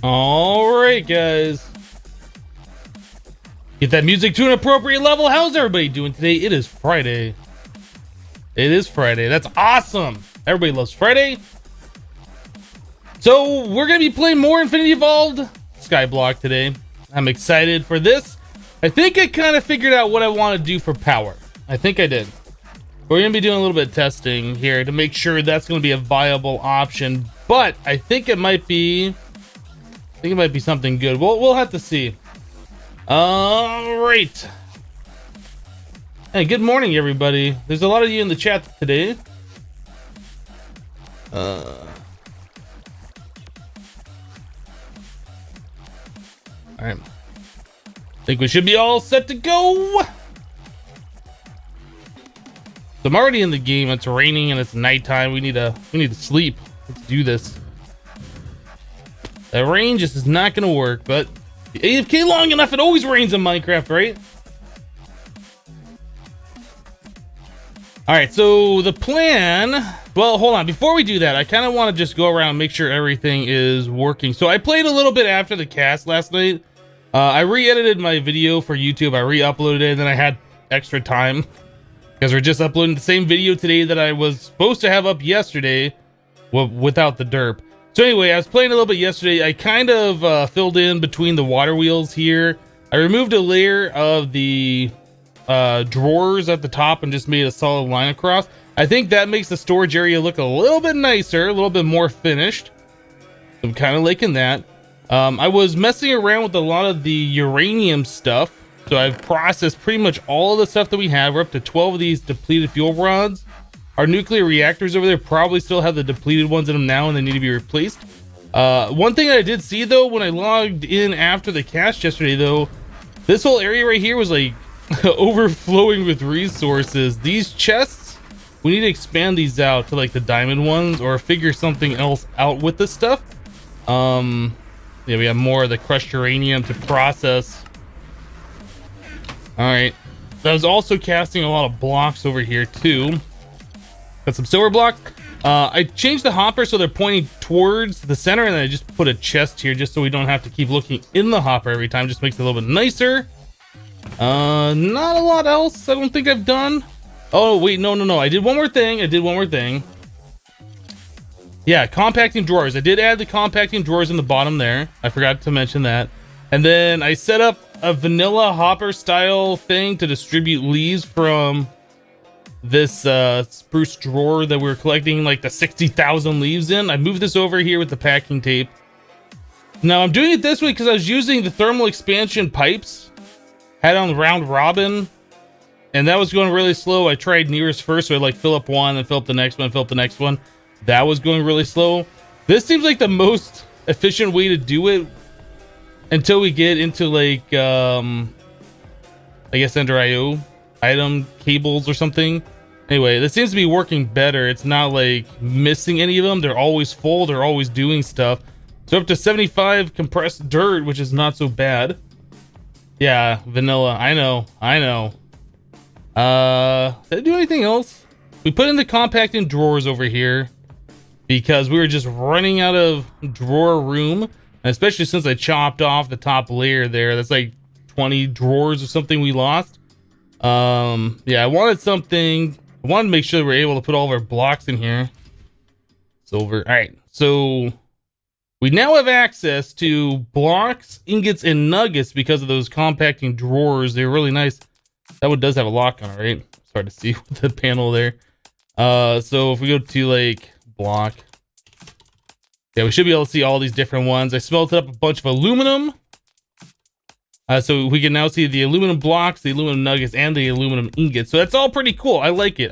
All right, guys. Get that music to an appropriate level. How's everybody doing today? It is Friday. It is Friday. That's awesome. Everybody loves Friday. So we're going to be playing more Infinity Evolved Skyblock today. I'm excited for this. I think I kind of figured out what I want to do for power. I think I did. We're going to be doing a little bit of testing here to make sure that's going to be a viable option. But I think it might be... something good. We'll have to see. All right. Hey, good morning, everybody. There's a lot of you in the chat today. All right. Think we should be all set to go. So I'm already in the game. It's raining and it's nighttime. We need to sleep. Let's do this. That rain just is not gonna work, but AFK long enough, it always rains in Minecraft, right? All right, so the plan, well, hold on. Before we do that, I kind of want to just go around and make sure everything is working. So I played a little bit after the cast last night. I re-edited my video for YouTube. I re-uploaded it, and then I had extra time because we're just uploading the same video today that I was supposed to have up yesterday without the derp. So anyway, I was playing a little bit yesterday. I kind of filled in between the water wheels here. I removed a layer of the drawers at the top and just made a solid line across. I think that makes the storage area look a little bit nicer, a little bit more finished. I'm kind of liking that. I was messing around with a lot of the uranium stuff. So I've processed pretty much all of the stuff that we have. We're up to 12 of these depleted fuel rods. Our nuclear reactors over there probably still have the depleted ones in them now and they need to be replaced. One thing I did see though, when I logged in after the cast yesterday though, this whole area right here was like overflowing with resources. These chests, we need to expand these out to like the diamond ones or figure something else out with this stuff. Yeah, we have more of the crushed uranium to process. All right. I was also casting a lot of blocks over here too. Got some silver block. I changed the hopper so they're pointing towards the center, and then I just put a chest here just so we don't have to keep looking in the hopper every time. Just makes it a little bit nicer. Not a lot else I don't think I've done. Oh wait, no. I did one more thing. Yeah, compacting drawers. I did add the compacting drawers in the bottom there. I forgot to mention that. And then I set up a vanilla hopper style thing to distribute leaves from this spruce drawer that we're collecting like the 60,000 leaves in. I moved this over here with the packing tape. Now I'm doing it this way because I was using the thermal expansion pipes, had on round robin, and that was going really slow. I tried nearest first, so I like fill up one and fill up the next one, fill up the next one. That was going really slow. This seems like the most efficient way to do it until we get into like I guess under IO item cables or something. Anyway, this seems to be working better. It's not like missing any of them. They're always full. They're always doing stuff. So up to 75 compressed dirt, which is not so bad. Yeah, vanilla. I know. Did I do anything else? We put in the compacting drawers over here because we were just running out of drawer room. And especially since I chopped off the top layer there. That's like 20 drawers or something we lost. Yeah, I wanted to make sure we're able to put all of our blocks in here. Silver. All right, so we now have access to blocks, ingots, and nuggets because of those compacting drawers. They're really nice. That one does have a lock on it, right? It's hard to see with the panel there. So if we go to like block, yeah, we should be able to see all these different ones. I smelted up a bunch of aluminum. So we can now see the aluminum blocks, the aluminum nuggets, and the aluminum ingots. So that's all pretty cool. I like it.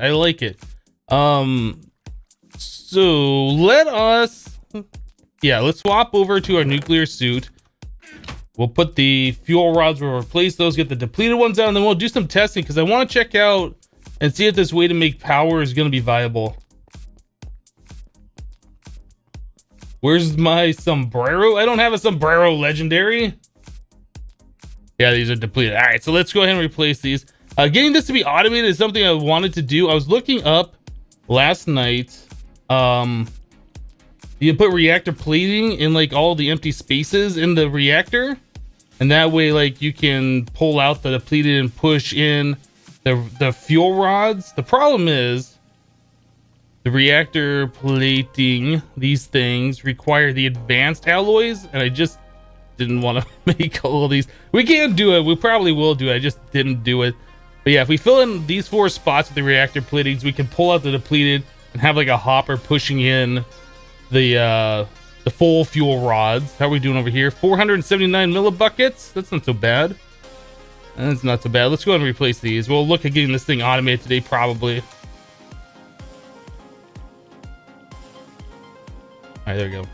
So let's swap over to our nuclear suit. We'll put the fuel rods, we'll replace those, get the depleted ones out, and then we'll do some testing because I want to check out and see if this way to make power is going to be viable. Where's my sombrero? I don't have a sombrero legendary. Yeah, these are depleted. All right, so let's go ahead and replace these. Getting this to be automated is something I wanted to do. I was looking up last night the you can put reactor plating in like all the empty spaces in the reactor, and that way like you can pull out the depleted and push in the fuel rods. The problem is the reactor plating, these things require the advanced alloys, and I just didn't want to make all of these. We can't do it. We probably will do it. I just didn't do it. But yeah, if we fill in these 4 spots with the reactor platings, we can pull out the depleted and have like a hopper pushing in the full fuel rods. How are we doing over here? 479 millibuckets. That's not so bad. That's not so bad. Let's go ahead and replace these. We'll look at getting this thing automated today, probably. All right, there we go.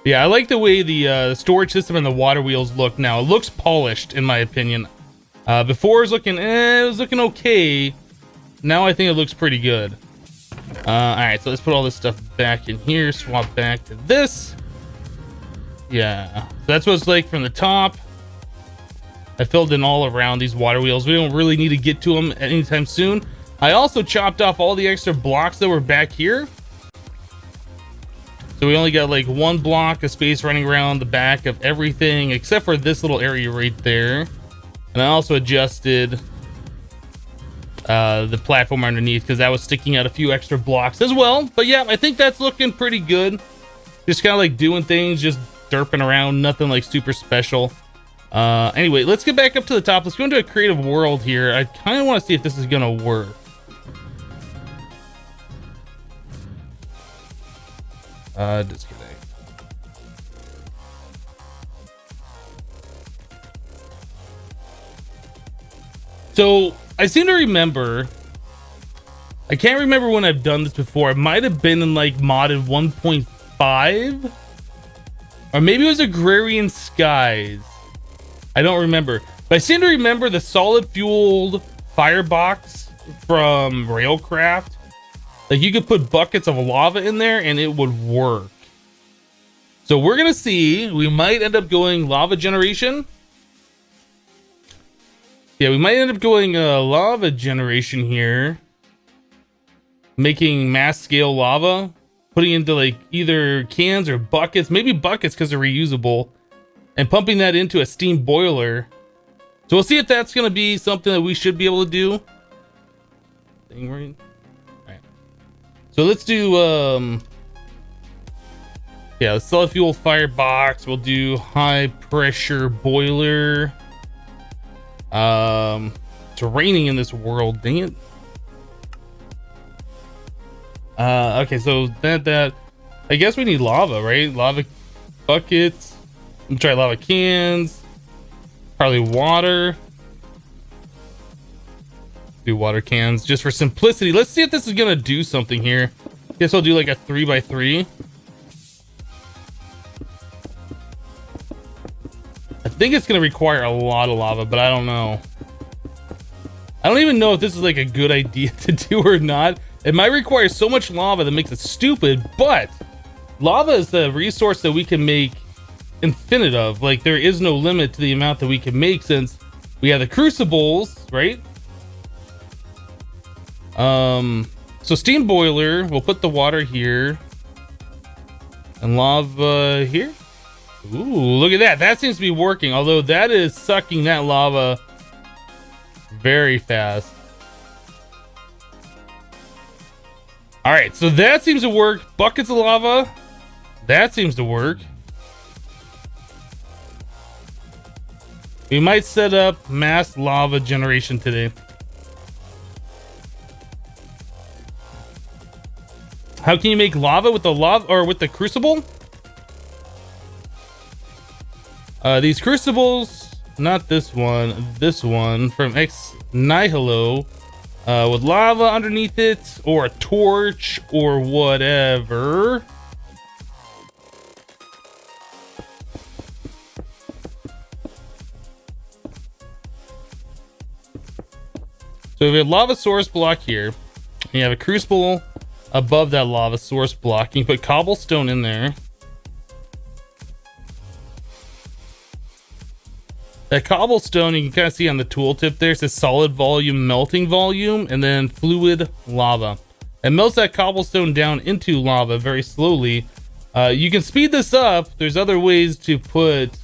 Yeah, I like the way the storage system and the water wheels look now. It looks polished, in my opinion. Before it was looking, it was looking okay. Now I think it looks pretty good. All right, so let's put all this stuff back in here. Swap back to this. Yeah, so that's what it's like from the top. I filled in all around these water wheels. We don't really need to get to them anytime soon. I also chopped off all the extra blocks that were back here. So we only got like 1 block of space running around the back of everything, except for this little area right there. And I also adjusted the platform underneath because that was sticking out a few extra blocks as well. But yeah, I think that's looking pretty good. Just kind of like doing things, just derping around, nothing like super special. Anyway, let's get back up to the top. Let's go into a creative world here. I kind of want to see if this is gonna work. Disconnect. So I seem to remember, I can't remember when I've done this before. It might have been in like modded 1.5, or maybe it was Agrarian Skies. I don't remember, but I seem to remember the solid fueled firebox from Railcraft. Like you could put buckets of lava in there and it would work. So we're gonna see. We might end up going lava generation. Yeah, we might end up going lava generation here. Making mass scale lava. Putting into like either cans or buckets. Maybe buckets because they're reusable. And pumping that into a steam boiler. So we'll see if that's gonna be something that we should be able to do. Thing right. Alright. So let's do yeah, solid fuel firebox. We'll do high pressure boiler. It's raining in this world, dang it. Okay, so that I guess we need lava, right? Lava buckets. Let's try lava cans. Probably water. Do water cans just for simplicity. Let's see if this is gonna do something here. Guess I'll do like a 3x3. I think it's gonna require a lot of lava, but I don't know. I don't even know if this is like a good idea to do or not. It might require so much lava that makes it stupid, but lava is the resource that we can make infinite of. Like there is no limit to the amount that we can make since we have the crucibles, right? So steam boiler, we'll put the water here and lava here. Ooh, look at that. That seems to be working, although that is sucking that lava very fast. All right, so that seems to work. Buckets of lava, that seems to work. We might set up mass lava generation today. How can you make lava with the lava or with the crucible? These crucibles, not this one from Ex Nihilo, with lava underneath it, or a torch, or whatever. So we have a lava source block here. And you have a crucible above that lava source block. You can put cobblestone in there. That cobblestone, you can kind of see on the tooltip there, it says solid volume, melting volume, and then fluid lava. It melts that cobblestone down into lava very slowly. You can speed this up. There's other ways to put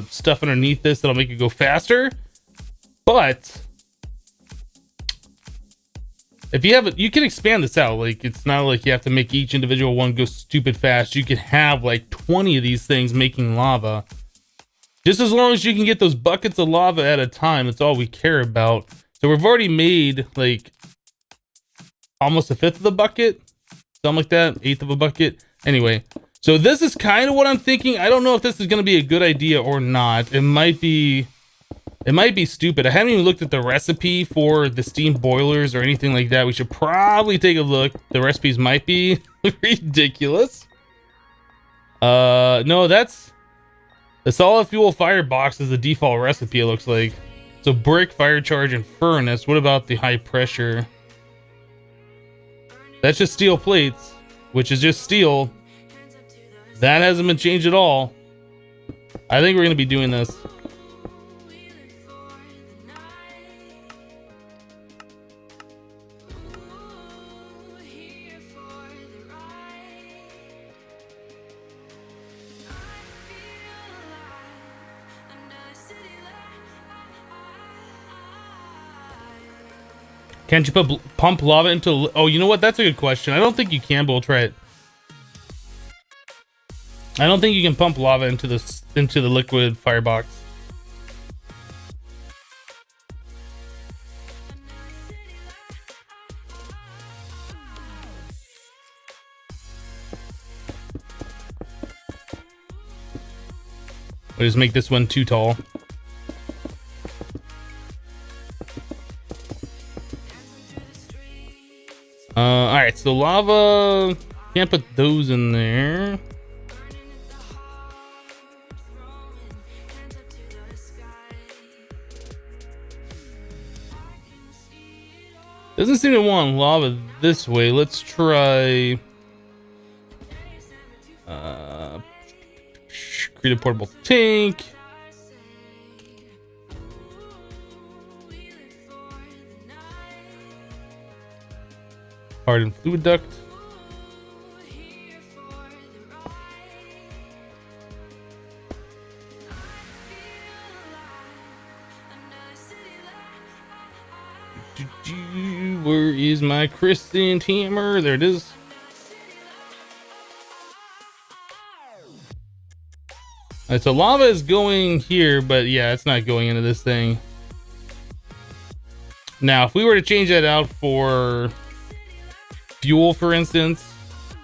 stuff underneath this that'll make it go faster. But if you have it, you can expand this out. Like, it's not like you have to make each individual one go stupid fast. You can have like 20 of these things making lava. Just as long as you can get those buckets of lava at a time, that's all we care about. So we've already made like almost a fifth of the bucket, something like that, eighth of a bucket. Anyway, so this is kind of what I'm thinking. I don't know if this is going to be a good idea or not. It might be stupid. I haven't even looked at the recipe for the steam boilers or anything like that. We should probably take a look. The recipes might be ridiculous. No, that's the solid fuel firebox is the default recipe, it looks like. So brick, fire charge, and furnace. What about the high pressure? That's just steel plates, which is just steel. That hasn't been changed at all. I think we're going to be doing this. Can't you pump lava into... Oh, you know what? That's a good question. I don't think you can, but we'll try it. I don't think you can pump lava into the liquid firebox. We'll just make this one too tall. Alright, so lava, can't put those in there. Doesn't seem to want lava this way. Let's try create a portable tank. Hardened fluid duct. Where is my crescent hammer? There it is. Alright, so lava is going here, but yeah, it's not going into this thing. Now, if we were to change that out for fuel, for instance,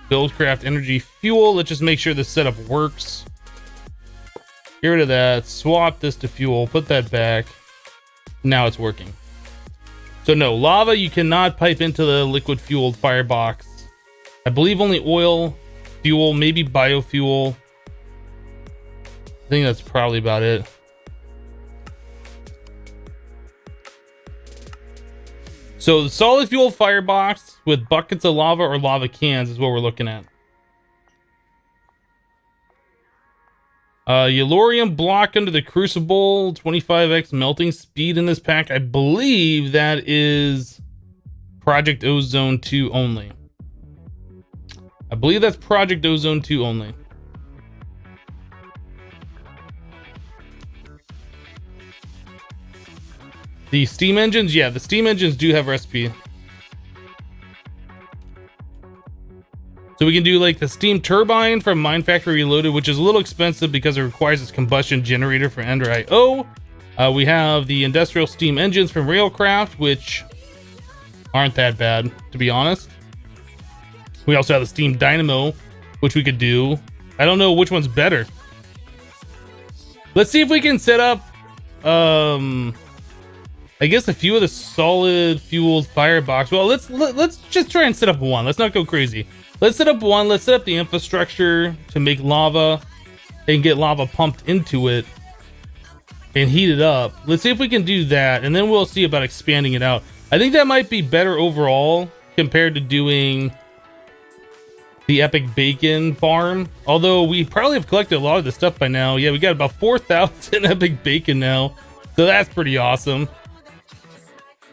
buildcraft energy fuel, let's just make sure the setup works. Get rid of that, swap this to fuel, put that back. Now it's working. So no, lava you cannot pipe into the liquid fueled firebox. I believe only oil, fuel, maybe biofuel. I think that's probably about it. So the solid fuel firebox with buckets of lava or lava cans is what we're looking at. Yellorium block under the crucible, 25x melting speed in this pack. I believe that is Project Ozone 2 only. I believe that's Project Ozone 2 only. The steam engines, yeah, the steam engines do have recipe. So we can do like the steam turbine from Mine Factory Reloaded, which is a little expensive because it requires its combustion generator from Ender IO. We have the industrial steam engines from Railcraft, which aren't that bad, to be honest. We also have the steam dynamo, which we could do. I don't know which one's better. Let's see if we can set up, I guess a few of the solid fueled firebox. Well, let's just try and set up one. Let's not go crazy. Let's set up one. Let's set up the infrastructure to make lava and get lava pumped into it and heat it up. Let's see if we can do that, and then we'll see about expanding it out. I think that might be better overall compared to doing the epic bacon farm. Although we probably have collected a lot of the stuff by now. Yeah, we got about 4,000 epic bacon now, so that's pretty awesome.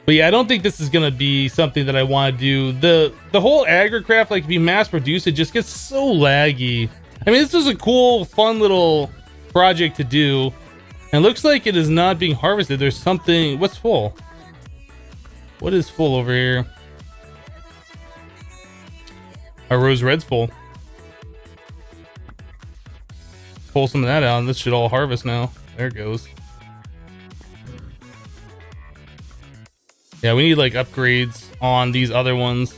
But yeah, I don't think this is gonna be something that I want to do. The whole agricraft, like if you mass produce it, just gets so laggy. I mean, this is a cool, fun little project to do. And it looks like it is not being harvested. There's something. What's full? What is full over here? Our rose red's full. Pull some of that out, and this should all harvest now. There it goes. Yeah, we need like upgrades on these other ones.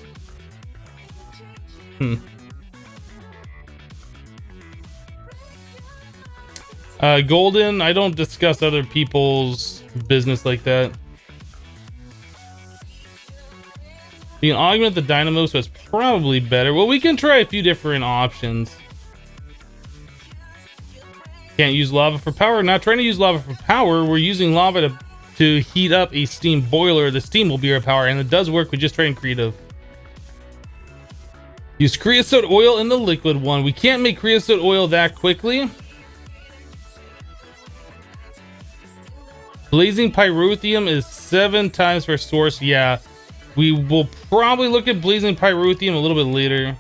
Golden, I don't discuss other people's business like that. You can augment the dynamo, so it's probably better. Well, we can try a few different options. Can't use lava for power. Not trying to use lava for power. We're using lava to heat up a steam boiler. The steam will be our power, and it does work. We just try in creative. Use creosote oil in the liquid one. We can't make creosote oil that quickly. Blazing pyrotheum is 7 times per source. Yeah, we will probably look at blazing pyrotheum a little bit later.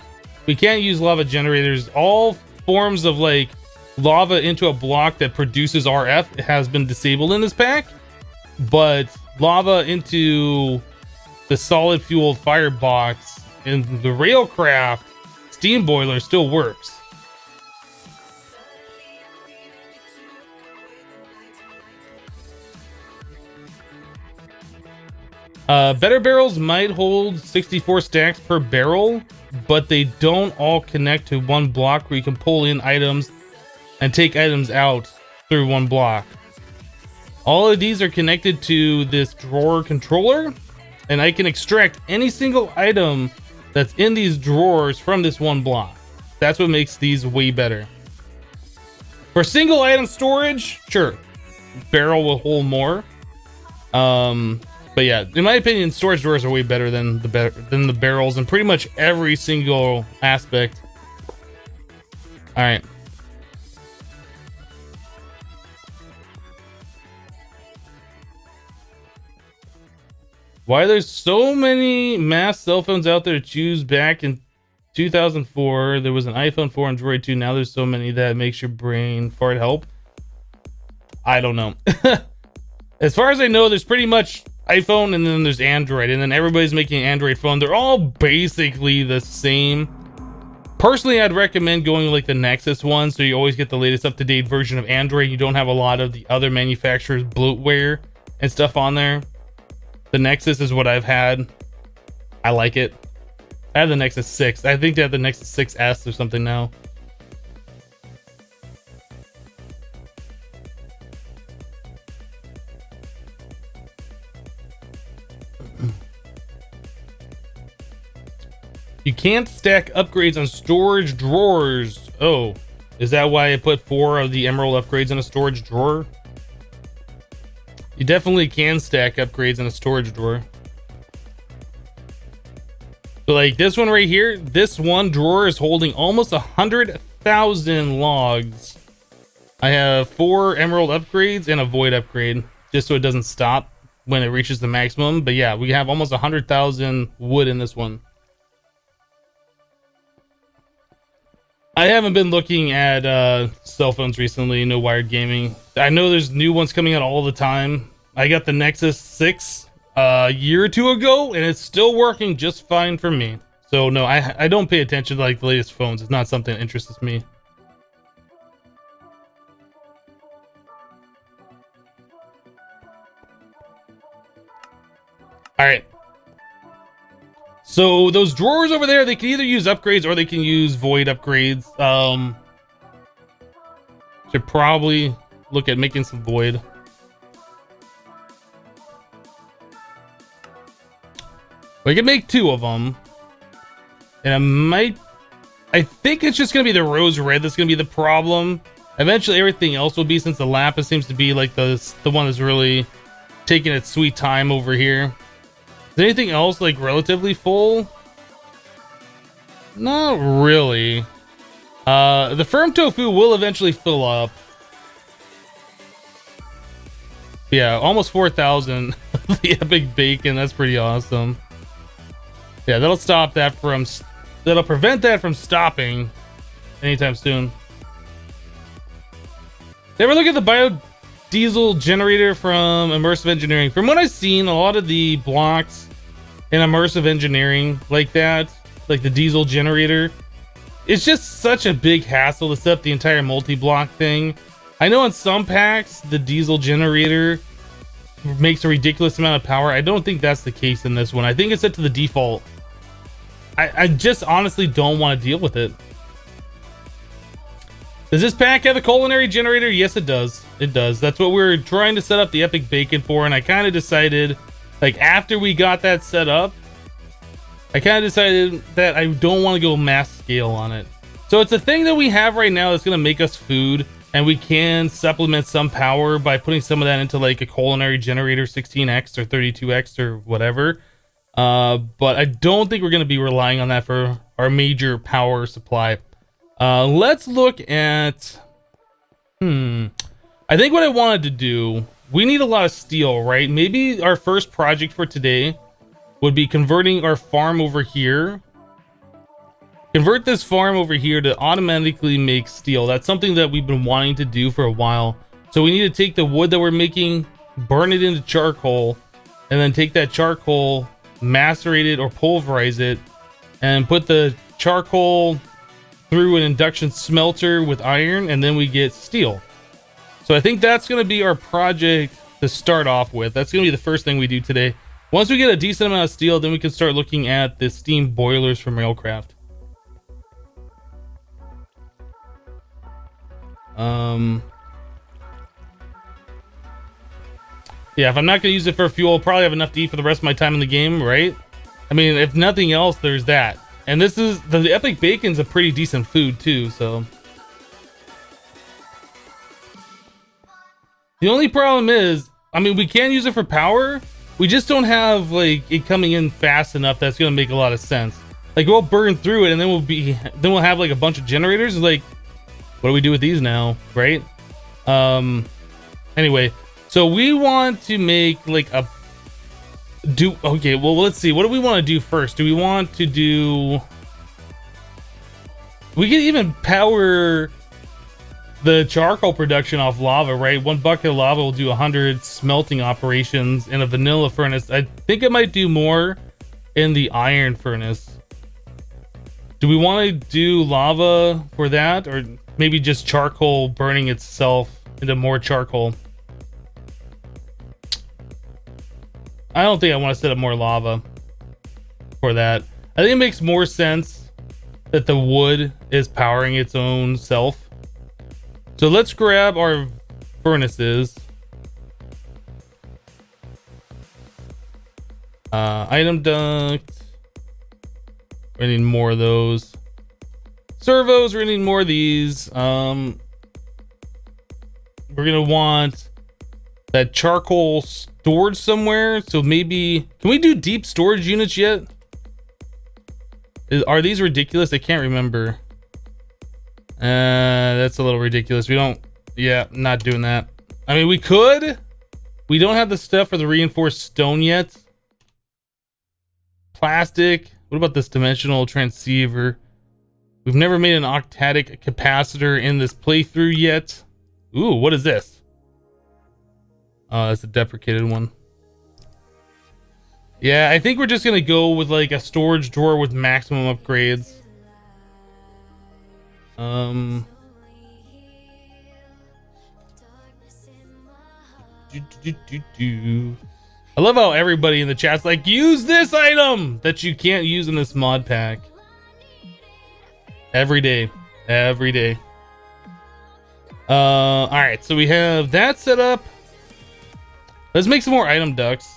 We can't use lava generators. All forms of like lava into a block that produces RF has been disabled in this pack, but lava into the solid fueled firebox in the railcraft steam boiler still works. Better barrels might hold 64 stacks per barrel, but they don't all connect to one block where you can pull in items and take items out through one block. All of these are connected to this drawer controller, and I can extract any single item that's in these drawers from this one block. That's what makes these way better. For single item storage, sure, barrel will hold more. But yeah, in my opinion, storage drawers are way better than the barrels in pretty much every single aspect. All right. Why there's so many mass cell phones out there to choose? Back in 2004, there was an iPhone 4 and Android 2. Now there's so many that makes your brain fart help. I don't know. As far as I know, there's pretty much iPhone and then there's Android, and then everybody's making an Android phone. They're all basically the same. Personally, I'd recommend going like the Nexus one, so you always get the latest up-to-date version of Android. You don't have a lot of the other manufacturers' bloatware and stuff on there. The Nexus is what I've had. I like it. I have the Nexus 6. I think they have the Nexus 6S or something now. You can't stack upgrades on storage drawers. Oh, is that why I put 4 of the emerald upgrades in a storage drawer? You definitely can stack upgrades in a storage drawer. So like this one right here, this one drawer is holding almost 100,000 logs. I have 4 emerald upgrades and a void upgrade, just so it doesn't stop when it reaches the maximum. But yeah, we have almost 100,000 wood in this one. I haven't been looking at cell phones recently, no wired gaming. I know there's new ones coming out all the time. I got the Nexus 6 a year or 2 ago, and it's still working just fine for me. So no, I don't pay attention to like the latest phones. It's not something that interests me. All right. So those drawers over there, they can either use upgrades or they can use void upgrades. Should probably look at making some void. We can make 2 of them. And I think it's just going to be the rose red that's going to be the problem. Eventually everything else will be, since the lapis seems to be like the one that's really taking its sweet time over here. Is anything else like relatively full? Not really. The firm tofu will eventually fill up. Yeah, almost 4,000. The epic bacon, that's pretty awesome. Yeah, that'll stop that from... That'll prevent that from stopping anytime soon. Ever look at the biodiesel generator from Immersive Engineering? From what I've seen, a lot of the blocks in Immersive Engineering like that, like the diesel generator, it's just such a big hassle to set up the entire multi-block thing. I know in some packs, the diesel generator makes a ridiculous amount of power. I don't think that's the case in this one. I think it's set to the default. I just honestly don't want to deal with it. Does this pack have a culinary generator? Yes, it does. It does. That's what we're trying to set up the epic bacon for, and I kind of decided, like, after we got that set up, I kind of decided that I don't want to go mass scale on it. So it's a thing that we have right now that's going to make us food, and we can supplement some power by putting some of that into like a culinary generator 16x or 32x or whatever. But I don't think we're going to be relying on that for our major power supply. Let's look at... I think what I wanted to do... We need a lot of steel, right? Maybe our first project for today would be converting our farm over here. Convert this farm over here to automatically make steel. That's something that we've been wanting to do for a while. So we need to take the wood that we're making, burn it into charcoal, and then take that charcoal, macerate it or pulverize it, and put the charcoal through an induction smelter with iron, and then we get steel. So I think that's going to be our project to start off with. That's going to be the first thing we do today. Once we get a decent amount of steel, then we can start looking at the steam boilers from Railcraft. Yeah, if I'm not going to use it for fuel, I'll probably have enough to eat for the rest of my time in the game, right? I mean, if nothing else, there's that. And this is... The epic bacon's a pretty decent food, too, so... The only problem is, I mean, we can use it for power. We just don't have, like, it coming in fast enough that's going to make a lot of sense. Like, we'll burn through it, and then we'll have, like, a bunch of generators. Like, what do we do with these now, right? Anyway... So we want to make like a okay, well, let's see. What do we want to do first? Do we want to do... We can even power the charcoal production off lava, right? 1 bucket of lava will do 100 smelting operations in a vanilla furnace. I think it might do more in the iron furnace. Do we want to do lava for that? Or maybe just charcoal burning itself into more charcoal? I don't think I want to set up more lava for that. I think it makes more sense that the wood is powering its own self. So let's grab our furnaces. Item duct. We need more of those. Servos, we're gonna need more of these. We're gonna want that charcoal stored somewhere. So maybe, can we do deep storage units yet? Are these ridiculous? I can't remember. That's a little ridiculous. We don't, yeah, not doing that. I mean, we could. We don't have the stuff for the reinforced stone yet. Plastic. What about this dimensional transceiver? We've never made an octatic capacitor in this playthrough yet. Ooh, what is this? Oh, that's a deprecated one. Yeah, I think we're just gonna go with like a storage drawer with maximum upgrades. I love how everybody in the chat's like, use this item that you can't use in this mod pack. Every day. Every day. Alright, so we have that set up. Let's make some more item ducts.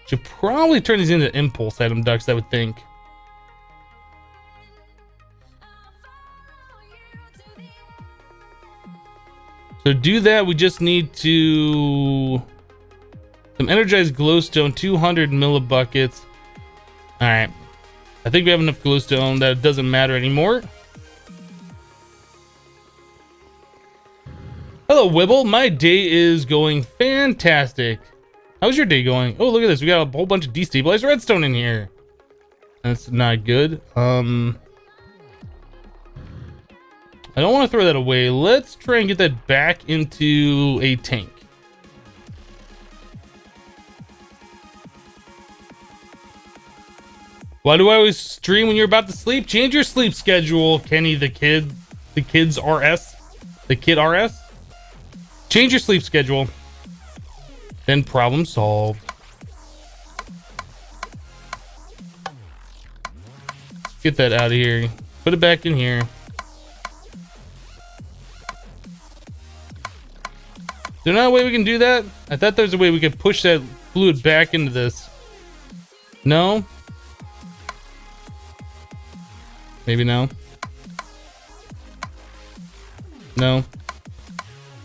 Should probably turn these into impulse item ducts, I would think. So to do that, we just need to... Some energized glowstone, 200 millibuckets. All right. I think we have enough glowstone that it doesn't matter anymore. Hello, Wibble. My day is going fantastic. How's your day going? Oh, look at this. We got a whole bunch of destabilized redstone in here. That's not good. I don't want to throw that away. Let's try and get that back into a tank. Why do I always stream when you're about to sleep? Change your sleep schedule, Kenny the kid RS. Change your sleep schedule. Then problem solved. Get that out of here. Put it back in here. Is there not a way we can do that? I thought there's a way we could push that fluid back into this. No? Maybe no. No.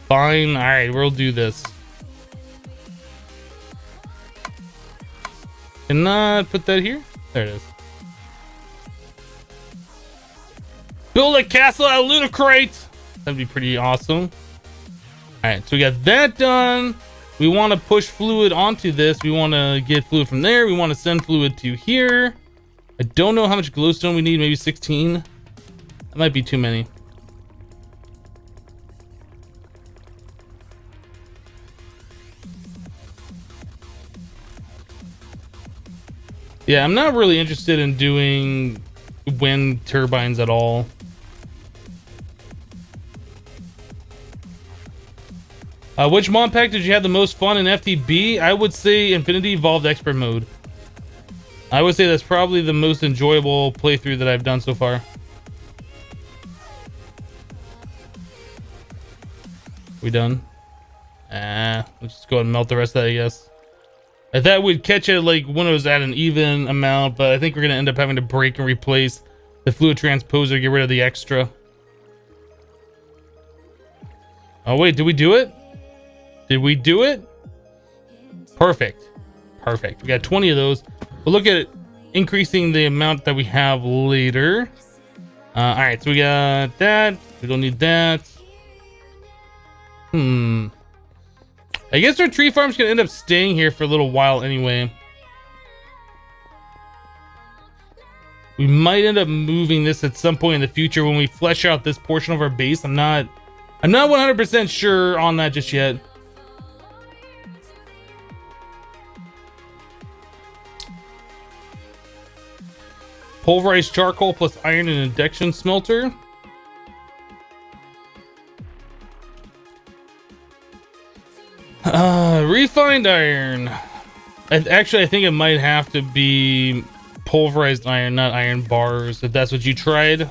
Fine. Alright, we'll do this. Cannot put that here? There it is. Build a castle out of Ludicrate! That'd be pretty awesome. Alright, so we got that done. We want to push fluid onto this. We want to get fluid from there. We want to send fluid to here. I don't know how much glowstone we need. Maybe 16. That might be too many. Yeah, I'm not really interested in doing wind turbines at all. Which mod pack did you have the most fun in FTB? I would say Infinity Evolved Expert Mode. I would say that's probably the most enjoyable playthrough that I've done so far. We done? Let's just go ahead and melt the rest of that, I guess. I thought we'd catch it like when it was at an even amount, but I think we're gonna end up having to break and replace the fluid transposer, get rid of the extra. Oh wait, did we do it? Did we do it? Perfect. Perfect. We got 20 of those. We'll look at increasing the amount that we have later. All right, so we got that. We don't need that. I guess our tree farm's gonna end up staying here for a little while anyway. We might end up moving this at some point in the future when we flesh out this portion of our base. I'm not 100% sure on that just yet. Pulverized charcoal plus iron and induction smelter. Refined iron. Actually, I think it might have to be pulverized iron, not iron bars, if that's what you tried.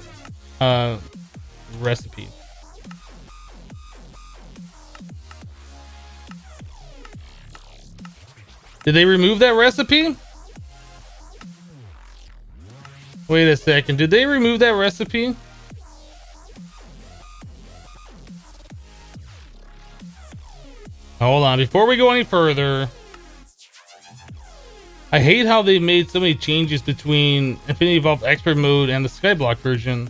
Recipe. Did they remove that recipe? Wait a second. Did they remove that recipe? Hold on. Before we go any further, I hate how they made so many changes between Infinity Evolved Expert Mode and the Skyblock version.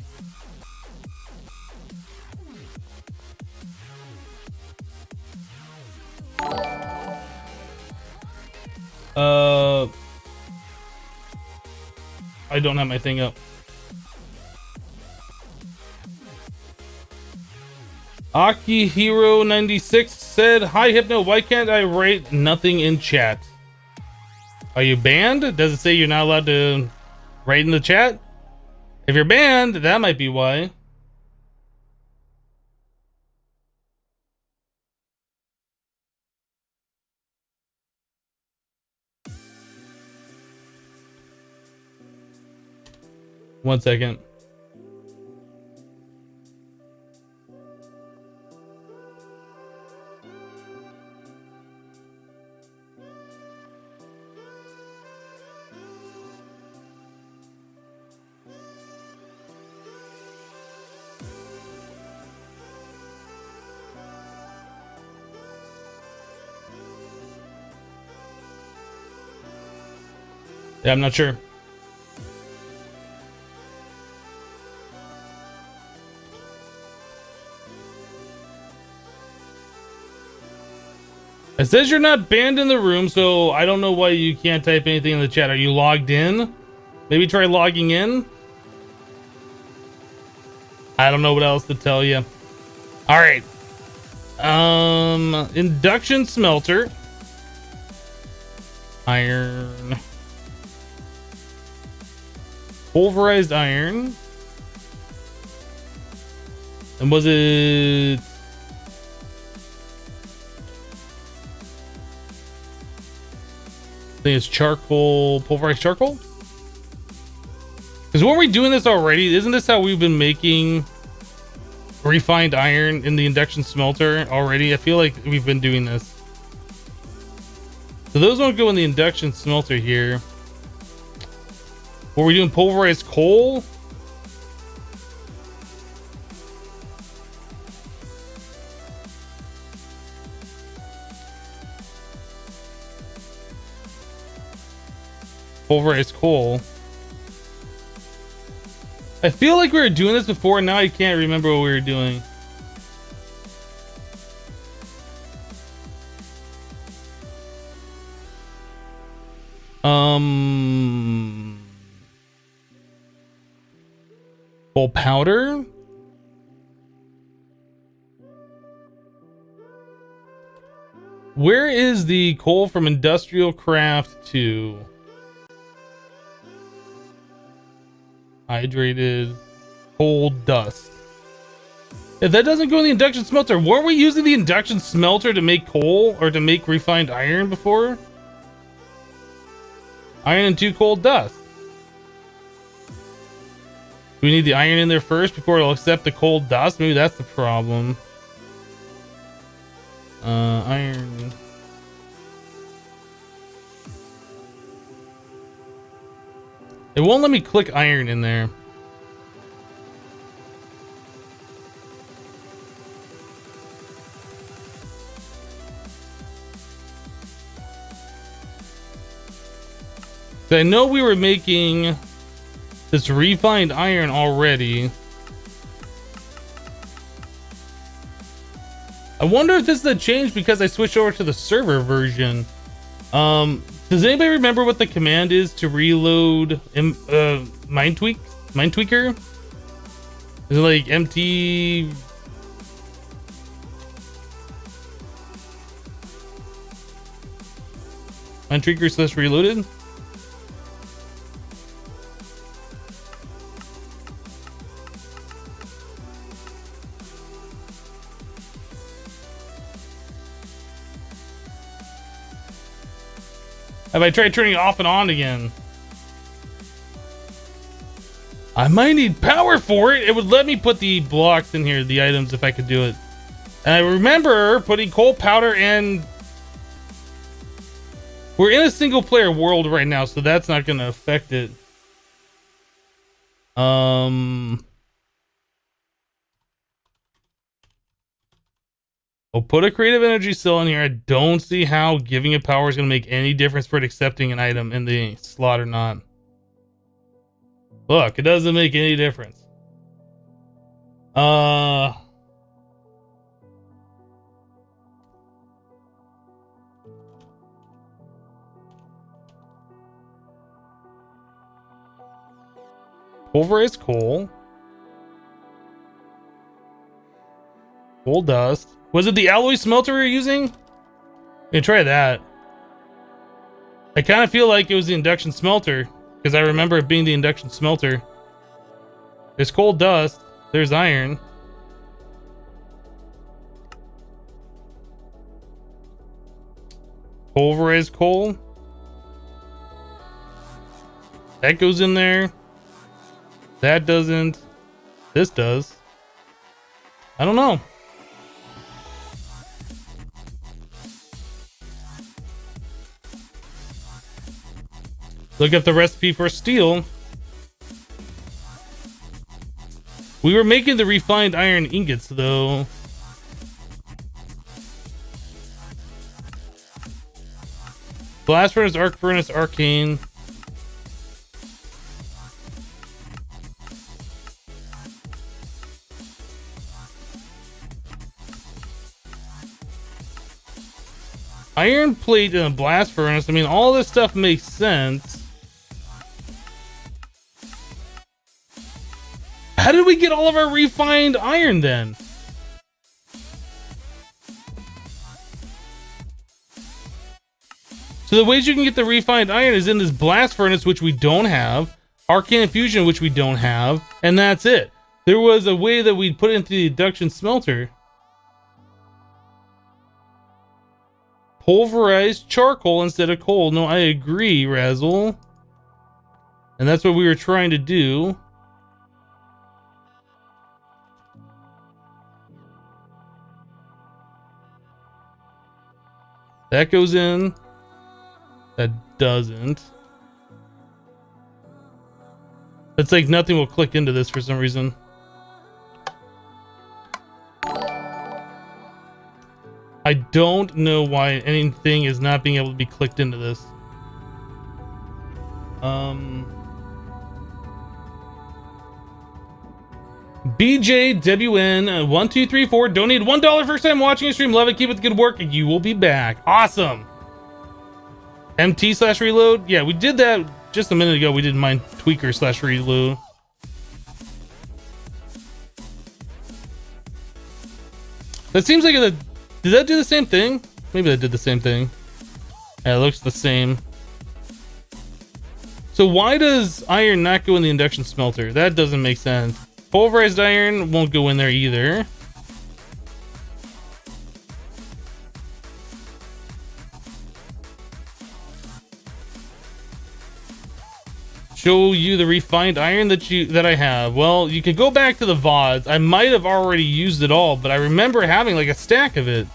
I don't have my thing up. Akihiro96 said, "Hi Hypno, why can't I write nothing in chat? Are you banned? Does it say you're not allowed to write in the chat? If you're banned, that might be why." One second. Yeah, I'm not sure. It says you're not banned in the room, so I don't know why you can't type anything in the chat. Are you logged in? Maybe try logging in? I don't know what else to tell you. All right. Induction smelter. Iron. Pulverized iron. And was it... I think it's charcoal, pulverized charcoal? Because weren't we doing this already? Isn't this how we've been making refined iron in the induction smelter already? I feel like we've been doing this. So those won't go in the induction smelter here. Were we doing pulverized coal? Pulverized coal. I feel like we were doing this before, and now I can't remember what we were doing. Coal powder. Where is the coal from industrial craft to hydrated coal dust? If that doesn't go in the induction smelter, weren't we using the induction smelter to make coal or to make refined iron before? Iron and 2 coal dust. Do we need the iron in there first before it'll accept the coal dust? Maybe that's the problem. Iron. It won't let me click iron in there. So I know we were making this refined iron already. I wonder if this is a change because I switched over to the server version. Does anybody remember what the command is to reload Mind Tweaker? Is it like MT? Mind Tweaker / reloaded? Have I tried turning it off and on again? I might need power for it. It would let me put the blocks in here, the items, if I could do it. And I remember putting coal powder and... We're in a single player world right now, so that's not going to affect it. We'll put a creative energy cell in here. I don't see how giving it power is going to make any difference for it accepting an item in the slot or not. Look, it doesn't make any difference. Pulverized coal. Coal dust. Was it the alloy smelter we were using? Yeah, try that. I kind of feel like it was the induction smelter because I remember it being the induction smelter. There's coal dust. There's iron. Pulverized coal. That goes in there. That doesn't. This does. I don't know. Look up the recipe for steel. We were making the refined iron ingots, though. Blast furnace, arc furnace, arcane. iron plate in a blast furnace. I mean, all this stuff makes sense. How did we get all of our refined iron then? So the ways you can get the refined iron is in this blast furnace, which we don't have, arcane infusion, which we don't have, and that's it. There was a way that we'd put it into the induction smelter. Pulverized charcoal instead of coal. No, I agree, Razzle. And that's what we were trying to do. That goes in. That doesn't. It's like nothing will click into this for some reason. I don't know why anything is not being able to be clicked into this. BJWN1234 donated $1 first time watching a stream. Love it. Keep up the good work and you will be back. Awesome. MT/reload. Yeah, we did that just a minute ago. We didn't mind tweaker/reload. That seems like a... Did that do the same thing? Maybe that did the same thing. Yeah, it looks the same. So why does iron not go in the induction smelter? That doesn't make sense. Pulverized iron won't go in there either. Show you the refined iron that I have. Well, you can go back to the VODs. I might have already used it all, but I remember having like a stack of it.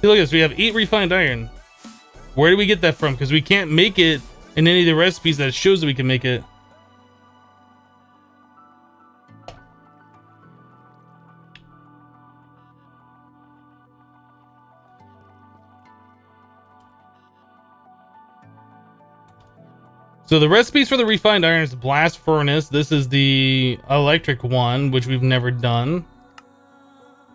See, look at this. We have 8 refined iron. Where do we get that from? Because we can't make it in any of the recipes that shows that we can make it. So the recipes for the refined iron is blast furnace. This is the electric one, which we've never done.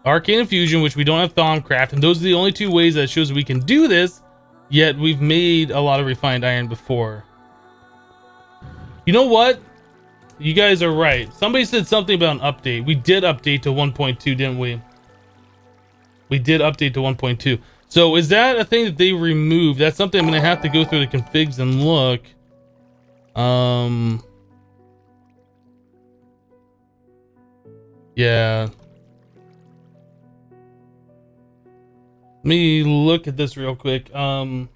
Arcane infusion, which we don't have Thaumcraft, and those are the only 2 ways that shows we can do this, yet we've made a lot of refined iron before. You know what? You guys are right. Somebody said something about an update. We did update to 1.2, didn't we? We did update to 1.2. So is that a thing that they removed? That's something I'm going to have to go through the configs and look. Yeah. Let me look at this real quick. You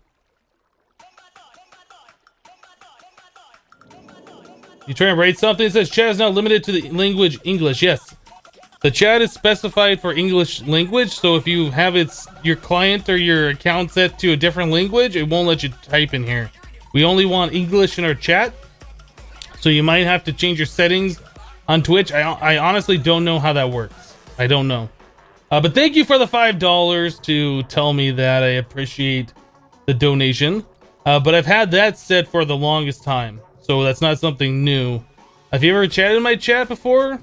try and write something. It says chat is now limited to the language English. Yes, the chat is specified for English language. So if you have your client or your account set to a different language, it won't let you type in here. We only want English in our chat. So you might have to change your settings on Twitch. I honestly don't know how that works. I don't know. But thank you for the $5 to tell me that. I appreciate the donation. But I've had that set for the longest time. So that's not something new. Have you ever chatted in my chat before?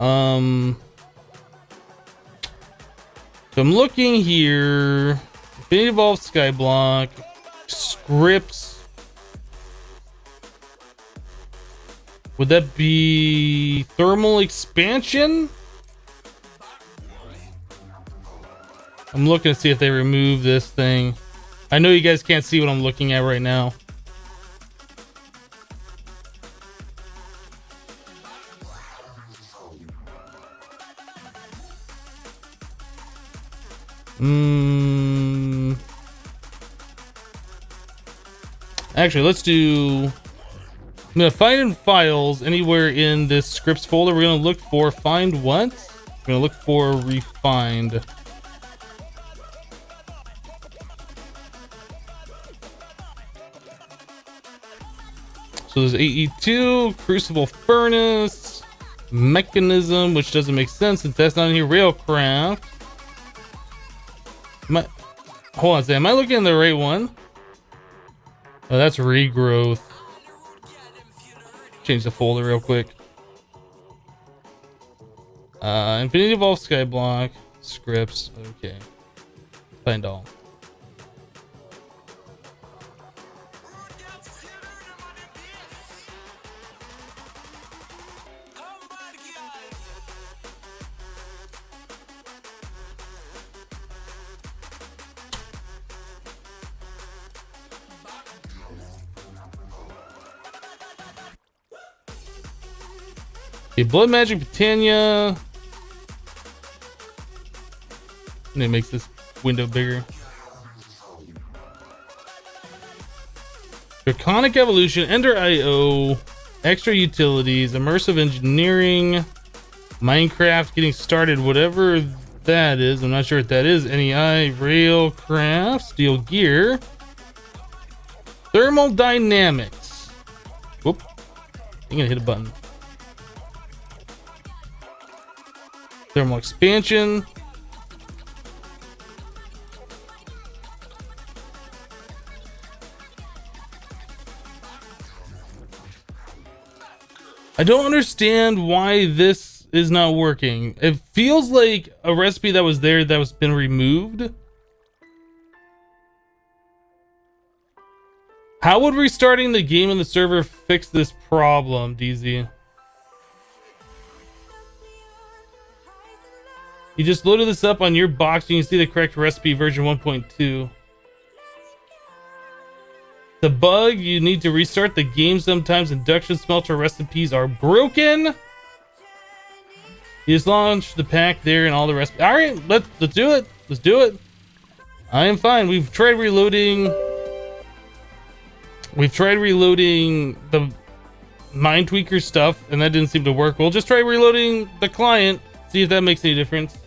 So I'm looking here. Infinity Evolved Skyblock. Scripts. Would that be thermal expansion? I'm looking to see if they remove this thing. I know you guys can't see what I'm looking at right now. Actually, let's do... I'm gonna find in files anywhere in this scripts folder. We're gonna look for find what? We're gonna look for refined. So there's AE2, Crucible Furnace, Mechanism, which doesn't make sense since that's not in here. Railcraft. Hold on a second. Am I looking at the right one? Oh, that's regrowth. Change the folder real quick. Infinity Evolved Skyblock. Scripts. Okay. Find all. Okay, Blood Magic Britannia. And it makes this window bigger. Draconic Evolution, Ender IO, extra utilities, immersive engineering, Minecraft getting started, whatever that is. I'm not sure what that is. NEI, Railcraft, Steel Gear, Thermal Dynamics. Whoop. I'm gonna hit a button. Thermal expansion. I don't understand why this is not working. It feels like a recipe that was there that was been removed. How would restarting the game and the server fix this problem, DZ? You just loaded this up on your box and you can see the correct recipe version 1.2. The bug, you need to restart the game sometimes. Induction smelter recipes are broken. You just launch the pack there and all the recipes. All right, let's do it. Let's do it. I am fine. We've tried reloading. We've tried reloading the Mind Tweaker stuff, and that didn't seem to work. We'll just try reloading the client, see if that makes any difference.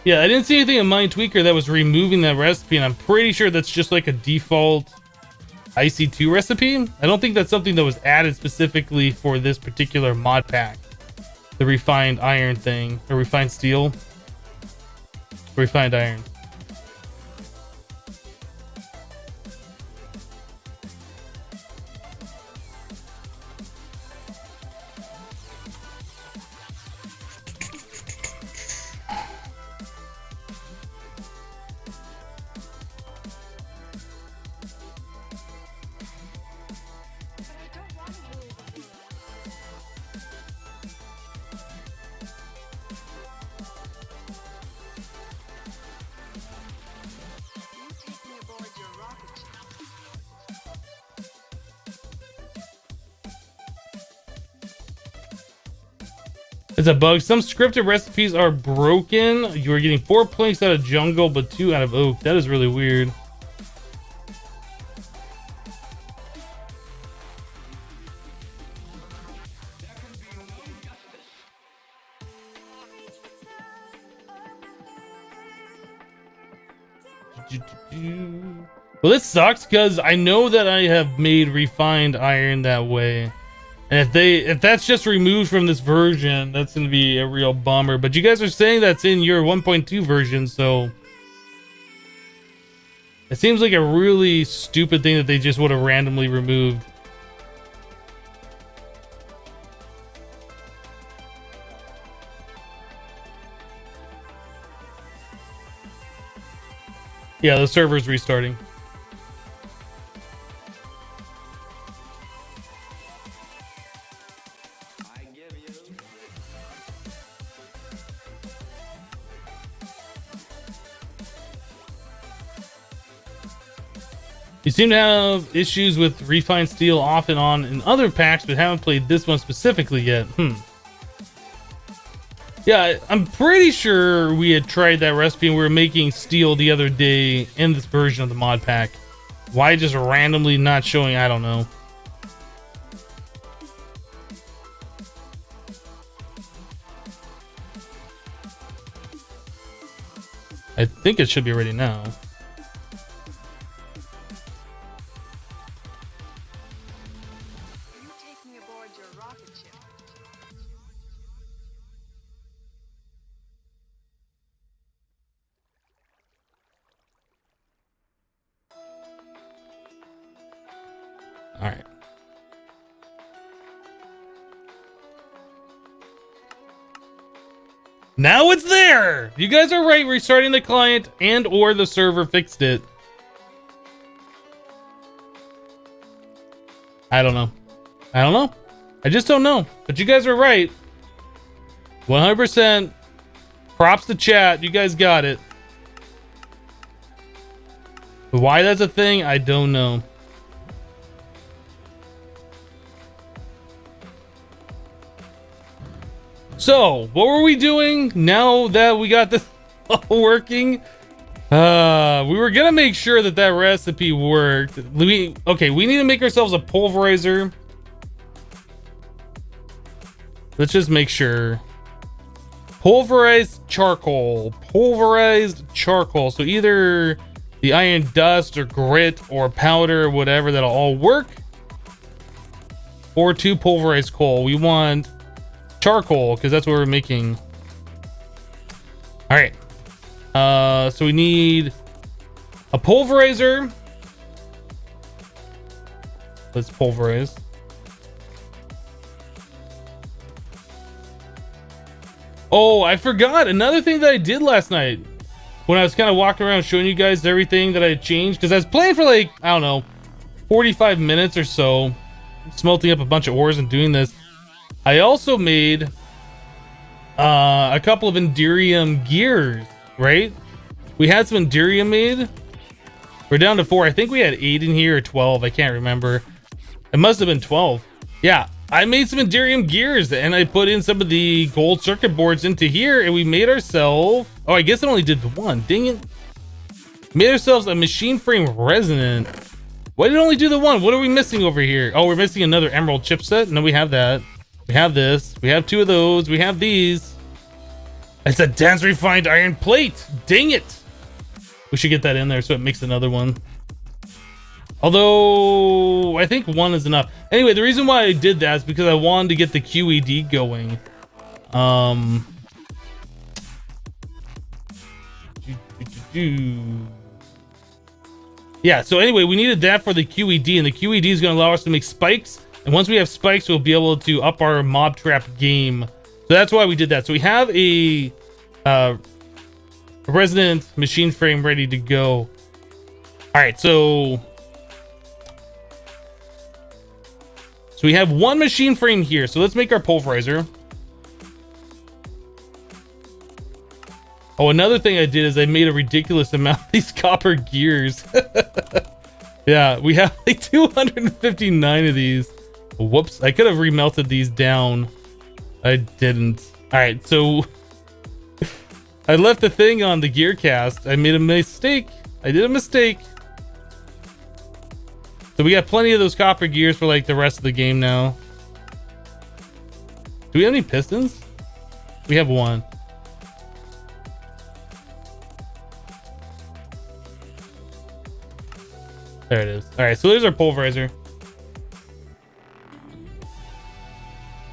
Yeah, I didn't see anything in Mind Tweaker that was removing that recipe, and I'm pretty sure that's just like a default IC2 recipe. I don't think that's something that was added specifically for this particular mod pack. The refined iron thing, or refined steel. Refined iron. It's a bug. Some scripted recipes are broken. You are getting 4 planks out of jungle, but 2 out of oak. That is really weird. Well, this sucks because I know that I have made refined iron that way. And if that's just removed from this version, that's going to be a real bummer. But you guys are saying that's in your 1.2 version, so it seems like a really stupid thing that they just would have randomly removed. Yeah, the server's restarting. You seem to have issues with refined steel off and on in other packs, but haven't played this one specifically yet. Yeah, I'm pretty sure we had tried that recipe and we were making steel the other day in this version of the mod pack. Why just randomly not showing? I don't know. I think it should be ready now. All right. Now it's there. You guys are right. Restarting the client and or the server fixed it. I don't know. I don't know. I just don't know. But you guys are right. 100%. Props to chat. You guys got it. But why that's a thing, I don't know. So, what were we doing now that we got this all working? We were gonna make sure that that recipe worked. Okay, we need to make ourselves a pulverizer. Let's just make sure. Pulverized charcoal. Pulverized charcoal. So either the iron dust or grit or powder or whatever, that'll all work. Or 2 pulverized coal. We want charcoal because that's what we're making. All right. So we need a pulverizer. Let's pulverize. Oh, I forgot another thing that I did last night when I was kind of walking around showing you guys everything that I had changed, because I was playing for like, I don't know, 45 minutes or so, smelting up a bunch of ores and doing this. I also made a couple of Enderium gears, right? We had some Enderium made. We're down to 4. I think we had 8 in here or 12. I can't remember. It must have been 12. Yeah, I made some Enderium gears and I put in some of the gold circuit boards into here and we made ourselves... Oh, I guess it only did the one. Dang it. Made ourselves a machine frame resonant. Why did it only do the one? What are we missing over here? Oh, we're missing another emerald chipset. No, we have that. We have this. We have 2 of those. We have these. It's a dense refined iron plate. Dang it. We should get that in there so it makes another one. Although, I think 1 is enough. Anyway, the reason why I did that is because I wanted to get the QED going. Yeah, so anyway, we needed that for the QED, and the QED is going to allow us to make spikes. And once we have spikes, we'll be able to up our mob trap game. So that's why we did that. So we have a resonant machine frame ready to go. All right, so we have 1 machine frame here. So let's make our pulverizer. Oh, another thing I did is I made a ridiculous amount of these copper gears. Yeah, we have like 259 of these. Whoops, I could have remelted these down. I didn't. All right, so I left the thing on the gear cast. I made a mistake. I did a mistake. So we got plenty of those copper gears for like the rest of the game now. Do we have any pistons? We have 1. There it is. All right, so there's our pulverizer.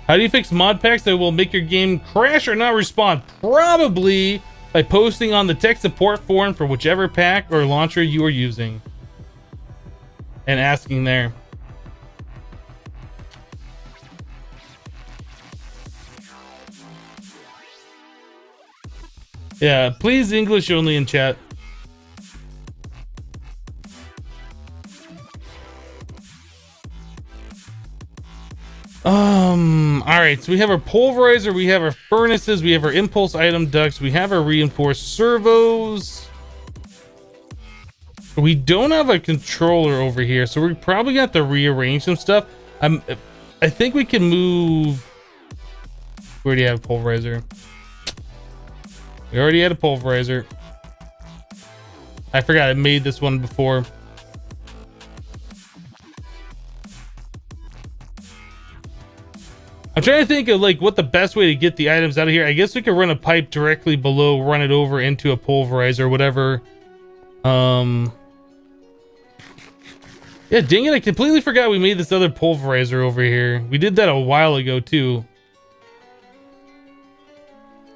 How do you fix mod packs that will make your game crash or not respond? Probably by posting on the tech support forum for whichever pack or launcher you are using and asking there. Yeah, please English only in chat. All right, so we have our pulverizer, we have our furnaces, we have our impulse item ducts, we have our reinforced servos. We don't have a controller over here, so we probably got to rearrange some stuff. I think we can move. We already have a pulverizer. We already had a pulverizer. I forgot I made this one before. I'm trying to think of like what the best way to get the items out of here. I guess we could run a pipe directly below, run it over into a pulverizer or whatever. Yeah, dang it, I completely forgot we made this other pulverizer over here. We did that a while ago too.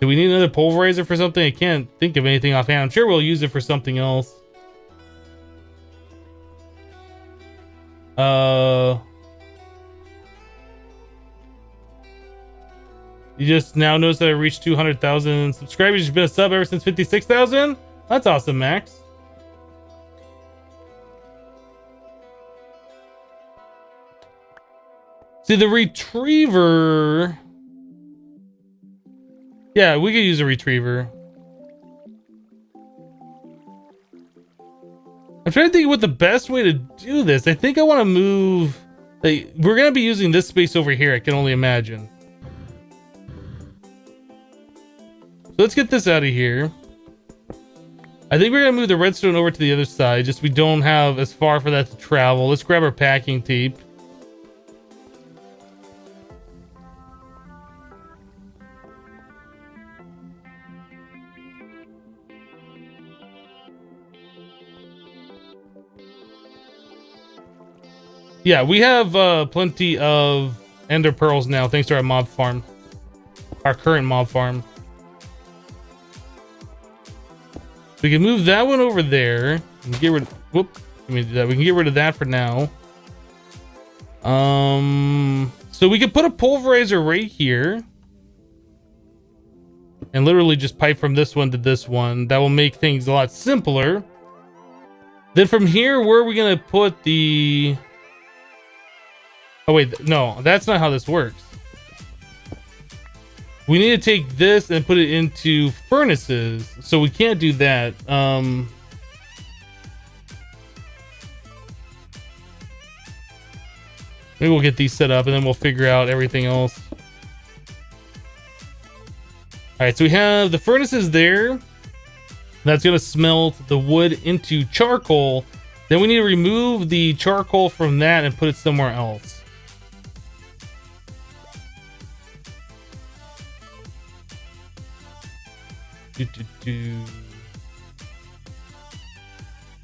Do we need another pulverizer for something? I can't think of anything offhand. I'm sure we'll use it for something else. You just now notice that I reached 200,000 subscribers. You've been a sub ever since 56,000. That's awesome, Max. See, the retriever. Yeah, we could use a retriever. I'm trying to think what the best way to do this. I think I want to move. Like, we're going to be using this space over here, I can only imagine. So let's get this out of here. I think we're going to move the redstone over to the other side, just we don't have as far for that to travel. Let's grab our packing tape. Yeah, we have plenty of ender pearls now, thanks to our mob farm. Our current mob farm. We can move that one over there and get rid of, whoop, let me do that. We can get rid of that for now. So we could put a pulverizer right here and literally just pipe from this one to this one. That will make things a lot simpler. Then from here, where are we gonna put the... Oh wait, no, that's not how this works. We need to take this and put it into furnaces, so we can't do that. Maybe we'll get these set up and then we'll figure out everything else. All right, so we have the furnaces there. That's gonna smelt the wood into charcoal. Then we need to remove the charcoal from that and put it somewhere else.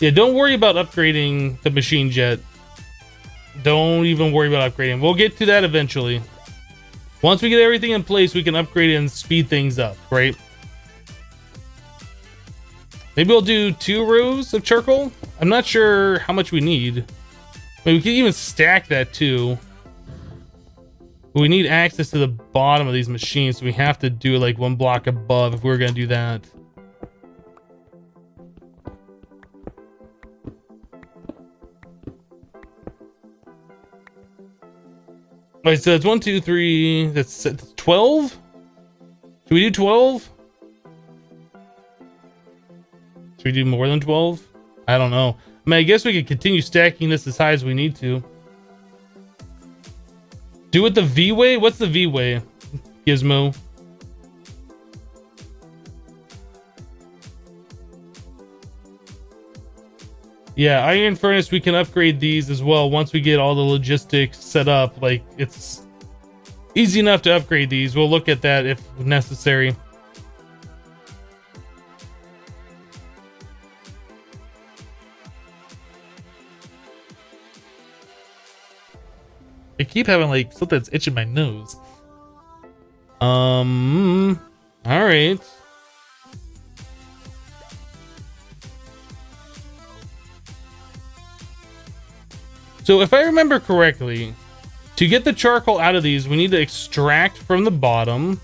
Yeah, don't worry about upgrading the machine jet. Don't even worry about upgrading. We'll get to that eventually. Once we get everything in place, we can upgrade it and speed things up, right? Maybe we'll do 2 rows of charcoal. I'm not sure how much we need. I mean, we can even stack that too. But we need access to the bottom of these machines, so we have to do like 1 block above if we're gonna do that. Alright, so that's 1, 2, 3, that's 12? Should we do 12? Should we do more than 12? I don't know. I mean, I guess we could continue stacking this as high as we need to. Do it the V-way? What's the V-way, Gizmo? Yeah, iron furnace, we can upgrade these as well once we get all the logistics set up. Like, it's easy enough to upgrade these. We'll look at that if necessary. I keep having like something that's itching my nose. All right. So if I remember correctly, to get the charcoal out of these, we need to extract from the bottom.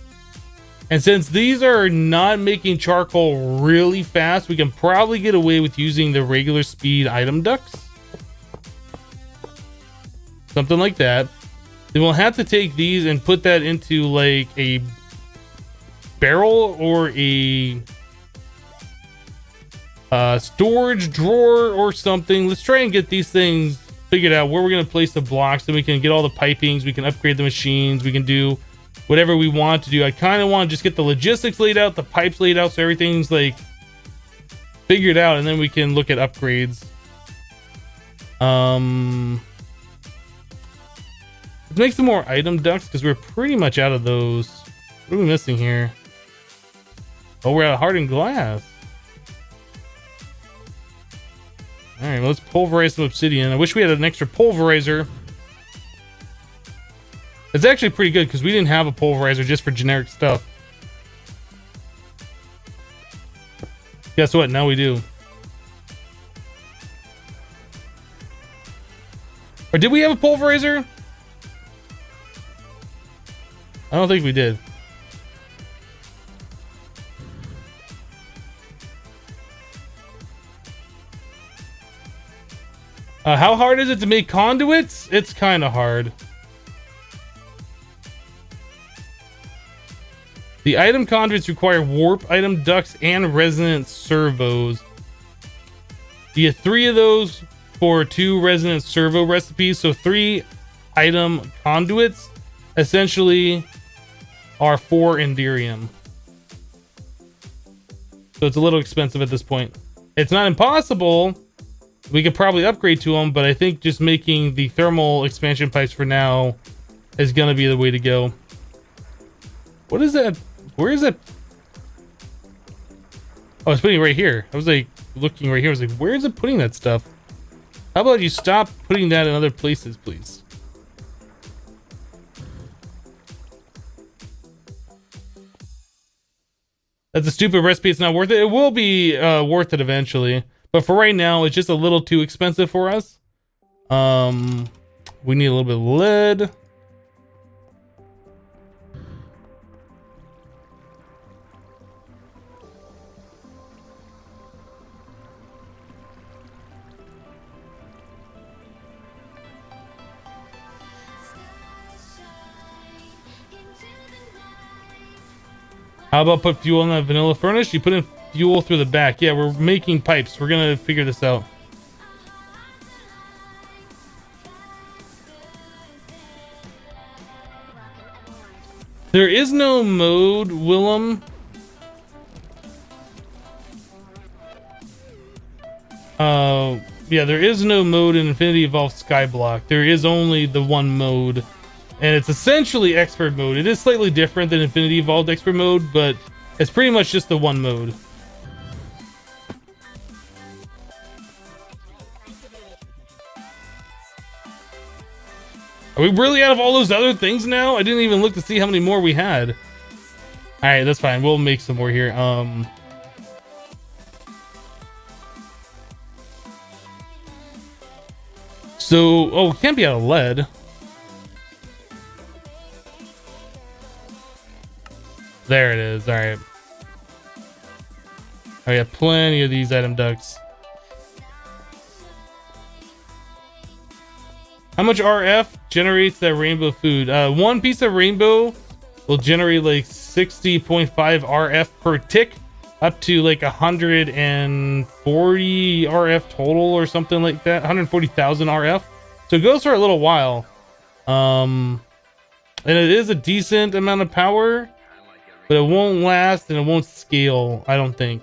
And since these are not making charcoal really fast, we can probably get away with using the regular speed item ducts. Something like that. Then we'll have to take these and put that into like a barrel or a storage drawer or something. Let's try and get these things figured out where we're going to place the blocks, so we can get all the pipings, we can upgrade the machines, we can do whatever we want to do. I kind of want to just get the logistics laid out, the pipes laid out, so everything's like figured out, and then we can look at upgrades. Let's make some more item ducts because we're pretty much out of those. What are we missing here? Oh, we're out of hardened glass. All right, well, let's pulverize some obsidian. I wish we had an extra pulverizer. It's actually pretty good because we didn't have a pulverizer just for generic stuff. Guess what? Now we do. Or did we have a pulverizer? I don't think we did. How hard is it to make conduits? It's kind of hard. The item conduits require warp item ducts and resonant servos. You get 3 of those for 2 resonant servo recipes. So 3 item conduits essentially are 4 Enderium. So it's a little expensive at this point. It's not impossible. We could probably upgrade to them, but I think just making the thermal expansion pipes for now is going to be the way to go. What is that? Where is it? Oh, it's putting it right here. I was like looking right here. I was like, where is it putting that stuff? How about you stop putting that in other places, please? That's a stupid recipe. It's not worth it. It will be worth it eventually. But for right now, it's just a little too expensive for us. We need a little bit of lead. How about put fuel in that vanilla furnace? You put in fuel through the back. Yeah, we're making pipes. We're gonna figure this out. There is no mode, Willem. Yeah, there is no mode in Infinity Evolved Skyblock. There is only the one mode. And it's essentially expert mode. It is slightly different than Infinity Evolved expert mode, but it's pretty much just the one mode. Are we really out of all those other things now? I didn't even look to see how many more we had. Alright, that's fine. We'll make some more here. So, oh, it can't be out of lead. There it is. All right. I got plenty of these item ducts. How much RF generates that rainbow food? 1 piece of rainbow will generate like 60.5 RF per tick, up to like 140 RF total or something like that. 140,000 RF. So it goes for a little while. And it is a decent amount of power. But it won't last and it won't scale, I don't think.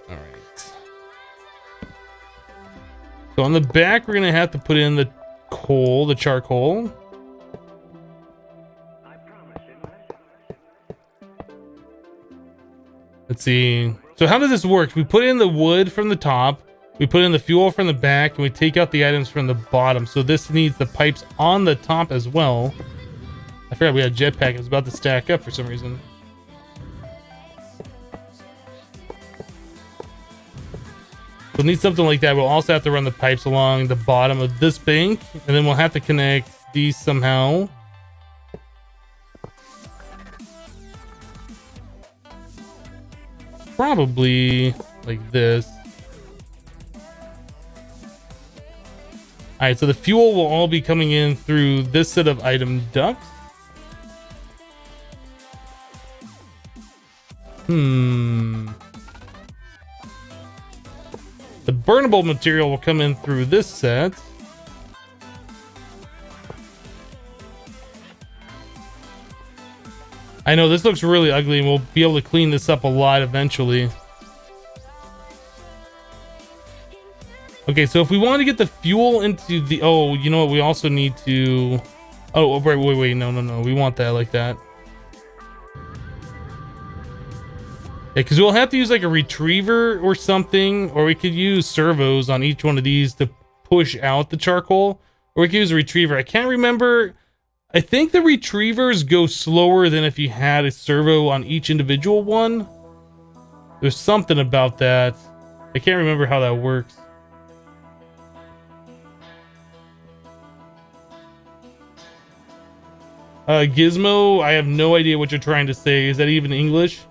Alright. So on the back, we're going to have to put in the coal, the charcoal. Let's see. So how does this work? We put in the wood from the top. We put in the fuel from the back, and we take out the items from the bottom. So this needs the pipes on the top as well. I forgot we had jetpack. It was about to stack up for some reason. We'll need something like that. We'll also have to run the pipes along the bottom of this bank, and then we'll have to connect these somehow. Probably like this. Alright, so the fuel will all be coming in through this set of item ducts. The burnable material will come in through this set. I know this looks really ugly, and we'll be able to clean this up a lot eventually. Okay, so if we want to get the fuel into the... Oh, you know what? We also need to... Oh, wait. No. We want that like that. Yeah, because we'll have to use like a retriever or something. Or we could use servos on each one of these to push out the charcoal. Or we could use a retriever. I can't remember. I think the retrievers go slower than if you had a servo on each individual one. There's something about that. I can't remember how that works. Gizmo, I have no idea what you're trying to say. Is that even English?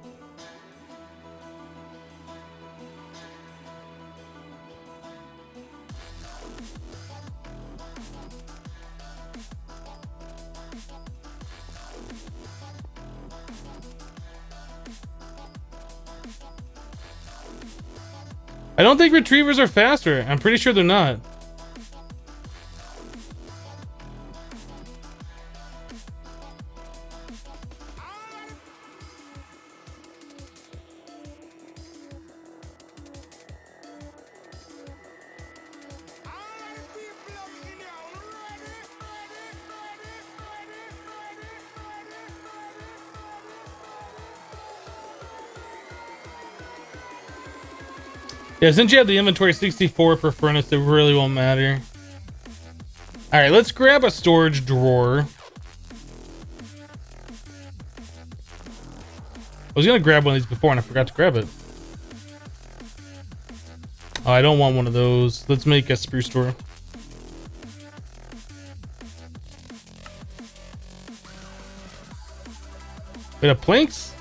I don't think retrievers are faster. I'm pretty sure they're not. Yeah, since you have the inventory 64 per furnace, it really won't matter. All right, let's grab a storage drawer. I was gonna grab one of these before and I forgot to grab it. Oh, I don't want one of those. Let's make a spruce drawer. Wait, a planks?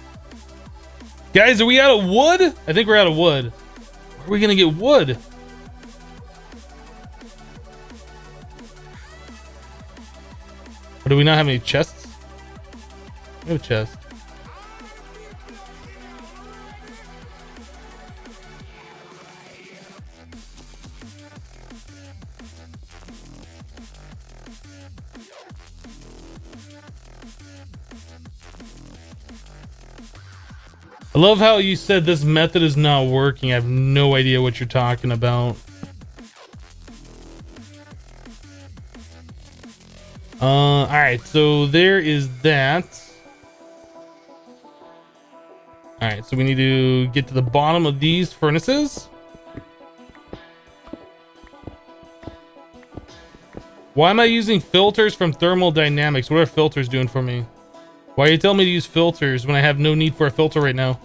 Guys, are we out of wood? I think we're out of wood. Where are we gonna get wood? Or do we not have any chests? We have a chest. I love how you said this method is not working. I have no idea what you're talking about. All right, so there is that. All right, so we need to get to the bottom of these furnaces. Why am I using filters from thermodynamics? What are filters doing for me? Why are you telling me to use filters when I have no need for a filter right now?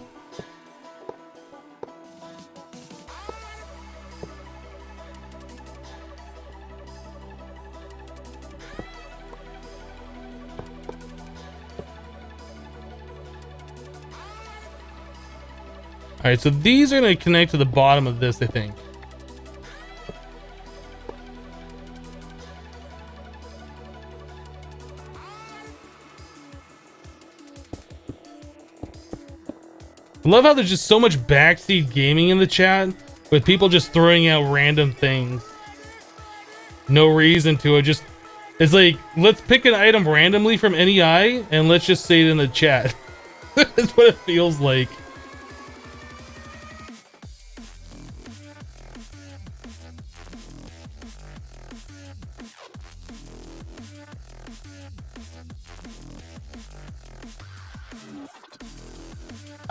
All right, so these are going to connect to the bottom of this, I think. I love how there's just so much backseat gaming in the chat with people just throwing out random things. No reason to it. Just, it's like, let's pick an item randomly from NEI and let's just say it in the chat. That's what it feels like.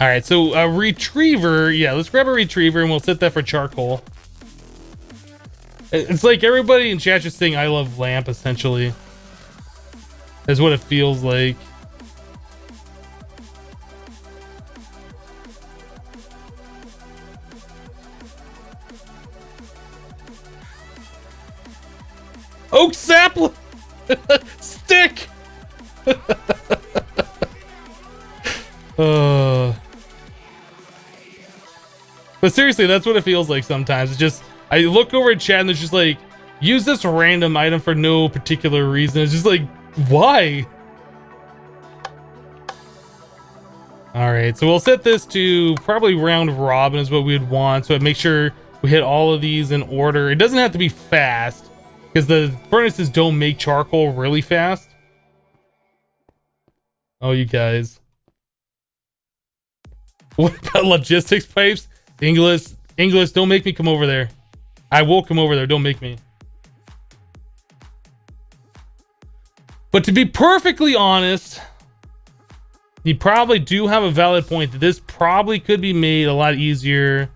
All right, so a retriever. Yeah, let's grab a retriever and we'll set that for charcoal. It's like everybody in chat just saying I love lamp, essentially. Is what it feels like. Oak sapling! Stick! But seriously, that's what it feels like sometimes. It's just, I look over at chat and it's just like, use this random item for no particular reason. It's just like, why? All right, so we'll set this to probably round robin is what we would want. So make sure we hit all of these in order. It doesn't have to be fast because the furnaces don't make charcoal really fast. Oh, you guys. What about logistics pipes? English, don't make me come over there. I will come over there, don't make me. But to be perfectly honest, you probably do have a valid point that this probably could be made a lot easier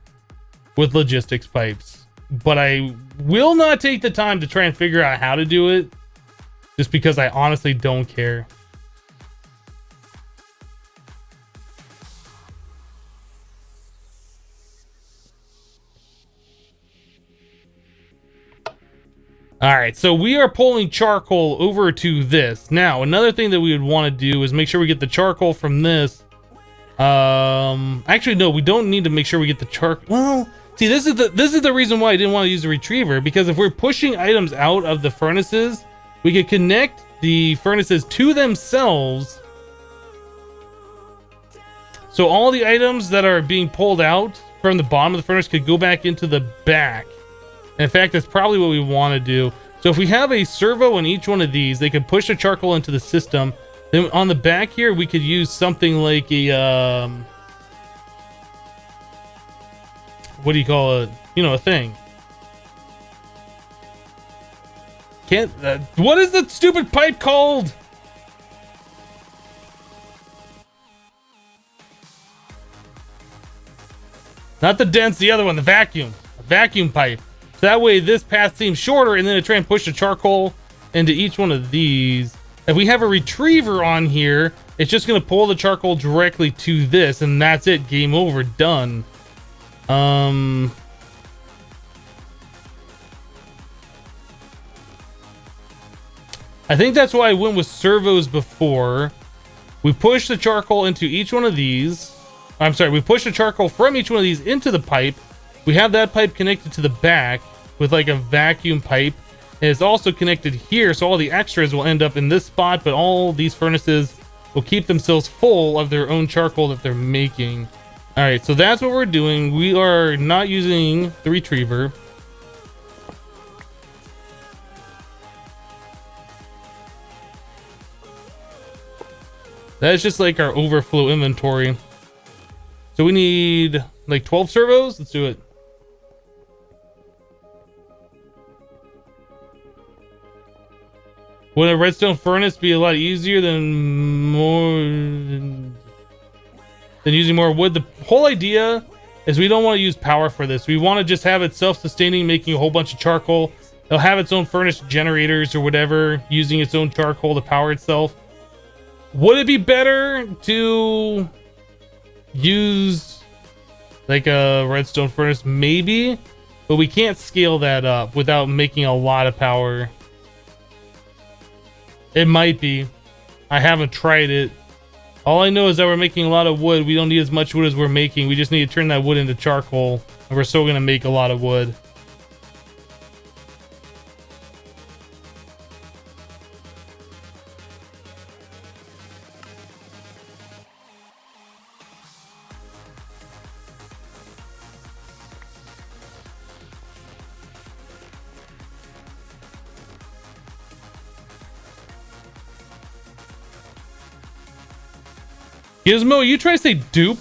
with logistics pipes. But I will not take the time to try and figure out how to do it, just because I honestly don't care. All right, so we are pulling charcoal over to this. Now, another thing that we would want to do is make sure we get the charcoal from this. Actually, no, we don't need to make sure we get the charcoal. Well, see, this is the reason why I didn't want to use the retriever, because if we're pushing items out of the furnaces, we could connect the furnaces to themselves. So all the items that are being pulled out from the bottom of the furnace could go back into the back. In fact, that's probably what we want to do. So if we have a servo in each one of these, they could push the charcoal into the system. Then on the back here, we could use something like a, what do you call it? You know, a thing. What is the stupid pipe called? Not the dense, the other one, the vacuum. A vacuum pipe. So that way this path seems shorter, and then it try and push the charcoal into each one of these. If we have a retriever on here, it's just going to pull the charcoal directly to this, and that's it. Game over. Done. I think that's why I went with servos before. We push the charcoal into each one of these. I'm sorry, we push the charcoal from each one of these into the pipe. We have that pipe connected to the back with like a vacuum pipe. And it's also connected here, so all the extras will end up in this spot, but all these furnaces will keep themselves full of their own charcoal that they're making. All right, so that's what we're doing. We are not using the retriever. That's just like our overflow inventory. So we need like 12 servos. Let's do it. Would a redstone furnace be a lot easier than using more wood? The whole idea is we don't want to use power for this. We want to just have it self-sustaining, making a whole bunch of charcoal. It'll have its own furnace generators or whatever, using its own charcoal to power itself. Would it be better to use like a redstone furnace? Maybe, but we can't scale that up without making a lot of power. It might be. I haven't tried it. All I know is that we're making a lot of wood. We don't need as much wood as we're making. We just need to turn that wood into charcoal, and we're still going to make a lot of wood. Gizmo, you try to say dupe?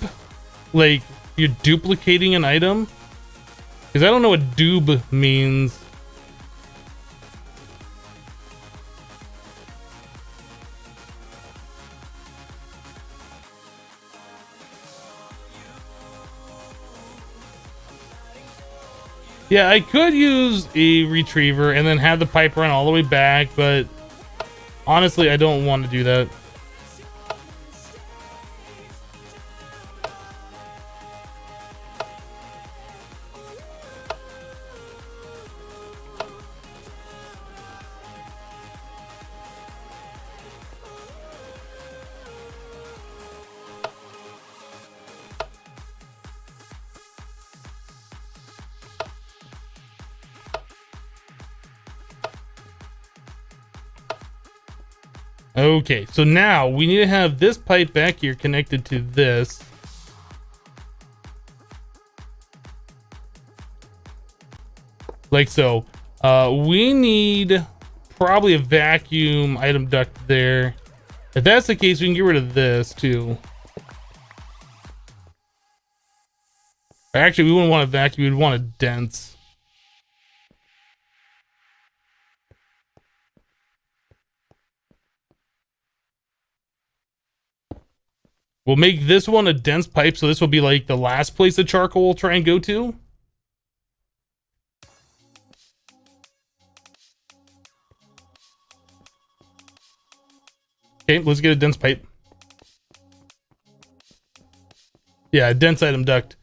Like, you're duplicating an item? Because I don't know what doob means. Yeah, I could use a retriever and then have the pipe run all the way back, but honestly, I don't want to do that. Okay, so now we need to have this pipe back here connected to this. Like so. We need probably a vacuum item duct there. If that's the case, we can get rid of this too. Actually, we wouldn't want a vacuum, we'd want a dense. We'll make this one a dense pipe, so this will be like the last place the charcoal will try and go to. Okay, let's get a dense pipe. Yeah, a dense item duct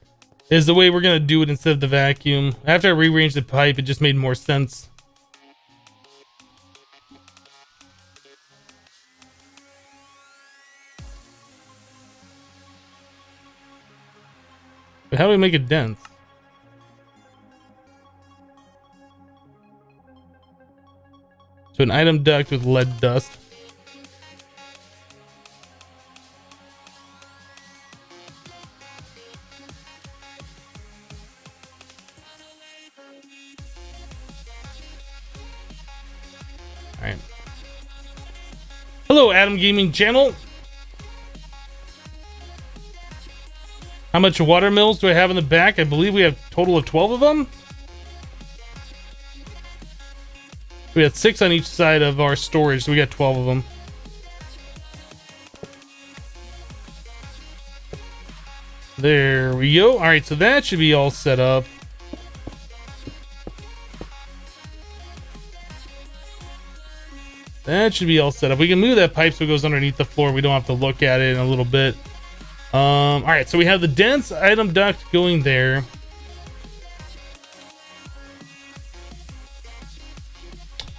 is the way we're gonna do it instead of the vacuum. After I rearranged the pipe, it just made more sense. how do we make it dense? So an item duct with lead dust. All right. Hello, Adam Gaming Channel. How much water mills do I have in the back? I believe we have a total of 12 of them. We had 6 on each side of our storage, so we got 12 of them. There we go. All right, so that should be all set up. That should be all set up. We can move that pipe so it goes underneath the floor. We don't have to look at it in a little bit. All right, so we have the dense item duct going there.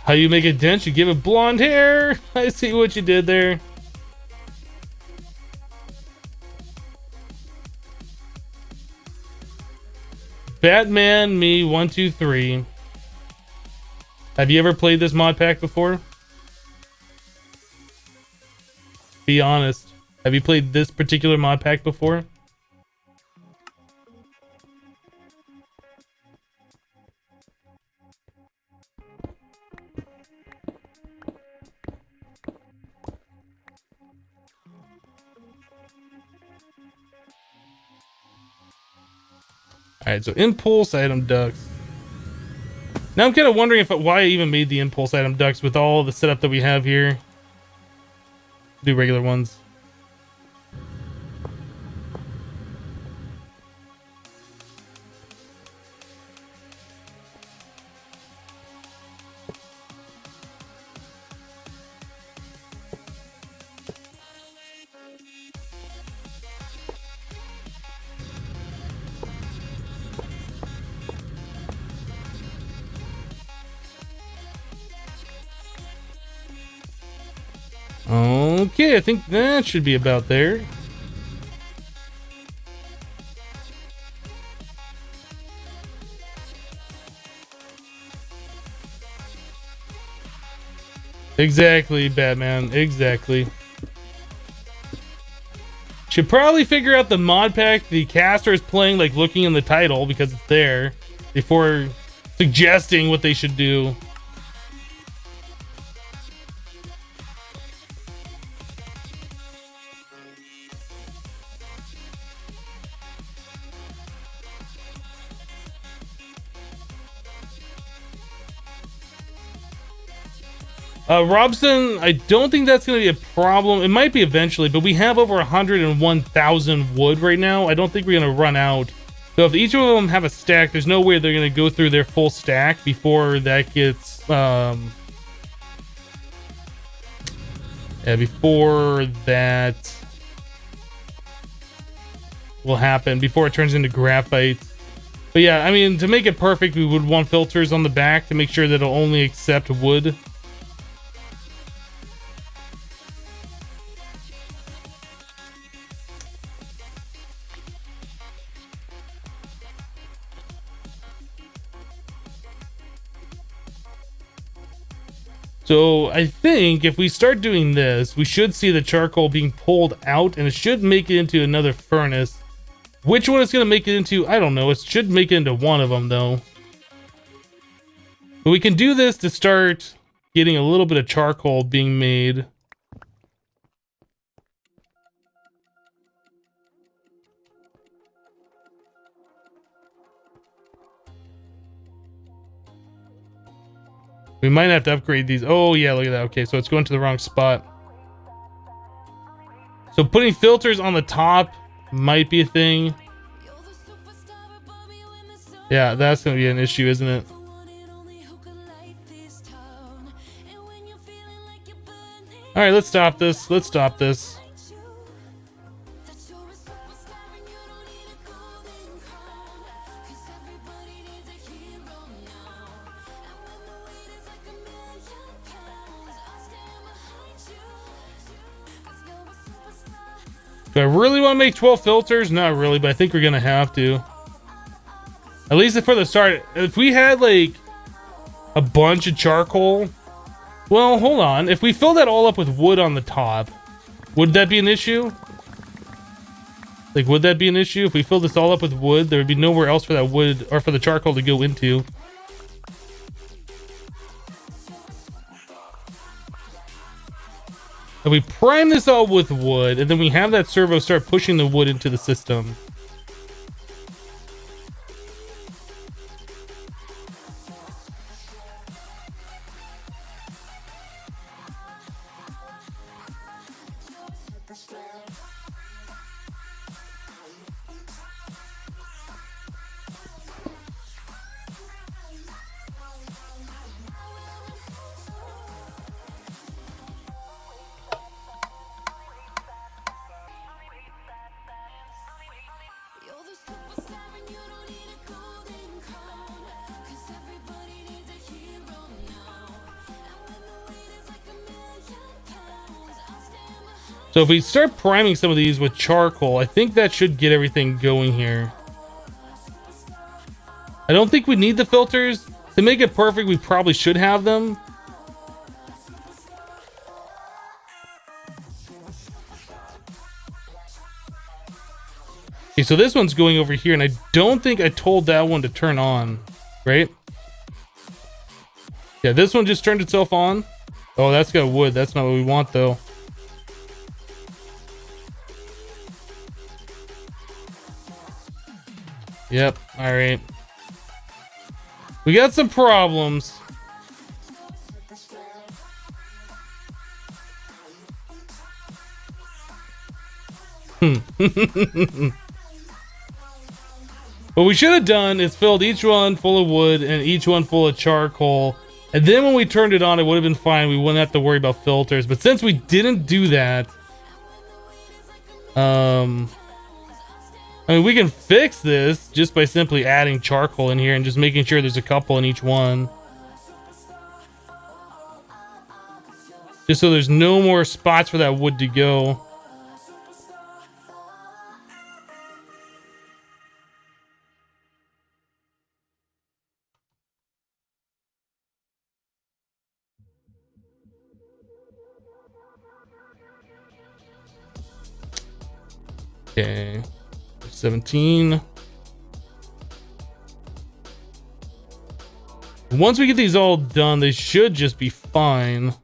How you make it dense? You give it blonde hair. I see what you did there. Batman me 123. Have you ever played this mod pack before? Be honest. Have you played this particular mod pack before? Alright, so impulse item ducts. Now I'm kind of wondering why I even made the impulse item ducts with all the setup that we have here. Do regular ones. Okay, I think that should be about there. Exactly, Batman. Exactly. Should probably figure out the mod pack the caster is playing, like looking in the title because it's there, before suggesting what they should do. Robson, I don't think that's going to be a problem. It might be eventually, but we have over 101,000 wood right now. I don't think we're going to run out. So if each of them have a stack, there's no way they're going to go through their full stack before that gets... before that will happen, before it turns into graphite. But yeah, I mean, to make it perfect, we would want filters on the back to make sure that it'll only accept wood. So I think if we start doing this, we should see the charcoal being pulled out, and it should make it into another furnace. Which one it's going to make it into, I don't know. It should make it into one of them, though. But we can do this to start getting a little bit of charcoal being made. We might have to upgrade these. Oh, yeah, look at that. Okay, so it's going to the wrong spot. So putting filters on the top might be a thing. Yeah, that's going to be an issue, isn't it? All right, let's stop this. Let's stop this. Do I really want to make 12 filters? Not really, but I think we're going to have to. At least for the start. If we had like a bunch of charcoal, well, hold on. If we fill that all up with wood on the top, would that be an issue? Like, would that be an issue? If we fill this all up with wood, there would be nowhere else for that wood or for the charcoal to go into. And we prime this all with wood, and then we have that servo start pushing the wood into the system. So if we start priming some of these with charcoal, I think that should get everything going here. I don't think we need the filters. To make it perfect, we probably should have them. Okay, so this one's going over here, and I don't think I told that one to turn on, right? Yeah, this one just turned itself on. Oh, that's got wood. That's not what we want, though. Yep, alright. We got some problems. What we should have done is filled each one full of wood and each one full of charcoal. And then when we turned it on, it would have been fine. We wouldn't have to worry about filters. But since we didn't do that, I mean, we can fix this just by simply adding charcoal in here and just making sure there's a couple in each one. Just so there's no more spots for that wood to go. Okay. 17. Once we get these all done, they should just be fine.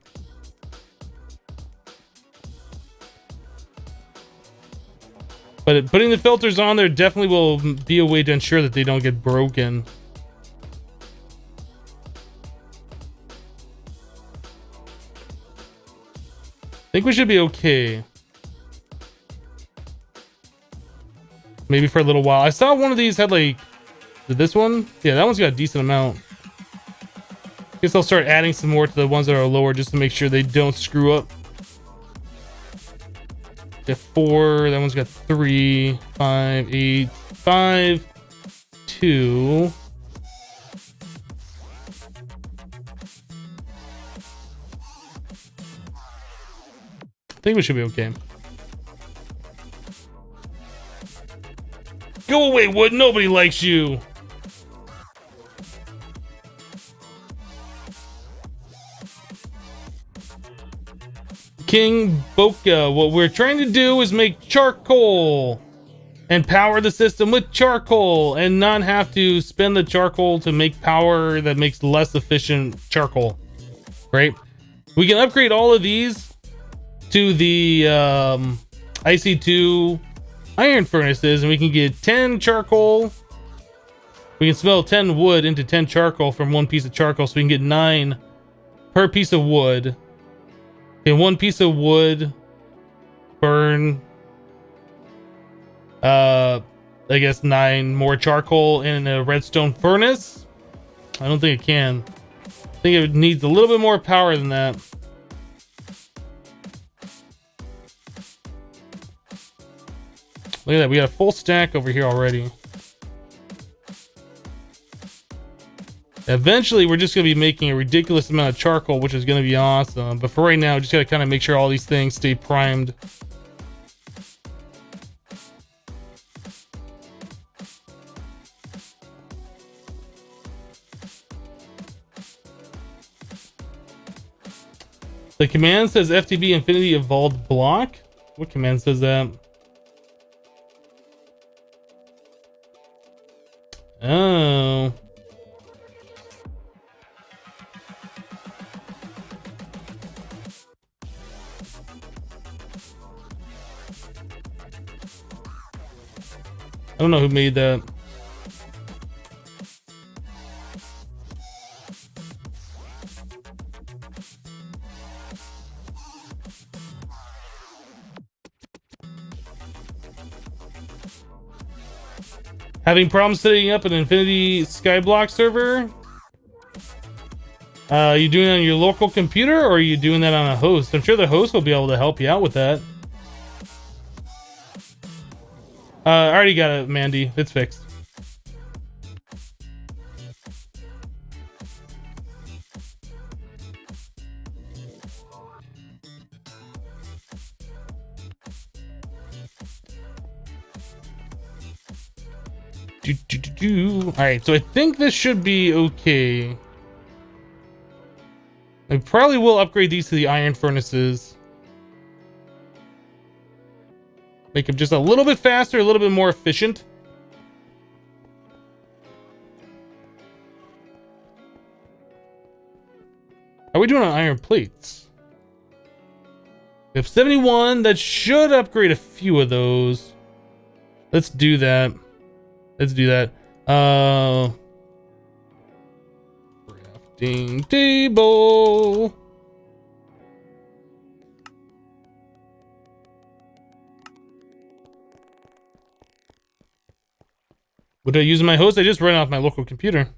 But putting the filters on there definitely will be a way to ensure that they don't get broken. I think we should be okay. Maybe for a little while. I saw one of these had like... Did this one? Yeah, that one's got a decent amount. Guess I'll start adding some more to the ones that are lower just to make sure they don't screw up. Got 4. That one's got 3, 5, 8, 5, 2. I think we should be okay. Go away, wood. Nobody likes you. King Boca. What we're trying to do is make charcoal and power the system with charcoal and not have to spend the charcoal to make power that makes less efficient charcoal. Right? We can upgrade all of these to the IC2 iron furnaces, and we can get 10 charcoal. We can smelt 10 wood into 10 charcoal from one piece of charcoal, so we can get 9 per piece of wood. And one piece of wood burn I guess 9 more charcoal in a redstone furnace. I don't think it can. I think it needs a little bit more power than that. Look at that, we got a full stack over here already. Eventually, we're just going to be making a ridiculous amount of charcoal, which is going to be awesome. But for right now, just got to kind of make sure all these things stay primed. The command says FTB Infinity Evolved Block. What command says that? Oh. I don't know who made that. Having problems setting up an Infinity Skyblock server? You doing it on your local computer, or are you doing that on a host? I'm sure the host will be able to help you out with that. I already got it, Mandy. It's fixed. Alright, so I think this should be okay. I probably will upgrade these to the iron furnaces. Make them just a little bit faster, a little bit more efficient. How are we doing on iron plates? We have 71. That should upgrade a few of those. Let's do that. Let's do that. Crafting table. What do I use in my host? I just run off my local computer.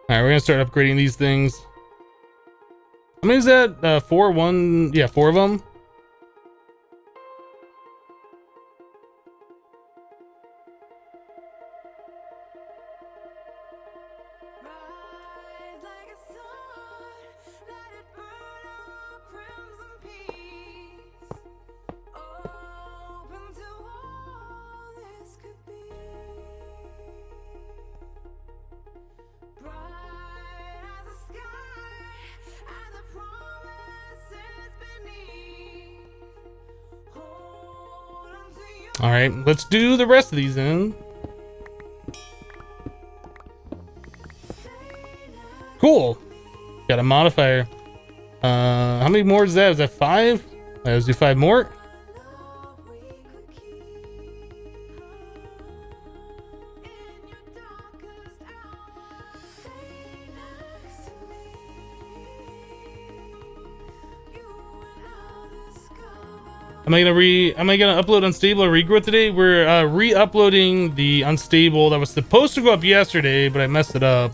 Alright, we're gonna start upgrading these things. How many is that? 4? 1? Yeah, 4 of them. All right, let's do the rest of these then. Cool. Got a modifier. How many more is that? Is that 5? Let's do 5 more. Am I gonna upload unstable or regrow today? We're re-uploading the unstable that was supposed to go up yesterday, but I messed it up.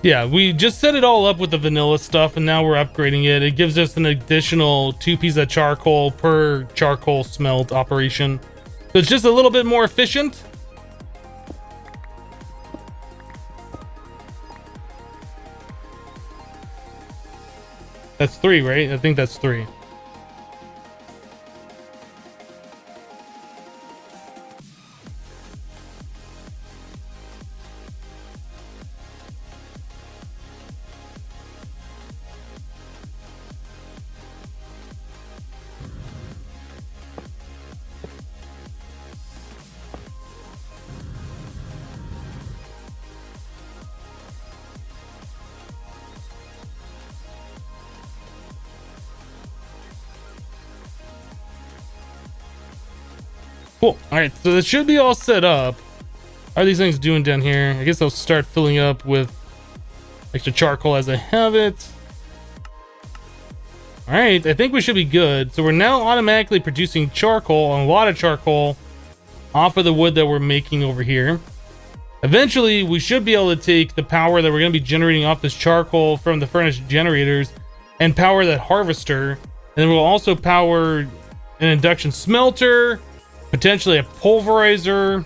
Yeah, we just set it all up with the vanilla stuff, and now we're upgrading it. It gives us an additional 2 pieces of charcoal per charcoal smelt operation. So it's just a little bit more efficient. That's 3, right? I think that's 3. Cool. All right, so this should be all set up. How are these things doing down here? I guess I'll start filling up with extra charcoal as I have it. All right, I think we should be good. So we're now automatically producing charcoal, and a lot of charcoal off of the wood that we're making over here. Eventually, we should be able to take the power that we're going to be generating off this charcoal from the furnace generators and power that harvester. And then we'll also power an induction smelter, potentially a pulverizer.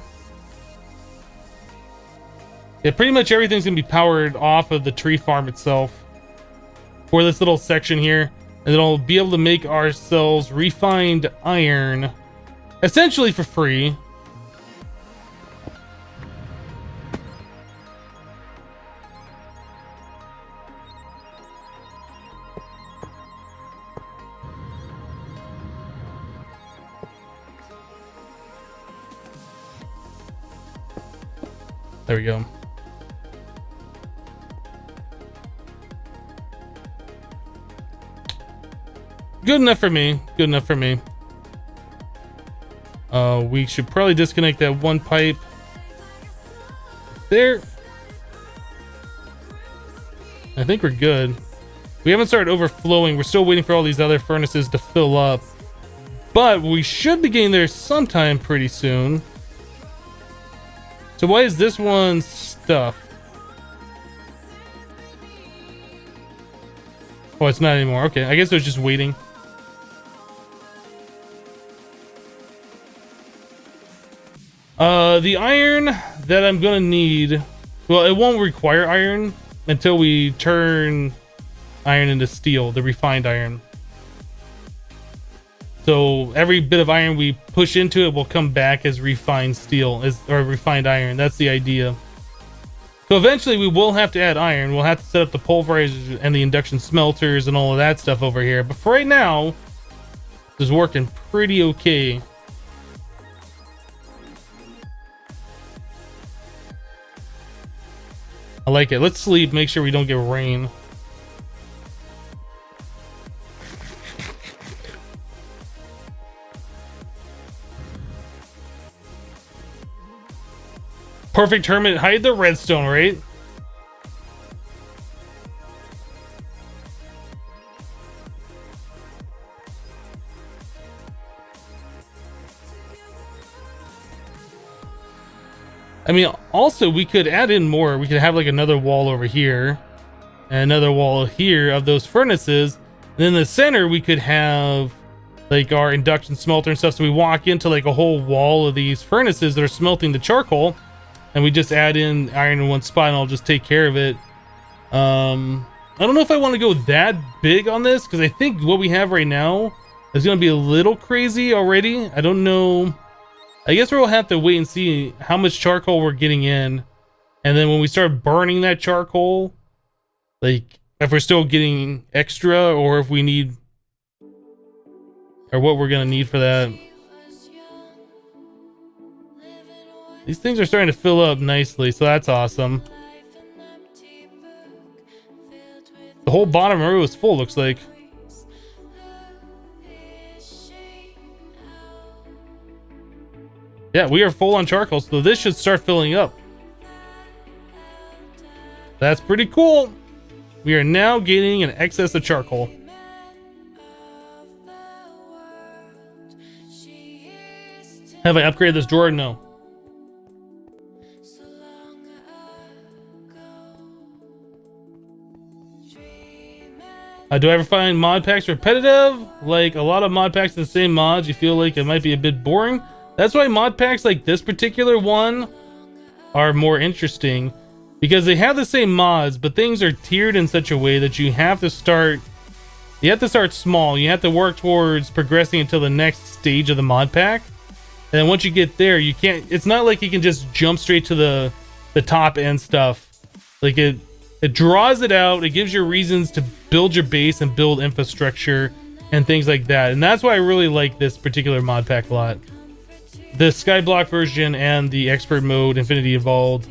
Yeah, pretty much everything's going to be powered off of the tree farm itself for this little section here. And then we'll be able to make ourselves refined iron essentially for free. There we go. Good enough for me. Good enough for me. We should probably disconnect that one pipe there. I think we're good. We haven't started overflowing. We're still waiting for all these other furnaces to fill up, but we should be getting there sometime pretty soon. So why is this one stuffed? Oh, it's not anymore. Okay, I guess it was just waiting. The iron that I'm gonna need, well, it won't require iron until we turn iron into steel, the refined iron. So every bit of iron we push into it will come back as refined steel, or refined iron. That's the idea. So eventually we will have to add iron. We'll have to set up the pulverizers and the induction smelters and all of that stuff over here. But for right now, this is working pretty okay. I like it. Let's sleep, make sure we don't get rain. Perfect hermit, hide the redstone, right? I mean, also we could add in more. We could have like another wall over here and another wall here of those furnaces. And then in the center, we could have like our induction smelter and stuff. So we walk into like a whole wall of these furnaces that are smelting the charcoal, and we just add in iron in one spot and I'll just take care of it. I don't know if I want to go that big on this, because I think what we have right now is going to be a little crazy already. I don't know. I guess we'll have to wait and see how much charcoal we're getting in. And then when we start burning that charcoal, like if we're still getting extra, or if we need, or what we're going to need for that. These things are starting to fill up nicely, so that's awesome. The whole bottom row is full, looks like. Yeah, we are full on charcoal, so this should start filling up. That's pretty cool. We are now gaining an excess of charcoal. Have I upgraded this drawer? No. Do I ever find mod packs repetitive? Like a lot of mod packs in the same mods, you feel like it might be a bit boring. That's why mod packs like this particular one are more interesting, because they have the same mods, but things are tiered in such a way that you have to start small. You have to work towards progressing until the next stage of the mod pack. And then once you get there, you can't, it's not like you can just jump straight to the top end stuff. Like it draws it out. It gives you reasons to build your base and build infrastructure and things like that. And that's why I really like this particular mod pack a lot. The Skyblock version and the expert mode Infinity Evolved.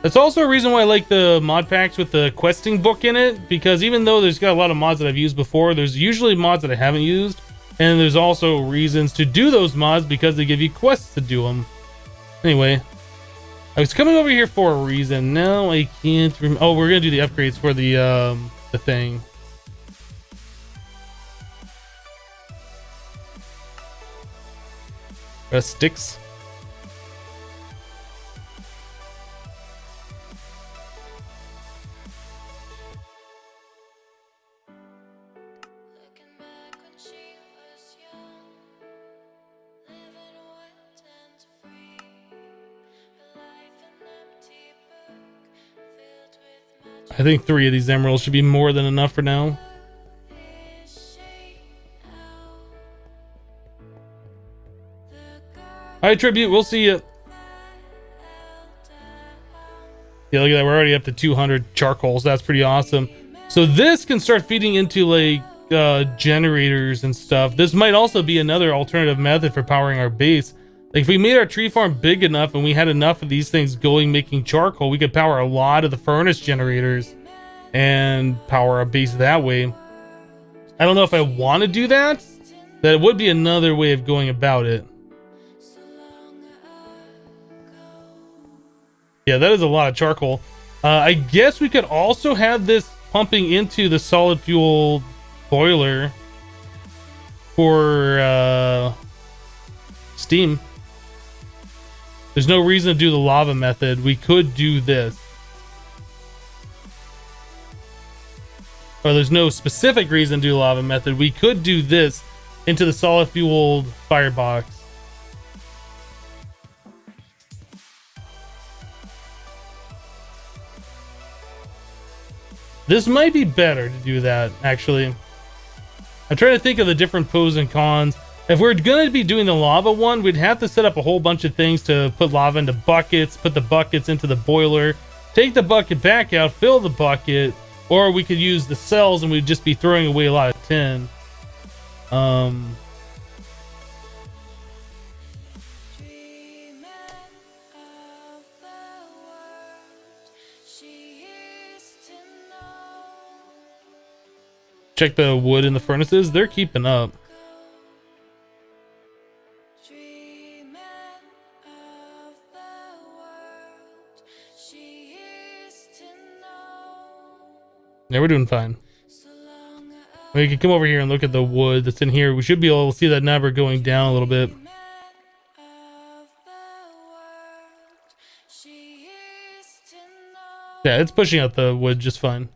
That's also a reason why I like the mod packs with the questing book in it, because even though there's got a lot of mods that I've used before, there's usually mods that I haven't used, And there's also reasons to do those mods because they give you quests to do them. Anyway, I was coming over here for a reason. Now I can't remember. Oh, we're gonna do the upgrades for the thing. Sticks. I think 3 of these emeralds should be more than enough for now. Hi, Tribute. We'll see you. Yeah, look at that. We're already up to 200 charcoals. That's pretty awesome. So this can start feeding into like generators and stuff. This might also be another alternative method for powering our base. Like if we made our tree farm big enough and we had enough of these things going making charcoal, we could power a lot of the furnace generators and power our base that way. I don't know if I want to do that. That would be another way of going about it. Yeah, that is a lot of charcoal. I guess we could also have this pumping into the solid fuel boiler for steam. There's no reason to do the lava method. We could do this. Or there's no specific reason to do the lava method. We could do this into the solid fueled firebox. This might be better to do that, actually. I'm trying to think of the different pros and cons. If we're going to be doing the lava one, we'd have to set up a whole bunch of things to put lava into buckets, put the buckets into the boiler, take the bucket back out, fill the bucket, or we could use the cells and we'd just be throwing away a lot of tin. Check the wood in the furnaces. They're keeping up. Yeah, we're doing fine. We can come over here and look at the wood that's in here. We should be able to see that number going down a little bit. Yeah, it's pushing out the wood just fine.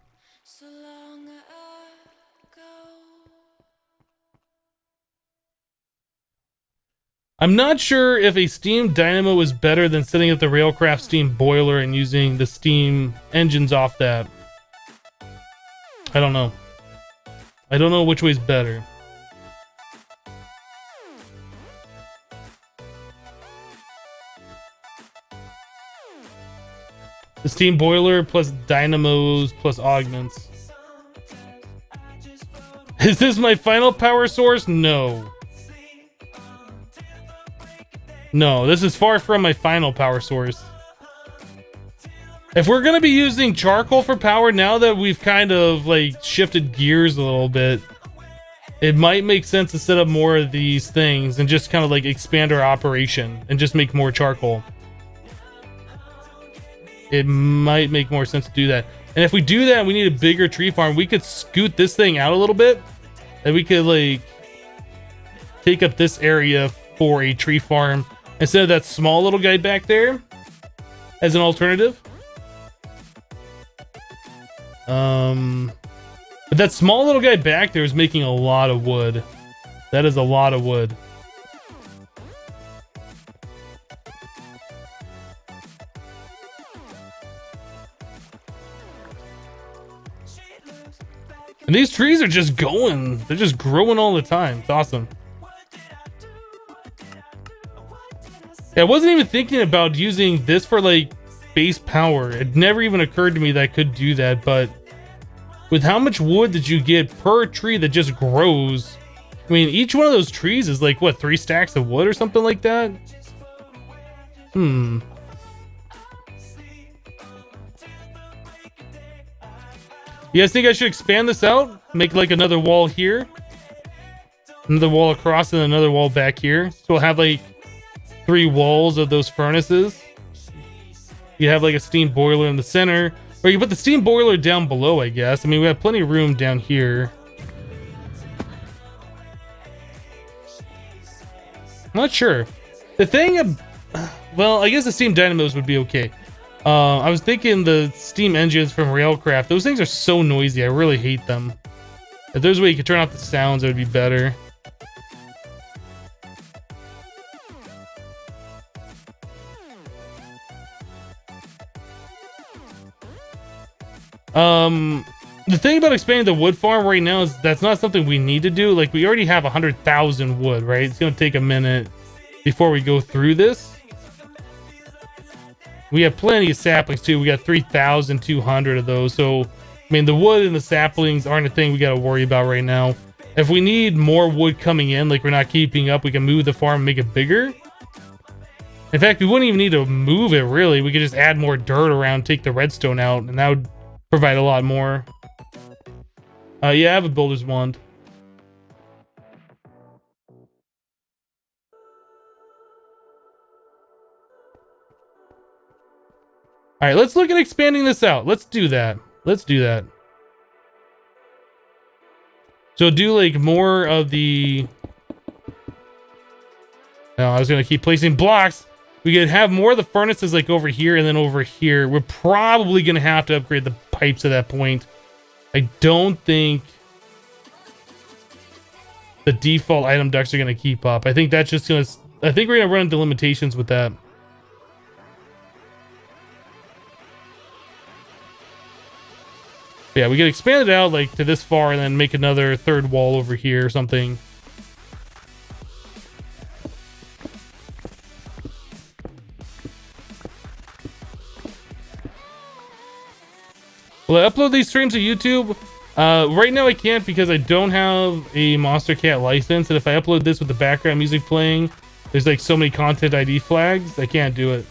I'm not sure if a steam dynamo is better than setting up the Railcraft steam boiler and using the steam engines off that. I don't know. I don't know which way's better. The steam boiler plus dynamos plus augments. Is this my final power source? No. No, this is far from my final power source. If we're going to be using charcoal for power, now that we've kind of like shifted gears a little bit, it might make sense to set up more of these things and just kind of like expand our operation and just make more charcoal. It might make more sense to do that. And if we do that, we need a bigger tree farm. We could scoot this thing out a little bit and we could like take up this area for a tree farm instead of that small little guy back there as an alternative. But that small little guy back there is making a lot of wood. That is a lot of wood. And these trees are just going. They're just growing all the time. It's awesome. I wasn't even thinking about using this for like base power. It never even occurred to me that I could do that, but with how much wood did you get per tree that just grows? I mean, each one of those trees is like, what, 3 stacks of wood or something like that? You guys think I should expand this out? Make like another wall here? another wall across, and another wall back here. So we'll have like 3 walls of those furnaces. You have like a steam boiler in the center, or you put the steam boiler down below, I guess. I mean, we have plenty of room down here. I'm not sure. The thing, well, I guess the steam dynamos would be okay. I was thinking the steam engines from Railcraft. Those things are so noisy. I really hate them. If there's a way you could turn off the sounds, it would be better. The thing about expanding the wood farm right now is that's not something we need to do. Like, we already have 100,000 wood, right? It's going to take a minute before we go through this. We have plenty of saplings too. We got 3,200 of those. So, I mean, the wood and the saplings aren't a thing we got to worry about right now. If we need more wood coming in, like we're not keeping up, we can move the farm and make it bigger. In fact, we wouldn't even need to move it, really. We could just add more dirt around, take the redstone out, and that would provide a lot more. Yeah, I have a builder's wand. All right, let's look at expanding this out. Let's do that. Let's do that. So do like more of the... No, I was going to keep placing blocks. We could have more of the furnaces like over here and then over here. We're probably going to have to upgrade the pipes at that point. I don't think the default item ducts are going to keep up. I think that's just going to... I think we're going to run into limitations with that. Yeah, we could expand it out like to this far and then make another third wall over here or something. Will I upload these streams to YouTube? Right now I can't because I don't have a Monster Cat license, and if I upload this with the background music playing, there's like so many content ID flags, I can't do it.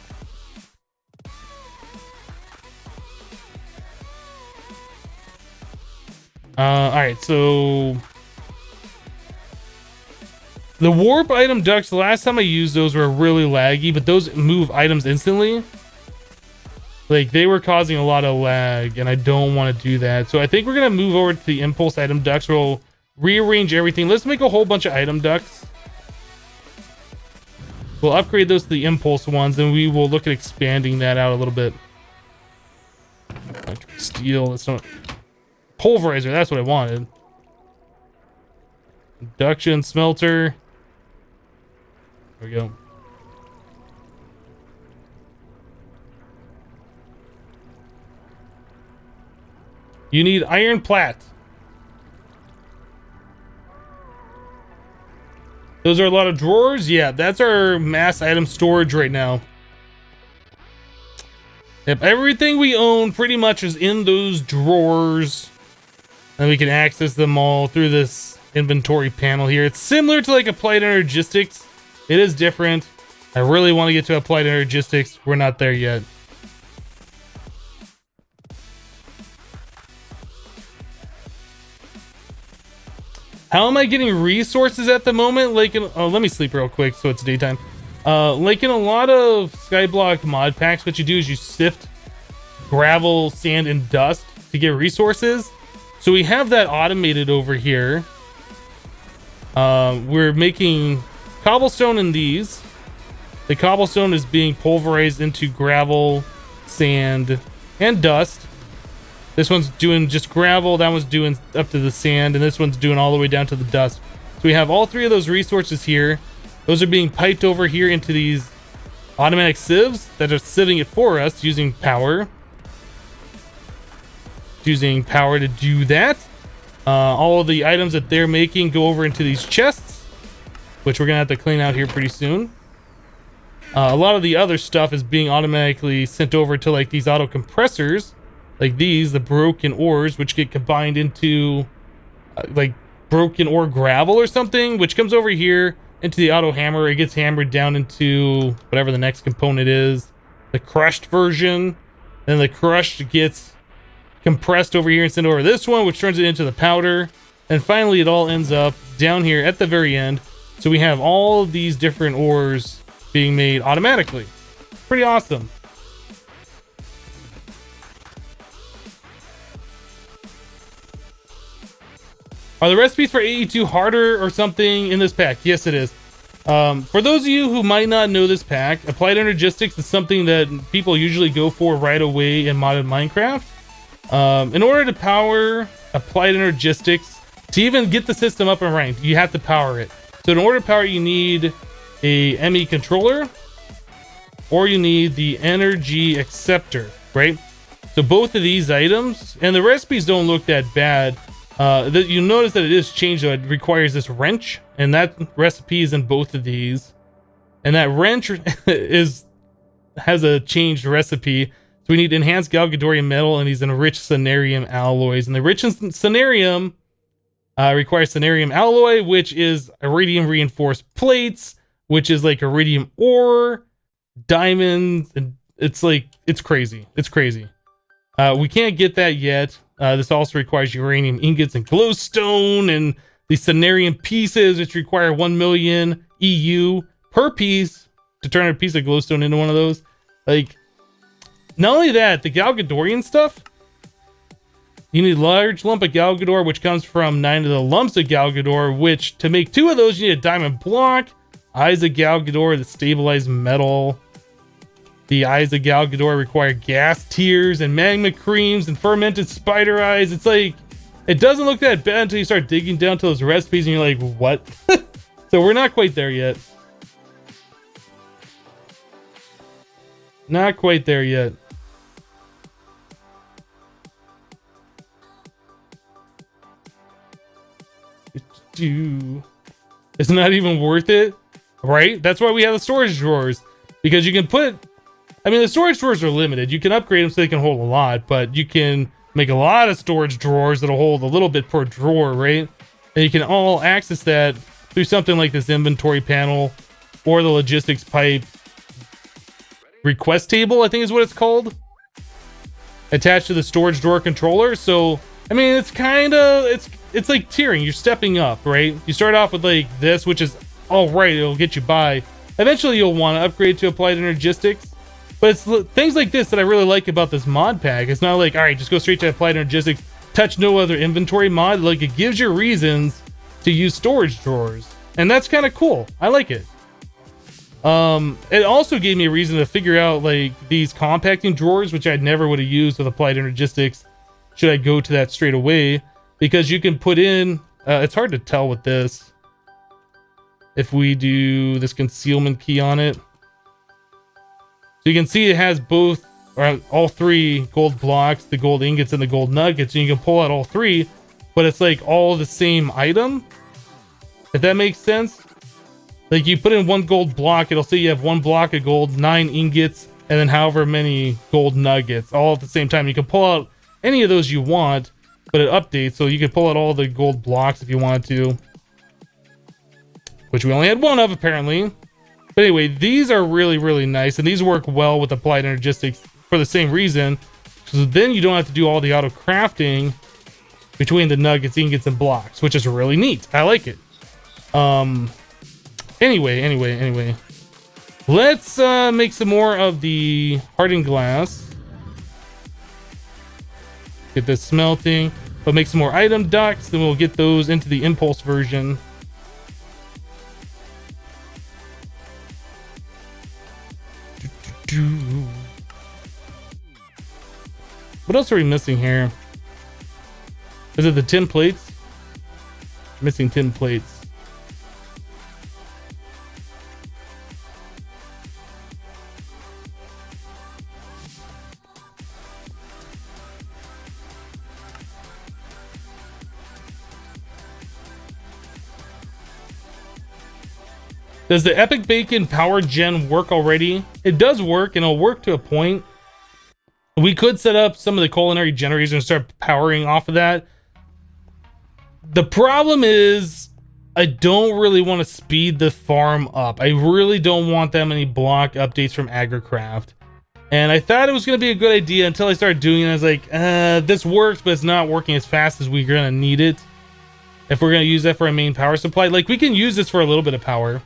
Alright, so... The warp item ducts, the last time I used those were really laggy, but those move items instantly. Like, they were causing a lot of lag, and I don't want to do that. So I think we're going to move over to the impulse item ducts. We'll rearrange everything. Let's make a whole bunch of item ducts. We'll upgrade those to the impulse ones, and we will look at expanding that out a little bit. Steel, that's not... Pulverizer, that's what I wanted. Induction, smelter. There we go. You need iron plat. Those are a lot of drawers. Yeah, that's our mass item storage right now. Yep, everything we own pretty much is in those drawers. And we can access them all through this inventory panel here. It's similar to like Applied Energistics. It is different. I really want to get to Applied Energistics. We're not there yet. How am I getting resources at the moment? Like, let me sleep real quick so it's daytime. Like in a lot of Skyblock mod packs, what you do is you sift gravel, sand, and dust to get resources. So we have that automated over here. We're making cobblestone in these. The cobblestone is being pulverized into gravel, sand, and dust. This one's doing just gravel, that one's doing up to the sand, and this one's doing all the way down to the dust. So we have all 3 of those resources here. Those are being piped over here into these automatic sieves that are sieving it for us using power. Using power to do that. All of the items that they're making go over into these chests, which we're gonna have to clean out here pretty soon. A lot of the other stuff is being automatically sent over to like these auto compressors, like these, the broken ores, which get combined into like broken ore gravel or something, which comes over here into the auto hammer. It gets hammered down into whatever the next component is, the crushed version. Then the crushed gets compressed over here and sent over this one, which turns it into the powder. And finally, it all ends up down here at the very end. So we have all of these different ores being made automatically. Pretty awesome. Are the recipes for AE2 harder or something in this pack? Yes, it is. For those of you who might not know this pack, Applied Energistics is something that people usually go for right away in modded Minecraft. In order to power Applied Energistics, to even get the system up and running, you have to power it. So in order to power it, you need a ME controller, or you need the energy acceptor, right? So both of these items, and the recipes don't look that bad. You'll notice that it is changed, though. It requires this wrench, and that recipe is in both of these. And that wrench has a changed recipe. So we need enhanced Galgadorian metal and these enriched Cenarium alloys. And the rich Cenarium requires Cenarium alloy, which is iridium reinforced plates, which is like iridium ore, diamonds, and it's crazy. It's crazy. We can't get that yet. This also requires uranium ingots and glowstone, and the Cenarium pieces, which require 1 million EU per piece to turn a piece of glowstone into one of those. Like, not only that, the Galgadorian stuff, you need a large lump of Galgador, which comes from 9 of the lumps of Galgador, which to make 2 of those, you need a diamond block, eyes of Galgador, the stabilized metal. The eyes of Galgador require gas tears and magma creams and fermented spider eyes. It's like, it doesn't look that bad until you start digging down to those recipes and you're like, what? So we're not quite there yet. Not quite there yet. It's not even worth it, right? That's why we have the storage drawers, because you can put, I mean, the storage drawers are limited. You can upgrade them so they can hold a lot, but you can make a lot of storage drawers that'll hold a little bit per drawer, right? And you can all access that through something like this inventory panel or the logistics pipe request table, I think is what it's called, attached to the storage drawer controller. So, I mean, it's kind of, it's like tiering. You're stepping up, right? You start off with like this, which is all right. It'll get you by. Eventually, you'll want to upgrade to Applied Energistics. But it's things like this that I really like about this mod pack. It's not like, all right, just go straight to Applied Energistics, touch no other inventory mod. Like, it gives you reasons to use storage drawers. And that's kind of cool. I like it. It also gave me a reason to figure out, like, these compacting drawers, which I never would have used with Applied Energistics, should I go to that straight away. Because you can put in, it's hard to tell with this. If we do this concealment key on it. So you can see it has both, or all 3 gold blocks, the gold ingots and the gold nuggets, and you can pull out all 3, but it's like all the same item, if that makes sense. Like, you put in 1 gold block, it'll say you have 1 block of gold, 9 ingots, and then however many gold nuggets, all at the same time. You can pull out any of those you want, but it updates, so you can pull out all the gold blocks if you wanted to, which we only had 1 of apparently. But anyway, these are really, really nice, and these work well with Applied Energistics for the same reason. So then you don't have to do all the auto crafting between the nuggets, ingots, and blocks, which is really neat. I like it. Anyway. Let's make some more of the hardened glass. Get this smelting. But make some more item ducts, then we'll get those into the impulse version. What else are we missing here? Is it the tin plates? Missing tin plates. Does the Epic Bacon power gen work already? It does work, and it'll work to a point. We could set up some of the culinary generators and start powering off of that. The problem is, I don't really want to speed the farm up. I really don't want that many block updates from AgriCraft. And I thought it was going to be a good idea until I started doing it. I was like, this works, but it's not working as fast as we're going to need it. if we're going to use that for a main power supply. Like, we can use this for a little bit of power.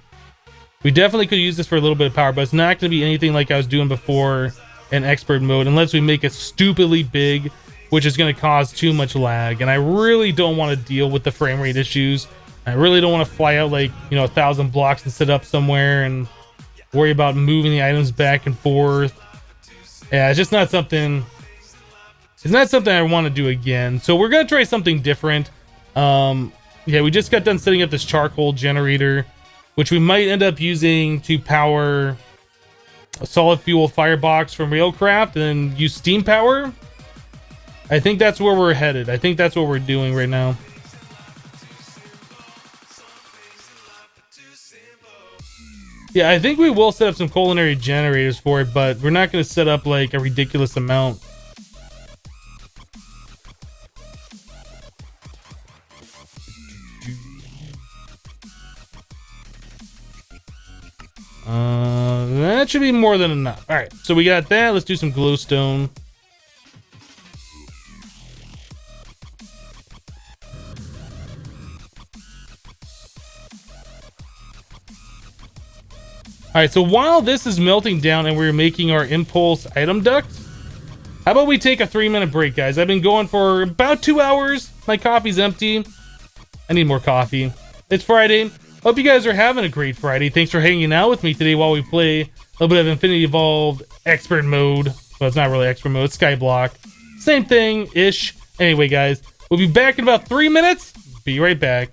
We definitely could use this for a little bit of power, but it's not going to be anything like I was doing before in expert mode, unless we make it stupidly big, which is going to cause too much lag. And I really don't want to deal with the frame rate issues. I really don't want to fly out like, 1,000 blocks and sit up somewhere and worry about moving the items back and forth. Yeah, it's just not something. It's not something I want to do again. So we're gonna try something different. Yeah, we just got done setting up this charcoal generator, which we might end up using to power a solid fuel firebox from Railcraft and then use steam power. I think that's where we're headed. I think that's what we're doing right now. Yeah, I think we will set up some culinary generators for it, but we're not going to set up like a ridiculous amount. That should be more than enough. All right, so we got that. Let's do some glowstone. All right, so while this is melting down and we're making our impulse item duct, how about we take a 3-minute break, guys? I've been going for about 2 hours. My coffee's empty. I need more coffee. It's Friday. Hope you guys are having a great Friday. Thanks for hanging out with me today while we play a little bit of Infinity Evolved expert mode. Well, it's not really expert mode, it's Skyblock. Same thing-ish. Anyway, guys, we'll be back in about 3 minutes. Be right back.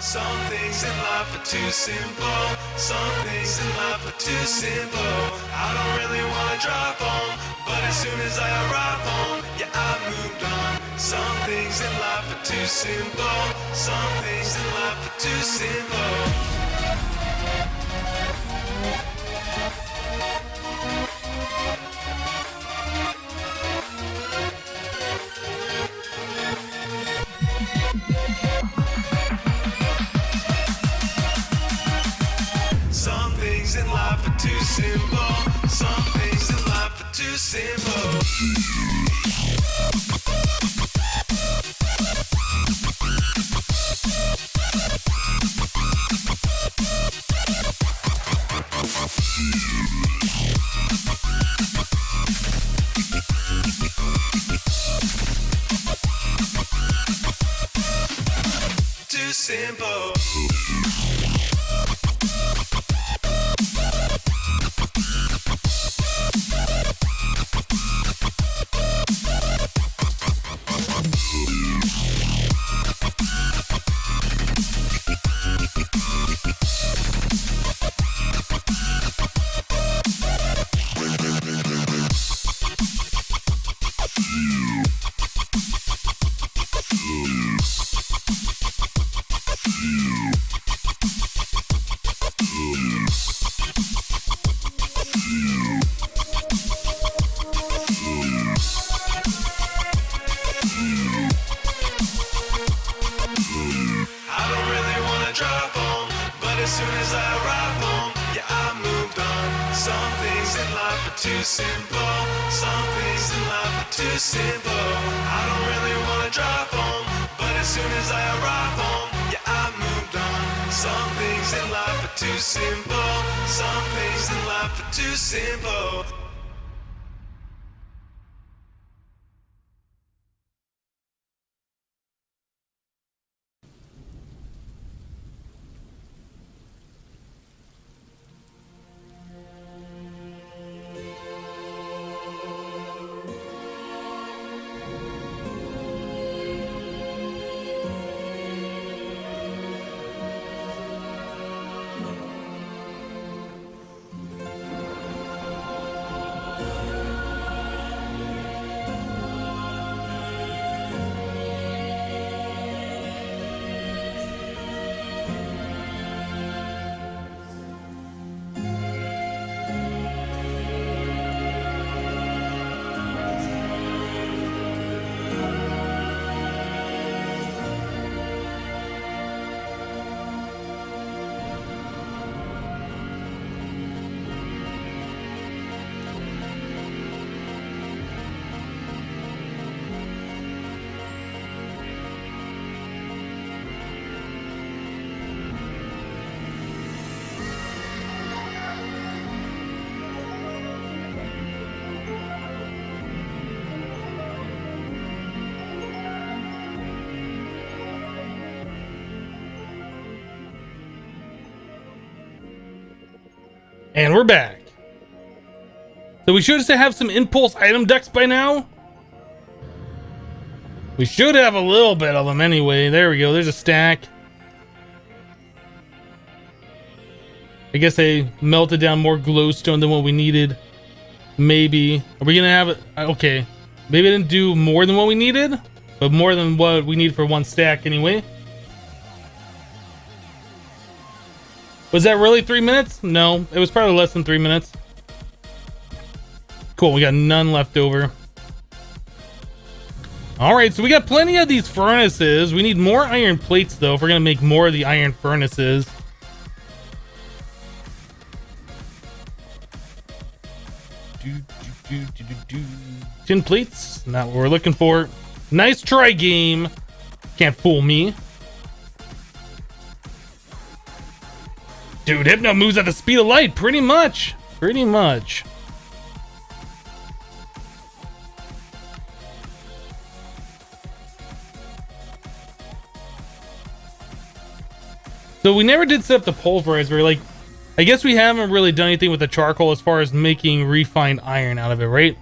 Some things in life are too simple. Some things in life are too simple. I don't really want to drive home, but as soon as I arrive home, yeah, I moved on. Some things in life are too simple. Some things in life are too simple. Some things in life are too simple. Some things in life are too simple. Too simple. Too simple. Some things in life are too simple. I don't really want to drive home, but as soon as I arrive home, yeah, I moved on. Some things in life are too simple. Some things in life are too simple. And we're back. So we should have some impulse item ducts by now. We should have a little bit of them anyway. There we go. There's a stack. I guess I melted down more glowstone than what we needed. Maybe. Are we gonna have it? Okay. Maybe I didn't do more than what we needed, but more than what we need for one stack anyway. Was that really 3 minutes? No, it was probably less than 3 minutes. Cool, we got none left over. All right, so we got plenty of these furnaces. We need more iron plates though if we're gonna make more of the iron furnaces. Tin plates, not what we're looking for. Nice try, game. Can't fool me. Dude, Hypno moves at the speed of light, pretty much. Pretty much. So we never did set up the pulverizer. Like, I guess we haven't really done anything with the charcoal as far as making refined iron out of it, right?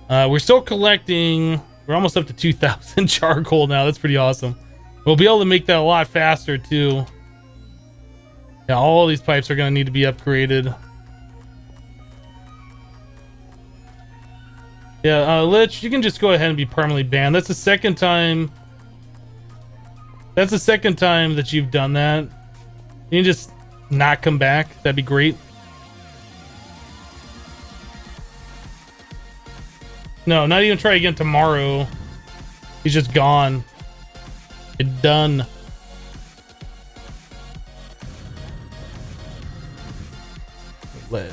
We're still collecting. We're almost up to 2,000 charcoal now. That's pretty awesome. We'll be able to make that a lot faster too. Yeah, all these pipes are going to need to be upgraded. Yeah, Lich, you can just go ahead and be permanently banned. That's the second time. That's the second time that you've done that. You can just not come back. That'd be great. No, not even try again tomorrow. He's just gone. It's done. Lead.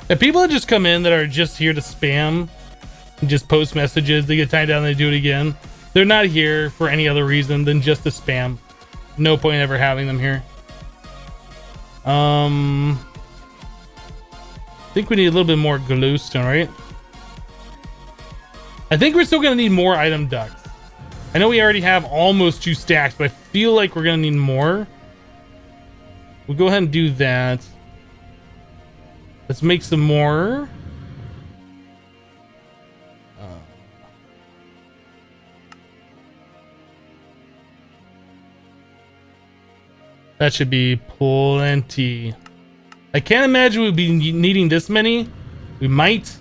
And people that just come in that are just here to spam and just post messages, they get timed down and they do it again. They're not here for any other reason than just to spam. No point ever having them here. I think we need a little bit more glowstone, right? I think we're still gonna need more item ducts. I know we already have almost 2 stacks, but I feel like we're gonna need more. We'll go ahead and do that. Let's make some more. That should be plenty. I can't imagine we'd be needing this many. We might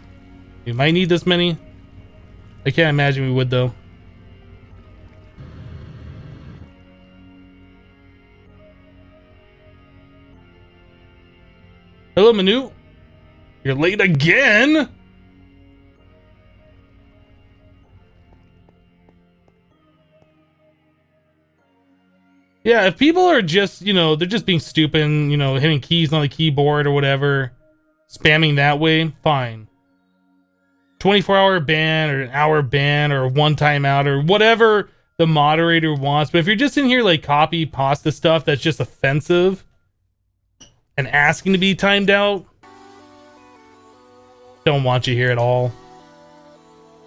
need this many. I can't imagine we would though. Hello, Manu. You're late again. Yeah, if people are just, you know, they're just being stupid, you know, hitting keys on the keyboard or whatever, spamming that way, fine. 24-hour ban or an hour ban or one time out or whatever the moderator wants. But if you're just in here like copy pasta stuff that's just offensive and asking to be timed out, don't want you here at all.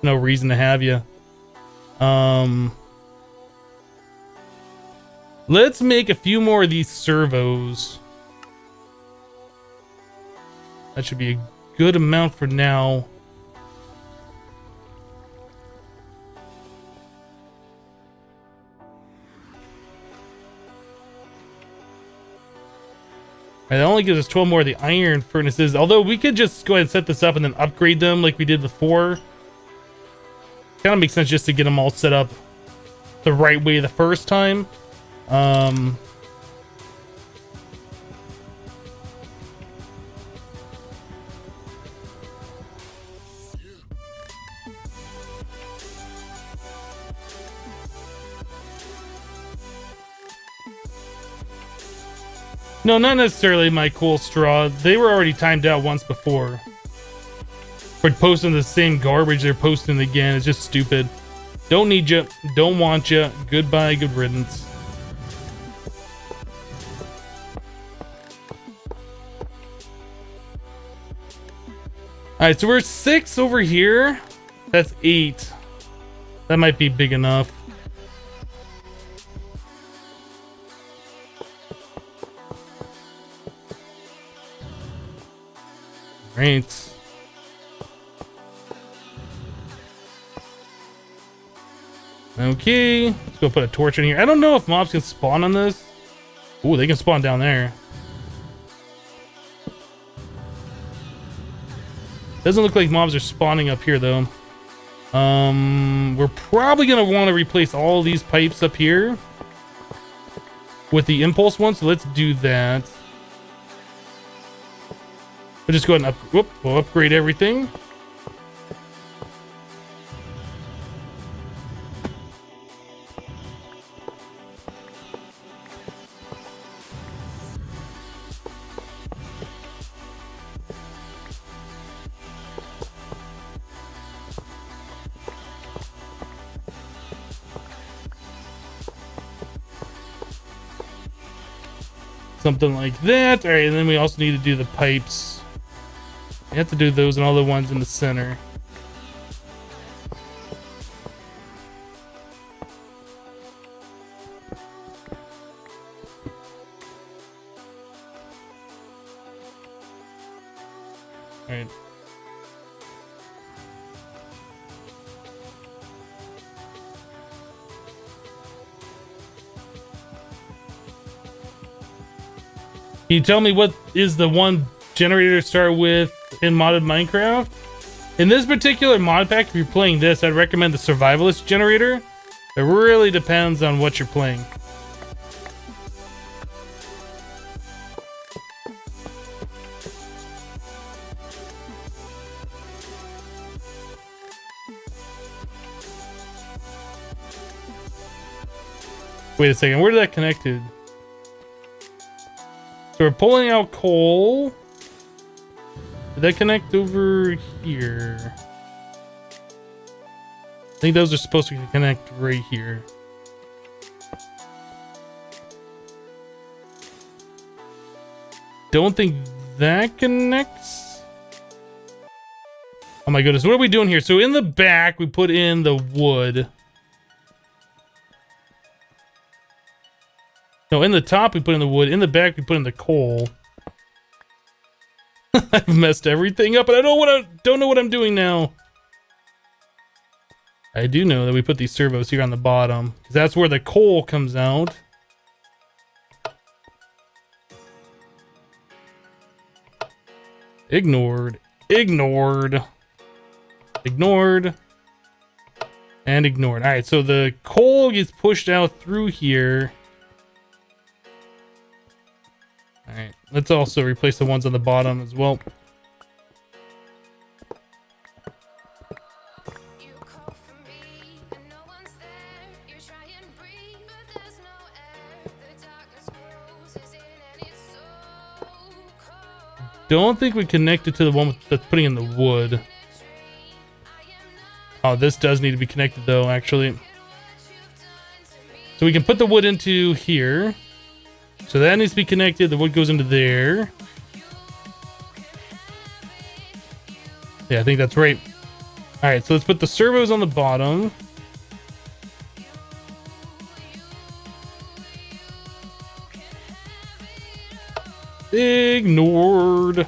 No reason to have you. Let's make a few more of these servos. That should be a good amount for now. That only gives us 12 more of the iron furnaces. Although we could just go ahead and set this up and then upgrade them like we did before. Kind of makes sense just to get them all set up the right way the first time. No, not necessarily my cool straw. They were already timed out once before. For posting the same garbage they're posting again. It's just stupid. Don't need you. Don't want you. Goodbye. Good riddance. All right, so we're 6 over here. That's 8. That might be big enough. Right. Okay, let's go put a torch in here. I don't know if mobs can spawn on this. Ooh, they can spawn down there. Doesn't look like mobs are spawning up here though. We're probably gonna want to replace all these pipes up here with the impulse ones. So let's do that. We'll just go ahead and we'll upgrade everything. Something like that. All right, and then we also need to do the pipes. We have to do those and all the ones in the center. All right. Can you tell me what is the one generator to start with in modded Minecraft? In this particular mod pack, if you're playing this, I'd recommend the survivalist generator. It really depends on what you're playing. Wait a second, where did that connect to? So we're pulling out coal. Did that connect over here? I think those are supposed to connect right here. Don't think that connects. Oh my goodness, what are we doing here? So in the back, we put in the wood. No, in the top we put in the wood. In the back we put in the coal. I've messed everything up, and I don't know what I'm doing now. I do know that we put these servos here on the bottom, because that's where the coal comes out. Ignored. Ignored. Ignored. And ignored. Alright, so the coal gets pushed out through here. Alright, let's also replace the ones on the bottom as well. Don't think we connected to the one that's putting in the wood. Oh, this does need to be connected though, actually. So we can put the wood into here. So that needs to be connected. The wood goes into there. Yeah, I think that's right. All right, so let's put the servos on the bottom. Ignored.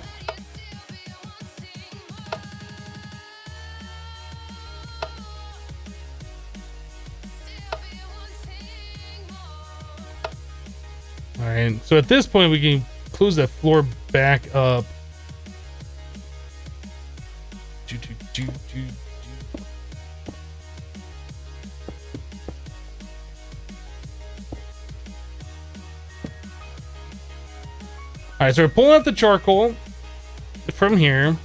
All right, so at this point we can close that floor back up. All right, so we're pulling out the charcoal from here.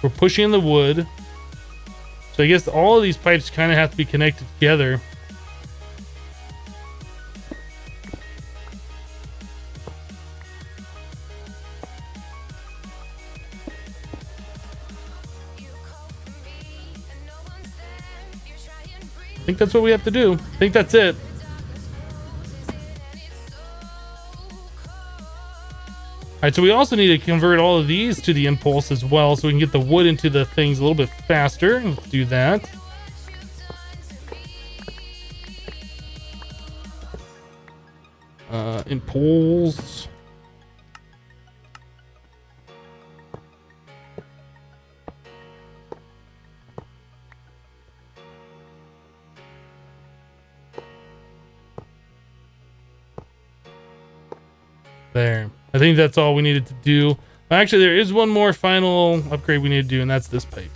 We're pushing in the wood. So I guess all of these pipes kind of have to be connected together. I think that's what we have to do. I think that's it. All right, so we also need to convert all of these to the impulse as well, so we can get the wood into the things a little bit faster. Let's do that. Impulse. There. I think that's all we needed to do. Actually, there is one more final upgrade we need to do, and that's this pipe.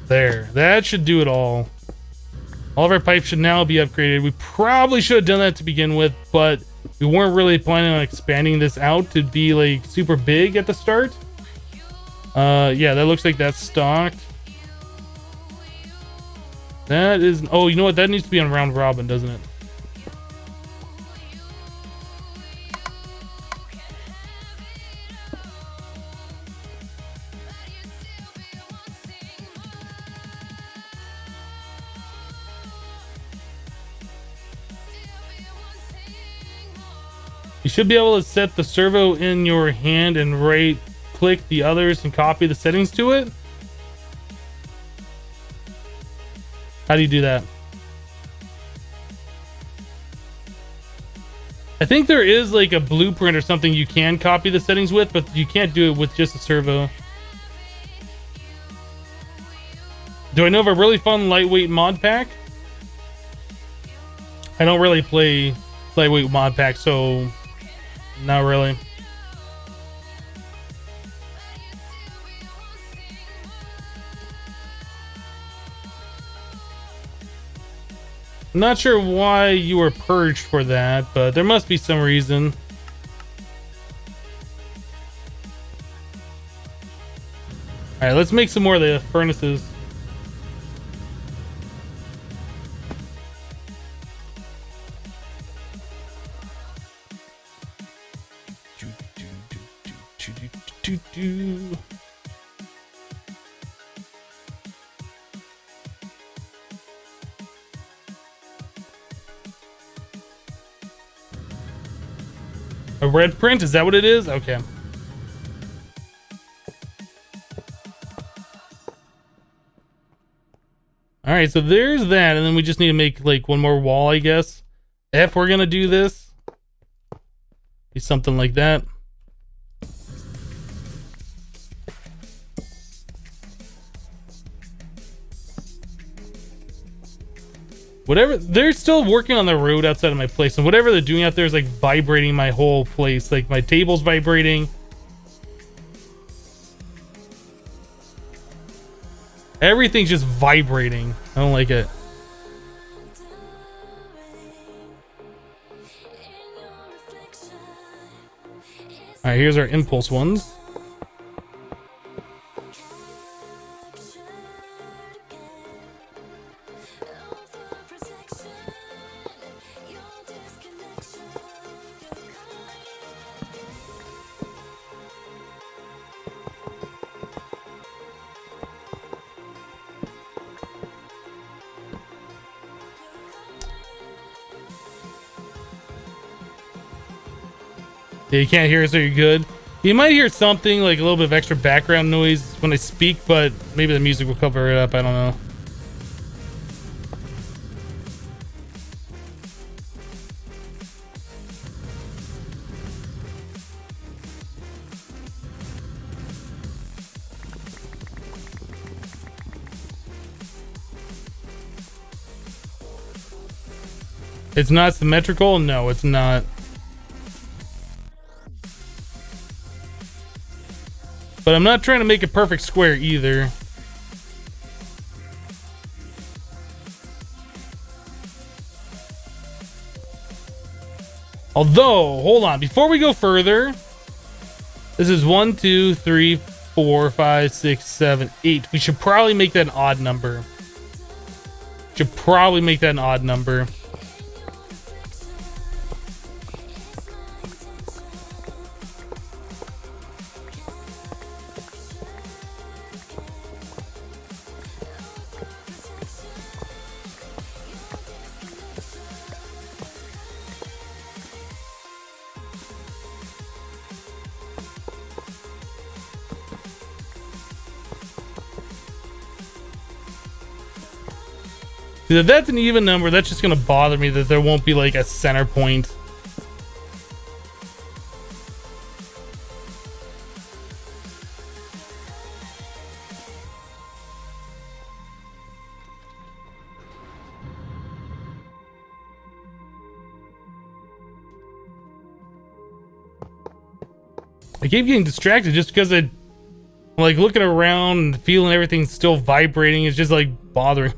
There. That should do it all. All of our pipes should now be upgraded. We probably should have done that to begin with, but we weren't really planning on expanding this out to be like super big at the start. Yeah, that looks like that's stocked. That is... Oh, you know what? That needs to be on round robin, doesn't it? You should be able to set the servo in your hand and right click the others and copy the settings to it. How do you do that? I think there is like a blueprint or something you can copy the settings with, but you can't do it with just a servo. Do I know of a really fun lightweight mod pack? I don't really play lightweight mod pack, so not really. I'm not sure why you were purged for that, but there must be some reason. Alright, let's make some more of the furnaces. A red print? Is that what it is? Okay. Alright, so there's that, and then we just need to make like one more wall, I guess. If we're gonna do this. Be something like that. Whatever, they're still working on the road outside of my place, and whatever they're doing out there is like vibrating my whole place. Like my table's vibrating. Everything's just vibrating. I don't like it. Alright, here's our impulse ones. Yeah, you can't hear it, so you're good. You might hear something like a little bit of extra background noise when I speak, but maybe the music will cover it up. I don't know. It's not symmetrical? No, it's not. But I'm not trying to make a perfect square either. Although, hold on, before we go further, this is 1, 2, 3, 4, 5, 6, 7, 8. We should probably make that an odd number. If that's an even number, that's just gonna bother me that there won't be like a center point. I keep getting distracted just because I'm like looking around and feeling everything's still vibrating. It's just like bothering.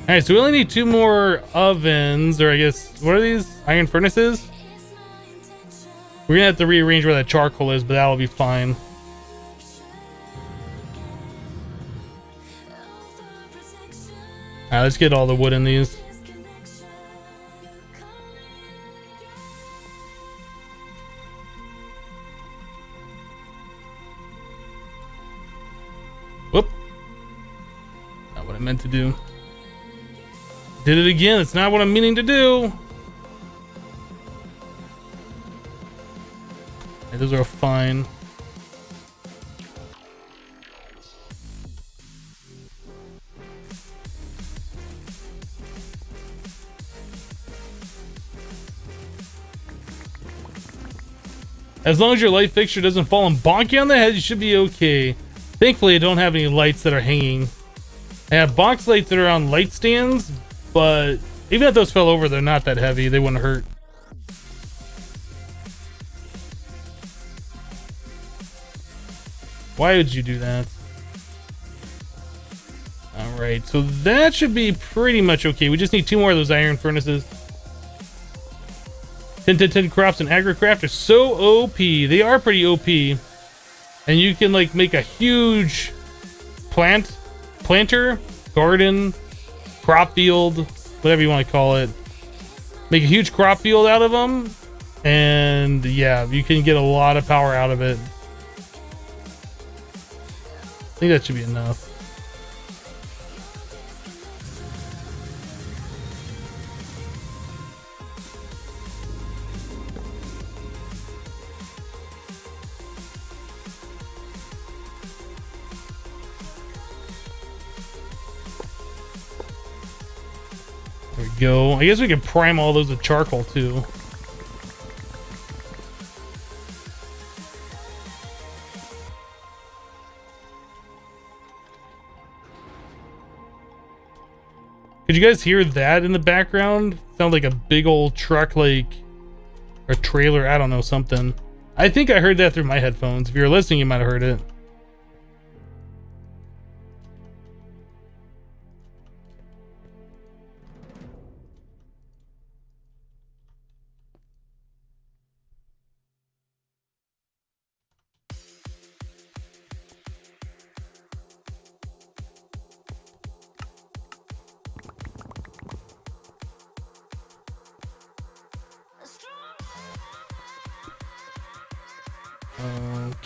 Alright, so we only need 2 more ovens, or I guess, what are these? Iron furnaces? We're gonna have to rearrange where that charcoal is, but that'll be fine. Alright, let's get all the wood in these. Whoop. Not what I meant to do. Did it again. It's not what I'm meaning to do. Okay, those are fine. As long as your light fixture doesn't fall and bonk you on the head, you should be okay. Thankfully, I don't have any lights that are hanging. I have box lights that are on light stands, but even if those fell over, they're not that heavy. They wouldn't hurt. Why would you do that? Alright, so that should be pretty much okay. We just need 2 more of those iron furnaces. 10 crops and agricraft are so OP. They are pretty OP. And you can like make a huge planter, garden, crop field, whatever you want to call it. Make a huge crop field out of them. And yeah, you can get a lot of power out of it. I think that should be enough. There we go. I guess we can prime all those with charcoal too. Could you guys hear that in the background? Sound like a big old truck, like, or a trailer, I don't know, something. I think I heard that through my headphones. If you're listening, you might have heard it.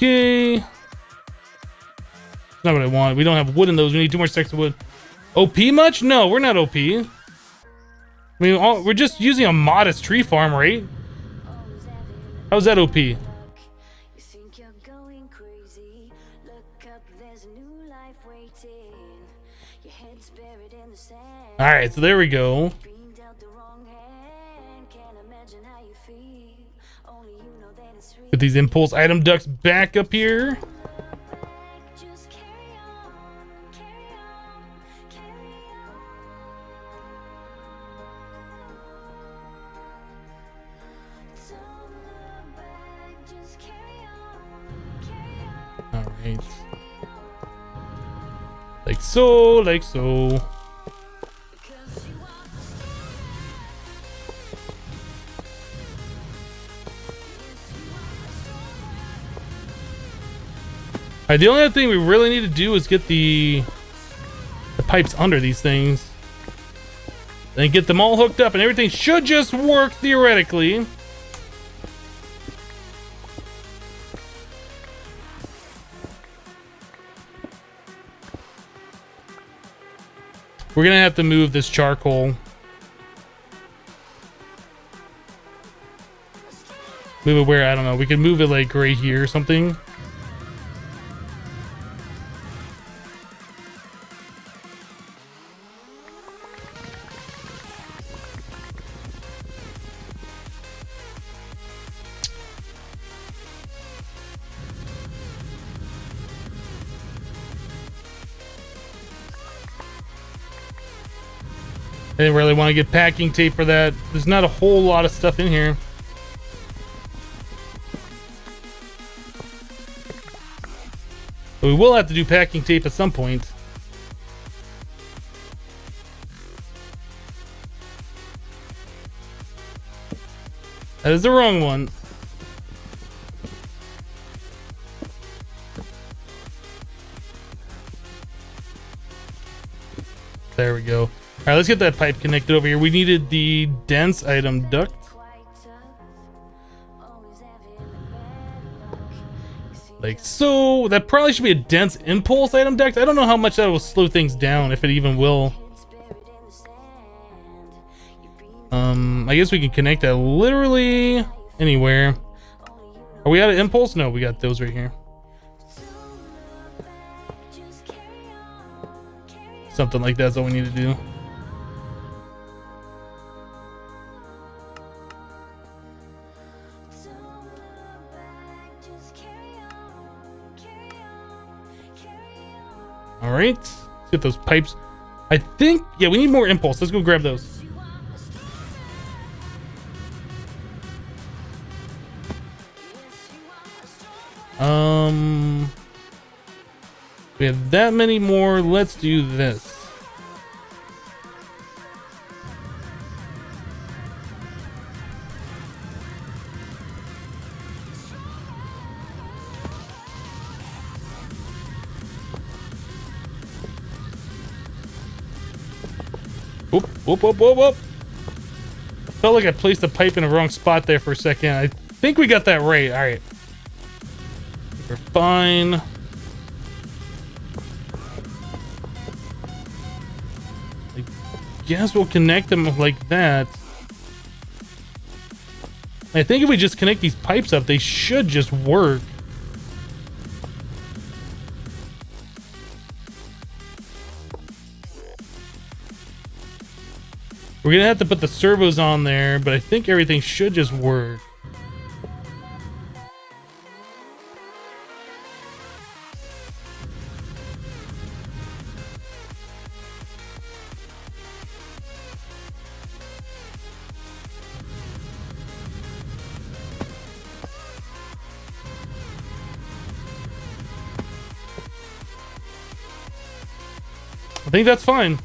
Okay. That's not what I want. We don't have wood in those. We need 2 more stacks of wood. OP much? No, we're not OP. I mean, we're just using a modest tree farm, right? How's that OP? Alright, so there we go. Get these impulse item ducts back up here. Alright. Like so, like so. Alright, the only other thing we really need to do is get the pipes under these things. Then get them all hooked up and everything should just work theoretically. We're gonna have to move this charcoal. Move it where? I don't know. We could move it like right here or something. I didn't really want to get packing tape for that. There's not a whole lot of stuff in here. But we will have to do packing tape at some point. That is the wrong one. There we go. All right, let's get that pipe connected over here. We needed the dense item duct. Like so. That probably should be a dense impulse item duct. I don't know how much that will slow things down, if it even will. I guess we can connect that literally anywhere. Are we out of impulse? No, we got those right here. Something like that's all we need to do. All right, let's get those pipes. I think, yeah, we need more impulse. Let's go grab those. We have that many more. Let's do this. Whoop, whoop, whoop, whoop, whoop. Felt like I placed the pipe in the wrong spot there for a second. I think we got that right. All right. We're fine. I guess we'll connect them like that. I think if we just connect these pipes up, they should just work. We're gonna have to put the servos on there, but I think everything should just work. I think that's fine.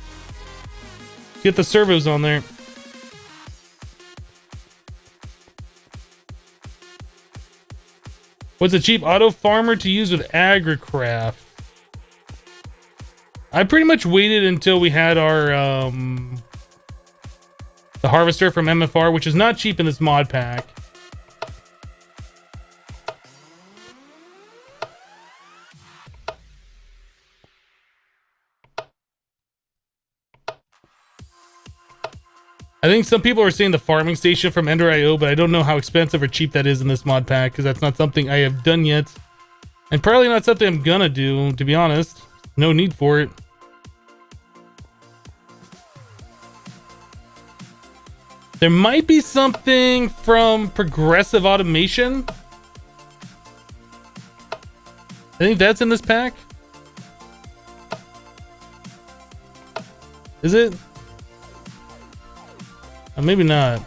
Get the servos on there. What's a cheap auto farmer to use with AgriCraft? I pretty much waited until we had our the harvester from MFR, which is not cheap in this mod pack. I think some people are saying the farming station from Ender.io, but I don't know how expensive or cheap that is in this mod pack, because that's not something I have done yet. And probably not something I'm gonna do, to be honest. No need for it. There might be something from Progressive Automation. I think that's in this pack. Is it? Maybe not.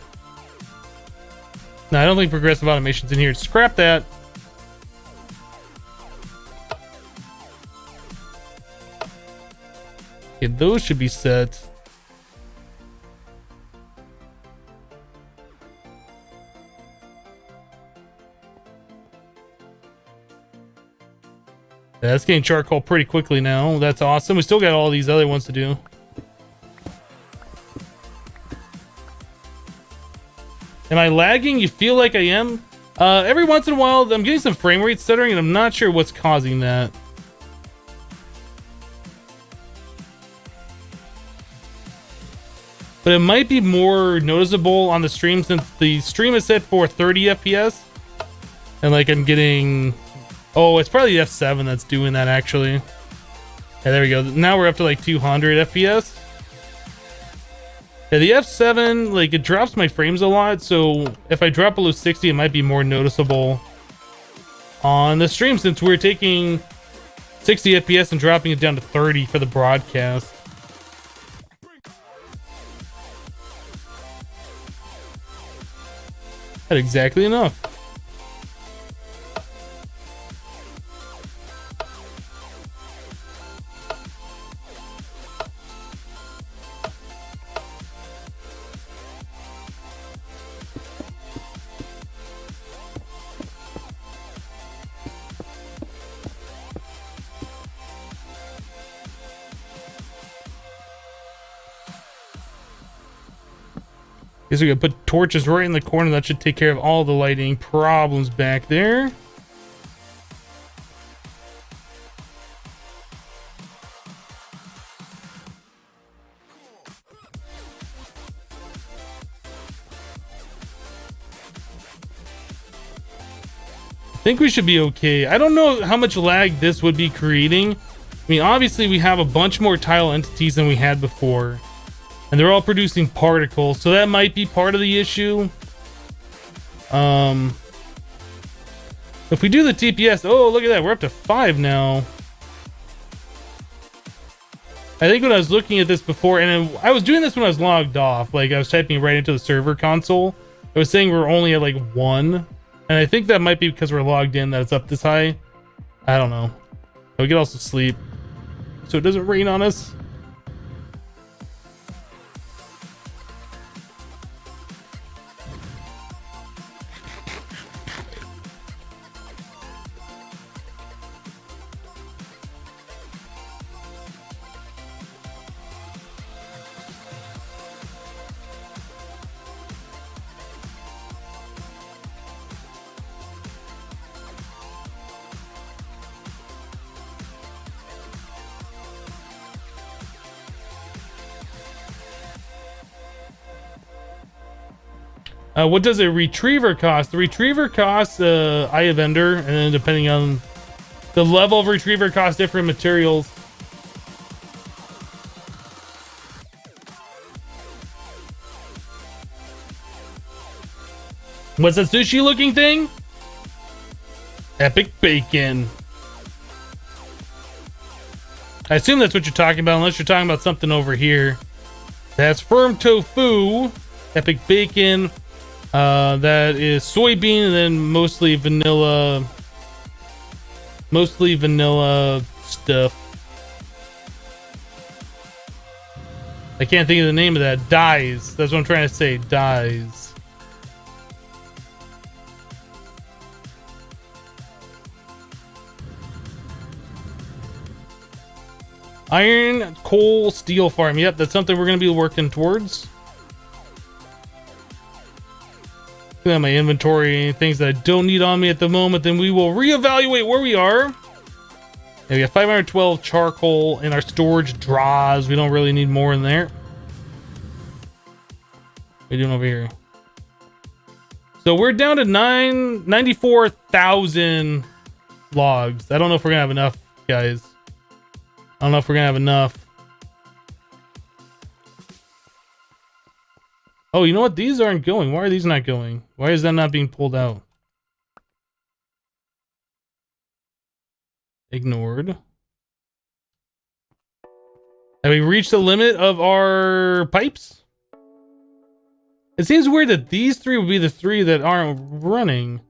No, I don't think Progressive Automation's in here. Scrap that. Okay, those should be set. Yeah, that's getting charcoal pretty quickly now. That's awesome. We still got all these other ones to do. Am I lagging? You feel like I am? Every once in a while, I'm getting some frame rate stuttering, and I'm not sure what's causing that. But it might be more noticeable on the stream since the stream is set for 30 FPS. And like I'm getting... Oh, it's probably the F7 that's doing that actually. Yeah, there we go. Now we're up to like 200 FPS. Yeah, the F7, like, it drops my frames a lot, so if I drop below 60, it might be more noticeable on the stream since we're taking 60 FPS and dropping it down to 30 for the broadcast. Had exactly enough. Guess we gotta put torches right in the corner. That should take care of all the lighting problems back there. I think we should be okay. I don't know how much lag this would be creating. I mean, obviously we have a bunch more tile entities than we had before. And they're all producing particles, so that might be part of the issue. If we do the TPS, oh, look at that, we're up to 5 now. I think when I was looking at this before, and I was doing this when I was logged off, like I was typing right into the server console, I was saying we're only at like 1. And I think that might be because we're logged in that it's up this high. I don't know. We could also sleep, so it doesn't rain on us. What does a retriever cost? The retriever costs Eye of Ender, and then depending on the level of retriever, costs different materials. What's that sushi looking thing? Epic bacon. I assume that's what you're talking about, unless you're talking about something over here. That's firm tofu, epic bacon. That is soybean, and then mostly vanilla stuff. I can't think of the name of that. Dyes. That's what I'm trying to say. Dyes. Iron, coal, steel farm. Yep, that's something we're going to be working towards. Looking at my inventory, things that I don't need on me at the moment, then we will reevaluate where we are. Yeah, we have 512 charcoal in our storage drawers. We don't really need more in there. What are you doing over here? So we're down to 94,000 logs. I don't know if we're gonna have enough, guys. I don't know if we're gonna have enough. Oh, you know what? These aren't going. Why are these not going? Why is that not being pulled out? Ignored. Have we reached the limit of our pipes? It seems weird that these 3 would be the 3 that aren't running.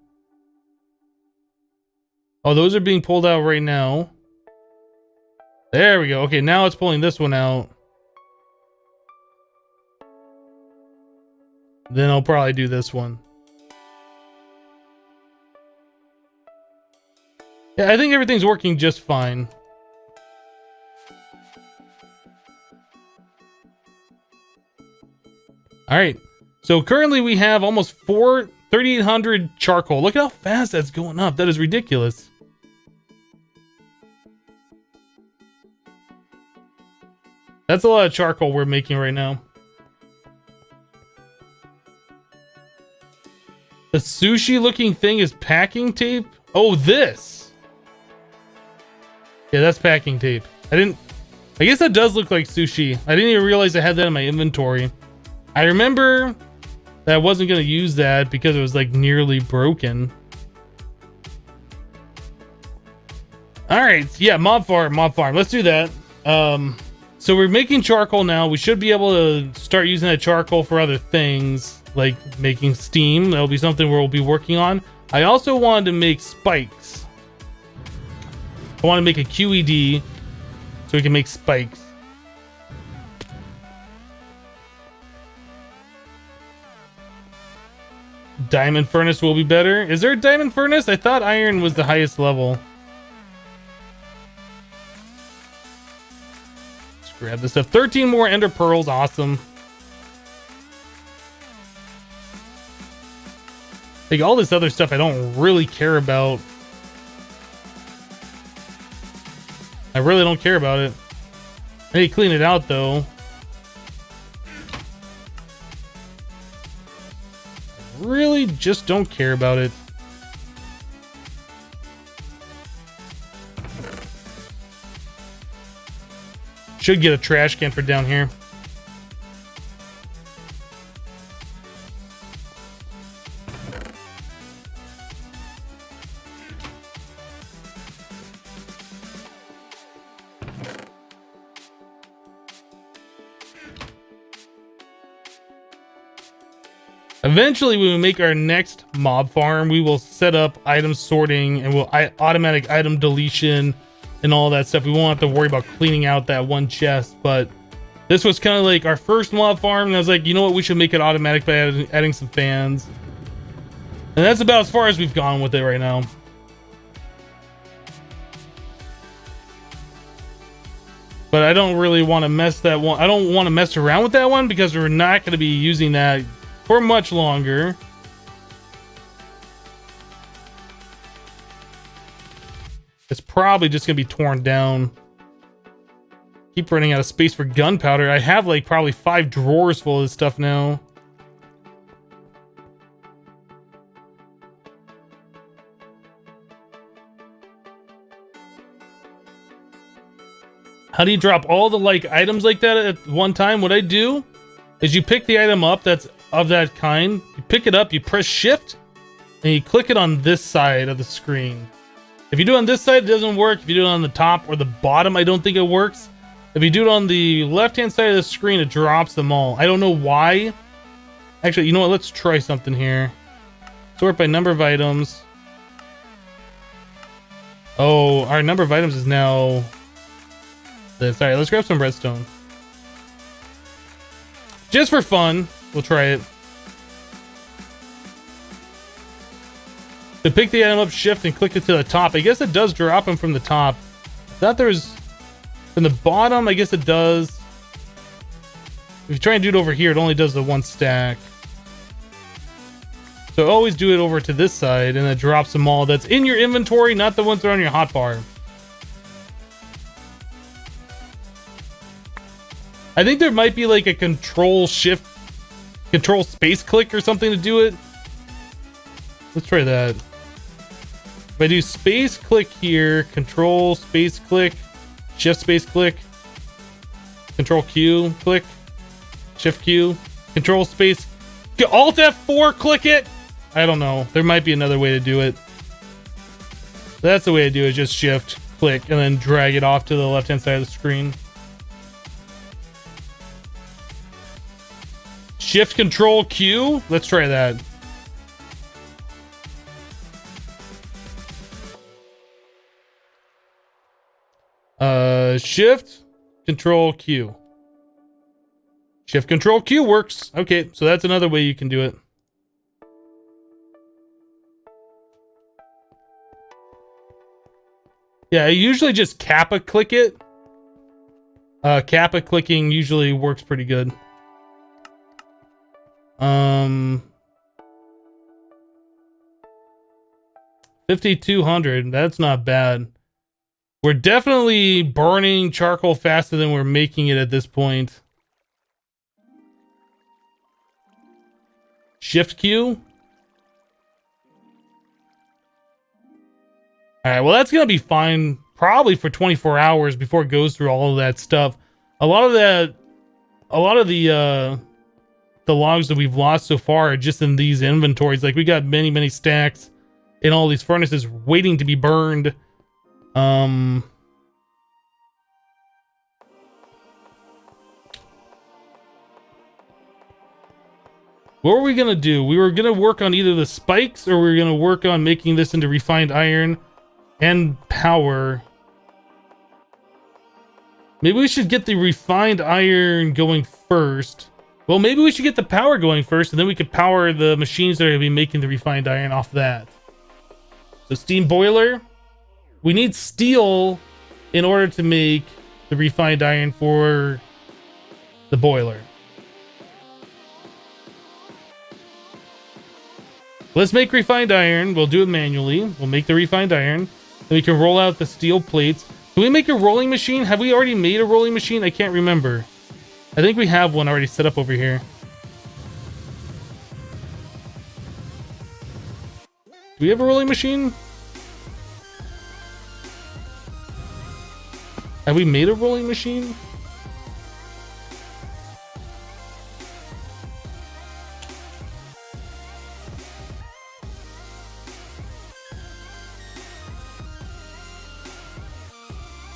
Oh, those are being pulled out right now. There we go. Okay, now it's pulling this one out. Then I'll probably do this one. Yeah, I think everything's working just fine. Alright. So currently we have almost 3,800 charcoal. Look at how fast that's going up. That is ridiculous. That's a lot of charcoal we're making right now. The sushi looking thing is packing tape? Oh, this. Yeah, that's packing tape. I guess that does look like sushi. I didn't even realize I had that in my inventory. I remember that I wasn't going to use that because it was like nearly broken. All right. Yeah, mob farm. Let's do that. So we're making charcoal now. We should be able to start using that charcoal for other things. like making steam. That'll be something we'll be working on. I also wanted to make spikes. I want to make a QED so we can make spikes. Diamond furnace will be better. Is there a diamond furnace? I thought iron was the highest level. Let's grab this stuff. 13 more ender pearls. Awesome. Like all this other stuff I don't really care about. I really don't care about it. I need to clean it out though. Really just don't care about it. Should get a trash can for down here. Eventually, when we make our next mob farm, we will set up item sorting and we'll automatic item deletion and all that stuff. We won't have to worry about cleaning out that one chest, but this was kind of like our first mob farm, and I was like, you know what, we should make it automatic by adding some fans. And that's about as far as we've gone with it right now. But I don't really want to mess that one. I don't want to mess around with that one because we're not going to be using that for much longer. It's probably just gonna be torn down. Keep running out of space for gunpowder. I have like probably 5 drawers full of this stuff now. How do you drop all the like items like that at one time? What I do is you pick the item up that's of that kind, you pick it up, you press shift, and you click it on this side of the screen. If you do it on this side, it doesn't work. If you do it on the top or the bottom, I don't think it works. If you do it on the left-hand side of the screen, it drops them all. I don't know why. Actually, you know what? Let's try something here. Sort by number of items. Oh, our number of items is now this. All right, let's grab some redstone. Just for fun, we'll try it. To pick the item up, shift and click it to the top. I guess it does drop them from the top. I thought there's from the bottom. I guess it does. If you try and do it over here, it only does the one stack. So always do it over to this side, and it drops them all. That's in your inventory, not the ones that are on your hotbar. I think there might be like a control shift, control space click or something to do it. Let's try that. If I do space click here, control space click, shift space click, control Q click, shift Q, control space, alt F4 click it. I don't know. There might be another way to do it. That's the way to do it. Just shift click and then drag it off to the left hand side of the screen. Shift control Q. Let's try that. Shift control Q. Shift control Q works. Okay, so that's another way you can do it. Yeah, I usually just kappa click it. Kappa clicking usually works pretty good. 5,200. That's not bad. We're definitely burning charcoal faster than we're making it at this point. Shift Q. All right, well, that's going to be fine probably for 24 hours before it goes through all of that stuff. A lot of the logs that we've lost so far are just in these inventories. Like we got many stacks in all these furnaces waiting to be burned. What were we gonna do? We were gonna work on either the spikes or we were gonna work on making this into refined iron and power. Maybe we should get the refined iron going first. Well, maybe we should get the power going first, and then we could power the machines that are gonna be making the refined iron off that. So steam boiler. We need steel in order to make the refined iron for the boiler. Let's make refined iron. We'll do it manually. We'll make the refined iron. Then we can roll out the steel plates. Can we make a rolling machine? Have we already made a rolling machine? I can't remember. I think we have one already set up over here. Do we have a rolling machine? Have we made a rolling machine?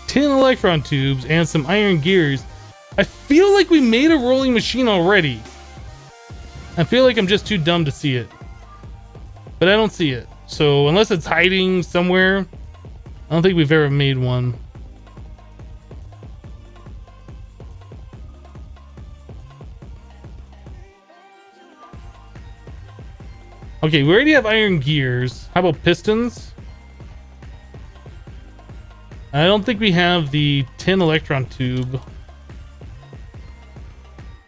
Tin electron tubes and some iron gears. I feel like we made a rolling machine already. I feel like I'm just too dumb to see it. But I don't see it. So unless it's hiding somewhere, I don't think we've ever made one. Okay, we already have iron gears. How about pistons? I don't think we have the tin electron tube.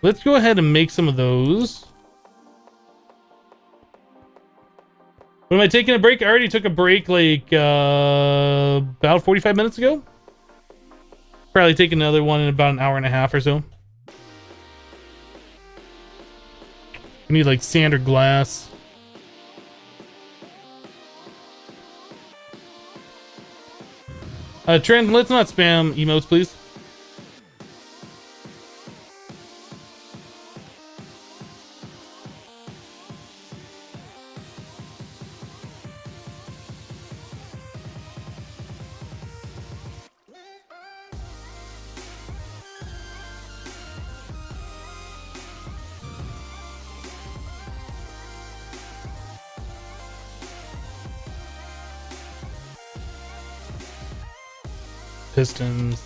Let's go ahead and make some of those. When am I taking a break? I already took a break like about 45 minutes ago. Probably take another one in about an hour and a half or so. We need like sand or glass. Trent, let's not spam emotes, please. Pistons.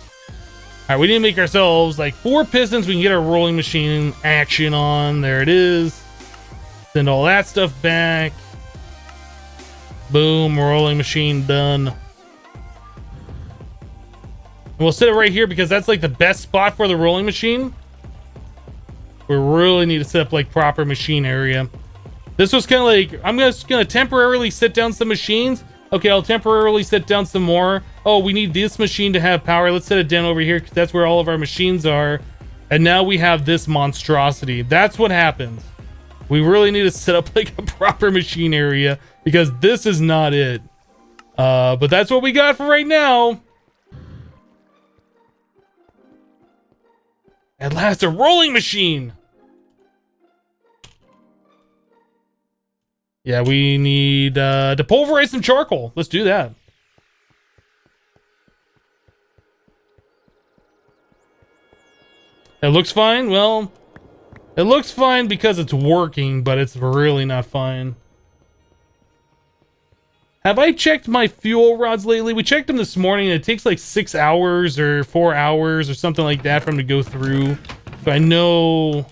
All right, we need to make ourselves like 4 pistons. We can get our rolling machine action on. There it is. Send all that stuff back. Boom, rolling machine done. And we'll set it right here because that's like the best spot for the rolling machine. We really need to set up like proper machine area. This was kind of like, I'm just gonna temporarily sit down some machines. Okay, I'll temporarily set down some more. Oh, we need this machine to have power. Let's set it down over here because that's where all of our machines are. And now we have this monstrosity. That's what happens. We really need to set up like a proper machine area because this is not it. But that's what we got for right now. At last, a rolling machine. Yeah, we need to pulverize some charcoal. Let's do that. It looks fine. Well, it looks fine because it's working, but it's really not fine. Have I checked my fuel rods lately? We checked them this morning. And it takes like 6 hours or 4 hours or something like that for them to go through. So I know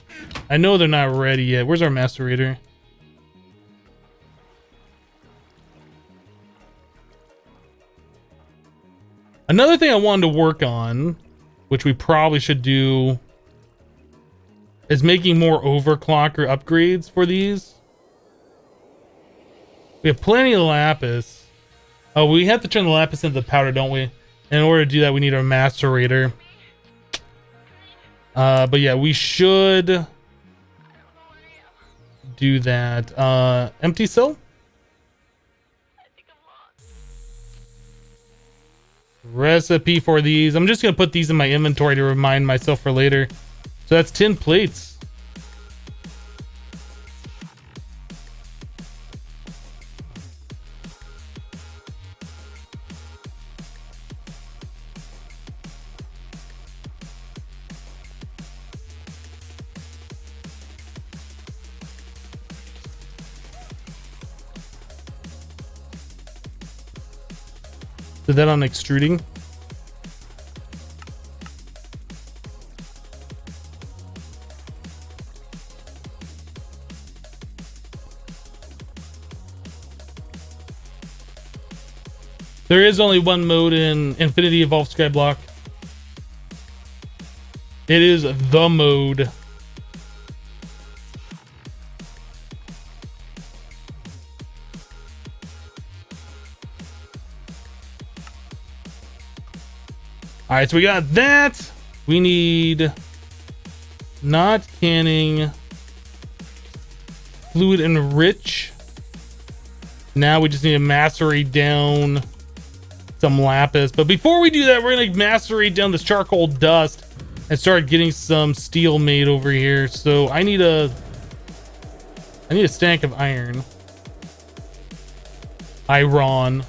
they're not ready yet. Where's our macerator? Another thing I wanted to work on, which we probably should do, is making more overclocker upgrades for these. We have plenty of lapis. Oh, we have to turn the lapis into the powder, don't we? And in order to do that, we need our macerator. But yeah, we should do that. Empty cell? Recipe for these. I'm just gonna put these in my inventory to remind myself for later. So that's 10 plates. Did that on extruding. There is only one mode in Infinity Evolved Skyblock. It is the mode. All right, so we got that. We need not canning, fluid enrich. Now we just need to macerate down some lapis. But before we do that, we're gonna macerate down this charcoal dust and start getting some steel made over here. So I need a stack of iron. Iron.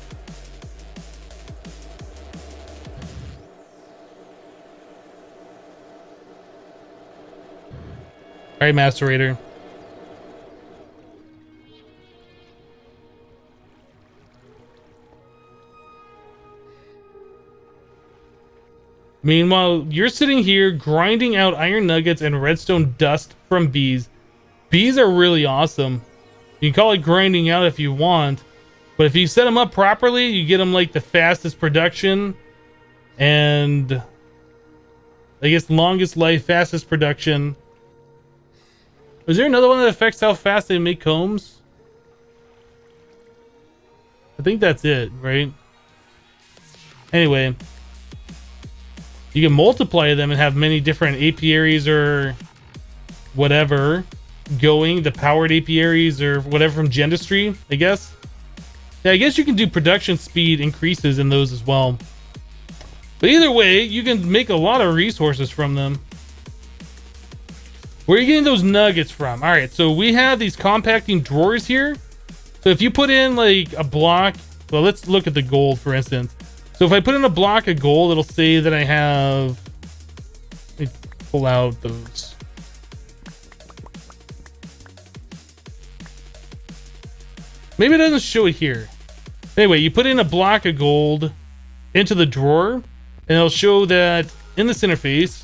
All right, macerator. Meanwhile, you're sitting here grinding out iron nuggets and redstone dust from bees. Bees are really awesome. You can call it grinding out if you want, but if you set them up properly, you get them like the fastest production and I guess longest life, fastest production. Is there another one that affects how fast they make combs? I think that's it, right? Anyway, you can multiply them and have many different apiaries or whatever going, the powered apiaries or whatever from Gendustry, I guess. Yeah, I guess you can do production speed increases in those as well. But either way, you can make a lot of resources from them. Where are you getting those nuggets from? All right, so we have these compacting drawers here. So if you put in like a block, well, let's look at the gold, for instance. So if I put in a block of gold, it'll say that I have, let me pull out those. Maybe it doesn't show it here. Anyway, you put in a block of gold into the drawer, and it'll show that in this interface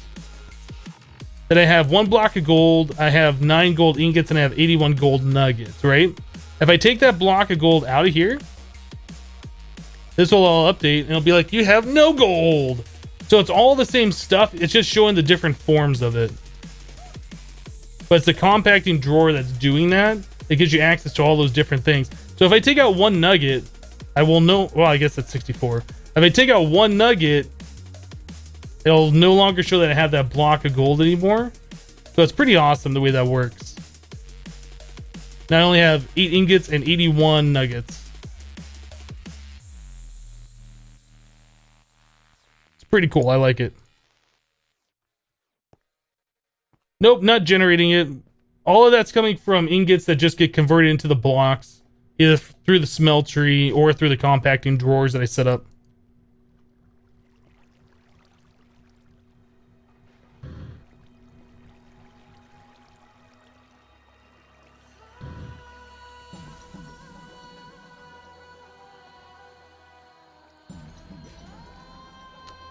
that I have 1 block of gold, I have 9 gold ingots, and I have 81 gold nuggets, right? If I take that block of gold out of here, this will all update, and it'll be like, you have no gold. So it's all the same stuff. It's just showing the different forms of it. But it's the compacting drawer that's doing that. It gives you access to all those different things. So if I take out 1 nugget, I will know, well, I guess that's 64. If I take out 1 nugget, it'll no longer show that I have that block of gold anymore. So it's pretty awesome the way that works. Now I only have 8 ingots and 81 nuggets. It's pretty cool. I like it. Nope, not generating it. All of that's coming from ingots that just get converted into the blocks, either through the smeltery or through the compacting drawers that I set up.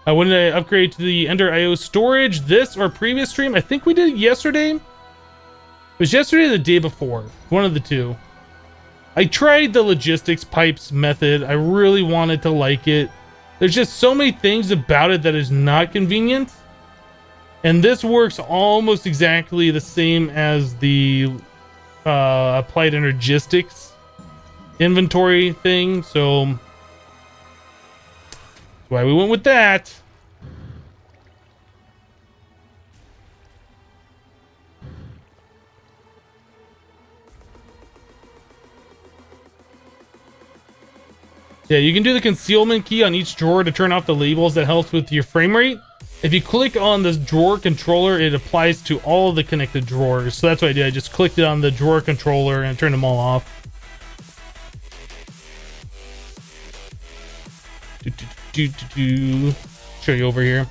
When did I upgrade to the Ender IO storage? This or previous stream? I think we did it yesterday. It was yesterday or the day before. One of the two. I tried the logistics pipes method. I really wanted to like it. There's just so many things about it that is not convenient. And this works almost exactly the same as the applied energistics inventory thing. So that's why we went with that. Yeah, you can do the concealment key on each drawer to turn off the labels. That helps with your frame rate. If you click on the drawer controller, it applies to all of the connected drawers. So that's what I did. I just clicked it on the drawer controller and turned them all off. Show you over here.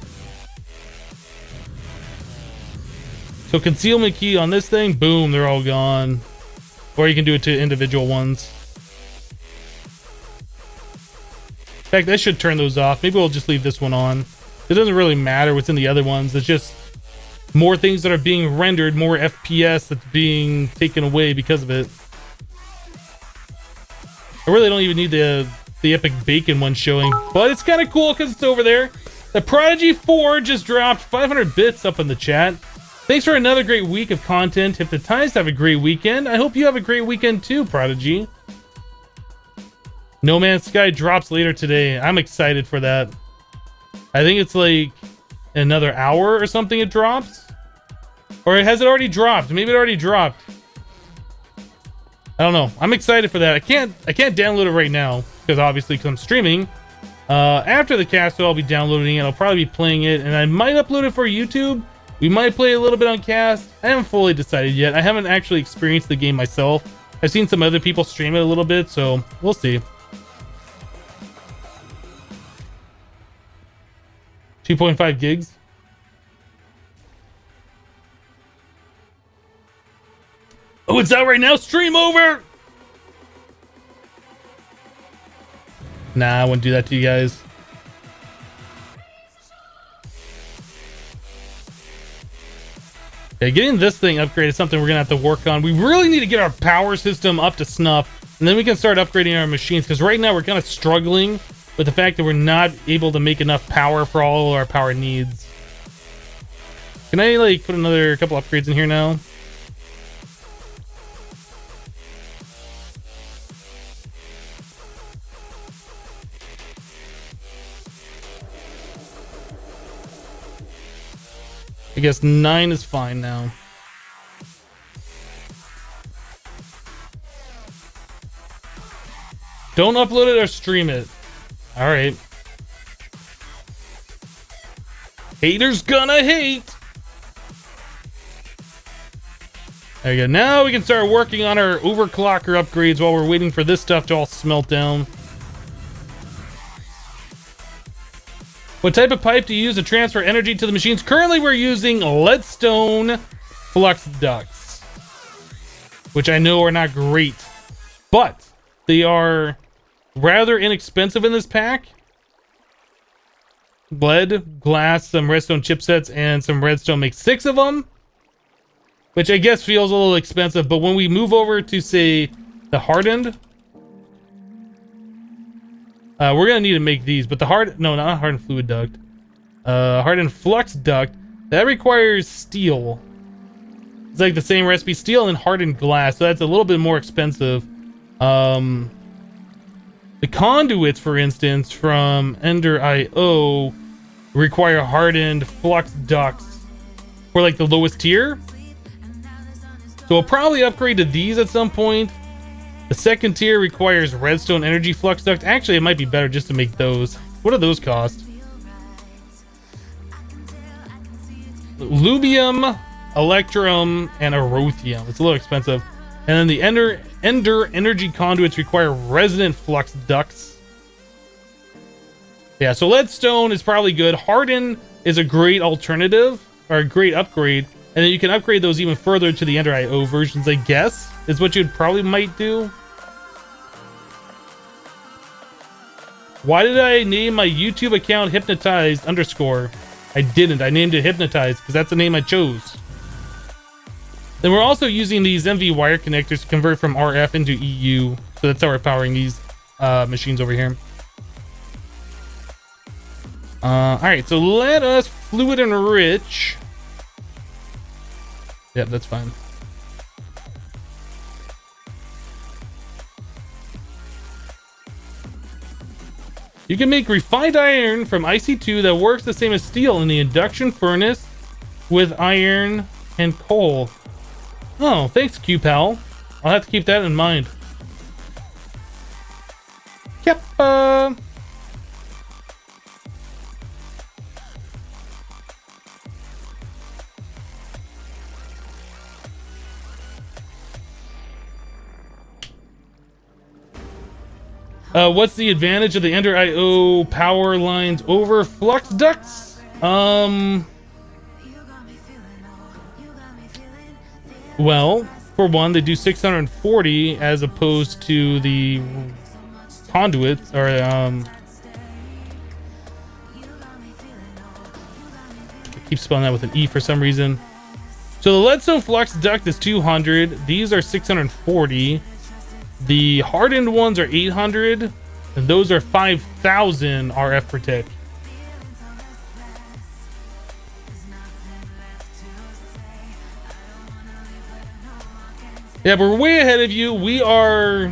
So concealment key on this thing, boom, they're all gone. Or you can do it to individual ones. fact, I should turn those off. Maybe we'll just leave this one on. It doesn't really matter what's in the other ones. It's just more things that are being rendered, more FPS that's being taken away because of it. I really don't even need the epic bacon one showing, but it's kind of cool because it's over there. The Prodigy 4 just dropped 500 bits up in the chat. Thanks for another great week of content. Hypnotized, have a great weekend. I hope you have a great weekend too, Prodigy. No Man's Sky drops later today. I'm excited for that. I think it's like another hour or something it drops. Or has it already dropped? Maybe it already dropped. I don't know. I'm excited for that. I can't download it right now because obviously I'm streaming. After the cast, I'll be downloading it. I'll probably be playing it, and I might upload it for YouTube. We might play a little bit on cast. I haven't fully decided yet. I haven't actually experienced the game myself. I've seen some other people stream it a little bit, so we'll see. 2.5 gigs. Oh, it's out right now. Stream over. Nah, I wouldn't do that to you guys. Okay, getting this thing upgraded is something we're gonna have to work on. We really need to get our power system up to snuff, and then we can start upgrading our machines, because right now we're kind of struggling with the fact that we're not able to make enough power for all our power needs. Can I like put another couple upgrades in here now? I guess 9 is fine now. Don't upload it or stream it. All right. Haters gonna hate. There you go. Now we can start working on our overclocker upgrades while we're waiting for this stuff to all smelt down. What type of pipe do you use to transfer energy to the machines? Currently, we're using leadstone flux ducts, which I know are not great, but they are rather inexpensive in this pack. Lead, glass, some redstone chipsets, and some redstone make 6 of them, which I guess feels a little expensive. But when we move over to, say, the hardened, we're gonna need to make these, but the not hardened fluid duct, hardened flux duct, that requires steel. It's like the same recipe, steel and hardened glass, so that's a little bit more expensive. The conduits, for instance, from Ender.io require hardened flux ducts for like the lowest tier. So we'll probably upgrade to these at some point. The second tier requires redstone energy flux duct. Actually, it might be better just to make those. What do those cost? Lubium, electrum, and erothium. It's a little expensive. And then the Ender energy conduits require resonant flux ducts. Yeah, so leadstone is probably good. Harden is a great alternative, or a great upgrade. And then you can upgrade those even further to the Ender.io versions, I guess, is what you'd probably might do. Why did I name my YouTube account Hypnotized _? I didn't. I named it Hypnotized because that's the name I chose. Then we're also using these MV wire connectors to convert from RF into EU. So that's how we're powering these machines over here. All right, so let us fluid enrich. Yep, that's fine. You can make refined iron from IC2 that works the same as steel in the induction furnace with iron and coal. Oh, thanks, QPal. I'll have to keep that in mind. Yep. What's the advantage of the Ender.io power lines over flux ducts? Well, for one, they do 640 as opposed to the conduits, or keep spelling that with an E for some reason. So the leadstone flux duct is 200. These are 640. The hardened ones are 800, and those are 5,000 RF per tick. Yeah, but we're way ahead of you. We are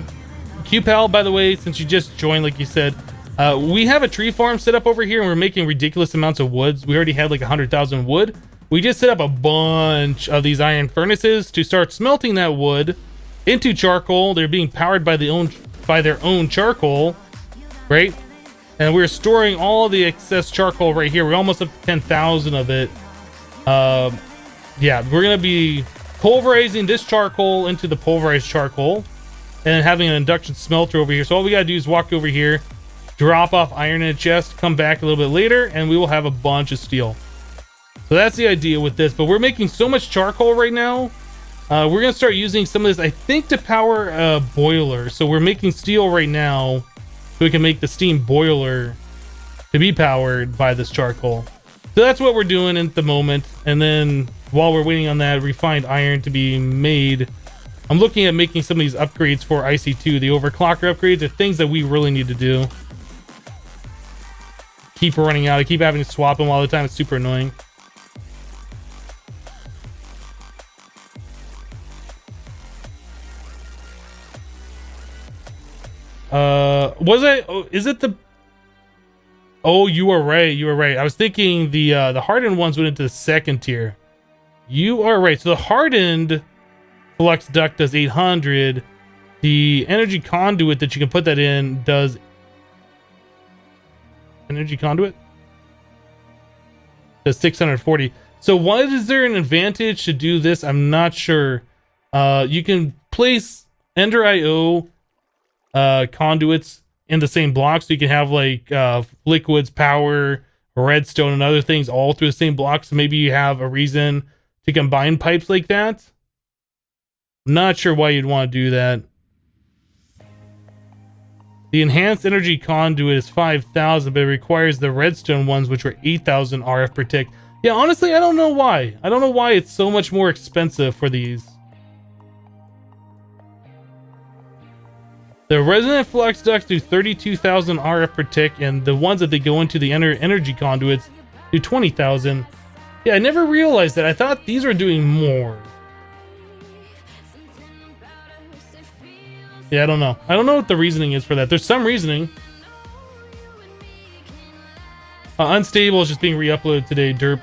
QPal, by the way, since you just joined, like you said. We have a tree farm set up over here, and we're making ridiculous amounts of woods. We already had like 100,000 wood. We just set up a bunch of these iron furnaces to start smelting that wood into charcoal. They're being powered by their own charcoal, right? And we're storing all the excess charcoal right here. We're almost up to 10,000 of it. Yeah, we're gonna be pulverizing this charcoal into the pulverized charcoal, and then having an induction smelter over here. So all we gotta do is walk over here, drop off iron in a chest, come back a little bit later, and we will have a bunch of steel. So that's the idea with this. But we're making so much charcoal right now. We're gonna start using some of this, I think, to power a boiler. So we're making steel right now so we can make the steam boiler to be powered by this charcoal. So that's what we're doing at the moment. And then while we're waiting on that refined iron to be made, I'm looking at making some of these upgrades for IC2. The overclocker upgrades are things that we really need to do. Keep running out. I keep having to swap them all the time. It's super annoying. Is it the... Oh, you are right. You are right. I was thinking the hardened ones went into the second tier. You are right. So the hardened flux duct does 800. The energy conduit that you can put that in does... Energy conduit? Does 640. So why is there an advantage to do this? I'm not sure. You can place Ender IO conduits in the same block, so you can have like liquids, power, redstone, and other things all through the same block. So maybe you have a reason to combine pipes like that. Not sure why you'd want to do that. The enhanced energy conduit is 5,000, but it requires the redstone ones, which are 8,000 RF per tick. Yeah, honestly, I don't know why. I don't know why it's so much more expensive for these. The resonant flux ducts do 32,000 RF per tick, and the ones that they go into the energy conduits do 20,000. Yeah, I never realized that. I thought these were doing more. Yeah, I don't know. I don't know what the reasoning is for that. There's some reasoning. Unstable is just being re-uploaded today, derp.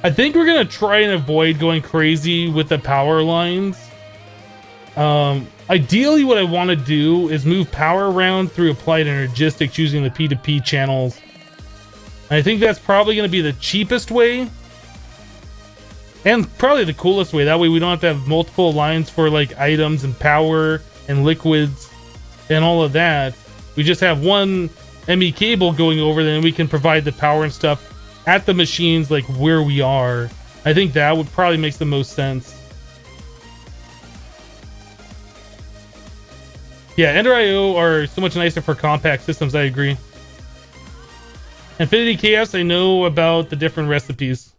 I think we're gonna try and avoid going crazy with the power lines. Ideally, what I want to do is move power around through applied energistics using the P2P channels. And I think that's probably going to be the cheapest way. And probably the coolest way. That way we don't have to have multiple lines for like items and power and liquids and all of that. We just have one ME cable going over, then we can provide the power and stuff at the machines like where we are. I think that would probably make the most sense. Yeah, Ender IO are so much nicer for compact systems, I agree. Infinity Chaos, I know about the different recipes.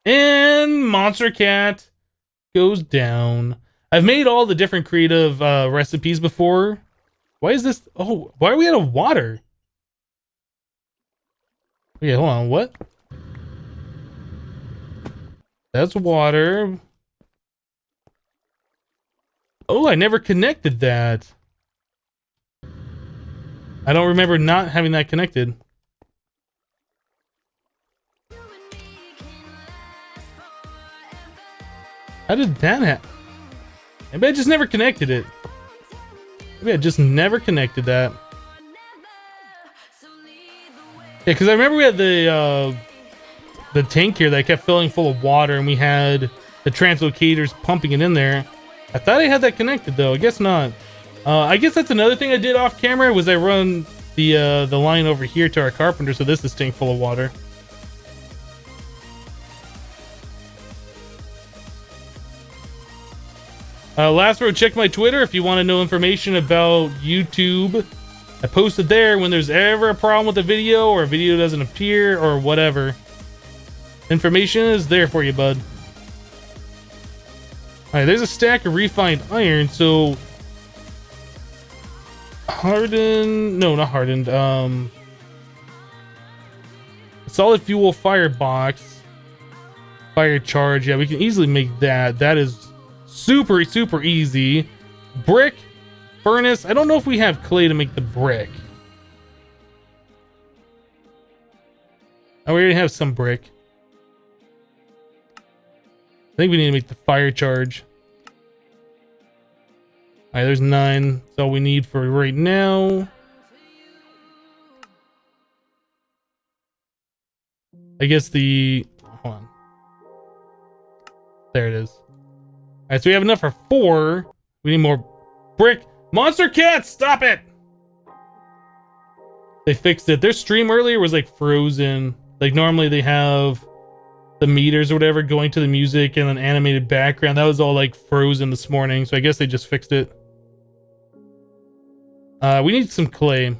And Monster Cat goes down. I've made all the different creative recipes before. Why is this? Oh, why are we out of water? Okay, hold on, what? That's water. Oh, I never connected that. I don't remember not having that connected. How did that happen? Maybe I just never connected it. Maybe I just never connected that. Yeah, because I remember we had the tank here that kept filling full of water, and we had the translocators pumping it in there. I thought I had that connected though. I guess not. I guess that's another thing I did off camera was I run the line over here to our carpenter, so this is tank full of water. Last row, check my Twitter if you want to know information about YouTube. I posted there when there's ever a problem with a video or a video doesn't appear or whatever. Information is there for you, bud. Alright, there's a stack of refined iron, so hardened, no, not hardened, solid fuel firebox, fire charge. Yeah, we can easily make that. That is super easy. Brick furnace. I don't know if we have clay to make the brick. Oh, we already have some brick. I think we need to make the fire charge. Alright, there's 9. That's all we need for right now. I guess the... Hold on. There it is. Alright, so we have enough for 4. We need more brick. Monster cats, stop it! They fixed it. Their stream earlier was like frozen. Like normally they have the meters or whatever going to the music and an animated background. That was all like frozen this morning, so I guess they just fixed it. We need some clay.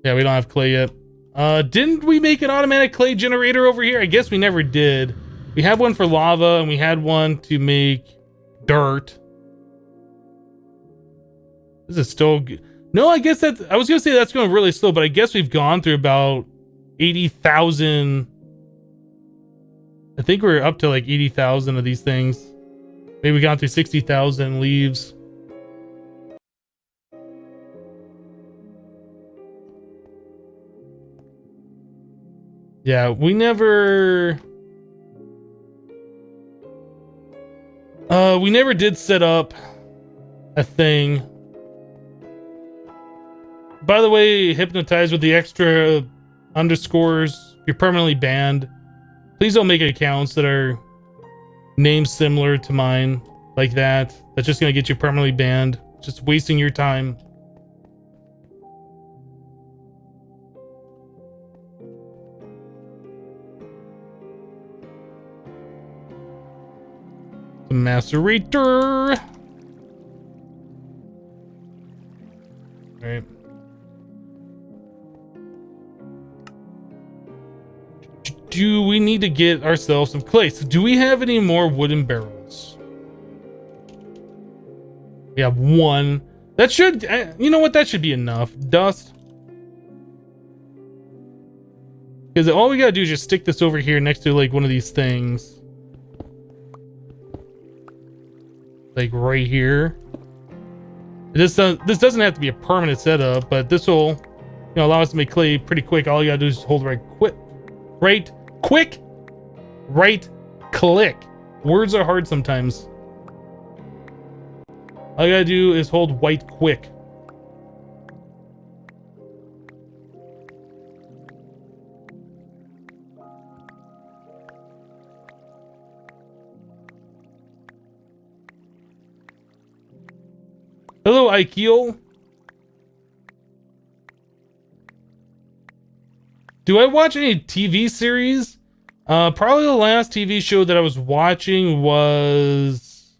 Yeah, we don't have clay yet. Didn't we make an automatic clay generator over here? I guess we never did. We had one for lava and we had one to make dirt. This is still good. No, I guess that I was gonna say that's going really slow, but I guess we've gone through about 80,000. I think we're up to like 80,000 of these things. Maybe we got through 60,000 leaves. Yeah, we never did set up a thing. By the way, hypnotized with the extra underscores, you're permanently banned. Please don't make accounts that are names similar to mine like that. That's just gonna get you permanently banned. Just wasting your time. The macerator. All right. Do we need to get ourselves some clay? So do we have any more wooden barrels? We have 1. That should, you know what? That should be enough. Dust. Because all we gotta do is just stick this over here next to like one of these things. Like right here. This doesn't have to be a permanent setup, but this will, you know, allow us to make clay pretty quick. All you gotta do is hold right click. Words are hard sometimes. All you gotta do is hold white quick. Hello, Aikio. Do I watch any TV series? Probably the last TV show that I was watching was...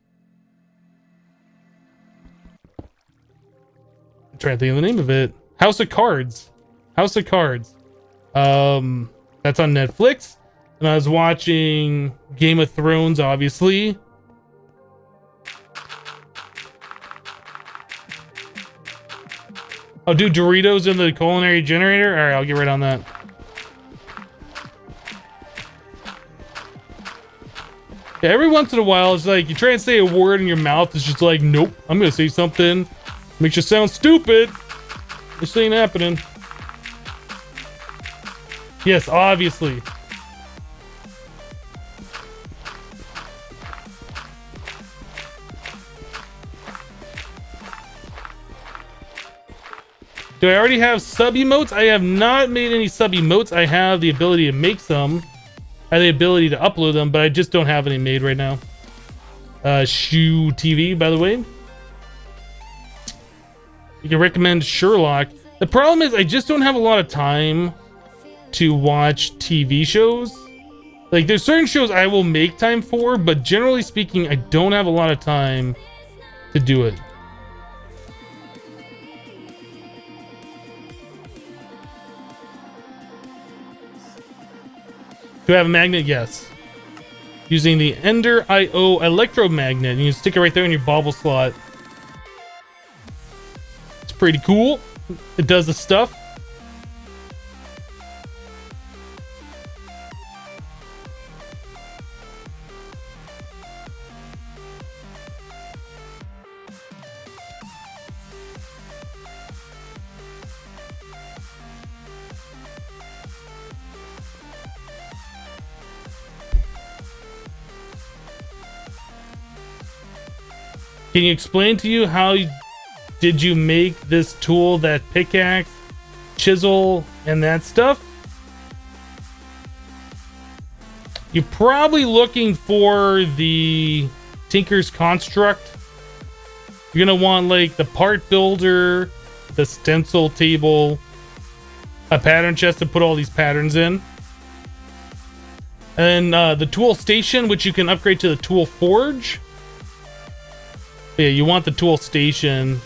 I'm trying to think of the name of it. House of Cards. House of Cards. That's on Netflix. And I was watching Game of Thrones, obviously. Oh, do Doritos in the culinary generator? All right, I'll get right on that. Yeah, every once in a while, it's like you try and say a word in your mouth, it's just like, nope, I'm gonna say something. Makes you sound stupid. This ain't happening. Yes, obviously. Do I already have sub emotes? I have not made any sub emotes. I have the ability to make some. I have the ability to upload them, but I just don't have any made right now. Shoe TV, by the way. You can recommend Sherlock. The problem is I just don't have a lot of time to watch TV shows. Like, there's certain shows I will make time for, but generally speaking, I don't have a lot of time to do it. Do I have a magnet? Yes. Using the Ender IO electromagnet. You can stick it right there in your bobble slot. It's pretty cool. It does the stuff. Can you explain to you how did you make this tool, that pickaxe, chisel, and that stuff? You're probably looking for the Tinker's Construct. You're gonna want like the part builder, the stencil table, a pattern chest to put all these patterns in, and the tool station, which you can upgrade to the tool forge. Yeah, you want the tool station.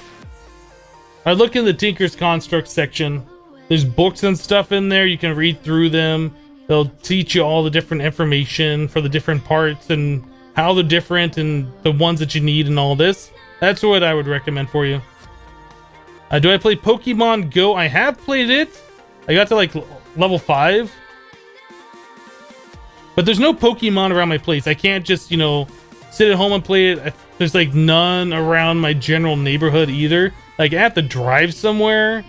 I look in the Tinker's Construct section. There's books and stuff in there. You can read through them. They'll teach you all the different information for the different parts and how they're different and the ones that you need and all this. That's what I would recommend for you. Do I play Pokemon Go? I have played it. I got to like level 5. But there's no Pokemon around my place. I can't just, you know, sit at home and play it. There's like none around my general neighborhood either. Like I have to drive somewhere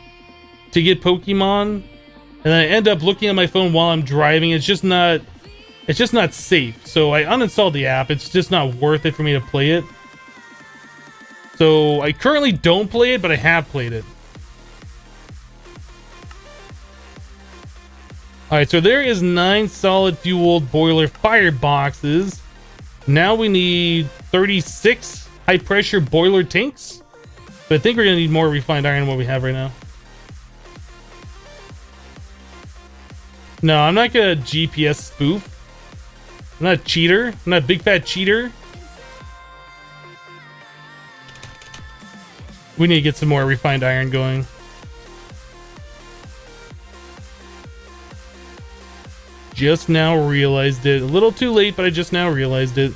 to get Pokemon, and I end up looking at my phone while I'm driving. It's just not safe. So I uninstalled the app. It's just not worth it for me to play it. So I currently don't play it, but I have played it. All right, so there is 9 solid fueled boiler fire boxes. Now we need 36 high pressure boiler tanks. But I think we're gonna need more refined iron than what we have right now. No, I'm not gonna GPS spoof. I'm not a cheater. I'm not a big fat cheater. We need to get some more refined iron going. Just now realized it. A little too late, but I just now realized it.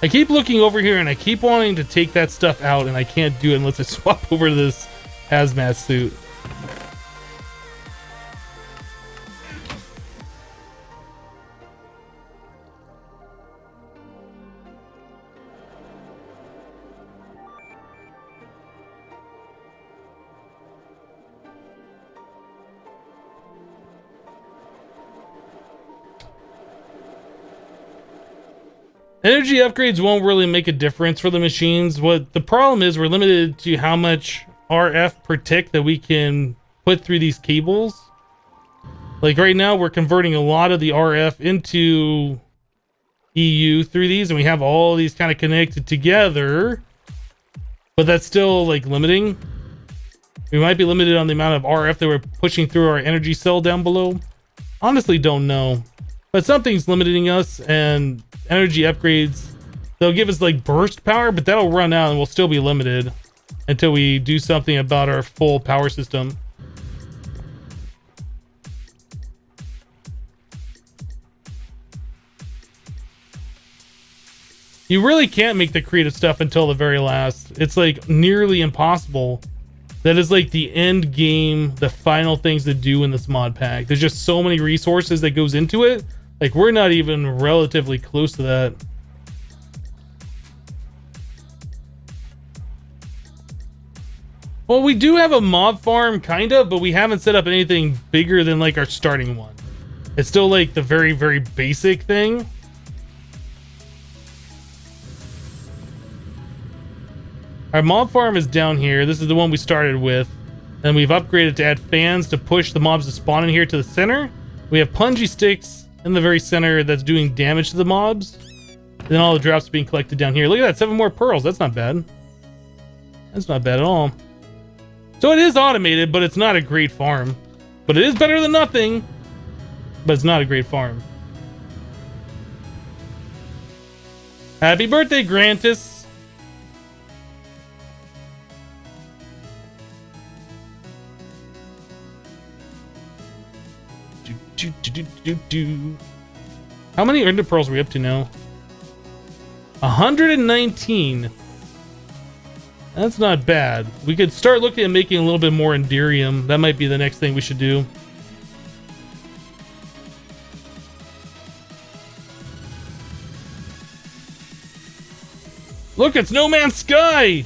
I keep looking over here and I keep wanting to take that stuff out, and I can't do it unless I swap over to this hazmat suit. Energy upgrades won't really make a difference for the machines. What the problem is, we're limited to how much RF per tick that we can put through these cables. Like right now, we're converting a lot of the RF into EU through these, and we have all these kind of connected together. But that's still like limiting. We might be limited on the amount of RF that we're pushing through our energy cell down below. Honestly, don't know. But something's limiting us, and energy upgrades, they'll give us like burst power, but that'll run out and we'll still be limited until we do something about our full power system. You really can't make the creative stuff until the very last. It's like nearly impossible. That is like the end game, the final things to do in this mod pack. There's just so many resources that goes into it. Like, we're not even relatively close to that. Well, we do have a mob farm, kind of, but we haven't set up anything bigger than, like, our starting one. It's still, like, the very, very basic thing. Our mob farm is down here. This is the one we started with. And we've upgraded to add fans to push the mobs to spawn in here to the center. We have punji sticks in the very center that's doing damage to the mobs. And then all the drops being collected down here. Look at that, 7 more pearls. That's not bad. That's not bad at all. So it is automated, but it's not a great farm. But it is better than nothing. But it's not a great farm. Happy birthday, Grantis. How many Ender Pearls are we up to now? 119. That's not bad. We could start looking at making a little bit more Enderium. That might be the next thing we should do. Look, it's No Man's Sky!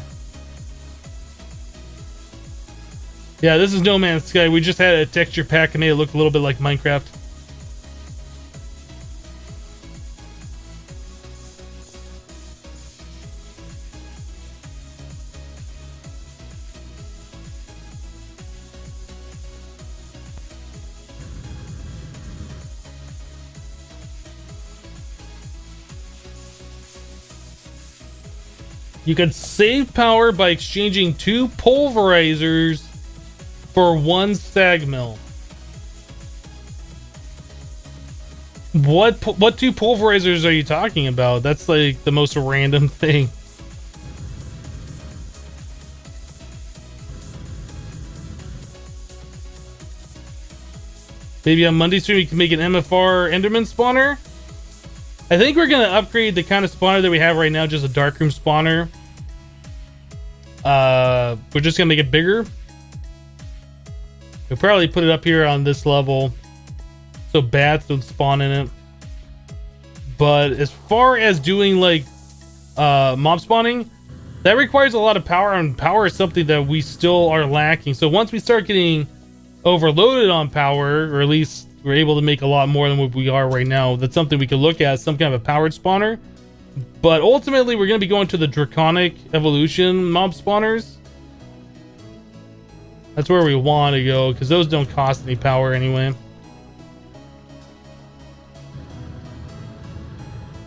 Yeah, this is No Man's Sky. We just had a texture pack and made it look a little bit like Minecraft. You can save power by exchanging 2 pulverizers for 1 sag mill. What 2 pulverizers are you talking about? That's like the most random thing. Maybe on Monday stream we can make an MFR Enderman spawner. I think we're gonna upgrade the kind of spawner that we have right now, just a darkroom spawner. We're just gonna make it bigger. We'll probably put it up here on this level so bats don't spawn in it. But as far as doing like mob spawning, that requires a lot of power, and power is something that we still are lacking. So once we start getting overloaded on power, or at least we're able to make a lot more than what we are right now, that's something we could look at, some kind of a powered spawner. But ultimately we're going to be going to the draconic evolution mob spawners. That's where we want to go, because those don't cost any power anyway.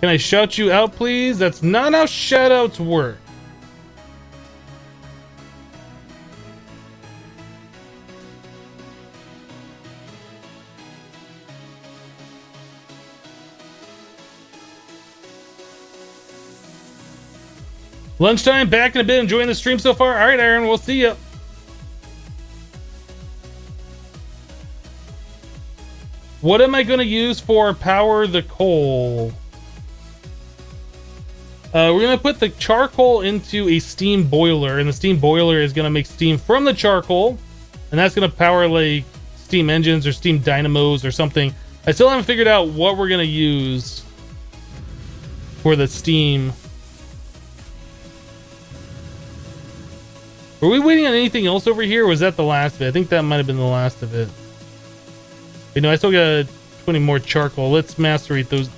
Can I shout you out, please? That's not how shoutouts work. Lunchtime, back in a bit, enjoying the stream so far. All right, Aaron, we'll see you. What am I going to use for power the coal? We're going to put the charcoal into a steam boiler, and the steam boiler is going to make steam from the charcoal, and that's going to power like steam engines or steam dynamos or something. I still haven't figured out what we're going to use for the steam. Were we waiting on anything else over here, or was that the last of it? I think that might have been the last of it. You know, I still got 20 more charcoal. Let's macerate those.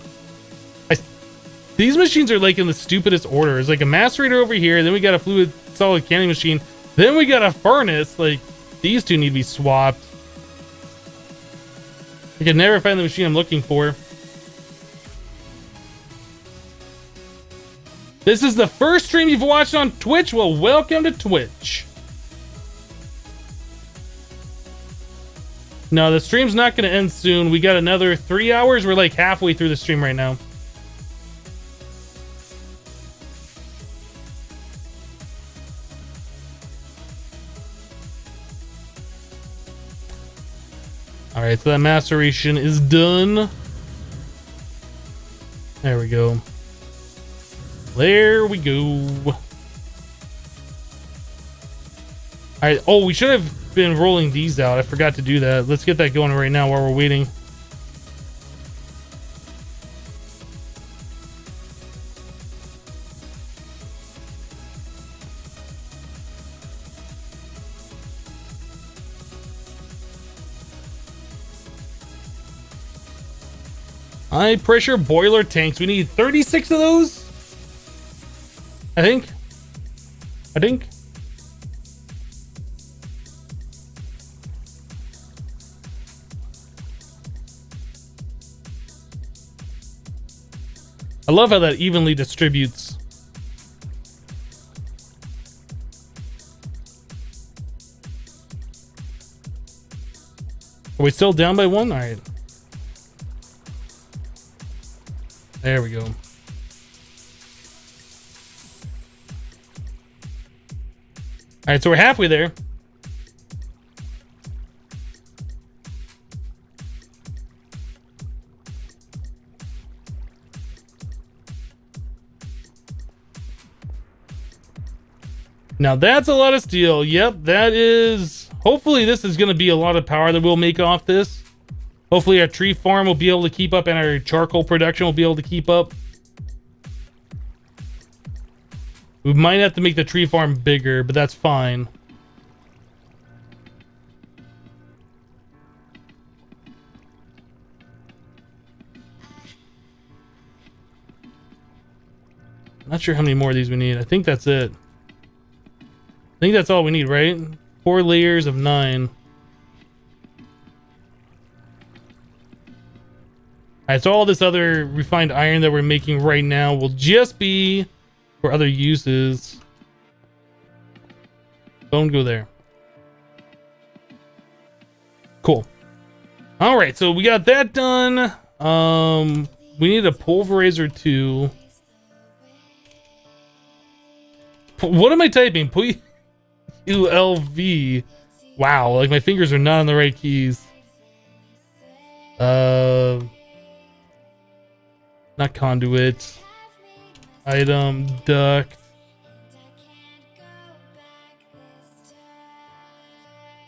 These machines are like in the stupidest order. There's like a macerator over here, then we got a fluid solid canning machine, then we got a furnace. Like, these two need to be swapped. I can never find the machine I'm looking for. This is the first stream you've watched on Twitch? Well, welcome to Twitch. No, the stream's not going to end soon. We got another 3 hours. We're like halfway through the stream right now. All right, so that maceration is done. There we go. There we go. All right. Oh, we should have been rolling these out. I forgot to do that. Let's get that going right now while we're waiting. High pressure boiler tanks. We need 36 of those. I think. I love how that evenly distributes. Are we still down by one? All right. There we go. All right, so we're halfway there. Now that's a lot of steel. Yep, that is... Hopefully this is going to be a lot of power that we'll make off this. Hopefully our tree farm will be able to keep up and our charcoal production will be able to keep up. We might have to make the tree farm bigger, but that's fine. Not sure how many more of these we need. I think that's it. I think that's all we need, right? 4 layers of 9. Alright, so all this other refined iron that we're making right now will just be for other uses. Don't go there. Cool. Alright, so we got that done. We need a pulverizer too. What am I typing? ULV. Wow, like my fingers are not on the right keys. Not conduit. Item, duct.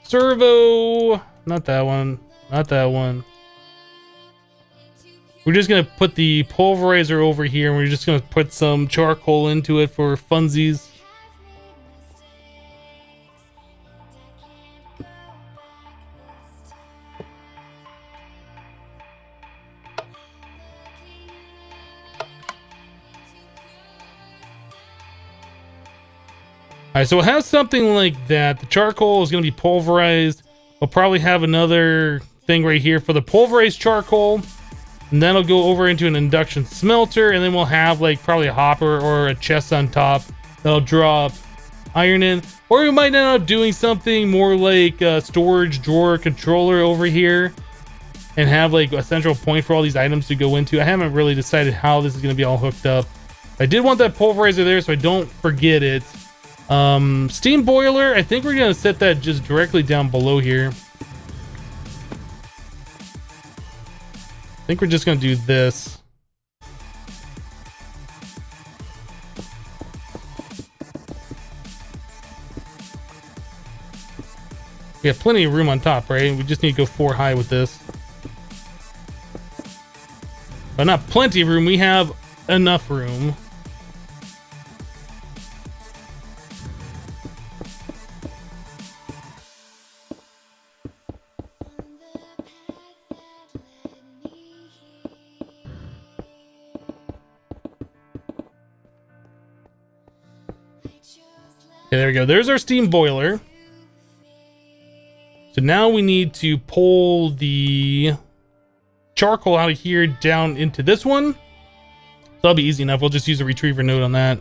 Servo. Not that one. Not that one. We're just gonna put the pulverizer over here and we're just gonna put some charcoal into it for funsies. Alright, so we'll have something like that. The charcoal is going to be pulverized. We'll probably have another thing right here for the pulverized charcoal. And then it'll go over into an induction smelter. And then we'll have like probably a hopper or a chest on top that'll drop iron in. Or we might end up doing something more like a storage drawer controller over here. And have like a central point for all these items to go into. I haven't really decided how this is going to be all hooked up. I did want that pulverizer there so I don't forget it. Steam boiler, I think we're gonna set that just directly down below here. I think we're just gonna do this. We have plenty of room on top, right? We just need to go 4 high with this. But not plenty of room, we have enough room. Okay, there we go. There's our steam boiler. So now we need to pull the charcoal out of here down into this one. So that'll be easy enough. We'll just use a retriever node on that.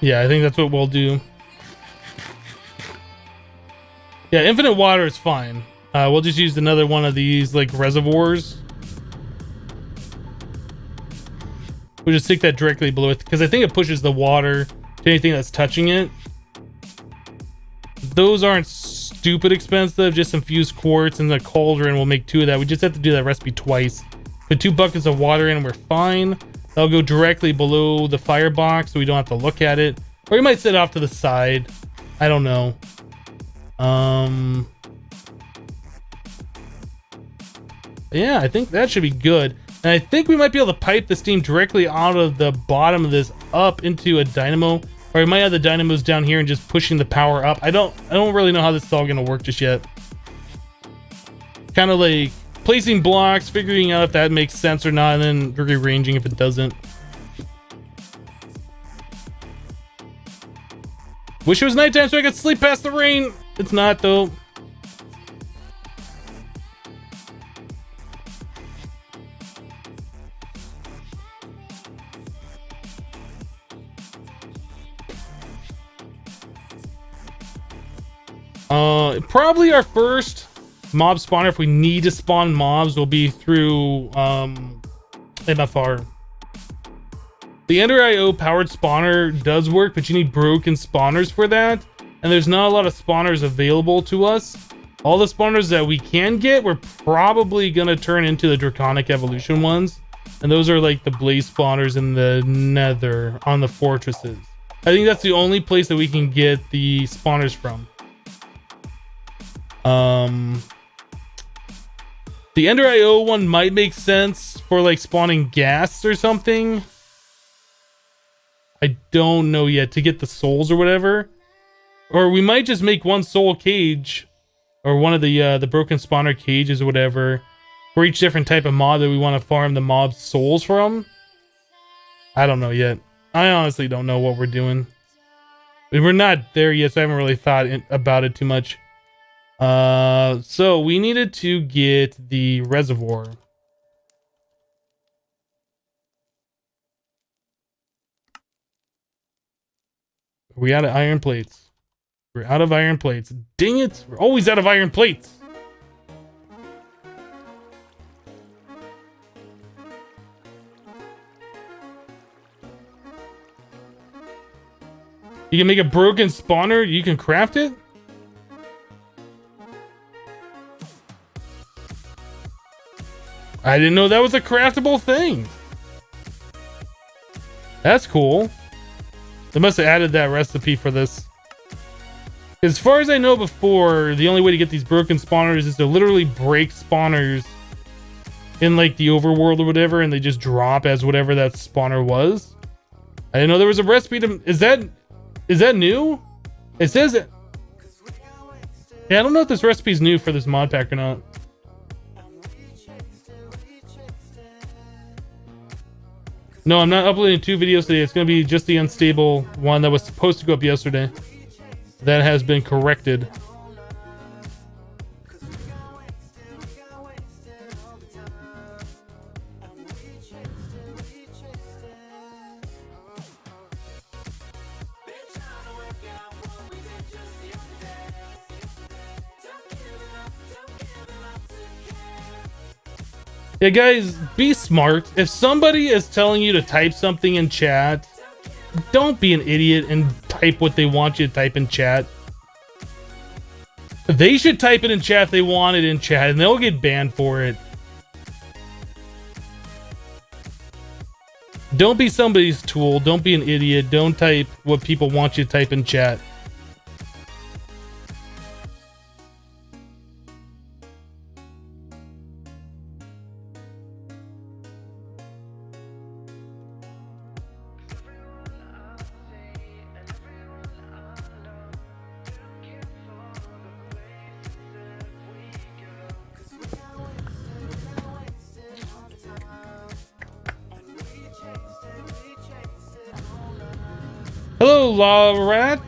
Yeah, I think that's what we'll do. Yeah, infinite water is fine. We'll just use another one of these like reservoirs. We'll just stick that directly below it because I think it pushes the water to anything that's touching it. Those aren't stupid expensive, just infused quartz and the cauldron will make 2 of that. We just have to do that recipe twice. Put 2 buckets of water in and we're fine. That'll go directly below the firebox so we don't have to look at it. Or you might set it off to the side. I don't know. Yeah, I think that should be good. And I think we might be able to pipe the steam directly out of the bottom of this up into a dynamo. Or we might have the dynamos down here and just pushing the power up. I don't really know how this is all gonna work just yet. Kind of like placing blocks, figuring out if that makes sense or not, and then rearranging if it doesn't. Wish it was nighttime so I could sleep past the rain. It's not though. Probably our first mob spawner, if we need to spawn mobs, will be through MFR. The Ender IO powered spawner does work, but you need broken spawners for that, and there's not a lot of spawners available to us. All the spawners that we can get, we're probably gonna turn into the Draconic Evolution ones, and those are like the Blaze spawners in the Nether on the fortresses. I think that's the only place that we can get the spawners from. The Ender IO one might make sense for like spawning gas or something. I don't know yet, to get the souls or whatever. Or we might just make one soul cage, or one of the broken spawner cages or whatever, for each different type of mob that we want to farm the mob's souls from. I don't know yet. I honestly don't know what we're doing. We're not there yet, so I haven't really thought about it too much. So we needed to get the reservoir. Are we out of iron plates? We're out of iron plates. Dang it! We're always out of iron plates! You can make a broken spawner? You can craft it? I didn't know that was a craftable thing. That's cool. They must have added that recipe for this. As far as I know before, the only way to get these broken spawners is to literally break spawners in like the overworld or whatever, and they just drop as whatever that spawner was. I didn't know there was a recipe to... Is that new? It says it. Yeah, I don't know if this recipe is new for this mod pack or not. No, I'm not uploading 2 videos today. It's going to be just the unstable one that was supposed to go up yesterday. That has been corrected. Yeah, guys, be smart. If somebody is telling you to type something in chat, don't be an idiot and type what they want you to type in chat. They should type it in chat if they want it in chat, and they'll get banned for it. Don't be somebody's tool. Don't be an idiot. Don't type what people want you to type in chat. Hello, Laharat.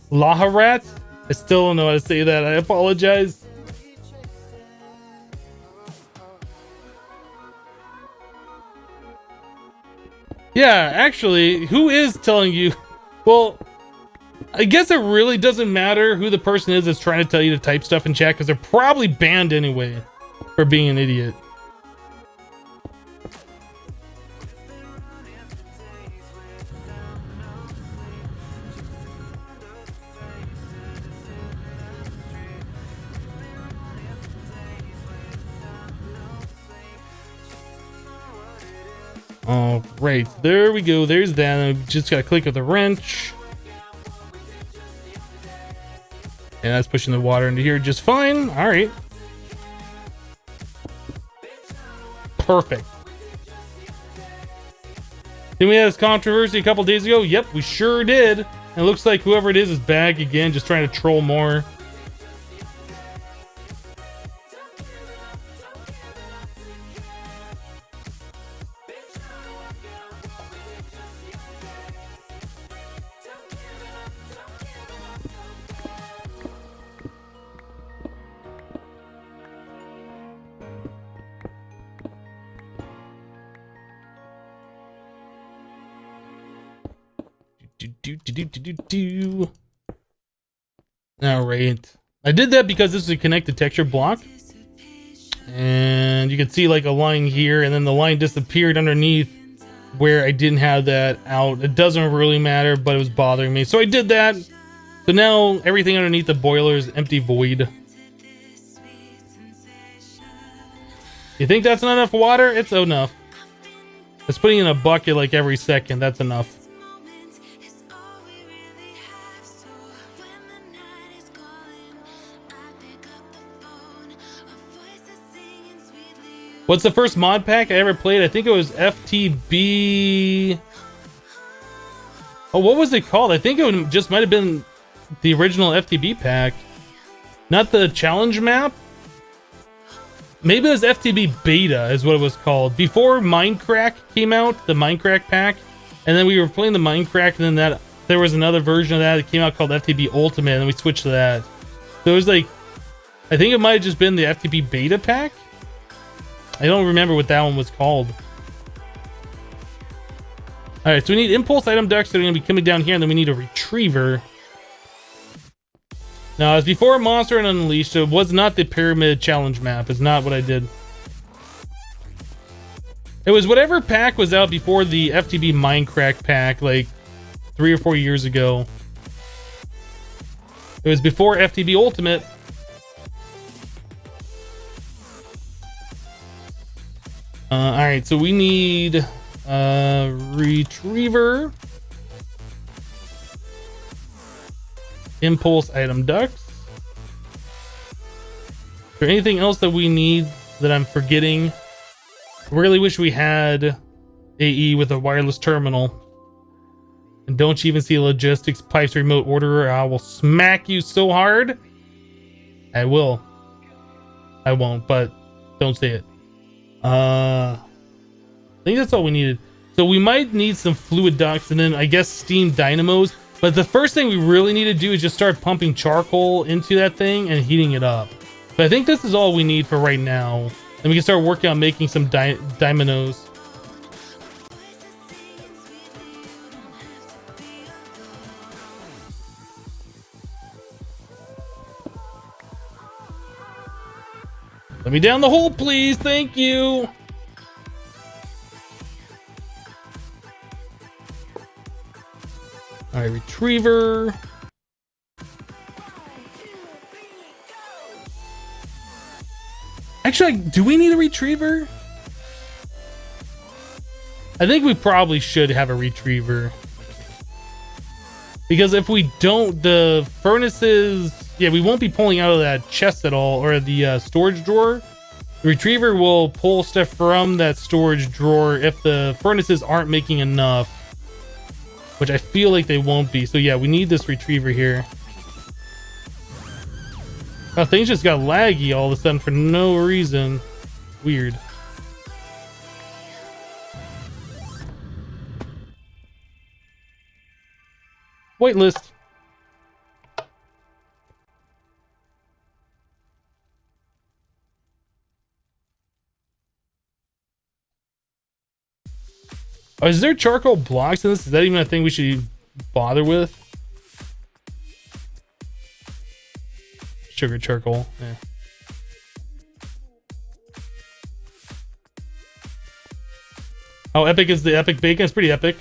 Laharat? I still don't know how to say that. I apologize. Yeah, actually, who is telling you? Well, I guess it really doesn't matter who the person is that's trying to tell you to type stuff in chat, because they're probably banned anyway for being an idiot. All right, there we go. There's that. I just gotta click with the wrench, and that's pushing the water into here just fine. All right, perfect. Didn't we have this controversy a couple days ago? Yep, we sure did. And it looks like whoever it is back again, just trying to troll more. All right. I did that because this is a connected texture block. And you can see like a line here, and then the line disappeared underneath where I didn't have that out. It doesn't really matter, but it was bothering me. So I did that. So now everything underneath the boiler is empty void. You think that's not enough water? It's enough. It's putting in a bucket like every second. That's enough. What's the first mod pack I ever played? I think it was FTB. Oh, what was it called? I think it just might have been the original FTB pack. Not the challenge map. Maybe it was FTB Beta is what it was called. Before Minecraft came out, the Minecraft pack. And then we were playing the Minecraft, and then there was another version of that came out called FTB Ultimate, and then we switched to that. So it was like, I think it might have just been the FTB Beta pack. I don't remember what that one was called. Alright, so we need impulse item ducks that are going to be coming down here, and then we need a retriever. Now, as before Monster and Unleashed, it was not the pyramid challenge map. It's not what I did. It was whatever pack was out before the FTB Minecraft pack, like 3 or 4 years ago. It was before FTB Ultimate. Alright, so we need a retriever, impulse item ducks. Is there anything else that we need that I'm forgetting? I really wish we had AE with a wireless terminal. And don't you even see logistics pipes remote orderer? I will smack you so hard. I will. I won't, but don't say it. I think that's all we needed. So we might need some fluid ducts and then I guess steam dynamos. But the first thing we really need to do is just start pumping charcoal into that thing and heating it up. But I think this is all we need for right now. And we can start working on making some dynamos. Let me down the hole, please. Thank you. All right, retriever. Actually, do we need a retriever? I think we probably should have a retriever. Because if we don't, the furnaces... Yeah, we won't be pulling out of that chest at all, or the storage drawer. The retriever will pull stuff from that storage drawer if the furnaces aren't making enough. Which I feel like they won't be. So yeah, we need this retriever here. Oh, things just got laggy all of a sudden for no reason. Weird. Whitelist. Oh, is there charcoal blocks in this? Is that even a thing we should bother with? Sugar charcoal. Yeah. How epic is the epic bacon? It's pretty epic.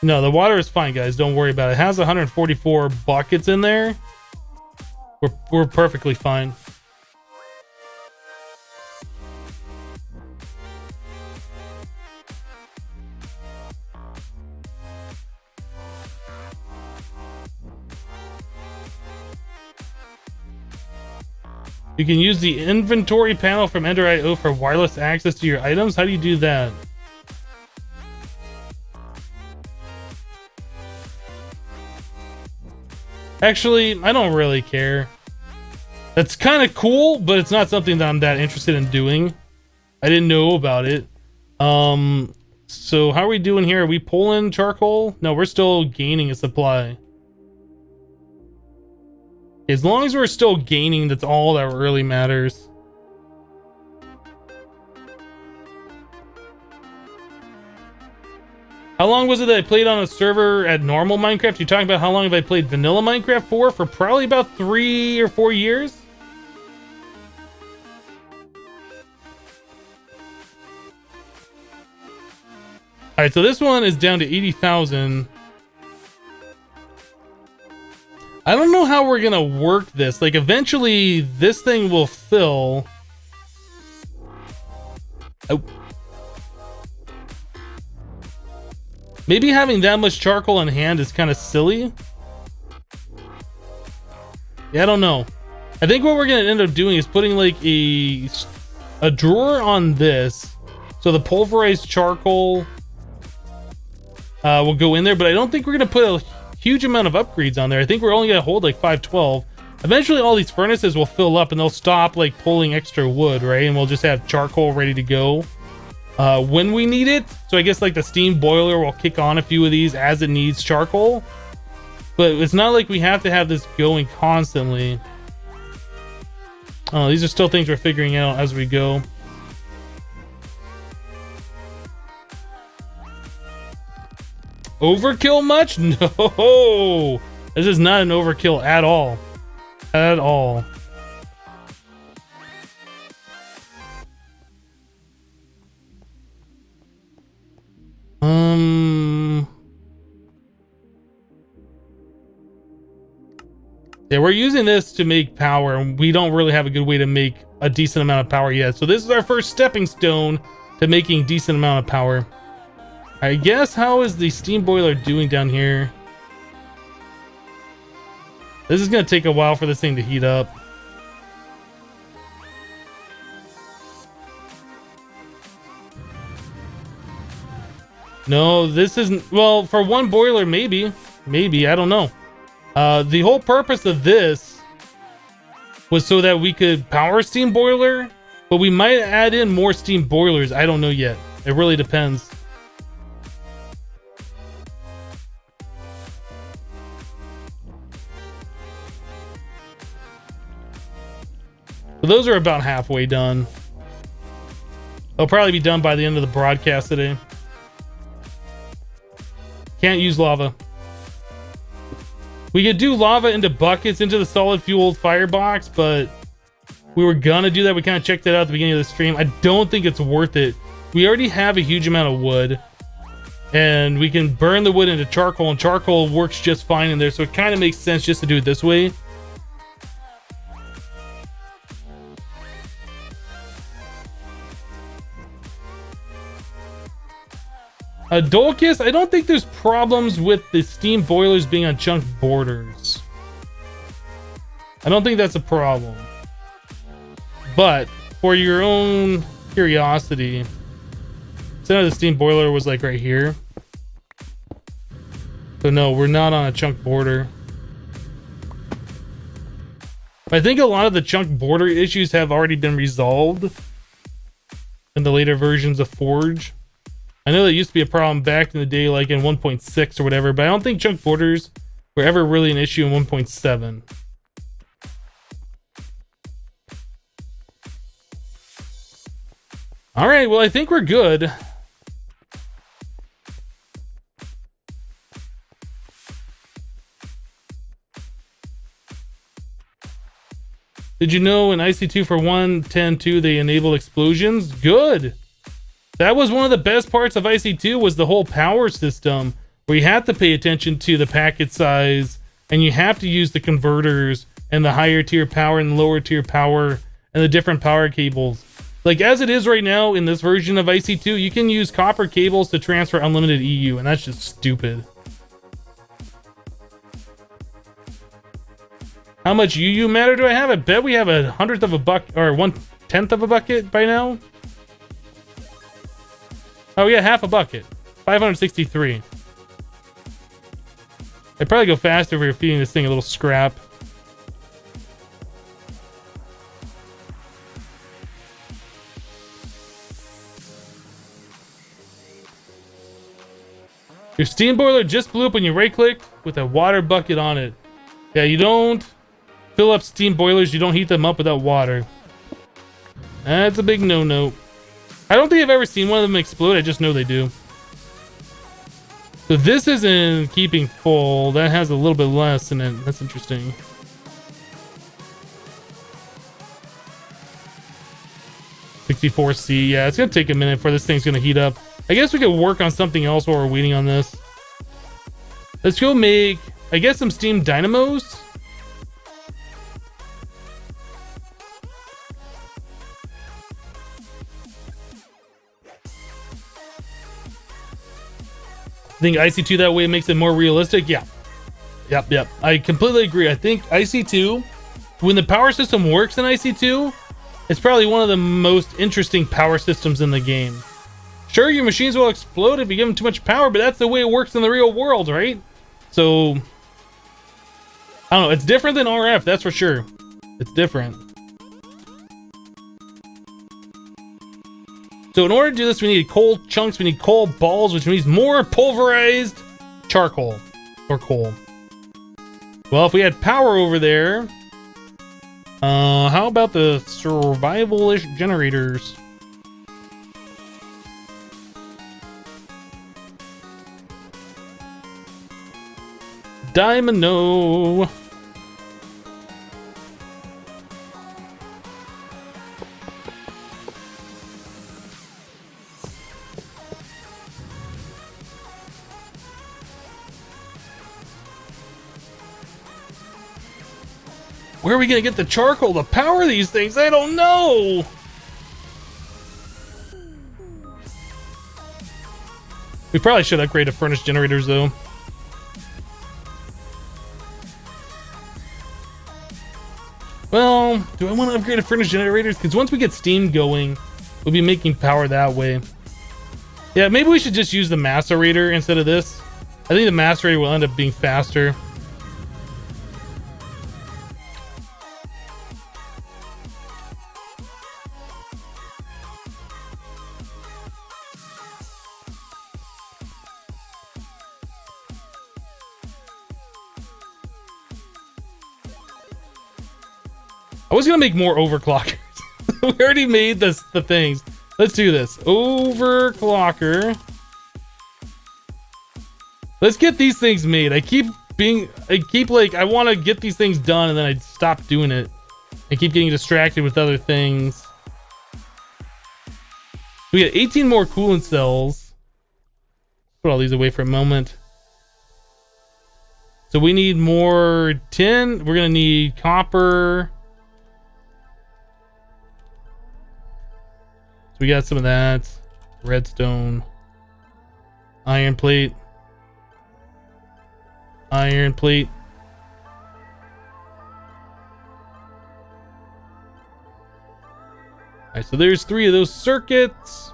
No, the water is fine, guys. Don't worry about it. It has 144 buckets in there. We're perfectly fine. You can use the inventory panel from Ender.io for wireless access to your items. How do you do that? Actually, I don't really care. That's kind of cool, but it's not something that I'm that interested in doing. I didn't know about it. So how are we doing here? Are we pulling charcoal? No, we're still gaining a supply. As long as we're still gaining, that's all that really matters. How long was it that I played on a server at normal Minecraft? You're talking about how long have I played vanilla Minecraft for? For probably about 3 or 4 years. All right, so this one is down to 80,000. I don't know how we're gonna work this. Like, eventually, this thing will fill. Oh. Maybe having that much charcoal on hand is kind of silly. Yeah, I don't know. I think what we're gonna end up doing is putting like a drawer on this, so the pulverized charcoal will go in there. But I don't think we're gonna put a huge amount of upgrades on there. I think we're only gonna hold like 512. Eventually, all these furnaces will fill up and they'll stop like pulling extra wood, right? And we'll just have charcoal ready to go when we need it. So I guess like the steam boiler will kick on a few of these as it needs charcoal. But it's not like we have to have this going constantly. Oh, these are still things we're figuring out as we go. Overkill much? No! This is not an overkill at all. At all. Yeah, we're using this to make power, and we don't really have a good way to make a decent amount of power yet. So this is our first stepping stone to making decent amount of power. I guess, how is the steam boiler doing down here? This is gonna take a while for this thing to heat up. No, this isn't. Well, for one boiler, maybe, I don't know. The whole purpose of this was so that we could power a steam boiler, but we might add in more steam boilers. I don't know yet. It really depends. So those are about halfway done. They'll probably be done by the end of the broadcast today. Can't use lava. We could do lava into buckets into the solid fuel firebox, but we were gonna do that. We kind of checked that out at the beginning of the stream. I don't think it's worth it. We already have a huge amount of wood, and we can burn the wood into charcoal, and charcoal works just fine in there. So it kind of makes sense just to do it this way. Dolkis, I don't think there's problems with the steam boilers being on chunk borders. I don't think that's a problem. But for your own curiosity, so the steam boiler was like right here. So no, we're not on a chunk border. I think a lot of the chunk border issues have already been resolved in the later versions of Forge. I know that used to be a problem back in the day, like in 1.6 or whatever, but I don't think chunk borders were ever really an issue in 1.7. All right, well, I think we're good. Did you know in IC2 for 1.10.2 they enabled explosions? Good. That was one of the best parts of IC2 was the whole power system, where you have to pay attention to the packet size, and you have to use the converters and the higher tier power and lower tier power and the different power cables. Like as it is right now in this version of IC2, you can use copper cables to transfer unlimited EU, and that's just stupid. How much UU matter do I have? I bet we have 1/100th of a bucket, or 1/10th of a bucket by now. Oh yeah, half a bucket. 563. I'd probably go faster if we were feeding this thing a little scrap. Your steam boiler just blew up when you right click with a water bucket on it. Yeah, you don't fill up steam boilers, you don't heat them up without water. That's a big no-no. I don't think I've ever seen one of them explode, I just know they do. So this isn't keeping full. That has a little bit less in it. That's interesting. $64C. Yeah, it's gonna take a minute for this thing's gonna heat up. I guess we could work on something else while we're waiting on this. Let's go make, I guess, some steam dynamos. I think IC2 that way makes it more realistic. Yeah. Yep. I completely agree. I think IC2, when the power system works in IC2, it's probably one of the most interesting power systems in the game. Sure, your machines will explode if you give them too much power, but that's the way it works in the real world, right? So, I don't know. It's different than RF, that's for sure. It's different. So in order to do this, we need coal chunks, we need coal balls, which means more pulverized charcoal or coal. Well, if we had power over there, how about the survival-ish generators? Dymano. Where are we gonna get the charcoal to power these things? I don't know. We probably should upgrade to furnace generators though. Well, do I want to upgrade to furnace generators? Because once we get steam going, we'll be making power that way. Yeah, maybe we should just use the macerator instead of this. I think the macerator will end up being faster. I was gonna make more overclockers. We already made the things. Let's do this. Overclocker. Let's get these things made. I keep like, I want to get these things done and then I stop doing it. I keep getting distracted with other things. We got 18 more coolant cells. Put all these away for a moment. So we need more tin. We're gonna need copper. We got some of that. Redstone. Iron plate. Iron plate. Alright, so there's 3 of those circuits.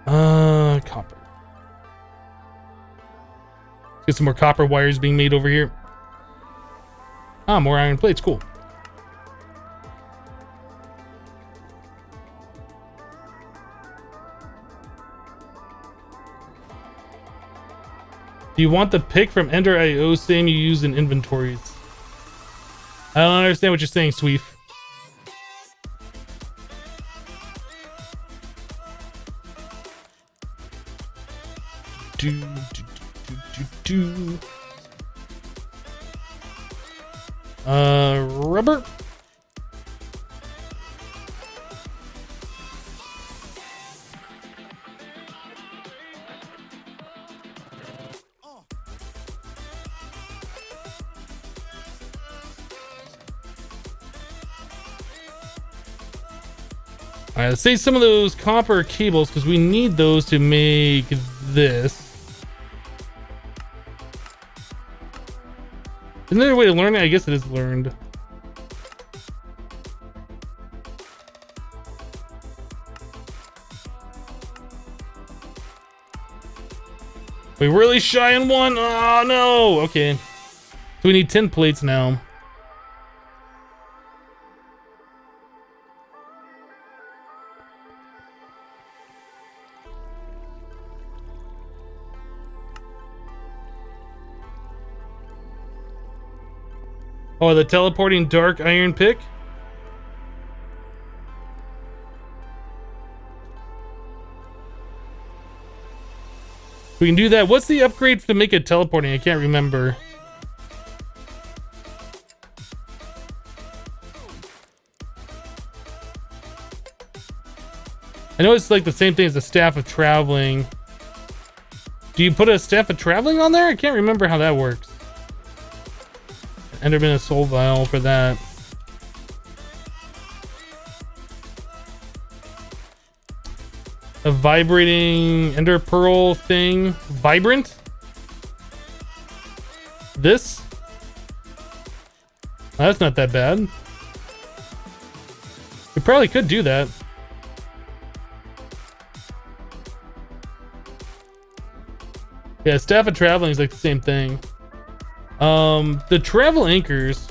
Copper. Let's get some more copper wires being made over here. Ah, more iron plates. Cool. Do you want the pick from Ender.io, same you use in inventories? I don't understand what you're saying, Sweef. Rubber. Alright, let's save some of those copper cables because we need those to make this. Isn't there a way to learn it? I guess it is learned. We really shy on one? Oh no! Okay. So we need 10 plates now. Oh, the teleporting dark iron pick? We can do that. What's the upgrade to make it teleporting? I can't remember. I know it's like the same thing as the Staff of Traveling. Do you put a Staff of Traveling on there? I can't remember how that works. Enderman a soul vial for that. A vibrating ender pearl thing. Vibrant? This? Oh, that's not that bad. We probably could do that. Yeah, Staff of Traveling is like the same thing. The travel anchors,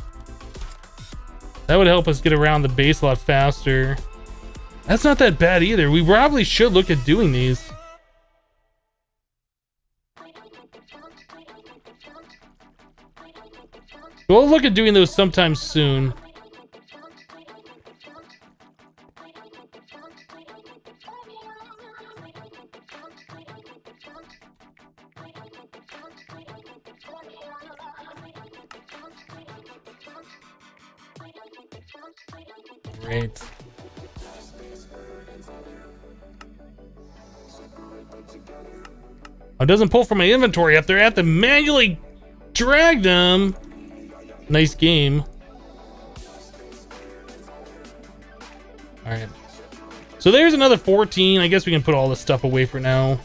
that would help us get around the base a lot faster. That's not that bad either. We probably should look at doing these. We'll look at doing those sometime soon. Great. Oh, it doesn't pull from my inventory up there. I have to manually drag them. Nice game. All right. So there's another 14. I guess we can put all this stuff away for now.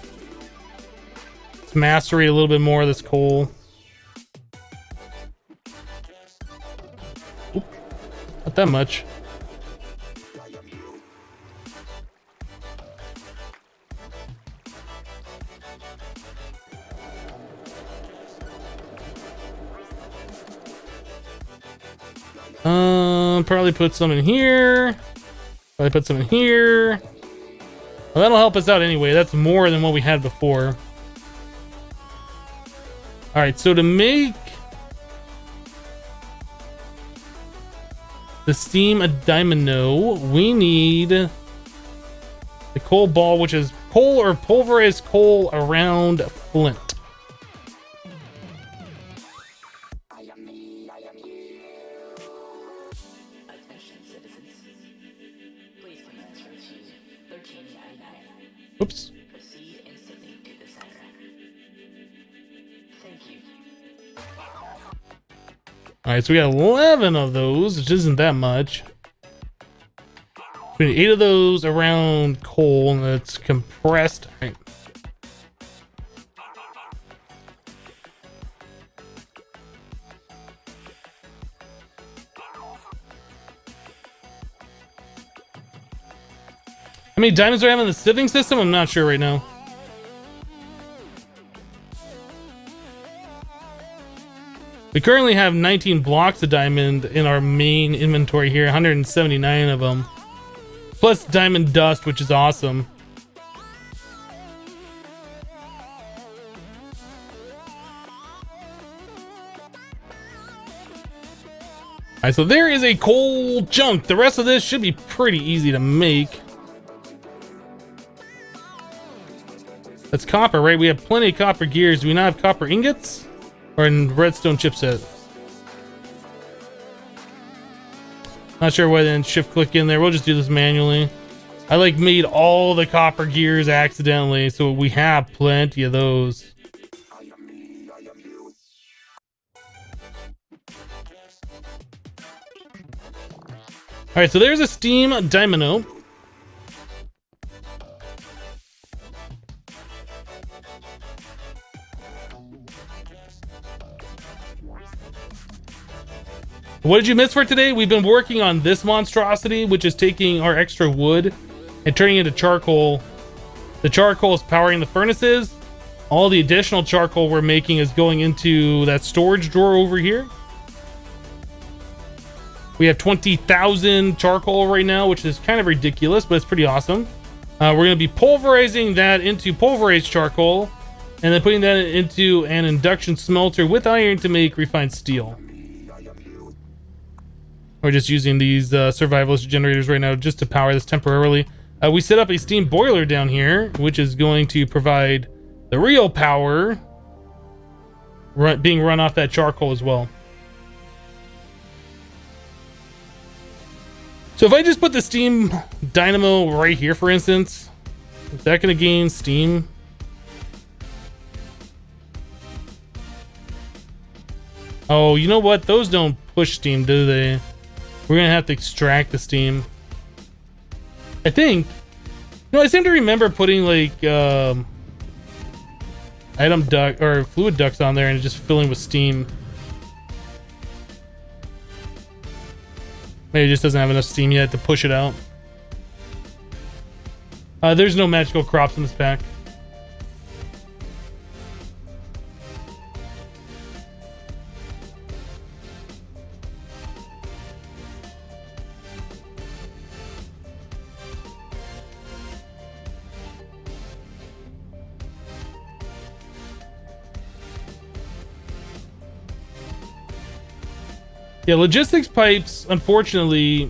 Let's macerate a little bit more of this coal. Oop, not that much. Probably put some in here. Probably put some in here. Well, that'll help us out anyway. That's more than what we had before. All right, so to make the steam a diamond, we need the coal ball, which is coal or pulverized coal around flint. Oops. Proceed instantly to the center. Thank you. Alright, so we got 11 of those, which isn't that much. We need 8 of those around coal, and that's compressed. All right. How many diamonds do I have in the sieving system? I'm not sure right now. We currently have 19 blocks of diamond in our main inventory here, 179 of them. Plus diamond dust, which is awesome. Alright, so there is a coal chunk. The rest of this should be pretty easy to make. That's copper, right? We have plenty of copper gears. Do we not have copper ingots? Or in redstone chipset? Not sure why they didn't shift click in there. We'll just do this manually. I like made all the copper gears accidentally, so we have plenty of those. Alright, so there's a steam dynamo. What did you miss for today? We've been working on this monstrosity, which is taking our extra wood and turning it into charcoal. The charcoal is powering the furnaces. All the additional charcoal we're making is going into that storage drawer over here. We have 20,000 charcoal right now, which is kind of ridiculous, but it's pretty awesome. We're going to be pulverizing that into pulverized charcoal and then putting that into an induction smelter with iron to make refined steel. We're just using these survivalist generators right now just to power this temporarily. We set up a steam boiler down here, which is going to provide the real power being run off that charcoal as well. So if I just put the steam dynamo right here, for instance, is that going to gain steam? Oh, you know what? Those don't push steam, do they? We're going to have to extract the steam. I think. No, I seem to remember putting like item duct or fluid ducts on there and just filling with steam. Maybe it just doesn't have enough steam yet to push it out. There's no magical crops in this pack. Yeah, logistics pipes, unfortunately,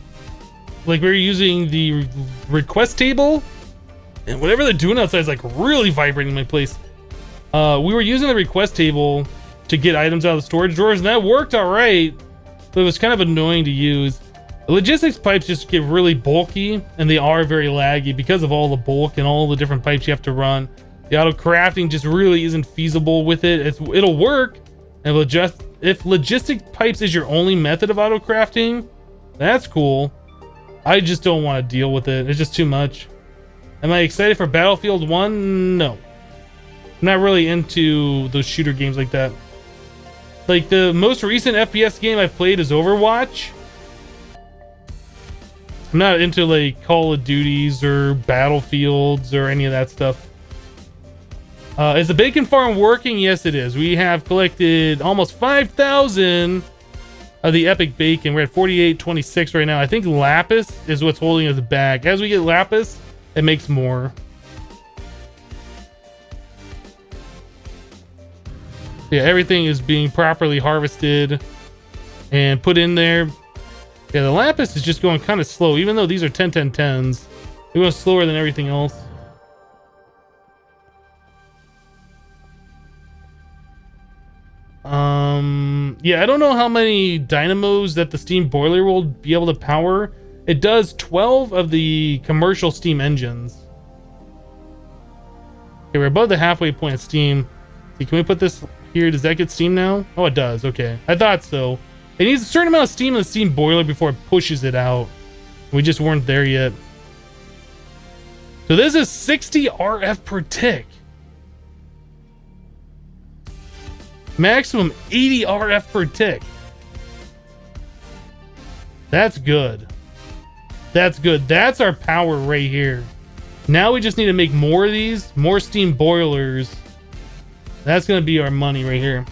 like we're using the request table, and whatever they're doing outside is like really vibrating my place. We were using the request table to get items out of the storage drawers, and that worked all right, but it was kind of annoying to use. The logistics pipes just get really bulky, and they are very laggy because of all the bulk and all the different pipes you have to run. The auto crafting just really isn't feasible with it. It'll work, and if logistic pipes is your only method of auto crafting, that's cool. I just don't want to deal with it. It's just too much. Am I excited for Battlefield 1? No. I'm not really into those shooter games like that. Like the most recent FPS game I've played is Overwatch. I'm not into like Call of Duties or Battlefields or any of that stuff. Is the bacon farm working? Yes, it is. We have collected almost 5,000 of the epic bacon. We're at 4826 right now. I think lapis is what's holding us back. As we get lapis, it makes more. Yeah, everything is being properly harvested and put in there. Yeah, the lapis is just going kind of slow, even though these are 10-10-10s. It goes slower than everything else. Yeah, I don't know how many dynamos that the steam boiler will be able to power. It does 12 of the commercial steam engines. Okay, we're above the halfway point of steam. See, can we put this here? Does that get steam now? Oh, it does. Okay, I thought so. It needs a certain amount of steam in the steam boiler before it pushes it out. We just weren't there yet. So this is 60 RF per tick. Maximum 80 RF per tick. That's good. That's good. That's our power right here. Now we just need to make more of these, more steam boilers. That's going to be our money right here.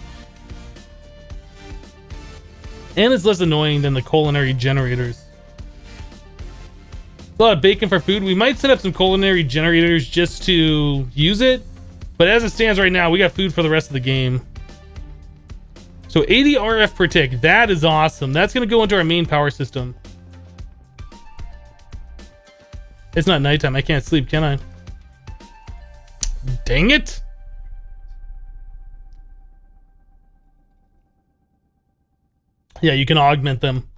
And it's less annoying than the culinary generators. A lot of bacon for food. We might set up some culinary generators just to use it. But as it stands right now, we got food for the rest of the game. So 80 RF per tick. That is awesome. That's going to go into our main power system. It's not nighttime. I can't sleep, can I? Dang it. Yeah, you can augment them.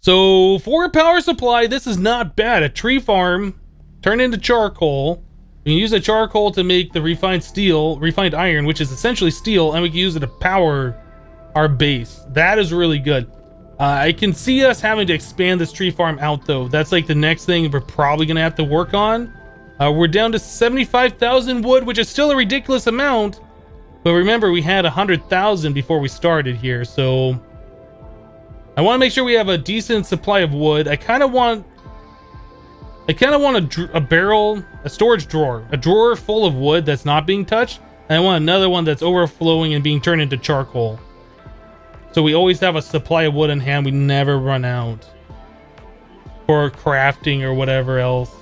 So for a power supply, this is not bad. A tree farm turned into charcoal. We can use the charcoal to make the refined steel, refined iron, which is essentially steel, and we can use it to power our base. That is really good. I can see us having to expand this tree farm out, though. That's like the next thing we're probably going to have to work on. We're down to 75,000 wood, which is still a ridiculous amount. But remember, we had 100,000 before we started here, so I want to make sure we have a decent supply of wood. I kind of want a barrel, a storage drawer, a drawer full of wood that's not being touched, and I want another one that's overflowing and being turned into charcoal. So we always have a supply of wood in hand. We never run out for crafting or whatever else.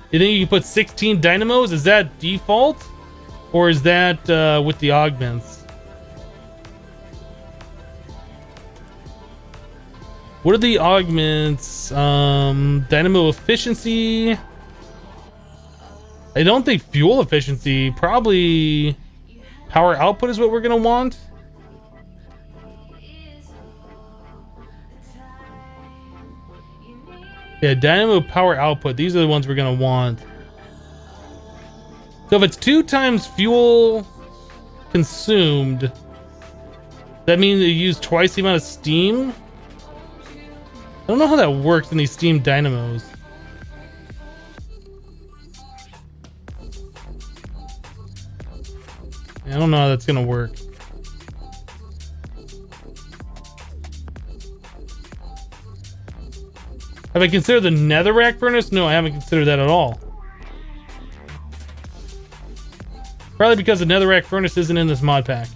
You think you can put 16 dynamos? Is that default? Or is that with the augments? What are the augments? Dynamo efficiency. I don't think fuel efficiency. Probably power output is what we're gonna want. Yeah, dynamo power output. These are the ones we're gonna want. So if it's 2 times fuel consumed, that means you use twice the amount of steam. I don't know how that works in these steam dynamos. I don't know how that's gonna work. Have I considered the netherrack furnace? No, I haven't considered that at all. Probably because the netherrack furnace isn't in this mod pack.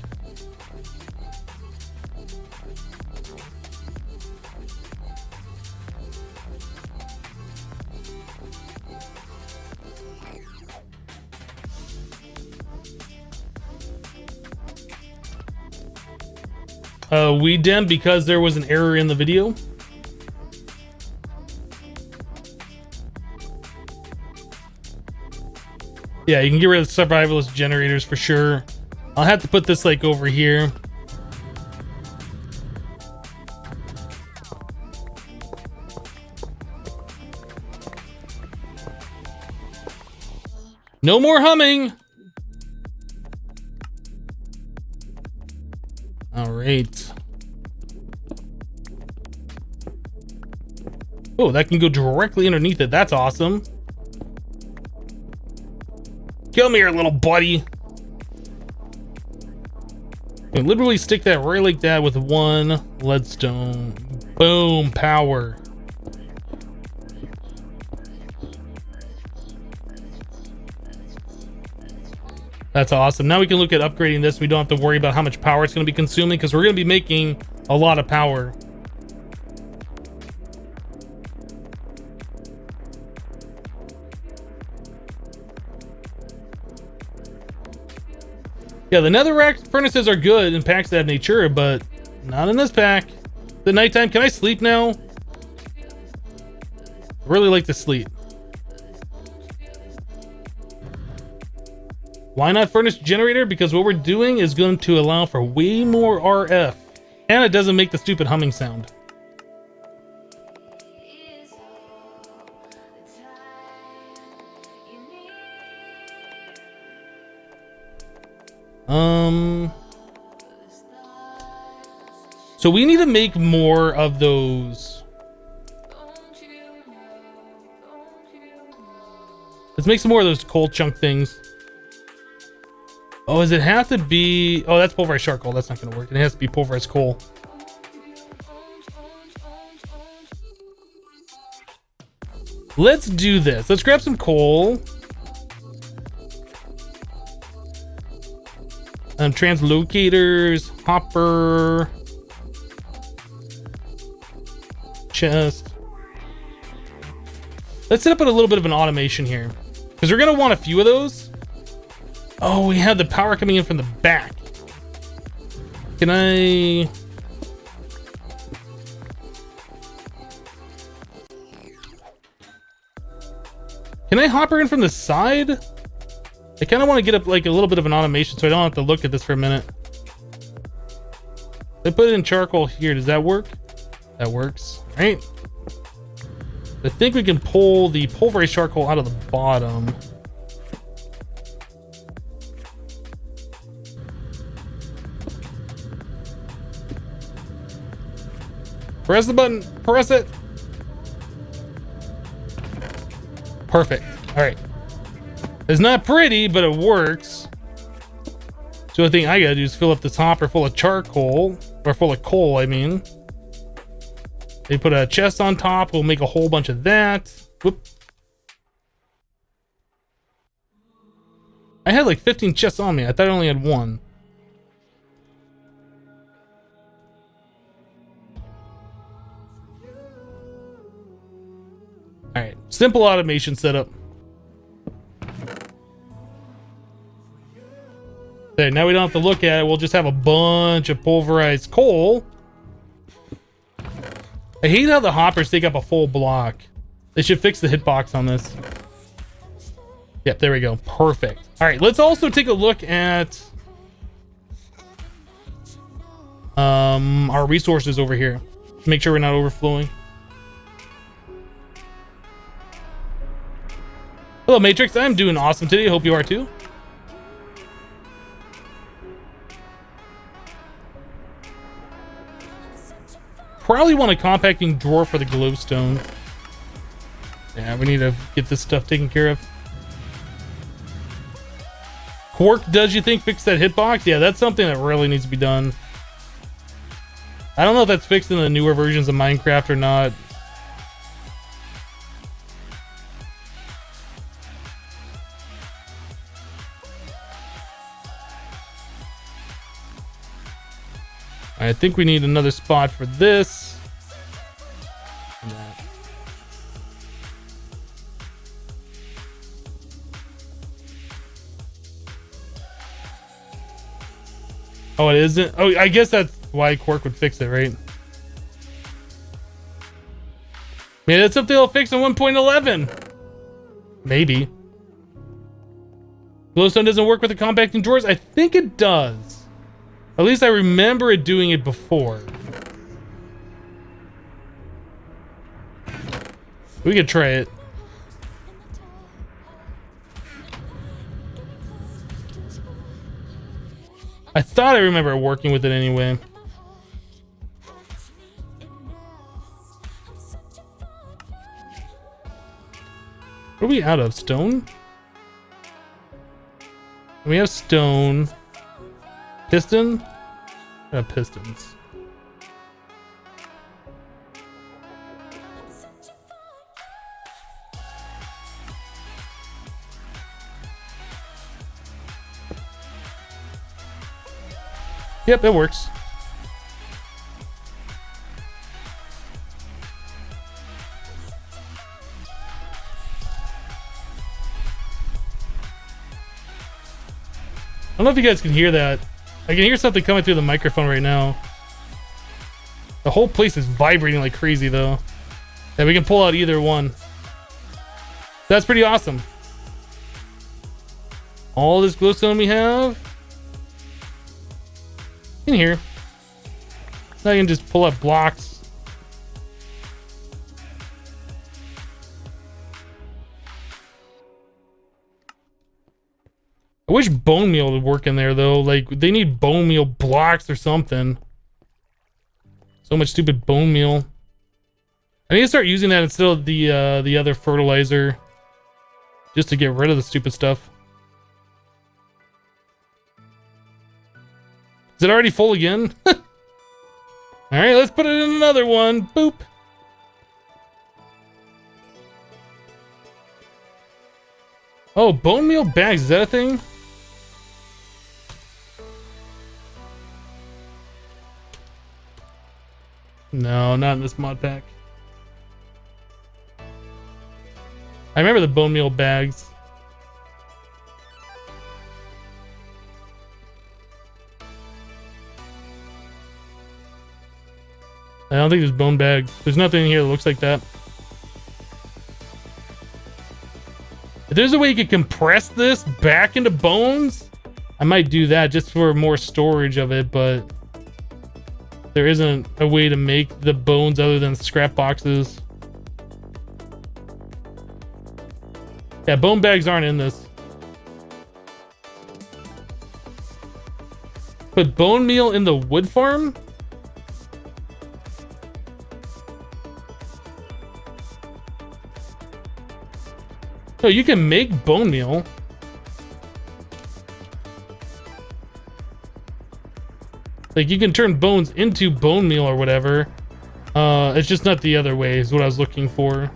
We dem because there was an error in the video. Yeah, you can get rid of survivalist generators for sure. I'll have to put this like over here. No more humming. All right. Oh, that can go directly underneath it. That's awesome. Come here, little buddy. You can literally stick that right like that with 1 leadstone. Boom, power. That's awesome. Now we can look at upgrading this. We don't have to worry about how much power it's going to be consuming because we're going to be making a lot of power. Yeah, the netherrack furnaces are good in packs that have nature, but not in this pack. The nighttime, can I sleep now? I really like to sleep. Why not furnace generator? Because what we're doing is going to allow for way more RF. And it doesn't make the stupid humming sound. So we need to make more of those. Let's make some more of those coal chunk things. Oh, does it have to be... Oh, that's pulverized charcoal. That's not going to work. It has to be pulverized coal. Let's do this. Let's grab some coal. Translocators, hopper, chest. Let's set up a little bit of an automation here because we're going to want a few of those. Oh, we have the power coming in from the back. Can I... Can I hopper in from the side? I kind of want to get up like a little bit of an automation so I don't have to look at this for a minute. I put it in charcoal here. Does that work? That works. All right. I think we can pull the pulverized charcoal out of the bottom. Press the button. Press it. Perfect. All right. It's not pretty, but it works. So the thing I gotta do is fill up this hopper full of charcoal, or full of coal, I mean. They put a chest on top. We'll make a whole bunch of that. Whoop. I had like 15 chests on me. I thought I only had 1. All right, simple automation setup. There, now we don't have to look at it. We'll just have a bunch of pulverized coal. I I hate how the hoppers take up a full block. They should fix the hitbox on this. Yep, there we go. Perfect. All right, let's also take a look at our resources over here. Make sure we're not overflowing. Hello, Matrix. I'm doing awesome today. Hope you are too. Probably want a compacting drawer for the glowstone. Yeah, we need to get this stuff taken care of. Quark, does you think fix that hitbox? Yeah, that's something that really needs to be done. I don't know if that's fixed in the newer versions of Minecraft or not. I think we need another spot for this. And that. Oh, it isn't? Oh, I guess that's why Quark would fix it, right? Maybe that's something they'll fix in 1.11. Maybe. Glowstone doesn't work with the compacting drawers? I think it does. At least I remember it doing it before. We could try it. I thought I remember working with it anyway. What are we out of? Stone? We have stone. Piston? Pistons. Yep, it works. I don't know if you guys can hear that. I can hear something coming through the microphone right now. The whole place is vibrating like crazy though. Yeah, we can pull out either one. That's pretty awesome. All this glowstone we have in here. Now I can just pull up blocks. I wish bone meal would work in there though. Like they need bone meal blocks or something. So much stupid bone meal. I need to start using that instead of the other fertilizer, just to get rid of the stupid stuff. Is it already full again? All right, let's put it in another one. Boop. Oh, bone meal bags. Is that a thing? No, not in this mod pack. I remember the bone meal bags. I don't think there's bone bags. There's nothing in here that looks like that. If there's a way you could compress this back into bones, I might do that just for more storage of it, but there isn't a way to make the bones other than scrap boxes. Yeah, bone bags aren't in this. Put bone meal in the wood farm? No, you can make bone meal. Like you can turn bones into bone meal or whatever. It's just not the other way is what I was looking for. Like,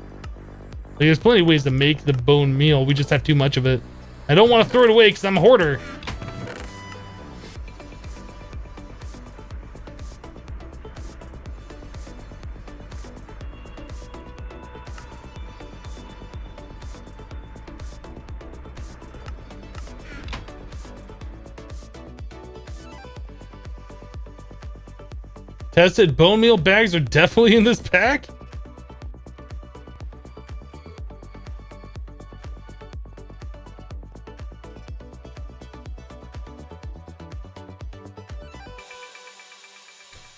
there's plenty of ways to make the bone meal. We just have too much of it. I don't want to throw it away because I'm a hoarder. Tested bone meal bags are definitely in this pack.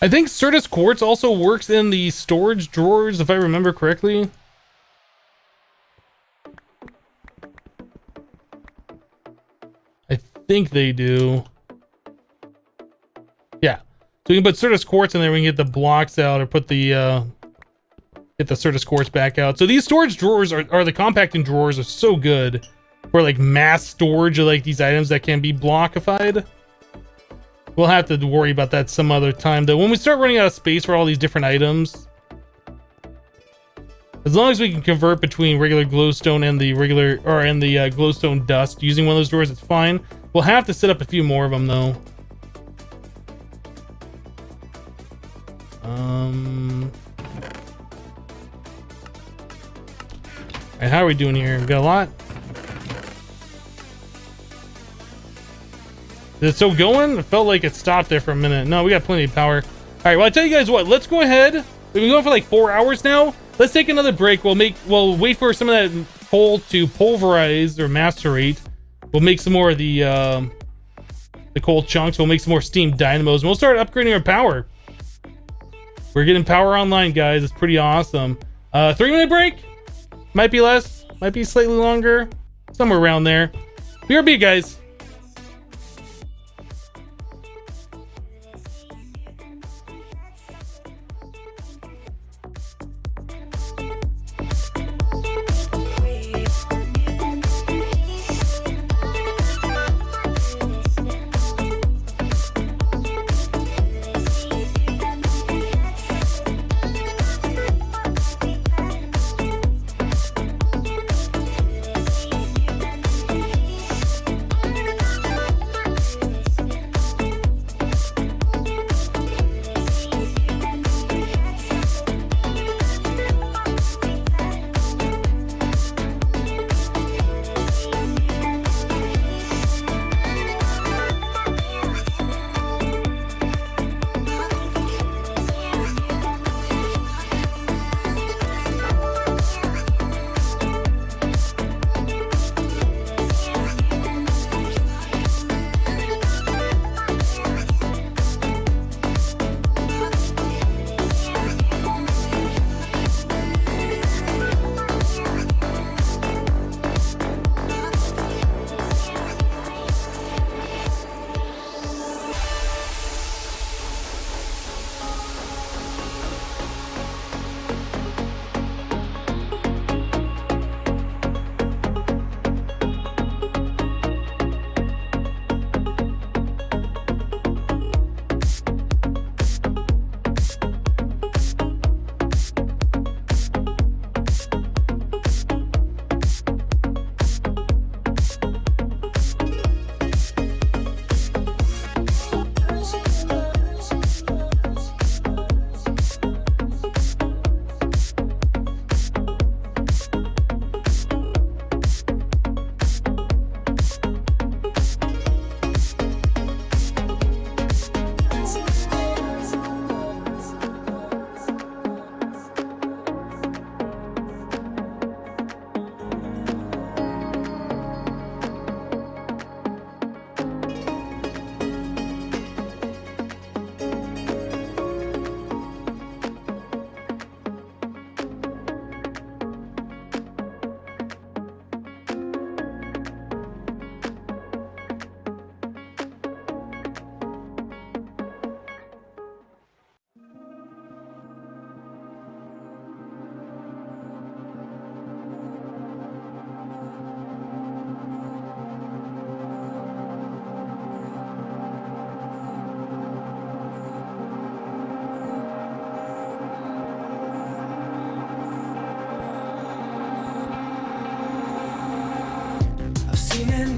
I think Certus Quartz also works in the storage drawers, if I remember correctly. I think they do. Yeah. So we can put Certus Quartz in there, we can get the blocks out, or put the get the Certus Quartz back out. So these storage drawers are the compacting drawers are so good for like mass storage of like these items that can be blockified. We'll have to worry about that some other time though. When we start running out of space for all these different items, as long as we can convert between regular glowstone and the regular, or and the glowstone dust using one of those drawers, it's fine. We'll have to set up a few more of them though. Alright, how are we doing here? We got a lot. Is it still going? It felt like it stopped there for a minute. No, we got plenty of power. Alright, well, I'll tell you guys what. Let's go ahead. We've been going for like 4 hours now. Let's take another break. We'll wait for some of that coal to pulverize or macerate. We'll make some more of the coal chunks. We'll make some more steam dynamos. And we'll start upgrading our power. We're getting power online, guys. It's pretty awesome. 3-minute break. Might be less. Might be slightly longer. Somewhere around there. BRB, guys.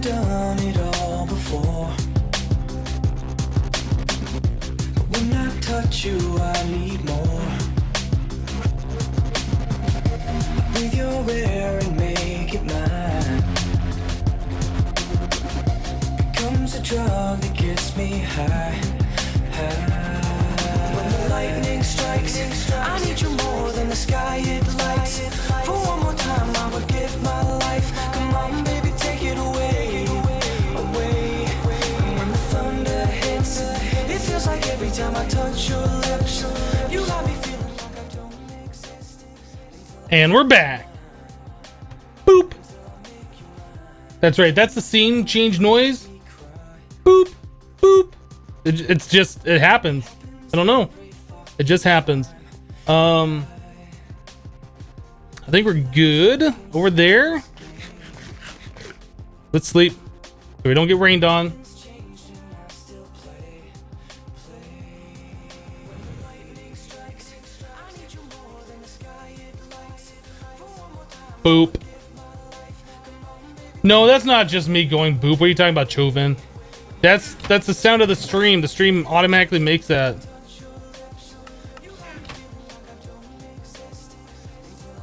Done it all before, but when I touch you I need more. Breathe your air and make it mine. Becomes a drug that gets me high, high. When the light the sky it lights. For one more time I would give my life. Come on baby, take it away, away. And when the thunder hits, it feels like every time I touch your lips, you got me feeling like I don't exist. And we're back. Boop. That's right. That's the scene change noise. Boop, boop. It's just, it happens. I don't know. It just happens. I think we're good over there. Let's sleep so we don't get rained on. Boop. No, that's not just me going boop. What are you talking about, Chauvin? That's the sound of the stream. The stream automatically makes that.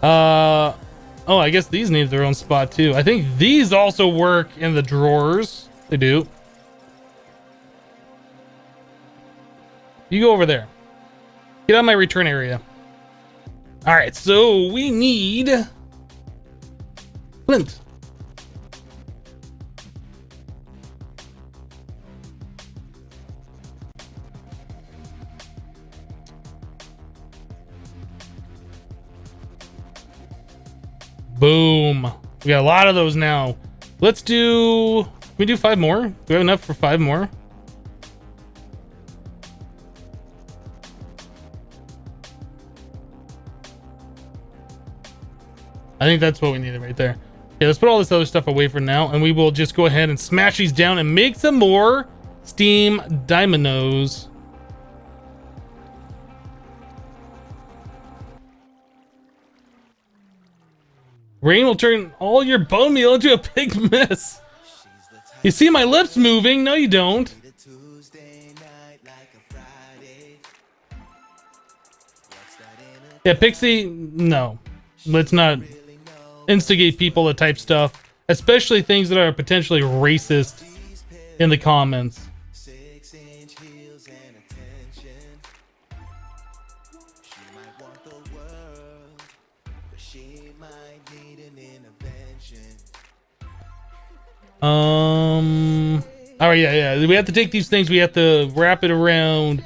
Oh, I guess these need their own spot too. I think these also work in the drawers. They do. You go over there. Get out of my return area. All right, so we need flint. Boom. We got a lot of those now. Let's do... Can we do 5 more? Do we have enough for 5 more? I think that's what we needed right there. Okay, let's put all this other stuff away for now, and we will just go ahead and smash these down and make some more steam dominoes. Rain will turn all your bone meal into a big mess. You see my lips moving? No, you don't. Yeah, Pixie, no. Let's not instigate people to type stuff, especially things that are potentially racist in the comments. Oh yeah. We have to take these things. We have to wrap it around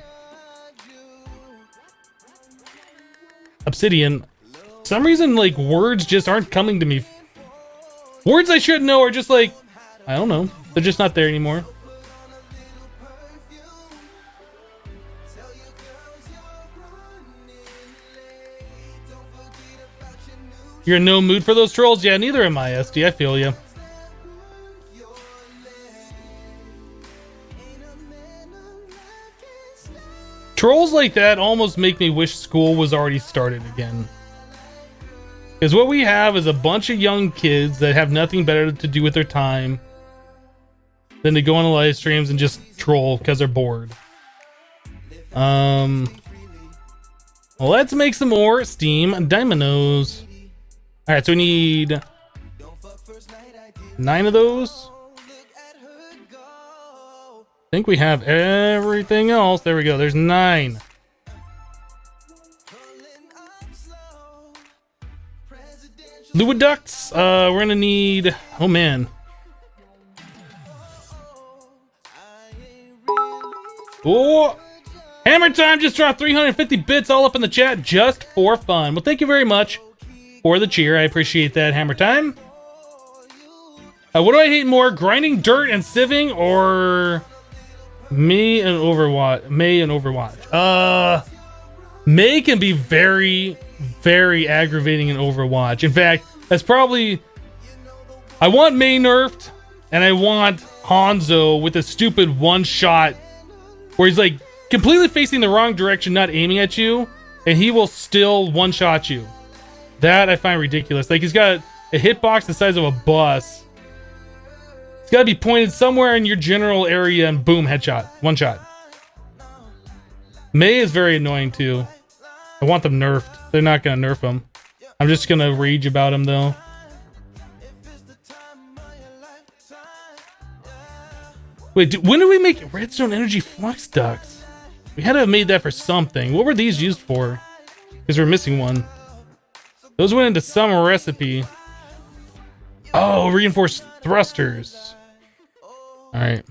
obsidian. For some reason, like, words just aren't coming to me. Words I should know are just like, I don't know. They're just not there anymore. You're in no mood for those trolls? Yeah, neither am I, SD. I feel you. Trolls like that almost make me wish school was already started again. Because what we have is a bunch of young kids that have nothing better to do with their time than to go on the live streams and just troll because they're bored. Well, let's make some more steam dominoes. Alright, so we need 9 of those. I think we have everything else. There we go. There's 9. Fluid ducts. We're gonna need. Oh man. Oh, hammer time just dropped 350 bits all up in the chat just for fun. Well, thank you very much for the cheer. I appreciate that, hammer time. What do I hate more, grinding dirt and sieving, or May and Overwatch? May can be very, very aggravating in Overwatch. In fact, that's probably... I want May nerfed, and I want Hanzo with a stupid one-shot where he's like completely facing the wrong direction, not aiming at you, and he will still one-shot you. That I find ridiculous. Like, he's got a hitbox the size of a bus. It's got to be pointed somewhere in your general area, and boom, headshot. One shot. May is very annoying too. I want them nerfed. They're not going to nerf them. I'm just going to rage about them though. Wait, when did we make redstone energy flux ducts? We had to have made that for something. What were these used for? Because we're missing one. Those went into some recipe. Oh, reinforced thrusters. All right.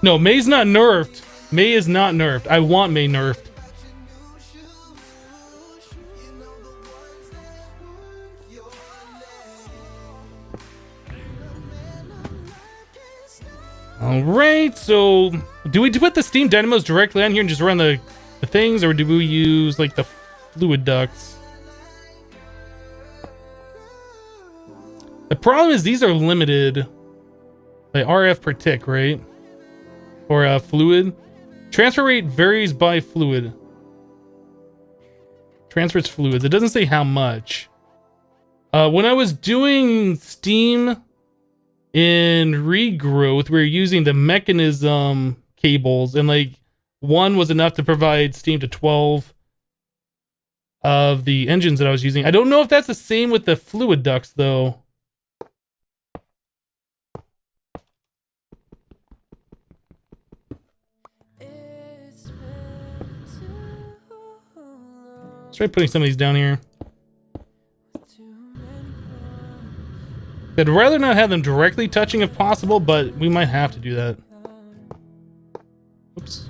No, May's not nerfed. May is not nerfed. I want May nerfed. All right, so do we put the steam dynamos directly on here and just run the things, or do we use like the fluid ducts? The problem is these are limited by RF per tick, right? Or fluid. Transfer rate varies by fluid. Transfers fluids. It doesn't say how much. When I was doing steam in regrowth, we were using the mechanism cables, and like one was enough to provide steam to 12 of the engines that I was using. I don't know if that's the same with the fluid ducts though. Let's try putting some of these down here. I'd rather not have them directly touching if possible, but we might have to do that. Oops.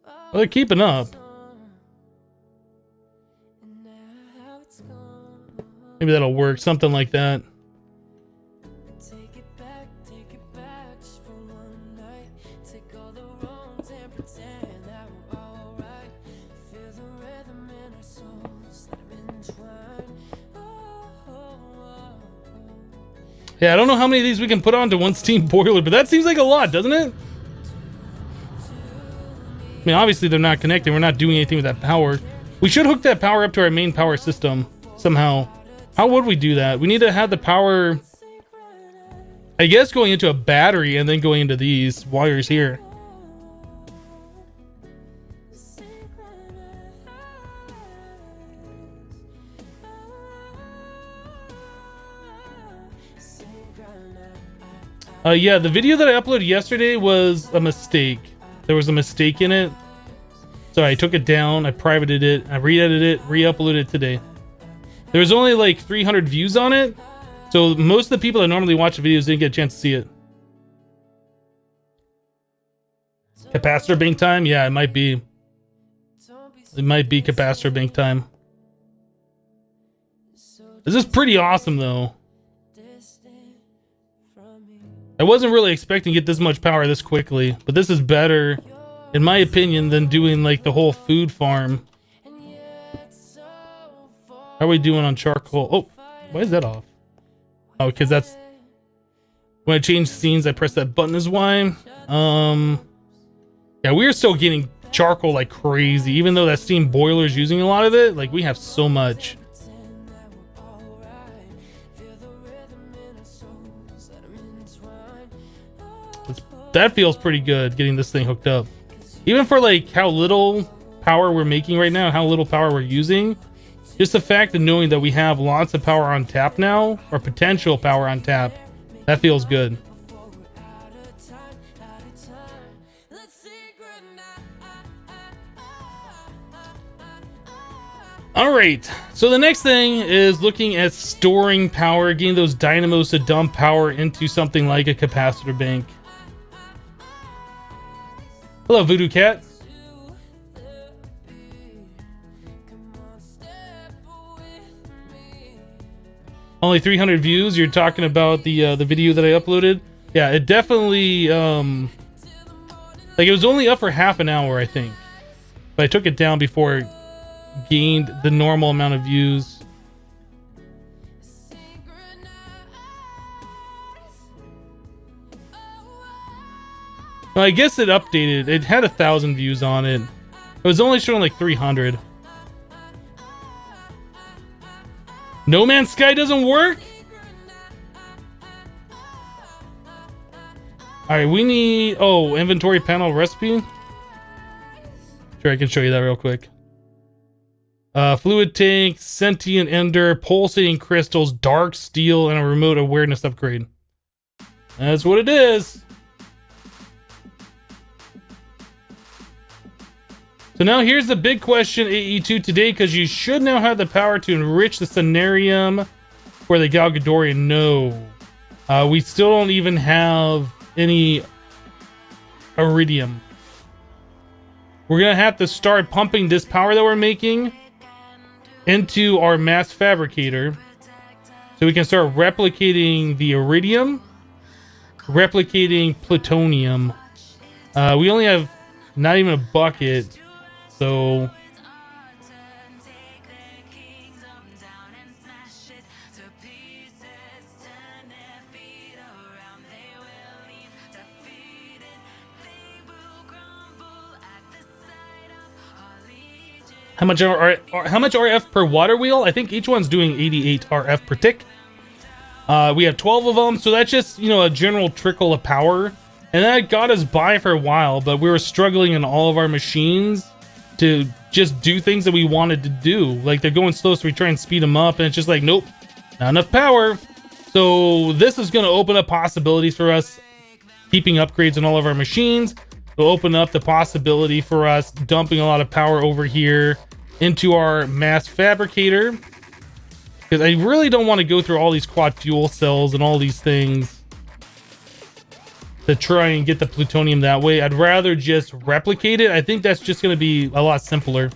Well, they're keeping up. Maybe that'll work, something like that. Yeah, I don't know how many of these we can put onto one steam boiler, but that seems like a lot, doesn't it? I mean, obviously they're not connected. We're not doing anything with that power. We should hook that power up to our main power system somehow. How would we do that? We need to have the power, I guess, going into a battery and then going into these wires here. Yeah, the video that I uploaded yesterday was a mistake. There was a mistake in it. So I took it down, I privated it, I re-edited it, re-uploaded it today. There was only like 300 views on it. So most of the people that normally watch the videos didn't get a chance to see it. Capacitor bank time? Yeah, it might be. It might be capacitor bank time. This is pretty awesome though. I wasn't really expecting to get this much power this quickly, but this is better, in my opinion, than doing like the whole food farm. How are we doing on charcoal? Oh, why is that off? Oh, because that's when I change scenes, I press that button is why. Yeah, we are still getting charcoal like crazy, even though that steam boiler is using a lot of it. Like we have so much. That feels pretty good, getting this thing hooked up. Even for like how little power we're making right now, how little power we're using, just the fact of knowing that we have lots of power on tap now, or potential power on tap, that feels good. All right, so the next thing is looking at storing power, getting those dynamos to dump power into something like a capacitor bank. Hello, Voodoo Cat. Only 300 views. You're talking about the video that I uploaded. Yeah, it definitely like it was only up for half an hour, I think, but I took it down before it gained the normal amount of views. Well, I guess it updated. It had 1,000 views on it. It was only showing like 300. No Man's Sky doesn't work? Alright, we need... Oh, inventory panel recipe? Sure, I can show you that real quick. Fluid tank, sentient ender, pulsating crystals, dark steel, and a remote awareness upgrade. That's what it is. So now here's the big question, AE2 today, because you should now have the power to enrich the Cenarium for the Galgadorian. No. We still don't even have any iridium. We're going to have to start pumping this power that we're making into our mass fabricator so we can start replicating the iridium, replicating plutonium. We only have not even a bucket, so how much RF per water wheel? I think each one's doing 88 RF per tick. We have 12 of them, so that's just, you know, a general trickle of power. And that got us by for a while, but we were struggling in all of our machines to just do things that we wanted to do. Like, they're going slow, so we try and speed them up, and it's just like, nope, not enough power. So this is going to open up possibilities for us keeping upgrades on all of our machines. It'll open up the possibility for us dumping a lot of power over here into our mass fabricator, because I really don't want to go through all these quad fuel cells and all these things to try and get the plutonium that way. I'd rather just replicate it. I think that's just going to be a lot simpler.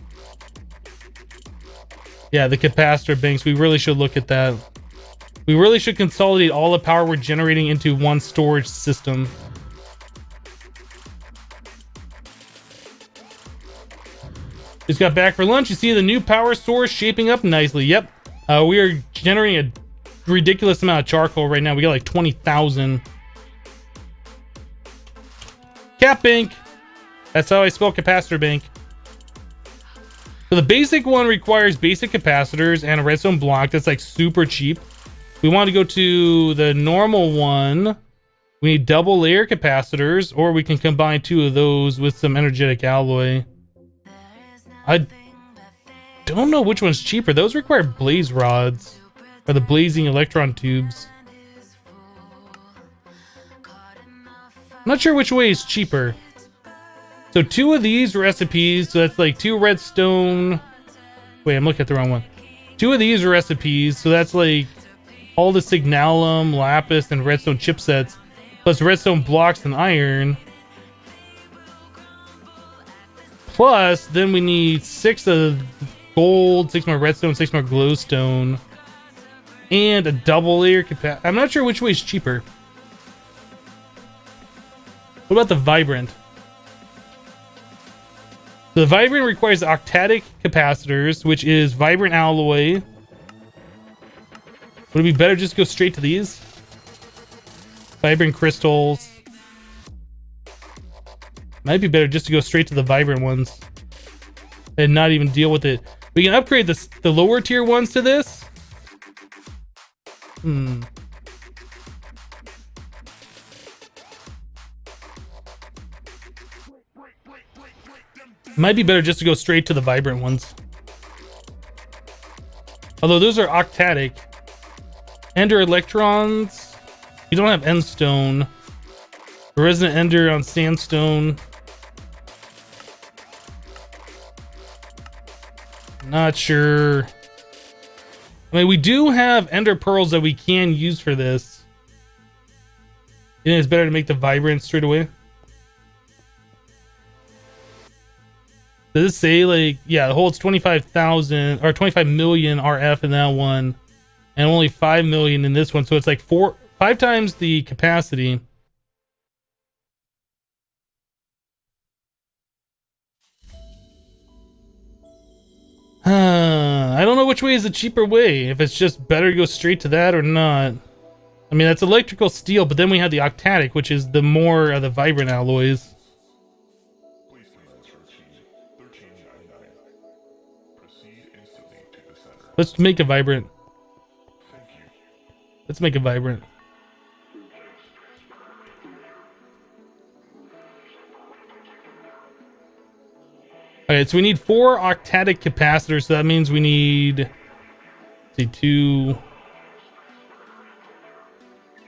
Yeah, the capacitor banks, we really should look at that. We really should consolidate all the power we're generating into one storage system. Just got back for lunch. You see the new power source shaping up nicely. Yep. We are generating a ridiculous amount of charcoal right now. We got like 20,000. Cap bank. That's how I spell capacitor bank. So the basic one requires basic capacitors and a redstone block. That's like super cheap. We want to go to the normal one. We need double layer capacitors, or we can combine two of those with some energetic alloy. I don't know which one's cheaper. Those require blaze rods, or the blazing electron tubes. I'm not sure which way is cheaper. So 2 of these recipes, so that's like 2 redstone. Wait, I'm looking at the wrong one. 2 of these recipes, so that's like all the signalum, lapis, and redstone chipsets, plus redstone blocks and iron. Plus, then we need 6 of gold, 6 more redstone, 6 more glowstone, and a double layer capacitor. I'm not sure which way is cheaper. What about the vibrant? The vibrant requires octadic capacitors, which is vibrant alloy. Would it be better just to go straight to these? Vibrant crystals. Might be better just to go straight to the vibrant ones and not even deal with it. We can upgrade the lower tier ones to this. Might be better just to go straight to the vibrant ones. Although those are octadic. Ender electrons. You don't have endstone. Resident ender on sandstone. Not sure. I mean, we do have ender pearls that we can use for this. You think it's better to make the vibrant straight away? Does it say, like, yeah, it holds 25,000 or 25 million RF in that one, and only 5 million in this one, so it's like 5 times the capacity. I don't know which way is the cheaper way, if it's just better to go straight to that or not. I mean, that's electrical steel, but then we have the octadic, which is the more of the vibrant alloys. Let's make a vibrant. Let's make a vibrant. All right, so we need 4 octadic capacitors. So that means we need, let's see, 2,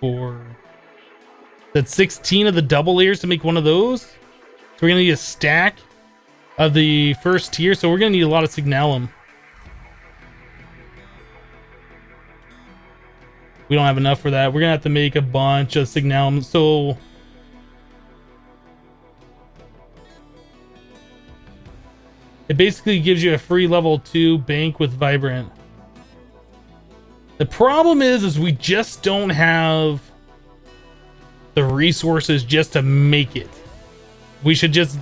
4. That's 16 of the double layers to make one of those. So we're gonna need a stack of the first tier. So we're gonna need a lot of signalum. We don't have enough for that. We're gonna have to make a bunch of signalum. So it basically gives you a free level 2 bank with vibrant. The problem is we just don't have the resources just to make it. We should just...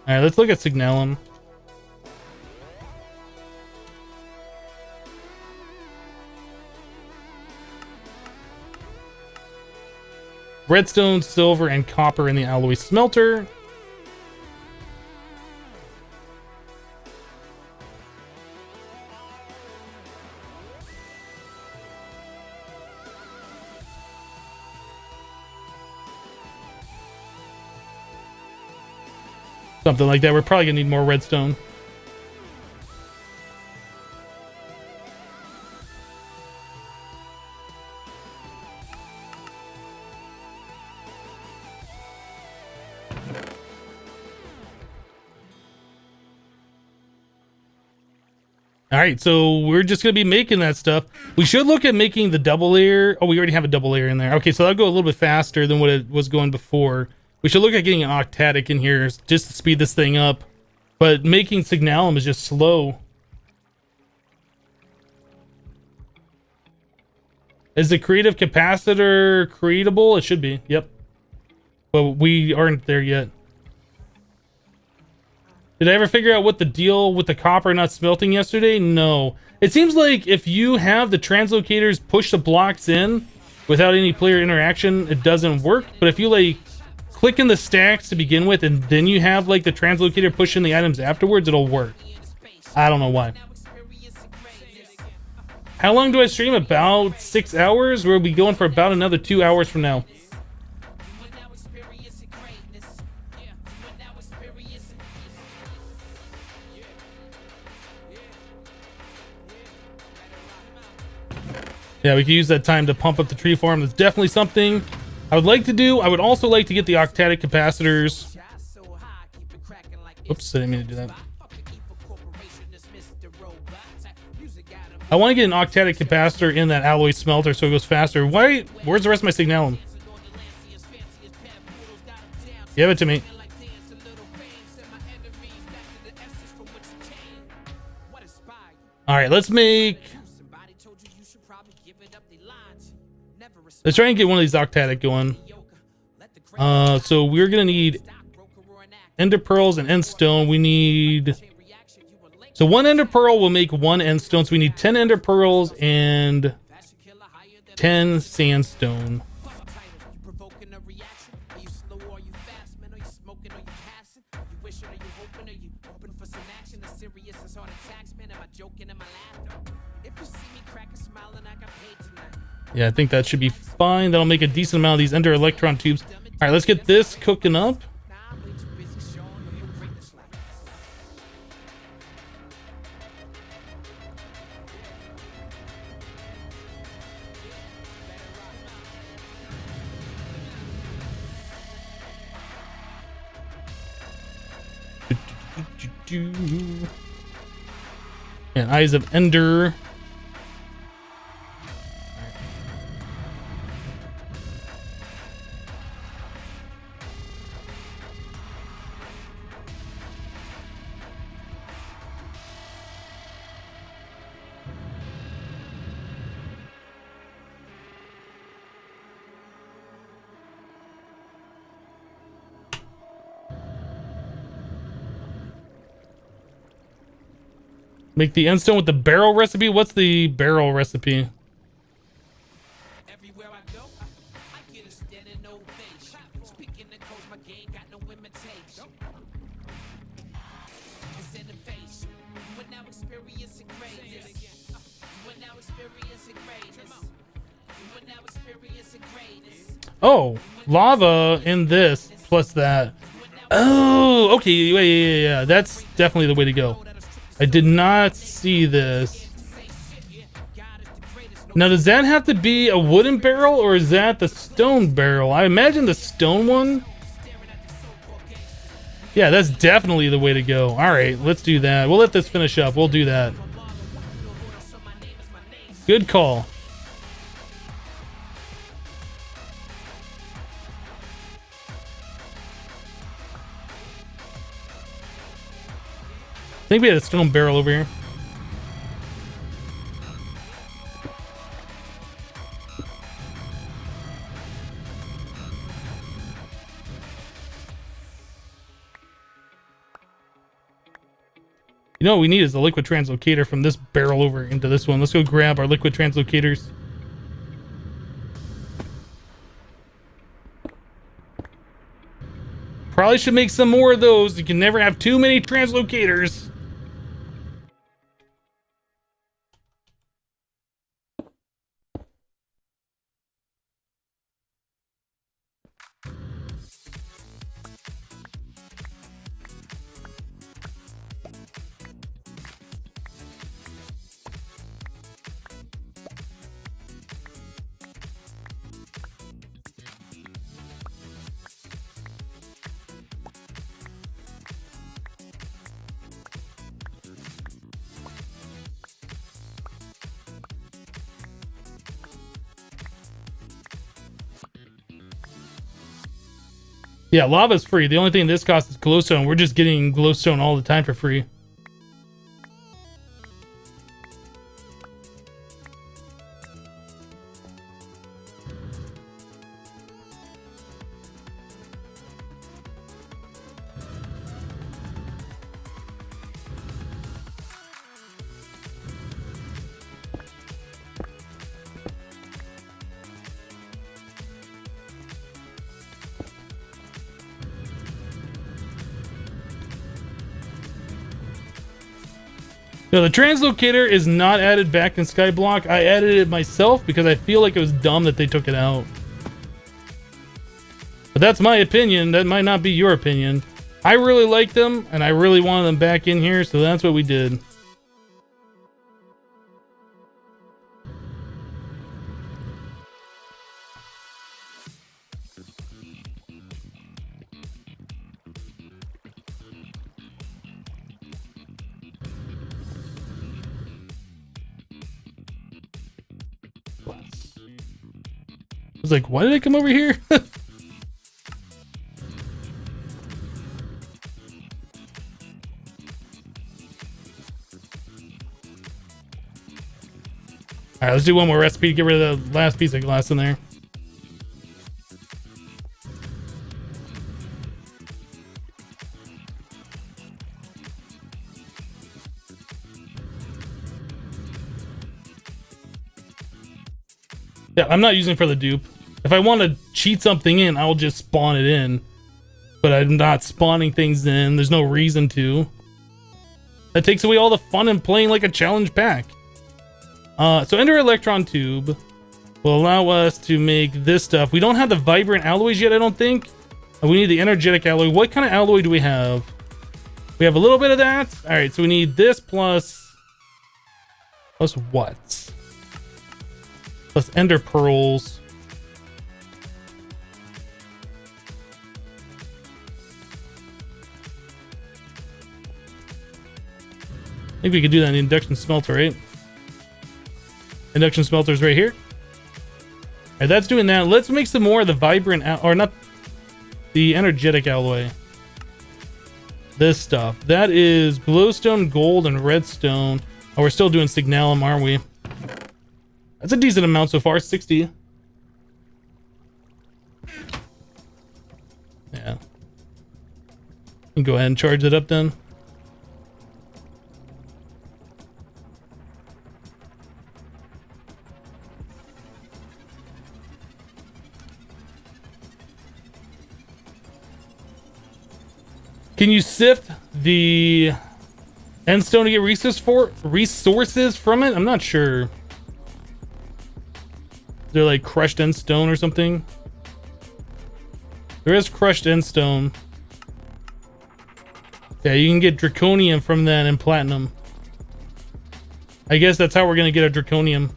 All right, let's look at signalum. Redstone, silver, and copper in the alloy smelter. Something like that. We're probably gonna need more redstone. All right, so we're just gonna be making that stuff. We should look at making the double layer. Oh, we already have a double layer in there. Okay, so that'll go a little bit faster than what it was going before. We should look at getting an octadic in here just to speed this thing up. But making signalum is just slow. Is the creative capacitor creatable? It should be. Yep. But we aren't there yet. Did I ever figure out what the deal with the copper not smelting yesterday? No. It seems like if you have the translocators push the blocks in without any player interaction, it doesn't work. But if you like click in the stacks to begin with and then you have like the translocator push in the items afterwards, it'll work. I don't know why. How long do I stream? About 6 hours? We'll be going for about another 2 hours from now. Yeah, we could use that time to pump up the tree farm. That's definitely something I would like to do. I would also like to get the octadic capacitors. Oops, I didn't mean to do that. I want to get an octadic capacitor in that alloy smelter so it goes faster. Why? Where's the rest of my signalum? Give it to me. All right, let's try and get one of these octadic going. So we're gonna need ender pearls and end stone. We need, so 1 ender pearl will make 1 end stone. So we need 10 ender pearls and 10 sandstone. Yeah, I think that should be fine. That'll make a decent amount of these ender electron tubes. All right, let's get this cooking up. And Eyes of Ender. Make the endstone with the barrel recipe. What's the barrel recipe? Everywhere I go, I get a standing ovation. Speaking the codes, my game got no imitation. It's in the face. You are now experiencing greatness. You are now experiencing greatness. You are now experiencing greatness. Oh, lava in this plus that. You are now Oh, okay. Yeah. That's definitely the way to go. I did not see this. Now, does that have to be a wooden barrel or is that the stone barrel? I imagine the stone one. Yeah, that's definitely the way to go. All right, let's do that. We'll let this finish up. We'll do that. Good call. I think we had a stone barrel over here. You know what we need is the liquid translocator from this barrel over into this one. Let's go grab our liquid translocators. Probably should make some more of those. You can never have too many translocators. Yeah, lava's free. The only thing this costs is glowstone. We're just getting glowstone all the time for free. No, the translocator is not added back in Skyblock. I added it myself because I feel like it was dumb that they took it out. But that's my opinion. That might not be your opinion. I really liked them, and I really wanted them back in here, so that's what we did. I was like, why did I come over here? Alright, let's do one more recipe. Get rid of the last piece of glass in there. Yeah, I'm not using for the dupe. If I want to cheat something in, I'll just spawn it in. But I'm not spawning things in. There's no reason to. That takes away all the fun in playing like a challenge pack. So Ender Electron Tube will allow us to make this stuff. We don't have the vibrant alloys yet, I don't think. We need the energetic alloy. What kind of alloy do we have? We have a little bit of that. All right, so we need this plus what? Plus ender pearls. I think we could do that in the induction smelter, right? Induction smelter's right here. Alright, that's doing that. Let's make some more of the vibrant, or not the energetic alloy. This stuff. That is glowstone, gold, and redstone. Oh, we're still doing signalum, aren't we? That's a decent amount so far, 60. Yeah. You can go ahead and charge it up then. Can you sift the end stone to get resources from it? I'm not sure. They're like crushed end stone or something. There is crushed end stone. Yeah, you can get draconium from that and platinum. I guess that's how we're gonna get a draconium.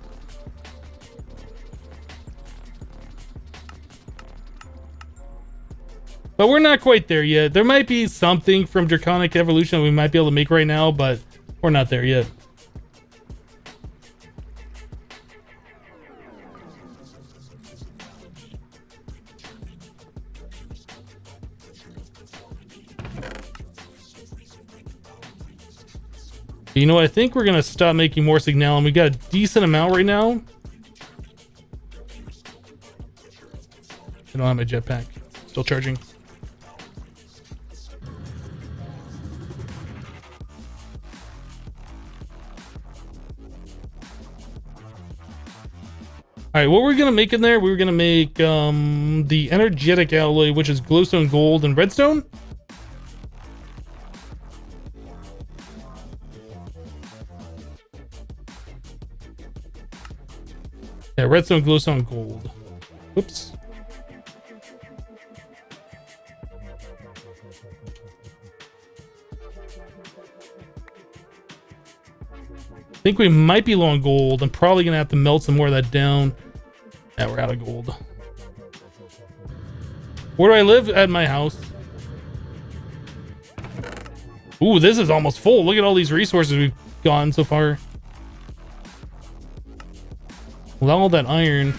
But we're not quite there yet. There might be something from Draconic Evolution we might be able to make right now, but we're not there yet. You know what? I think we're gonna stop making more signalum. We got a decent amount right now. I don't have my jetpack. Still charging. All right, what we're gonna make in there? We're gonna make the energetic alloy, which is glowstone gold and redstone. Yeah, redstone, glowstone, gold. Whoops. I think we might be low on gold. I'm probably gonna have to melt some more of that down. Yeah, we're out of gold. Where do I live? At my house. Ooh, this is almost full. Look at all these resources we've gotten so far. With all that iron.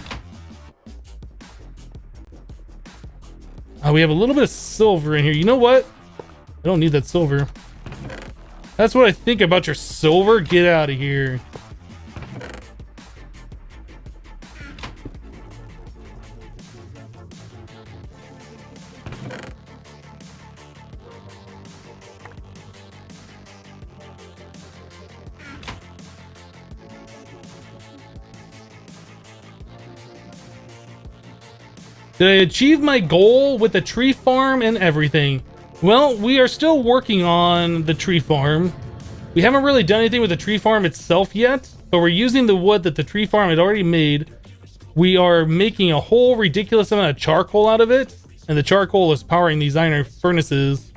We have a little bit of silver in here. You know what? I don't need that silver. That's what I think about your silver. Get out of here. Did I achieve my goal with the tree farm and everything? Well, we are still working on the tree farm. We haven't really done anything with the tree farm itself yet, but we're using the wood that the tree farm had already made. We are making a whole ridiculous amount of charcoal out of it, and the charcoal is powering these iron furnaces.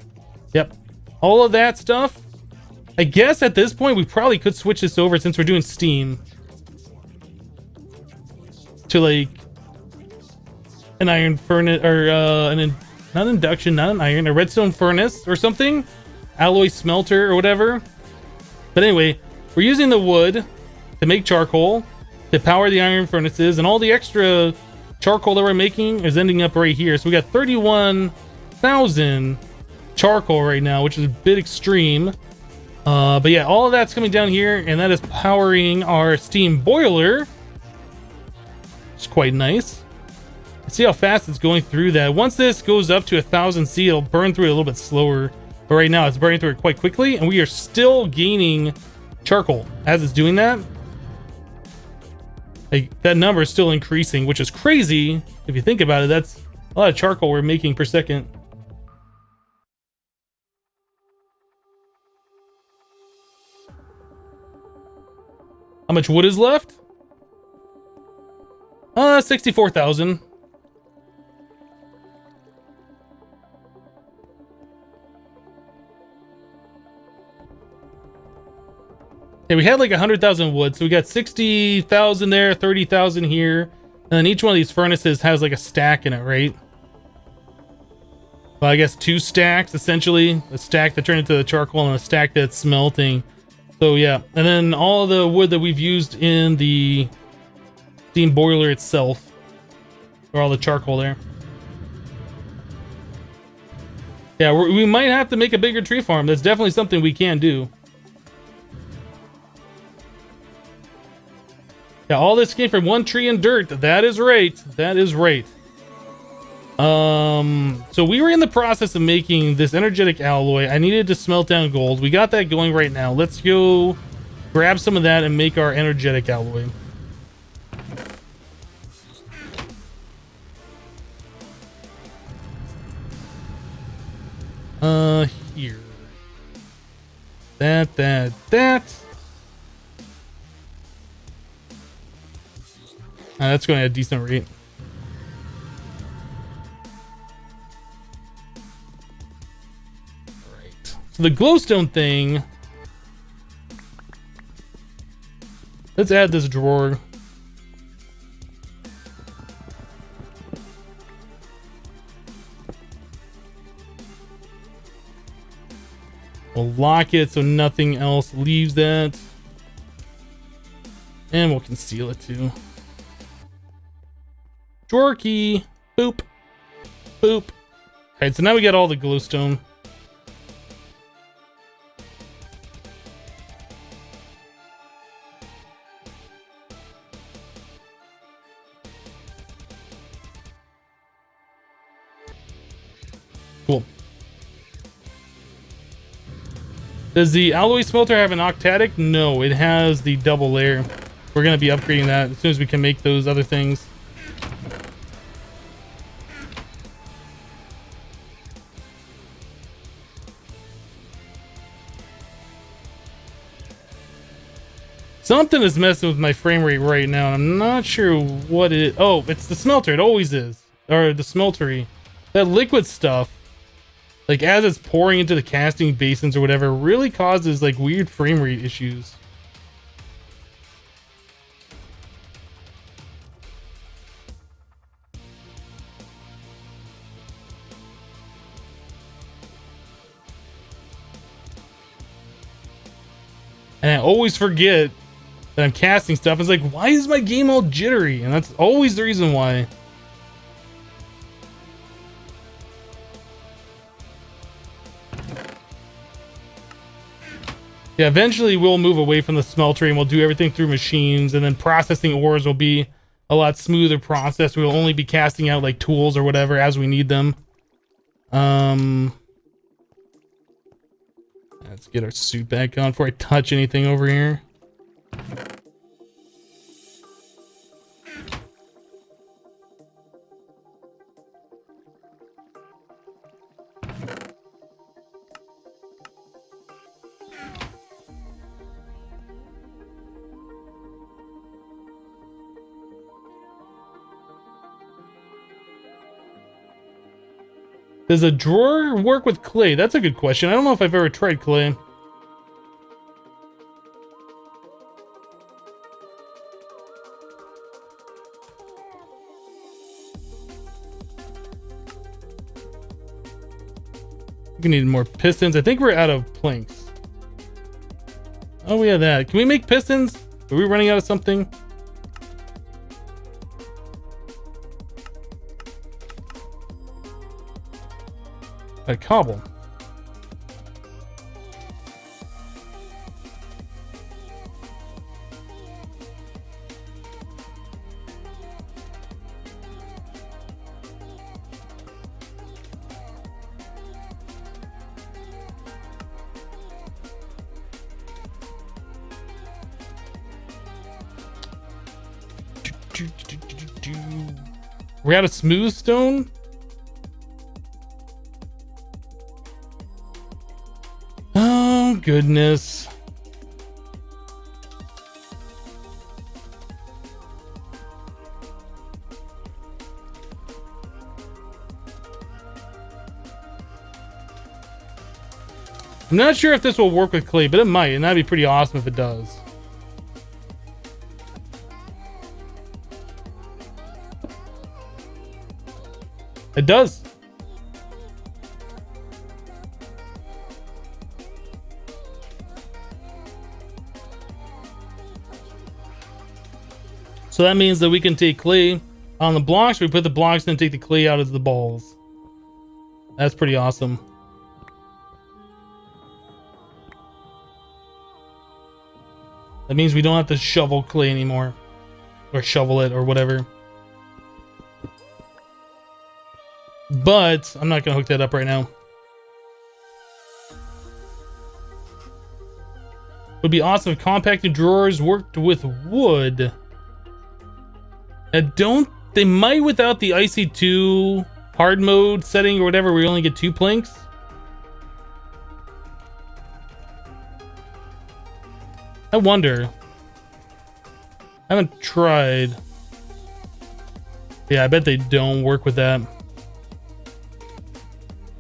Yep. All of that stuff. I guess at this point we probably could switch this over since we're doing steam to like an iron furnace, or not induction, not an iron, a redstone furnace or something, alloy smelter or whatever. But anyway, we're using the wood to make charcoal to power the iron furnaces, and all the extra charcoal that we're making is ending up right here. So we got 31,000 charcoal right now, which is a bit extreme. But yeah, all of that's coming down here, and that is powering our steam boiler. It's quite nice. See how fast it's going through that. Once this goes up to 1000 C, it'll burn through it a little bit slower. But right now it's burning through it quite quickly, and we are still gaining charcoal as it's doing that. Like, that number is still increasing, which is crazy. If you think about it, that's a lot of charcoal we're making per second. How much wood is left? 64,000. Yeah, we had like 100,000 wood, so we got 60,000 there, 30,000 here, and then each one of these furnaces has like a stack in it, right? Well, I guess 2 stacks essentially, a stack that turned into the charcoal and a stack that's smelting. So yeah, and then all the wood that we've used in the steam boiler itself, or all the charcoal there. Yeah, we might have to make a bigger tree farm. That's definitely something we can do. Yeah, all this came from one tree and dirt. That is right. That is right. So we were in the process of making this energetic alloy. I needed to smelt down gold. We got that going right now. Let's go grab some of that and make our energetic alloy. Here. That. That's going at a decent rate. Right. So the glowstone thing, let's add this drawer. We'll lock it so nothing else leaves that. And we'll conceal it too. Drawer key. Boop. Boop. Alright, so now we got all the glowstone. Cool. Does the alloy smelter have an octadic? No, it has the double layer. We're going to be upgrading that as soon as we can make those other things. Something is messing with my frame rate right now, and I'm not sure what it is. Oh, it's the smelter. It always is. Or the smeltery. That liquid stuff, like as it's pouring into the casting basins or whatever, really causes like weird frame rate issues. And I always forget that I'm casting stuff. It's like, why is my game all jittery? And that's always the reason why. Yeah, eventually we'll move away from the smelter and we'll do everything through machines, and then processing ores will be a lot smoother process. We'll only be casting out like tools or whatever as we need them. Let's get our suit back on before I touch anything over here. Does a drawer work with clay? That's a good question. I don't know if I've ever tried clay. We need more pistons. I think we're out of planks. Oh, we have that. Can we make pistons? Are we running out of something? A cobble. We're out of smooth stone? Oh, goodness. I'm not sure if this will work with clay, but it might, and that'd be pretty awesome if it does. It does. So that means that we can take clay on the blocks, we put the blocks and take the clay out of the balls. That's pretty awesome. That means we don't have to shovel clay anymore. Or shovel it or whatever. But I'm not going to hook that up right now. It would be awesome if compacting drawers worked with wood. They might without the IC2 hard mode setting or whatever, where we only get 2 planks. I wonder. I haven't tried. Yeah, I bet they don't work with that.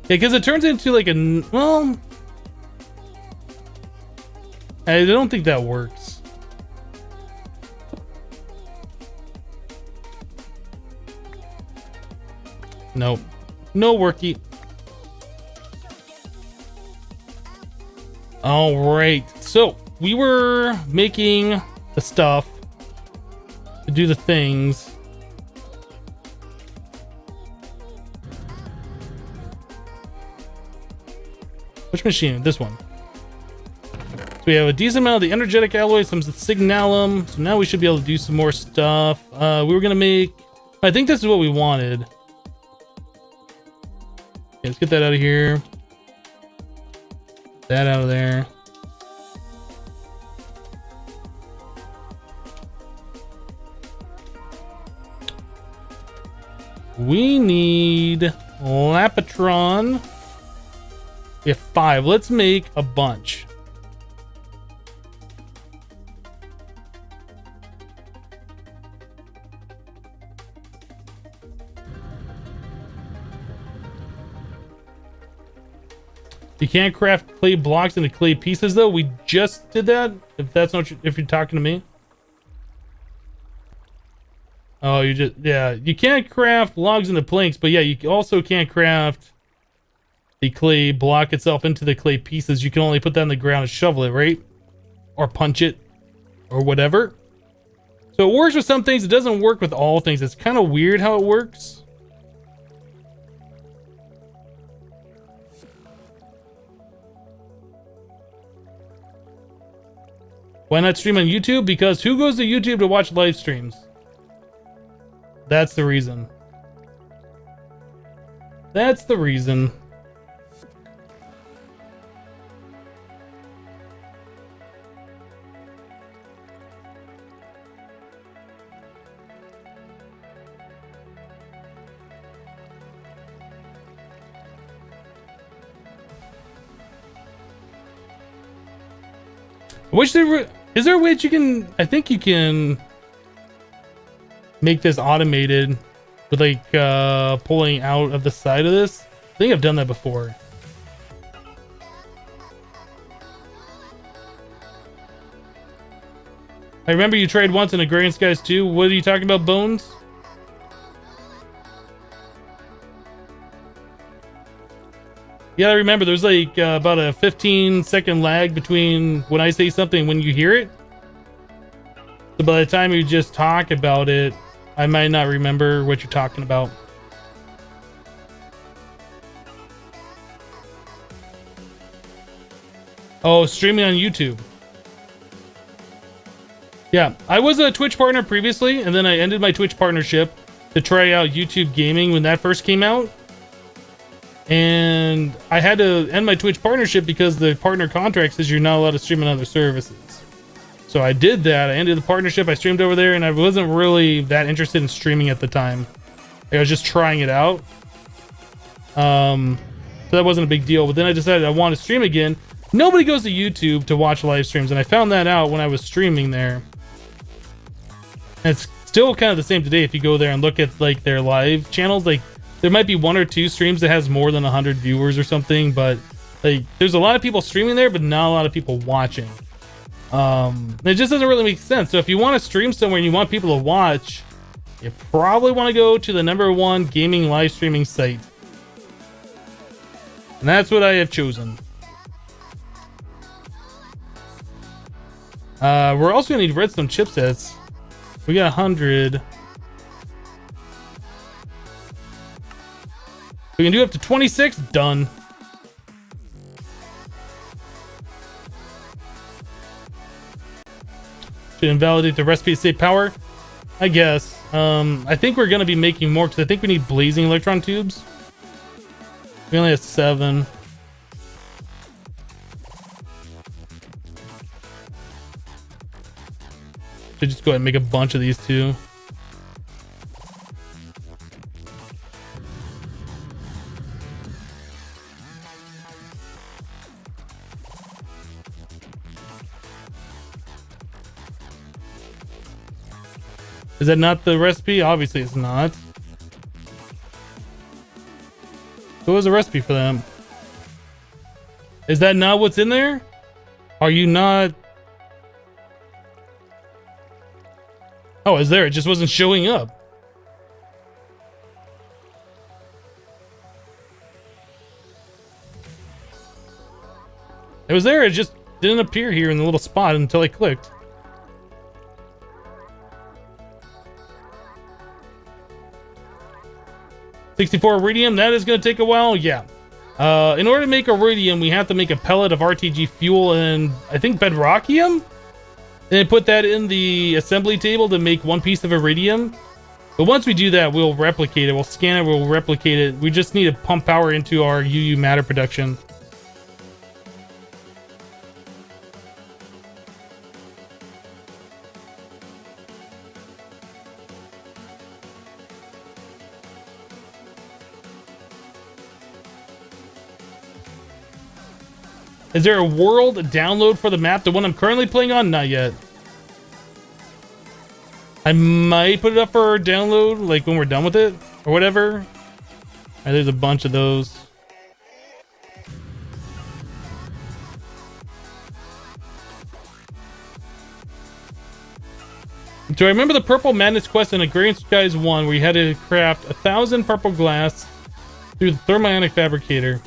Yeah, because it turns into like a... Well, I don't think that works. Nope. No worky. All right. So we were making the stuff to do the things. Which machine? This one. So we have a decent amount of the energetic alloy, some of the signalum. So now we should be able to do some more stuff. We were gonna make. I think this is what we wanted. Okay, let's get that out of here. That out of there. We need Lapatron. We have 5. Let's make a bunch. You can't craft clay blocks into clay pieces, though. We just did that. If that's not, if you're talking to me. Oh, you just, yeah. You can't craft logs into planks, but yeah, you also can't craft the clay block itself into the clay pieces. You can only put that on the ground and shovel it, right? Or punch it, or whatever. So it works with some things. It doesn't work with all things. It's kind of weird how it works. Why not stream on YouTube? Because who goes to YouTube to watch live streams? That's the reason. That's the reason. I wish there were. Is there a way that you can? I think you can make this automated with like pulling out of the side of this. I think I've done that before. I remember you tried once in Agrarian Skies too. What are you talking about, Bones? Yeah, I remember there's like about a 15-second lag between when I say something and when you hear it. So by the time you just talk about it, I might not remember what you're talking about. Oh, streaming on YouTube. Yeah, I was a Twitch partner previously, and then I ended my Twitch partnership to try out YouTube gaming when that first came out. And I had to end my Twitch partnership because the partner contract says you're not allowed to stream on other services. So I did that. I ended the partnership. I streamed over there, and I wasn't really that interested in streaming at the time. I was just trying it out. So that wasn't a big deal. But then I decided I want to stream again. Nobody goes to YouTube to watch live streams, and I found that out when I was streaming there. And it's still kind of the same today if you go there and look at like their live channels. Like there might be 1 or 2 streams that has more than 100 viewers or something, but like there's a lot of people streaming there, but not a lot of people watching. It just doesn't really make sense. So if you want to stream somewhere and you want people to watch, you probably want to go to the #1 gaming live streaming site. And that's what I have chosen. We're also gonna need redstone chipsets. We got 100. We can do up to 26. Done. Should invalidate the recipe to save power, I guess. I think we're gonna be making more because I think we need blazing electron tubes. We only have 7. Should just go ahead and make a bunch of these too. Is that not the recipe? Obviously it's not. What was the recipe for them? Is that not what's in there? Are you not Oh, it was there. It just wasn't showing up. It was there. It just didn't appear here in the little spot until I clicked. $64 iridium. That is going to take a while. Yeah. In order to make iridium, we have to make a pellet of RTG fuel and I think bedrockium. And put that in the assembly table to make one piece of iridium. But once we do that, we'll replicate it. We'll scan it. We'll replicate it. We just need to pump power into our UU matter production. Is there a world download for the map? The one I'm currently playing on? Not yet. I might put it up for download, like when we're done with it, or whatever. All right, there's a bunch of those. Do I remember the Purple Madness quest in Agrarian Skies 1 where you had to craft 1,000 purple glass through the thermionic fabricator?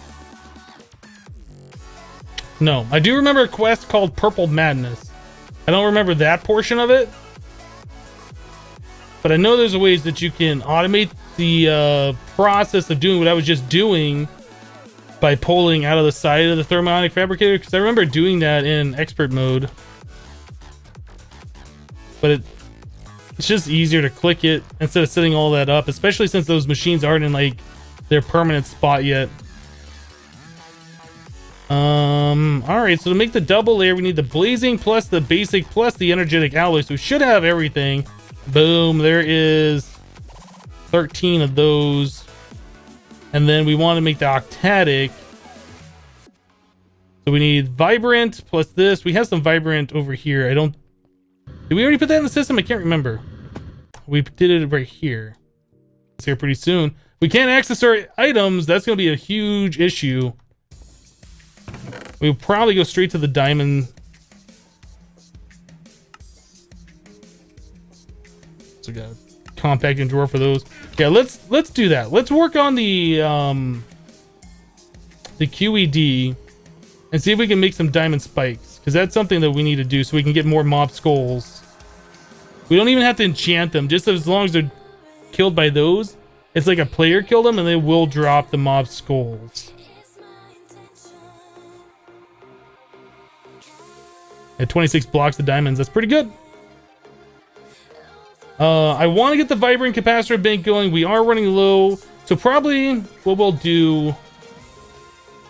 No, I do remember a quest called Purple Madness. I don't remember that portion of it. But I know there's ways that you can automate the process of doing what I was just doing by pulling out of the side of the thermionic fabricator, because I remember doing that in expert mode. But it's just easier to click it instead of setting all that up, especially since those machines aren't in like their permanent spot yet. All right, so to make the double layer, we need the blazing plus the basic plus the energetic alloy. So we should have everything. Boom, there is 13 of those. And then we want to make the octatic. So we need vibrant plus this. We have some vibrant over here. Did we already put that in the system? I can't remember. We did it right here. It's here pretty soon. We can't access our items. That's going to be a huge issue. We'll probably go straight to the diamond. So we got a compacting drawer for those. Yeah, let's do that. Let's work on the QED and see if we can make some diamond spikes, because that's something that we need to do so we can get more mob skulls. We don't even have to enchant them, just as long as they're killed by those. It's like a player killed them and they will drop the mob skulls. At 26 blocks of diamonds, that's pretty good. I want to get the vibrant capacitor bank going. We are running low, so probably what we'll do,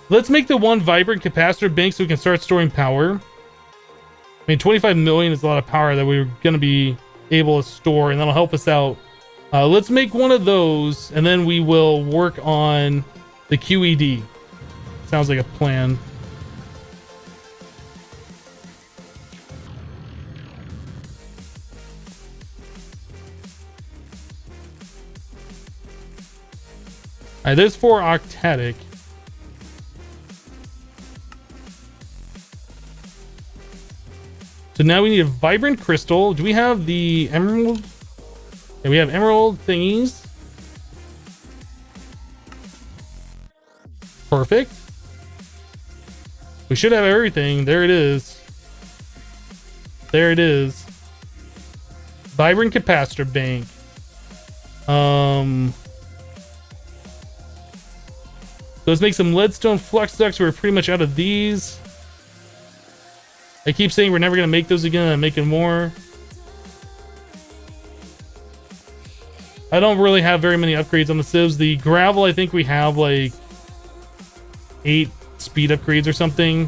let's make the one vibrant capacitor bank so we can start storing power. I mean, 25 million is a lot of power that we're going to be able to store, and that'll help us out. Let's make one of those, and then we will work on the QED. Sounds like a plan. Alright, there's 4 octatic. So now we need a vibrant crystal. Do we have the emerald? Yeah, we have emerald thingies. Perfect. We should have everything. There it is. There it is. Vibrant capacitor bank. Let's make some leadstone flux ducts. We're pretty much out of these. I keep saying we're never going to make those again. I'm making more. I don't really have very many upgrades on the sieves. The gravel, I think we have like 8 speed upgrades or something.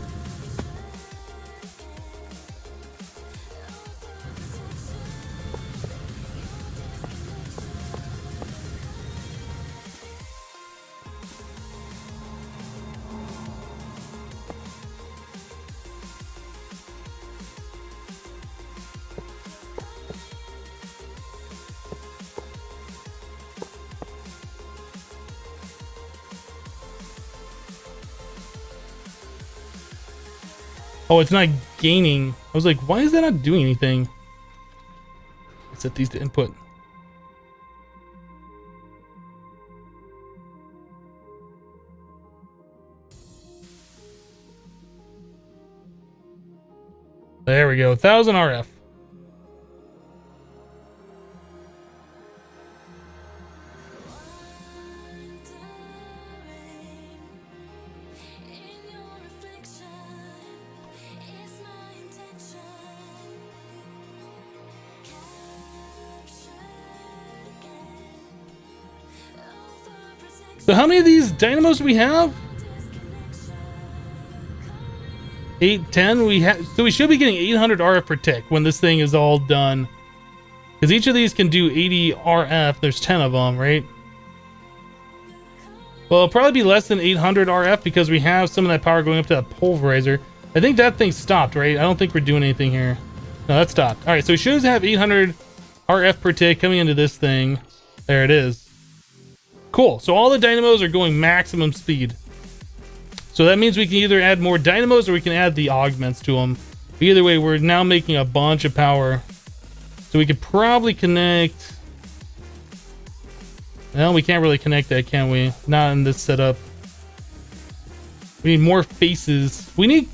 Oh, it's not gaining. I was like, why is that not doing anything? set these to input. There we go, 1000 RF. So how many of these dynamos do we have? 8, 10. So we should be getting 800 RF per tick when this thing is all done. Because each of these can do 80 RF. There's 10 of them, right? Well, it'll probably be less than 800 RF because we have some of that power going up to that pulverizer. I think that thing stopped, right? I don't think we're doing anything here. No, that stopped. All right, so we should have 800 RF per tick coming into this thing. There it is. Cool. So all the dynamos are going maximum speed. So that means we can either add more dynamos or we can add the augments to them. Either way, we're now making a bunch of power. So we could probably connect... Well, we can't really connect that, can we? Not in this setup. We need more faces. We need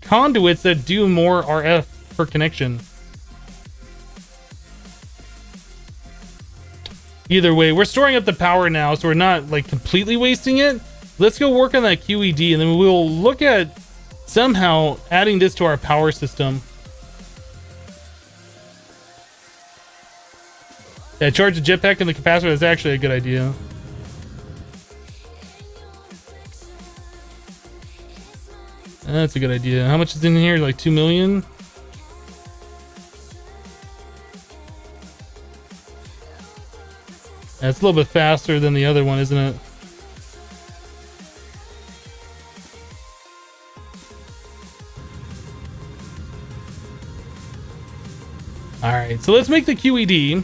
conduits that do more RF per connection. Either way, we're storing up the power now, so we're not like completely wasting it. Let's go work on that QED, and then we'll look at somehow adding this to our power system. Yeah, charge the jetpack and the capacitor. That's actually a good idea. That's a good idea. How much is in here? Like 2 million? That's a little bit faster than the other one, isn't it? Alright, so let's make the QED.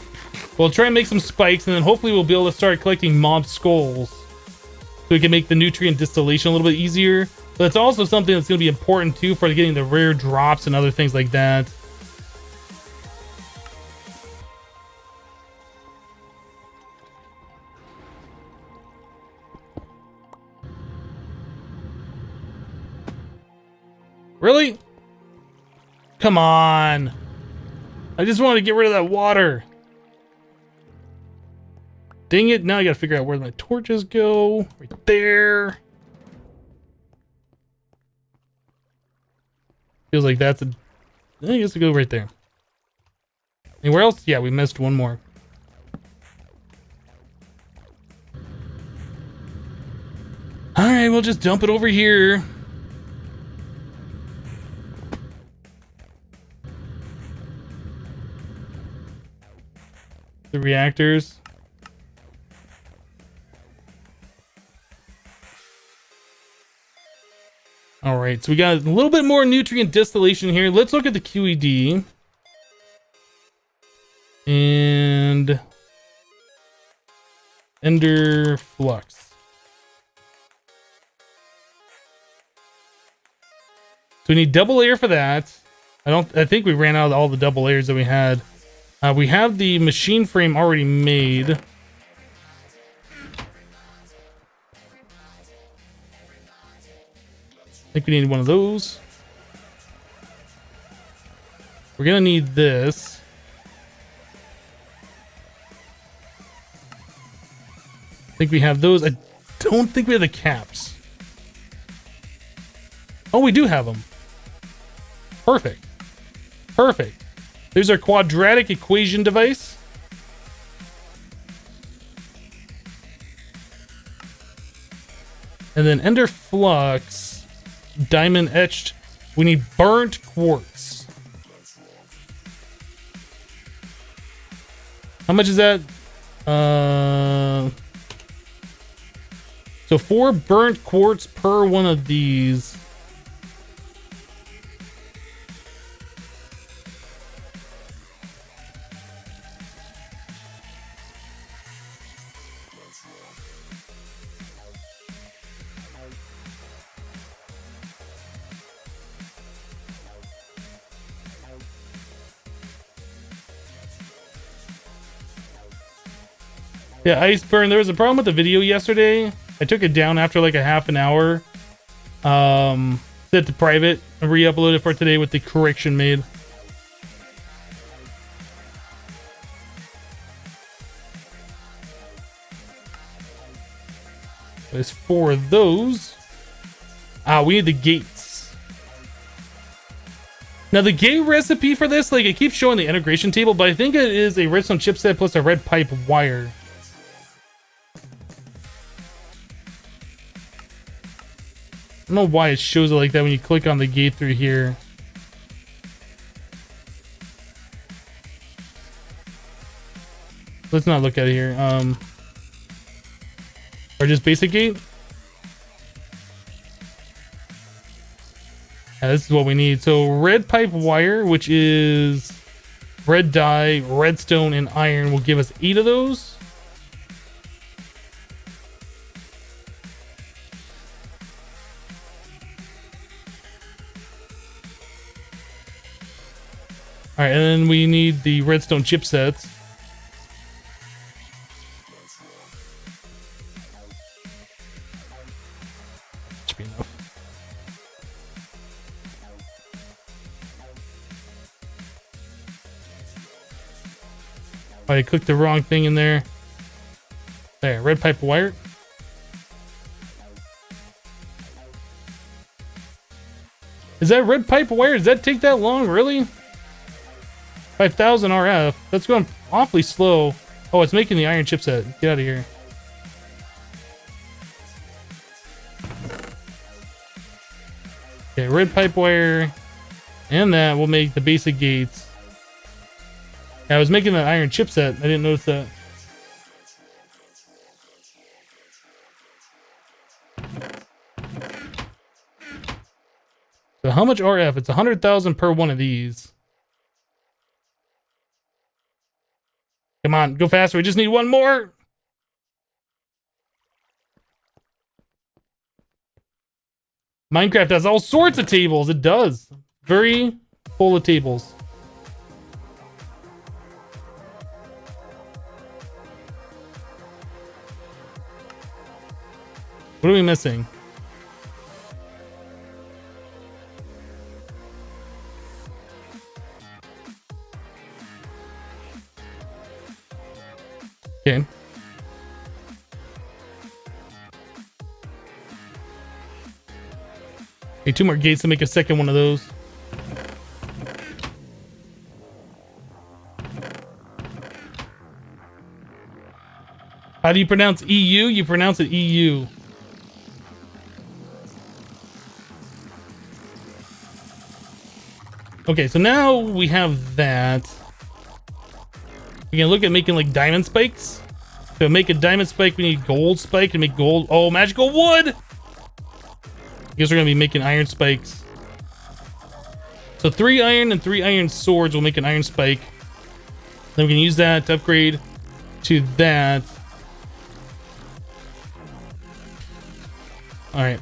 We'll try and make some spikes, and then hopefully we'll be able to start collecting mob skulls. So we can make the nutrient distillation a little bit easier. But it's also something that's going to be important too for getting the rare drops and other things like that. Really? Come on. I just want to get rid of that water. Dang it. Now I got to figure out where my torches go. Right there. Feels like that's a... I guess it go right there. Anywhere else? Yeah, we missed one more. Alright, we'll just dump it over here. The reactors. All right, so we got a little bit more nutrient distillation here. Let's look at the QED. And Ender Flux. So we need double layer for that. I think we ran out of all the double layers that we had. We have the machine frame already made. I think we need one of those. We're gonna need this. I think we have those. I don't think we have the caps. Oh, we do have them. Perfect. Perfect. There's our quadratic equation device. And then Ender Flux, diamond etched. We need burnt quartz. How much is that? So 4 burnt quartz per one of these. Yeah, Iceburn. There was a problem with the video yesterday. I took it down after like a half an hour. Set to private and re-upload it for today with the correction made. There's 4 of those. We need the gates. Now the gate recipe for this, like it keeps showing the integration table, but I think it is a redstone chipset plus a red pipe wire. I don't know why it shows it like that when you click on the gate through here. Let's not look at it here. Or just basic gate. Yeah, this is what we need. So red pipe wire, which is red dye, redstone, and iron, will give us 8 of those. All right, and then we need the redstone chipsets. Should be enough. I clicked the wrong thing in there. There, red pipe wire. Is that red pipe wire? Does that take that long? Really? 5,000 RF. That's going awfully slow. Oh, it's making the iron chipset. Get out of here. Okay, red pipe wire. And that will make the basic gates. Yeah, I was making that iron chipset. I didn't notice that. So how much RF? It's 100,000 per one of these. Come on, go faster. We just need one more. Minecraft has all sorts of tables. It does. Very full of tables. What are we missing? Okay. Okay, 2 more gates to make a second one of those. How do you pronounce EU? You pronounce it EU. Okay, so now we have that. We can look at making like diamond spikes. To make a diamond spike, we need gold spike to make gold. Oh, magical wood! I guess we're gonna be making iron spikes. So 3 iron and 3 iron swords will make an iron spike. Then we can use that to upgrade to that. All right.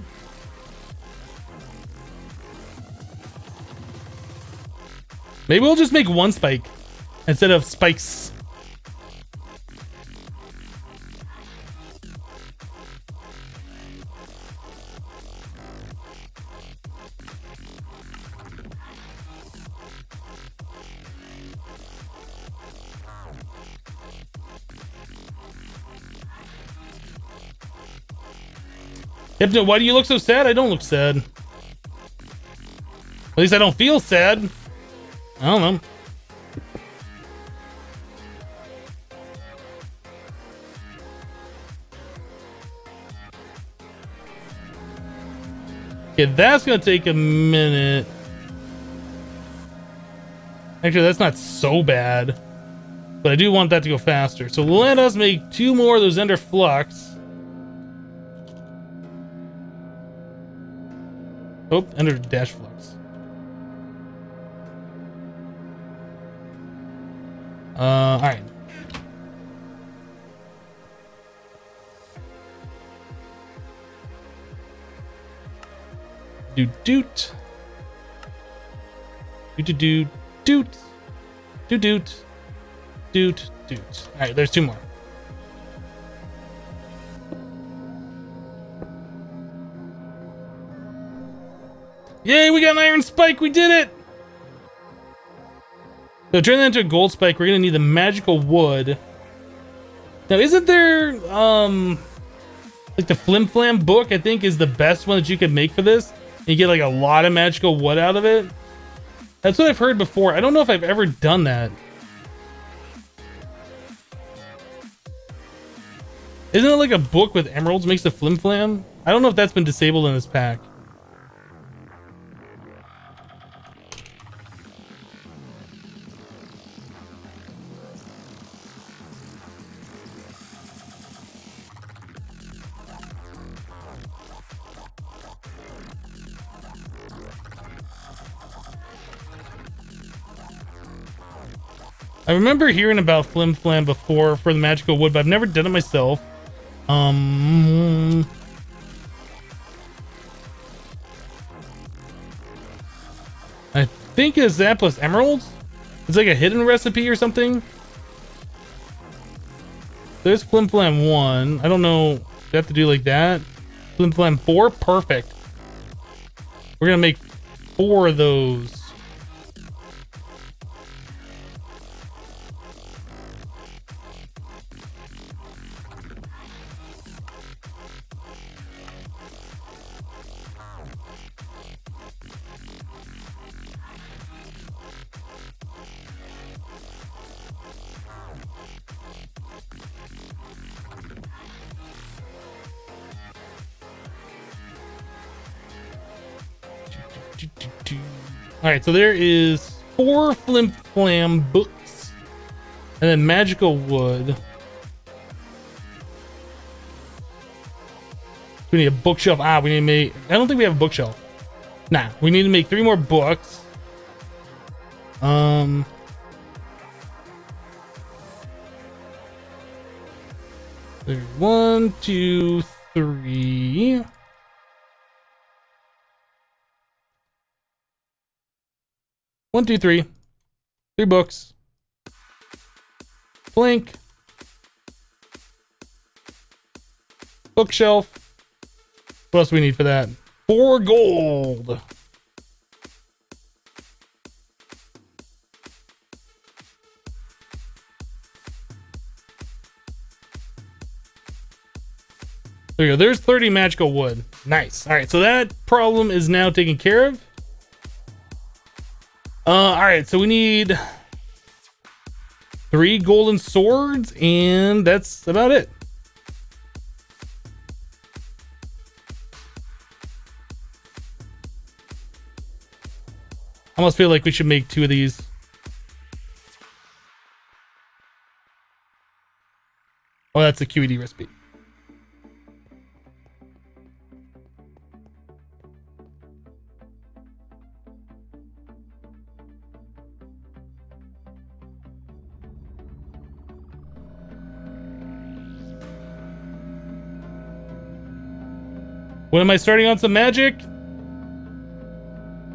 Maybe we'll just make 1 spike instead of spikes. Hypno, why do you look so sad? I don't look sad. At least I don't feel sad. I don't know. Okay, that's gonna take a minute. Actually, that's not so bad. But I do want that to go faster. So let us make 2 more of those Ender Flux. Oh, Ender Dash Flux. Alright. Doot doot. Doot doot doot. Doot doot doot. Doot doot. Alright, there's 2 more. Yay, we got an iron spike. We did it. So turn that into a gold spike. We're gonna need the magical wood. Now, isn't there like the Flim Flam book? I think is the best one that you could make for this. And you get like a lot of magical wood out of it. That's what I've heard before. I don't know if I've ever done that. Isn't it like a book with emeralds makes the Flim Flam? I don't know if that's been disabled in this pack. I remember hearing about Flim Flam before for the magical wood, but I've never done it myself. I think it's that plus emeralds. It's like a hidden recipe or something. There's Flim Flam 1. I don't know. You have to do like that. Flim Flam 4. Perfect. We're gonna make 4 of those. All right, so there is 4 Flim Flam books and then magical wood. We need a bookshelf. We need to make, I don't think we have a bookshelf. Nah, we need to make 3 more books. There's 1, 2, 3. 1, 2, 3. 3 books. Blink. Bookshelf. What else do we need for that? 4 gold. There you go. There's 30 magical wood. Nice. All right, so that problem is now taken care of. All right, so we need 3 golden swords, and that's about it. I almost feel like we should make 2 of these. Oh, that's a QED recipe. When am I starting on some magic?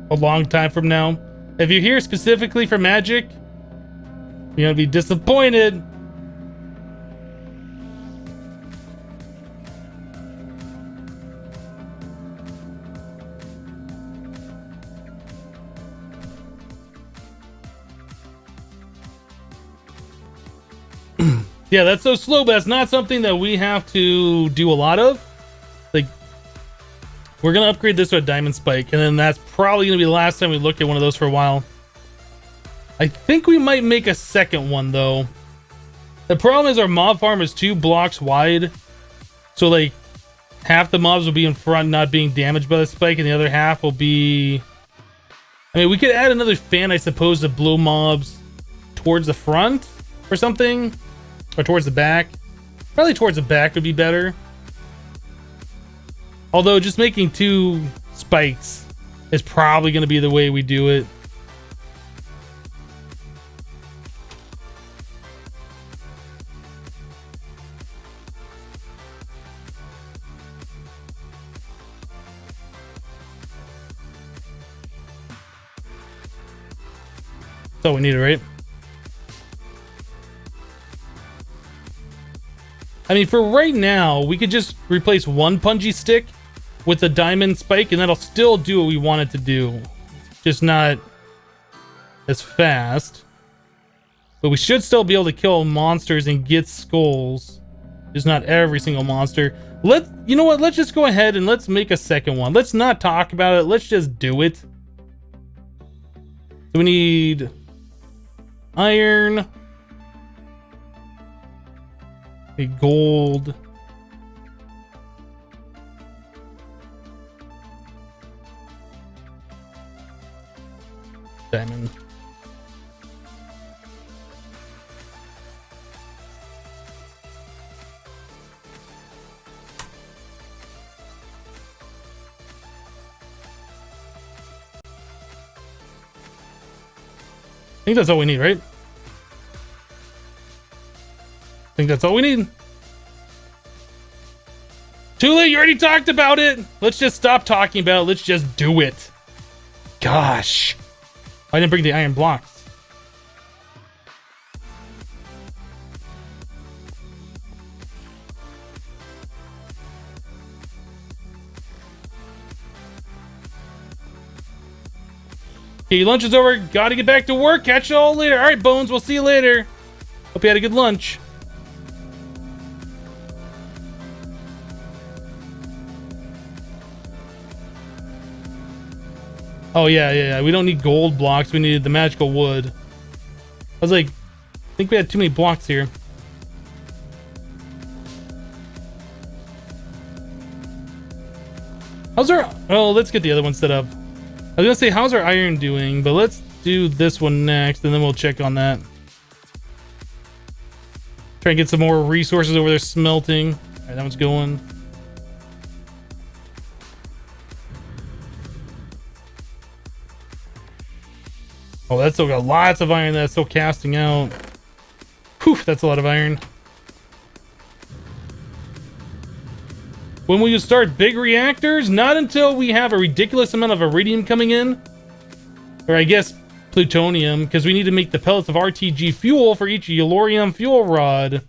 A long time from now. If you're here specifically for magic, you're gonna be disappointed. Yeah, that's so slow, but it's not something that we have to do a lot of. Like, we're gonna upgrade this to a diamond spike, and then that's probably gonna be the last time we look at one of those for a while. I think we might make a second one though. The problem is our mob farm is 2 blocks wide, so like half the mobs will be in front not being damaged by the spike, and the other half will be, I mean, we could add another fan, I suppose, to blow mobs towards the front or something, or towards the back. Probably towards the back would be better. Although just making 2 spikes is probably going to be the way we do it. That's all we need, right? I mean, for right now, we could just replace 1 punji stick with the diamond spike, and that'll still do what we want it to do. Just not as fast. But we should still be able to kill monsters and get skulls. Just not every single monster. You know what? Let's just go ahead and let's make a second one. Let's not talk about it. Let's just do it. So we need iron. A gold. Diamond. I think that's all we need, right? I think that's all we need. Too late, you already talked about it. Let's just stop talking about it. Let's just do it. Gosh. I didn't bring the iron blocks. Okay, lunch is over. Gotta get back to work. Catch you all later. All right, Bones, we'll see you later. Hope you had a good lunch. Oh, yeah. We don't need gold blocks. We needed the magical wood. I was like, I think we had too many blocks here. How's our... Oh, let's get the other one set up. I was gonna say, how's our iron doing? But let's do this one next, and then we'll check on that. Try and get some more resources over there smelting. All right, that one's going. Oh, that's still got lots of iron that's still casting out. Whew, that's a lot of iron. When will you start big reactors? Not until we have a ridiculous amount of iridium coming in. Or I guess plutonium, because we need to make the pellets of RTG fuel for each Yellorium fuel rod.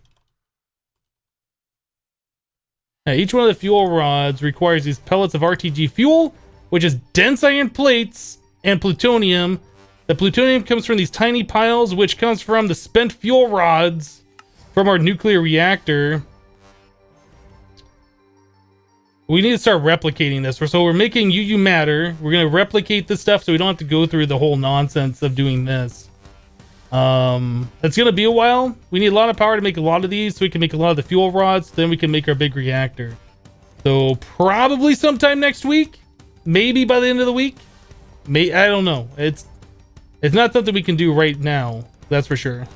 Now, each one of the fuel rods requires these pellets of RTG fuel, which is dense iron plates and plutonium. The plutonium comes from these tiny piles, which comes from the spent fuel rods from our nuclear reactor. We need to start replicating this. So we're making UU matter. We're going to replicate this stuff so we don't have to go through the whole nonsense of doing this. It's going to be a while. We need a lot of power to make a lot of these so we can make a lot of the fuel rods. Then we can make our big reactor. So probably sometime next week. Maybe by the end of the week. I don't know. It's not something we can do right now. That's for sure.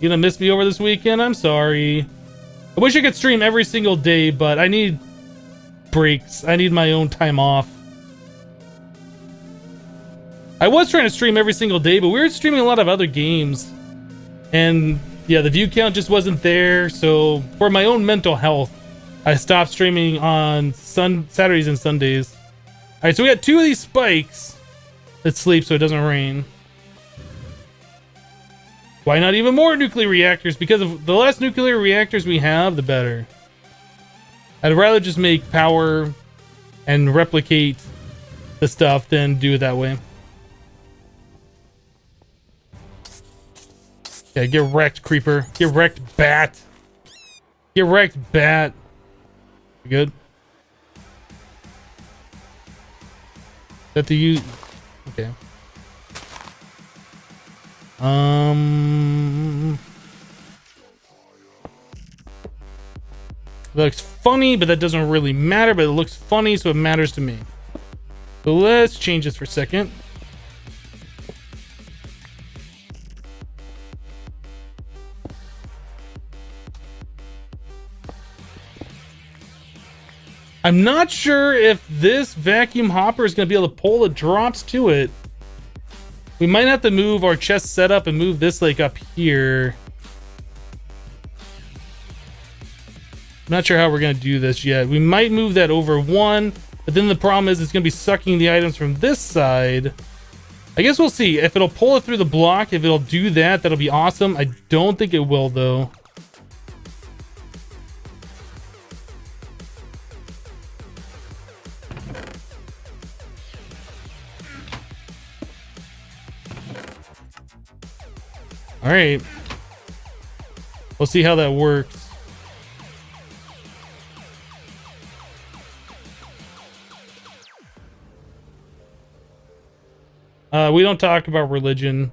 You gonna miss me over this weekend? I'm sorry. I wish I could stream every single day, but I need breaks. I need my own time off. I was trying to stream every single day, but we were streaming a lot of other games. And yeah, the view count just wasn't there. So for my own mental health, I stopped streaming on Saturdays and Sundays. All right, so we got 2 of these spikes that sleep so it doesn't rain. Why not even more nuclear reactors? Because of the less nuclear reactors we have, the better. I'd rather just make power and replicate the stuff than do it that way. Yeah, get wrecked, creeper. Get wrecked, bat. Get wrecked, bat. You good? Is that the use? Okay. It looks funny, but that doesn't really matter, but it looks funny, so it matters to me. So let's change this for a second. I'm not sure if this vacuum hopper is going to be able to pull the drops to it. We might have to move our chest setup and move this like up here. I'm not sure how we're going to do this yet. We might move that over 1, but then the problem is it's going to be sucking the items from this side. I guess we'll see if it'll pull it through the block. If it'll do that, that'll be awesome. I don't think it will though. All right. We'll see how that works. We don't talk about religion,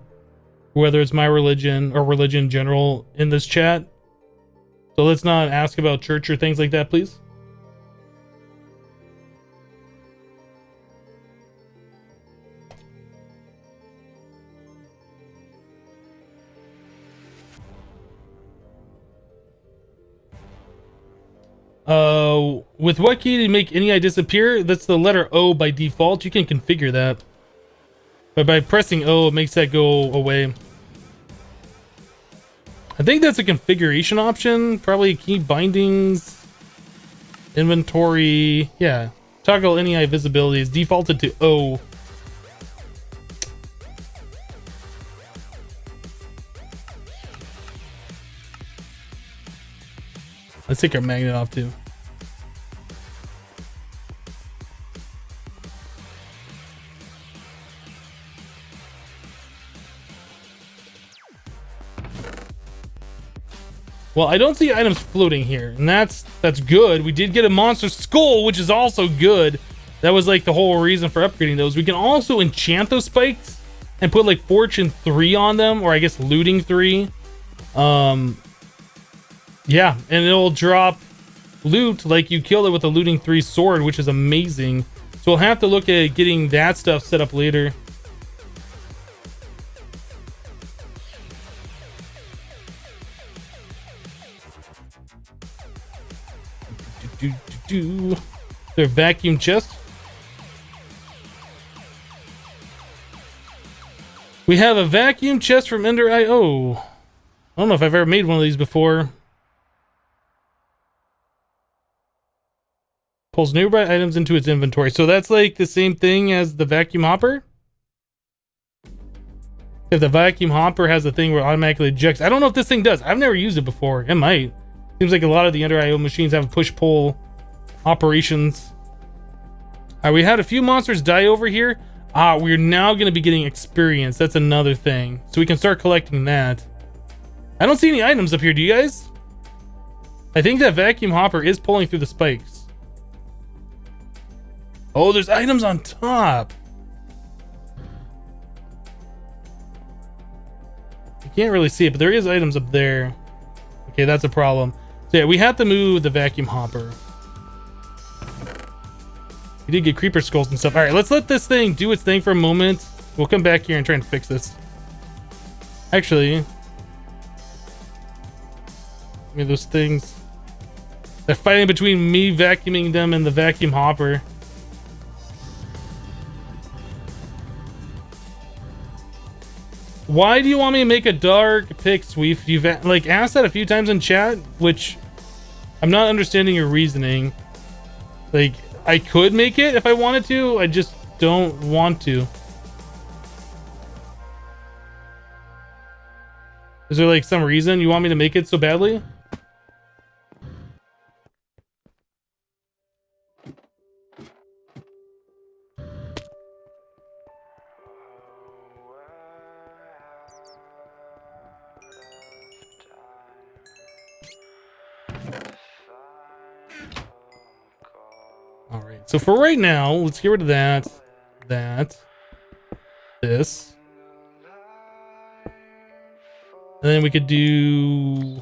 whether it's my religion or religion in general in this chat. So let's not ask about church or things like that, please. With what key to make any eye disappear? That's the letter O by default. You can configure that. But by pressing O, it makes that go away. I think that's a configuration option. Probably key bindings, inventory. Yeah. Toggle any eye visibility is defaulted to O. Let's take our magnet off too. Well, I don't see items floating here, and that's good. We did get a monster skull, which is also good. That was like the whole reason for upgrading those. We can also enchant those spikes and put like fortune 3 on them, or I guess looting 3. Yeah, and it'll drop loot like you killed it with a looting 3 sword, which is amazing. So we'll have to look at getting that stuff set up later. Their vacuum chest. We have a vacuum chest from Ender IO. I don't know if I've ever made one of these before. Pulls nearby items into its inventory. So that's like the same thing as the vacuum hopper. If the vacuum hopper has a thing where it automatically ejects. I don't know if this thing does. I've never used it before. It might. Seems like a lot of the Ender IO machines have push-pull operations. We had a few monsters die over here. We're now going to be getting experience. That's another thing. So we can start collecting that. I don't see any items up here. Do you guys? I think that vacuum hopper is pulling through the spikes. Oh, there's items on top. You can't really see it, but there is items up there. Okay, that's a problem. So yeah, we have to move the vacuum hopper. We did get creeper skulls and stuff. All right, let's let this thing do its thing for a moment. We'll come back here and try and fix this. Actually, give me those things. They're fighting between me vacuuming them and the vacuum hopper. Why do you want me to make a dark pick, Sweef? You've like asked that a few times in chat, which I'm not understanding your reasoning. Like, I could make it if I wanted to, I just don't want to. Is there like some reason you want me to make it so badly? All right, so for right now, let's get rid of that, this. And then we could do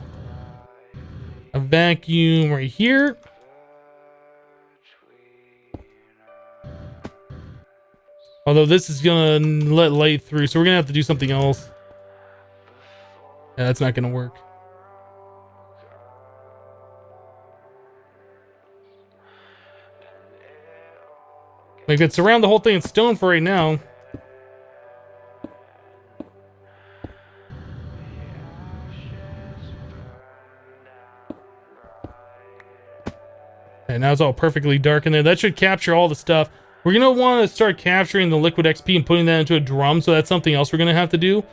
a vacuum right here. Although this is gonna let light through, so we're gonna have to do something else. Yeah, that's not gonna work. We could surround the whole thing in stone for right now. And now it's all perfectly dark in there. That should capture all the stuff. We're gonna want to start capturing the liquid XP and putting that into a drum, so that's something else we're gonna have to do.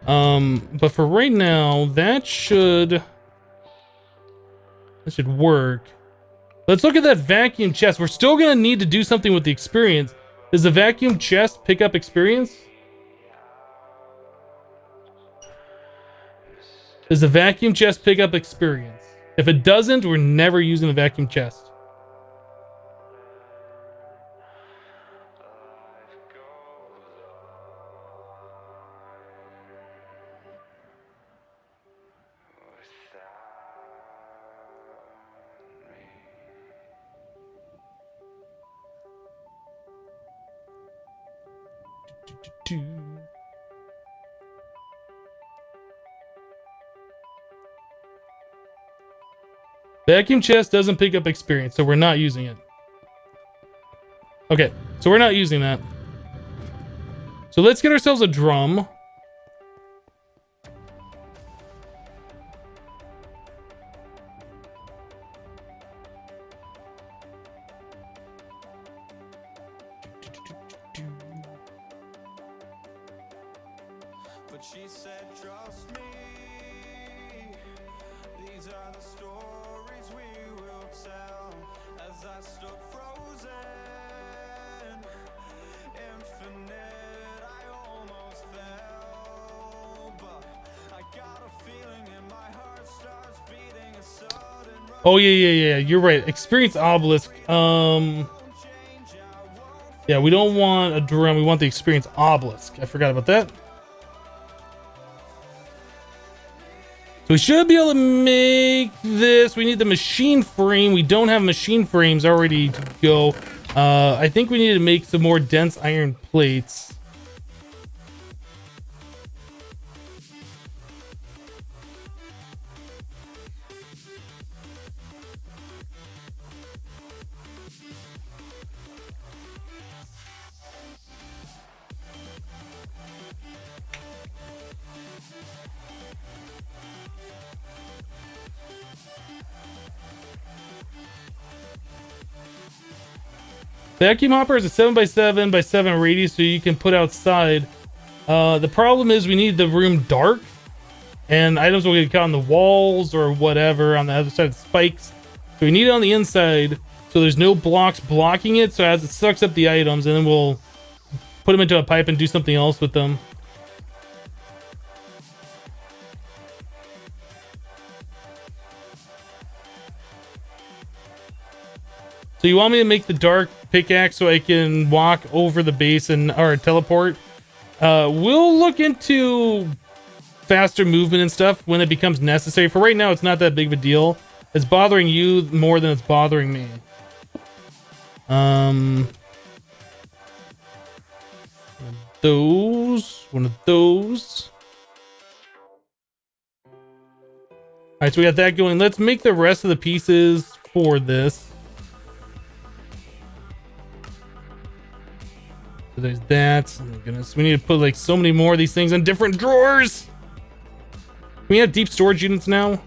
But for right now, that should work. Let's look at that vacuum chest. We're still gonna need to do something with the experience. Does the vacuum chest pick up experience? Does the vacuum chest pick up experience? If it doesn't, we're never using the vacuum chest. Vacuum chest doesn't pick up experience, so we're not using it. Okay, so we're not using that. So let's get ourselves a drum. But she said, trust me, these are the stories we will tell. As I stood frozen, infinite, I almost fell. But I got a feeling and my heart starts beating a sudden rush. Oh yeah, you're right. Experience obelisk. Yeah, we don't want a drum, we want the experience obelisk. I forgot about that. So we should be able to make this. We need the machine frame. We don't have machine frames already to go. I think we need to make some more dense iron plates. Vacuum hopper is a 7x7x7 radius, so you can put outside. The problem is we need the room dark, and items will get caught on the walls or whatever on the other side of the spikes. So we need it on the inside, so there's no blocks blocking it. So as it sucks up the items, and then we'll put them into a pipe and do something else with them. So you want me to make the dark pickaxe so I can walk over the base and or teleport? We'll look into faster movement and stuff when it becomes necessary. For right now, it's not that big of a deal. It's bothering you more than it's bothering me. One of those. All right, so we got that going. Let's make the rest of the pieces for this. So there's that. Oh my goodness. We need to put like so many more of these things in different drawers. Can we have deep storage units now?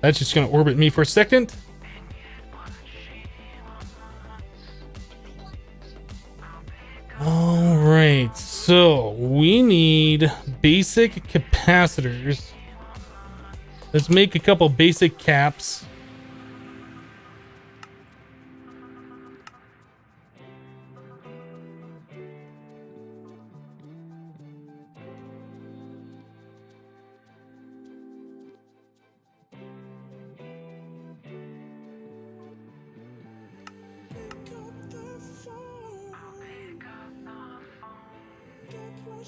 That's just going to orbit me for a second. All right. So we need basic capacitors. Let's make a couple basic caps.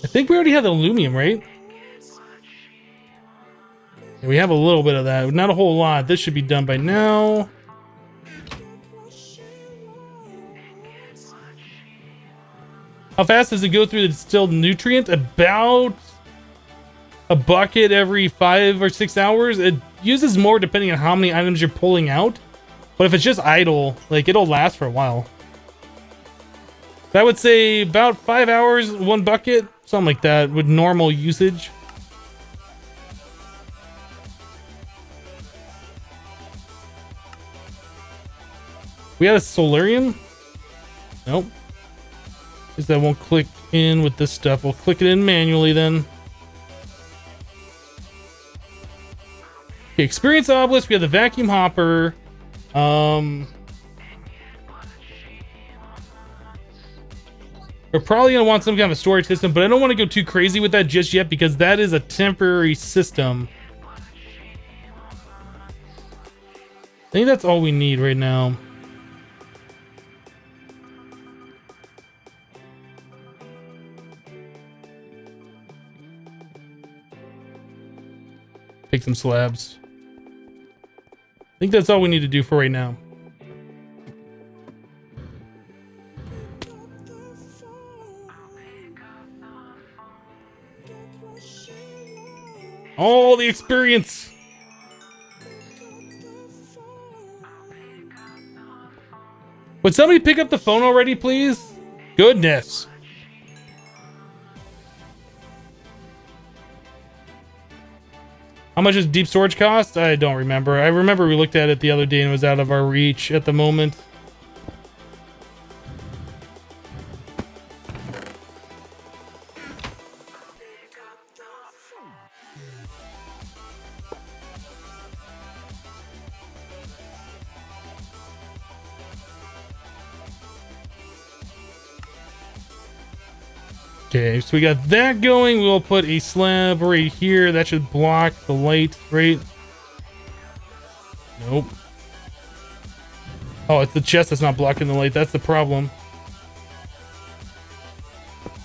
I think we already have the aluminum, right? We have a little bit of that, not a whole lot. This should be done by now. How fast does it go through the distilled nutrient? About a bucket every 5 or 6 hours. It uses more depending on how many items you're pulling out. But if it's just idle, like it'll last for a while. So I would say about 5 hours, 1 bucket, something like that with normal usage. We had a solarium. Nope. Because that won't click in with this stuff. We'll click it in manually then. Okay, experience obelisk. We have the vacuum hopper. We're probably going to want some kind of a storage system, but I don't want to go too crazy with that just yet because that is a temporary system. I think that's all we need right now. Take some slabs. I think that's all we need to do for right now. All the experience. Would somebody pick up the phone already, please? Goodness. How much does deep storage cost? I don't remember. I remember we looked at it the other day and it was out of our reach at the moment. Okay, so we got that going. We'll put a slab right here. That should block the light, right? Nope. Oh, it's the chest that's not blocking the light. That's the problem.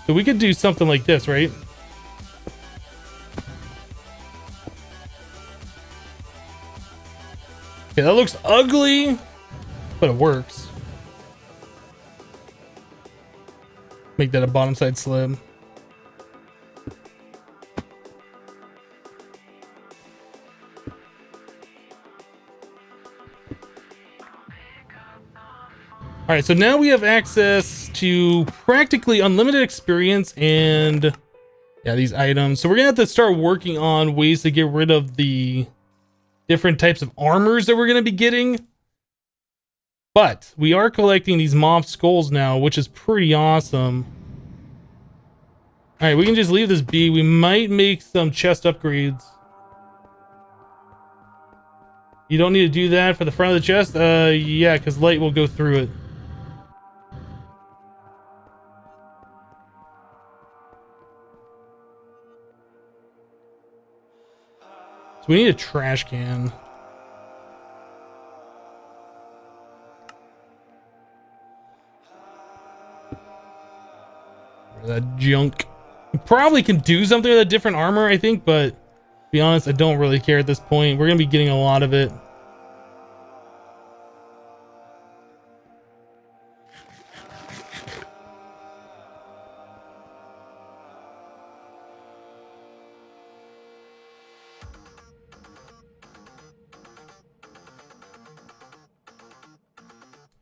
So we could do something like this, right? Okay, that looks ugly, but it works. Make that a bottom side slab. All right, so now we have access to practically unlimited experience and yeah, these items. So we're gonna have to start working on ways to get rid of the different types of armors that we're gonna be getting. But we are collecting these mob skulls now, which is pretty awesome. All right, we can just leave this be. We might make some chest upgrades. You don't need to do that for the front of the chest? Yeah, because light will go through it. So we need a trash can. That junk. We probably can do something with a different armor, I think, but to be honest, I don't really care at this point. We're gonna be getting a lot of it.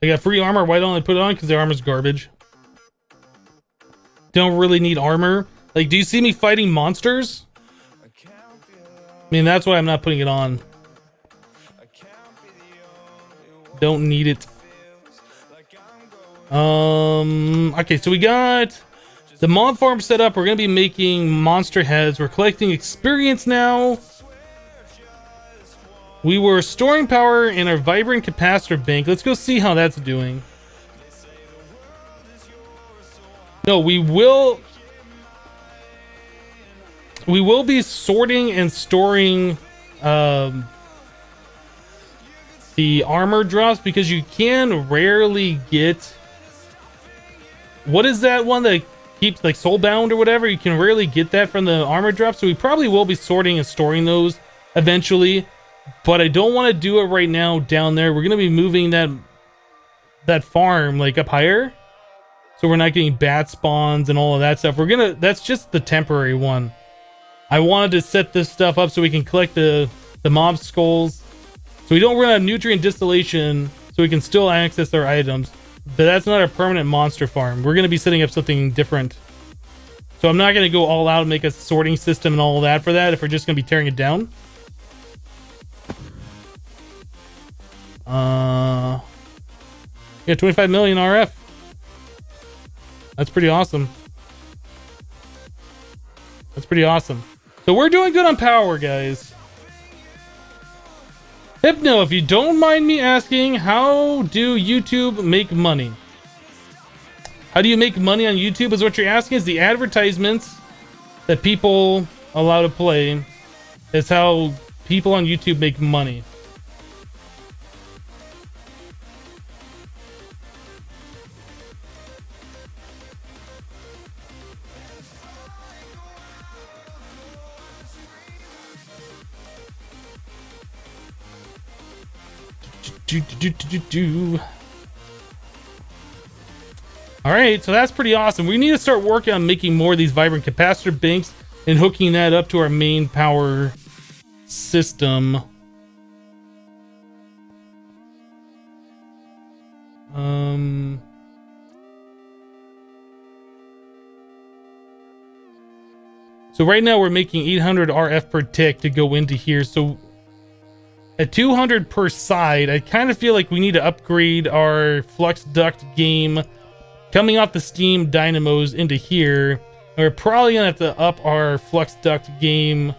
I got free armor. Why don't I put it on? Because the armor's garbage. Don't really need armor. Like, do you see me fighting monsters? I mean, that's why I'm not putting it on. Don't need it. Okay, so we got the mob farm set up. We're gonna be making monster heads. We're collecting experience now. We were storing power in our vibrant capacitor bank. Let's go see how that's doing. No, we will be sorting and storing the armor drops because you can rarely get, what is that one that keeps like soulbound or whatever? You can rarely get that from the armor drops, so we probably will be sorting and storing those eventually, but I don't want to do it right now down there. We're going to be moving that farm like up higher, so we're not getting bat spawns and all of that stuff. That's just the temporary one. I wanted to set this stuff up so we can collect the mob skulls, so we don't run out of nutrient distillation, so we can still access our items. But that's not a permanent monster farm. We're going to be setting up something different. So I'm not going to go all out and make a sorting system and all of that for that if we're just going to be tearing it down. Yeah, 25 million RF. That's pretty awesome. That's pretty awesome. So we're doing good on power, guys. Hypno, if you don't mind me asking, how do YouTube make money? How do you make money on YouTube is what you're asking? Is the advertisements that people allow to play is how people on YouTube make money. All right, so that's pretty awesome. We need to start working on making more of these vibrant capacitor banks and hooking that up to our main power system. So right now we're making 800 RF per tick to go into here. So at 200 per side, I kind of feel like we need to upgrade our flux duct game coming off the steam dynamos into here. And we're probably gonna have to up our flux duct game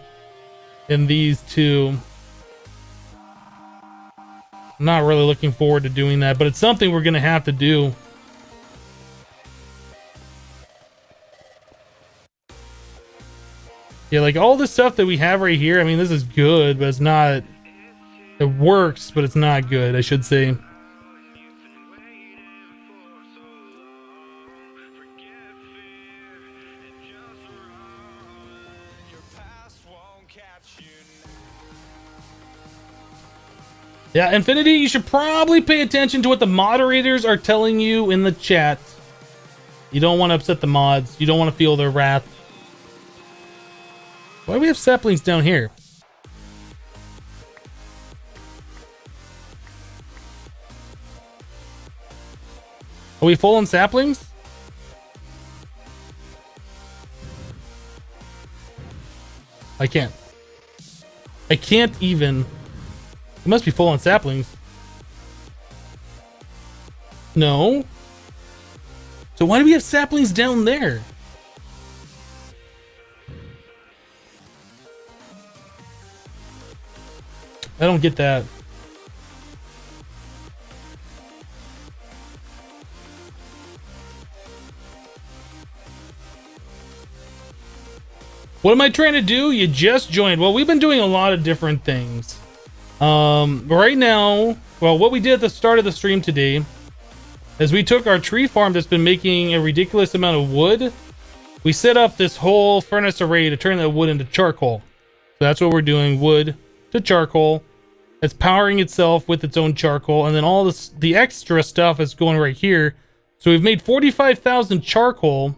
in these two. I'm not really looking forward to doing that, but it's something we're gonna have to do. Yeah, like all this stuff that we have right here, I mean, this is good, but it's not... It works, but it's not good, I should say. Yeah, Infinity, you should probably pay attention to what the moderators are telling you in the chat. You don't want to upset the mods. You don't want to feel their wrath. Why do we have saplings down here? Are we full on saplings? I can't even. It must be full on saplings. No. So why do we have saplings down there? I don't get that. What am I trying to do? You just joined. Well, we've been doing a lot of different things. Right now, well, what we did at the start of the stream today is we took our tree farm that's been making a ridiculous amount of wood. We set up this whole furnace array to turn that wood into charcoal. So that's what we're doing, wood to charcoal. It's powering itself with its own charcoal, and then all this, the extra stuff is going right here. So we've made 45,000 charcoal.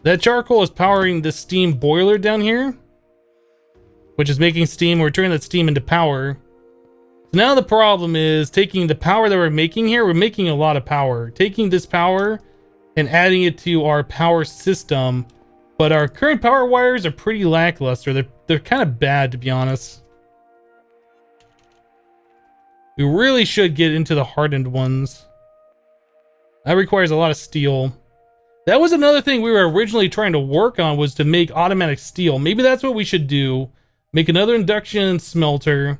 That charcoal is powering the steam boiler down here, which is making steam. We're turning that steam into power. So now the problem is taking the power that we're making here. We're making a lot of power. Taking this power and adding it to our power system. But our current power wires are pretty lackluster. They're kind of bad, to be honest. We really should get into the hardened ones. That requires a lot of steel. That was another thing we were originally trying to work on, was to make automatic steel. Maybe that's what we should do. Make another induction smelter.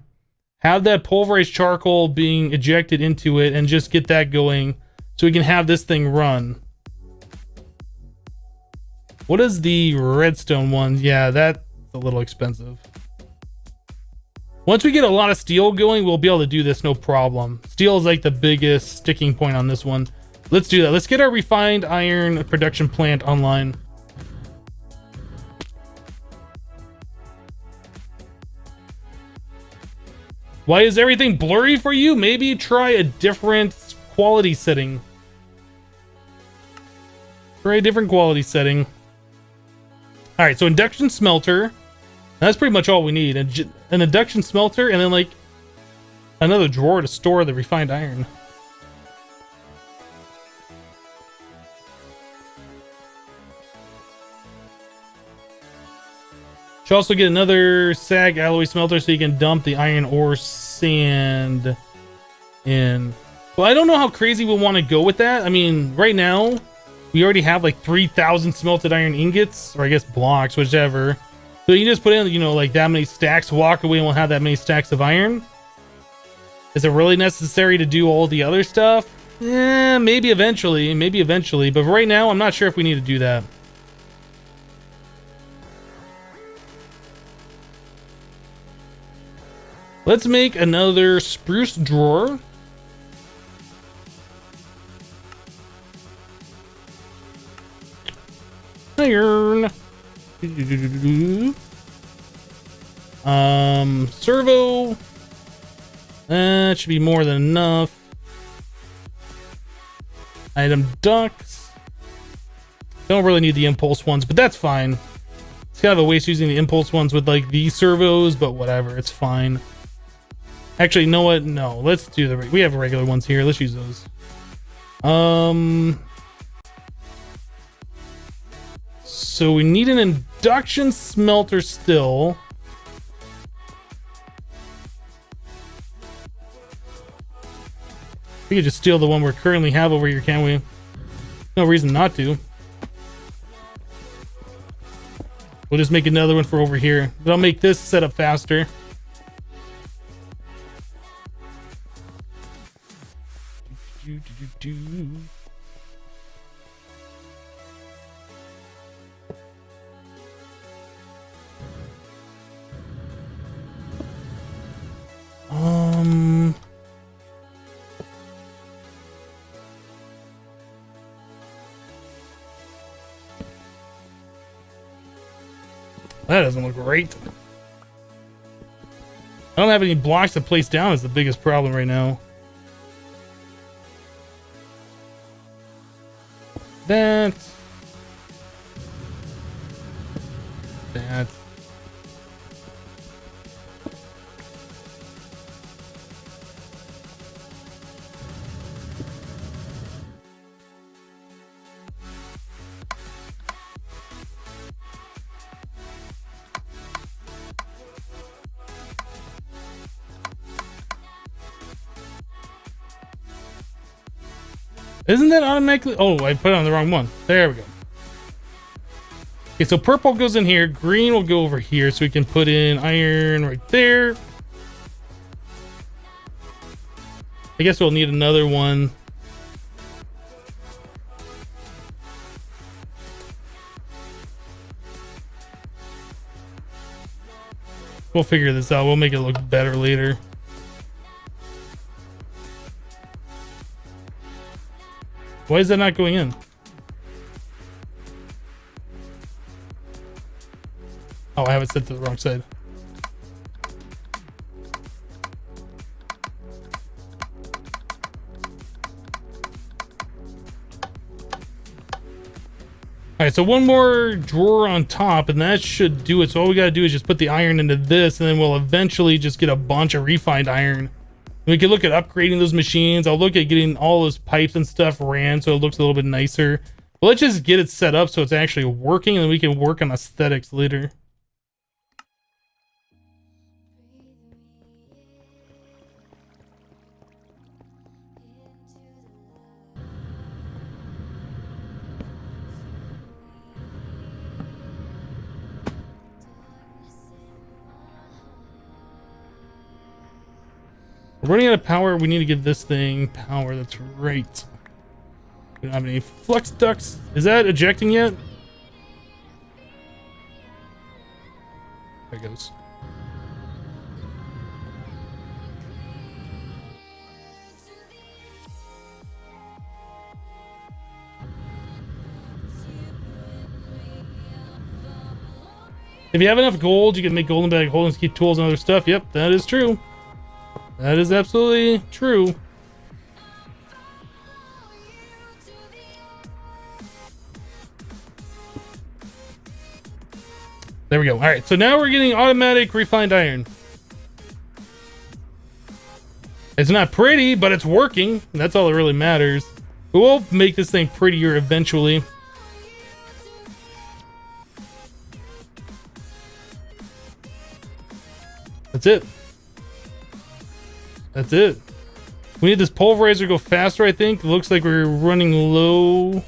Have that pulverized charcoal being ejected into it and just get that going so we can have this thing run. What is the redstone one? Yeah, that's a little expensive. Once we get a lot of steel going, we'll be able to do this no problem. Steel is like the biggest sticking point on this one. Let's do that. Let's get our refined iron production plant online. Why is everything blurry for you? Maybe try a different quality setting. Try a different quality setting. All right, so induction smelter. That's pretty much all we need. An induction smelter, and then like another drawer to store the refined iron. Should also get another sag alloy smelter so you can dump the iron ore sand in. Well, I don't know how crazy we want to go with that. I mean, right now, we already have like 3,000 smelted iron ingots, or I guess blocks, whichever. So you just put in, you know, like that many stacks, walk away, and we'll have that many stacks of iron. Is it really necessary to do all the other stuff? Maybe eventually, but right now, I'm not sure if we need to do that. Let's make another spruce drawer. Iron. Servo. That should be more than enough. Item ducts. Don't really need the impulse ones, but that's fine. It's kind of a waste using the impulse ones with like these servos, but whatever, it's fine. Actually, you know what? No, let's do the. We have regular ones here. Let's use those. So we need an induction smelter still. We could just steal the one we currently have over here, can't we? No reason not to. We'll just make another one for over here. But I'll make this setup faster. That doesn't look great. I don't have any blocks to place down is the biggest problem right now. That. Isn't that automatically? Oh, I put it on the wrong one. There we go. Okay, so purple goes in here. Green will go over here, so we can put in iron right there. I guess we'll need another one. We'll figure this out. We'll make it look better later. Why is that not going in? Oh, I have it set to the wrong side. Alright, so one more drawer on top, and that should do it. So all we gotta do is just put the iron into this, and then we'll eventually just get a bunch of refined iron. We can look at upgrading those machines. I'll look at getting all those pipes and stuff ran so it looks a little bit nicer. But let's just get it set up so it's actually working, and then we can work on aesthetics later. We're running out of power. We need to give this thing power. That's right. We don't have any flux ducts. Is that ejecting yet? There it goes. If you have enough gold, you can make golden bag holdings, keep tools, and other stuff. Yep, that is true. That is absolutely true. There we go. All right, so now we're getting automatic refined iron. It's not pretty, but it's working. That's all that really matters. But we'll make this thing prettier eventually. That's it. That's it. We need this pulverizer to go faster, I think. It looks like we're running low.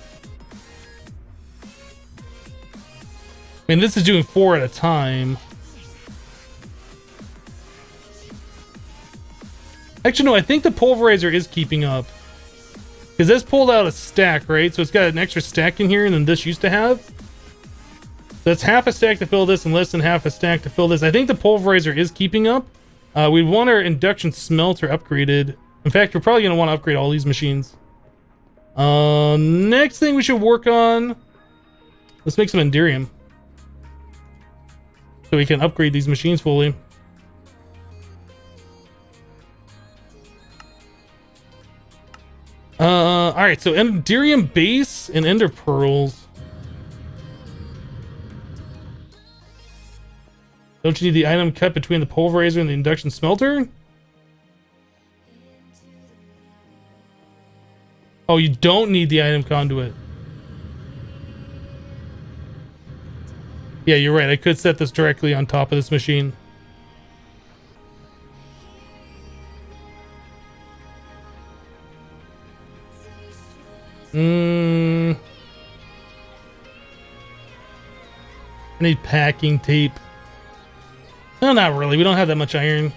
I mean, this is doing 4 at a time. Actually, no, I think the pulverizer is keeping up. Because this pulled out a stack, right? So it's got an extra stack in here than this used to have. That's half a stack to fill this and less than half a stack to fill this. I think the pulverizer is keeping up. We want our induction smelter upgraded. In fact, we're probably going to want to upgrade all these machines. Next thing we should work on... Let's make some Enderium. So we can upgrade these machines fully. Alright, so Enderium base and Ender Pearls. Don't you need the item cut between the pulverizer and the induction smelter? Oh, you don't need the item conduit. Yeah, you're right. I could set this directly on top of this machine. I need packing tape. No, not really. We don't have that much iron.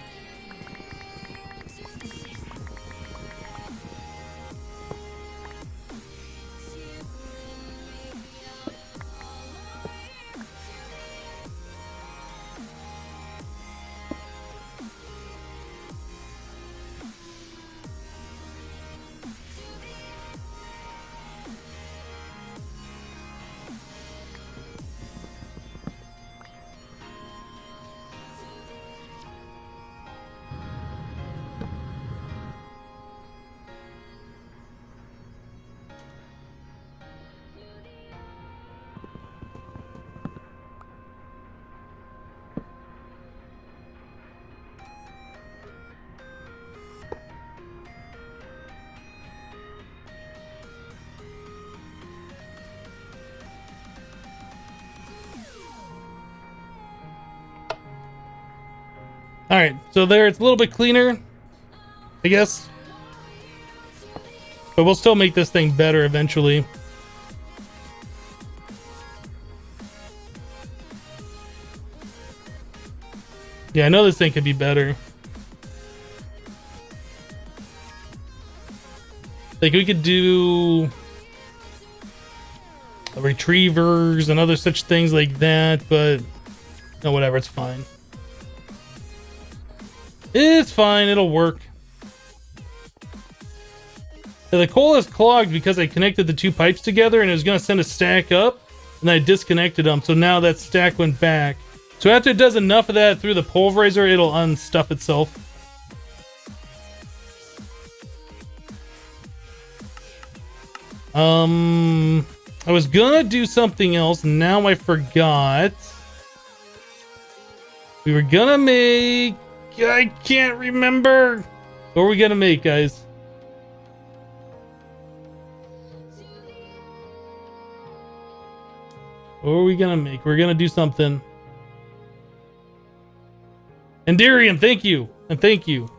Alright, so there it's a little bit cleaner, I guess. But we'll still make this thing better eventually. Yeah, I know this thing could be better. Like, we could do retrievers and other such things like that, but no, whatever, it's fine. It's fine, it'll work. Now, the coal is clogged because I connected the two pipes together and it was going to send a stack up, and I disconnected them, so now that stack went back. So after it does enough of that through the pulverizer, it'll unstuff itself. I was gonna do something else, now I forgot. We were gonna make... I can't remember. What are we gonna make, guys? What are we gonna make? We're gonna do something. Enderium, thank you. And thank you.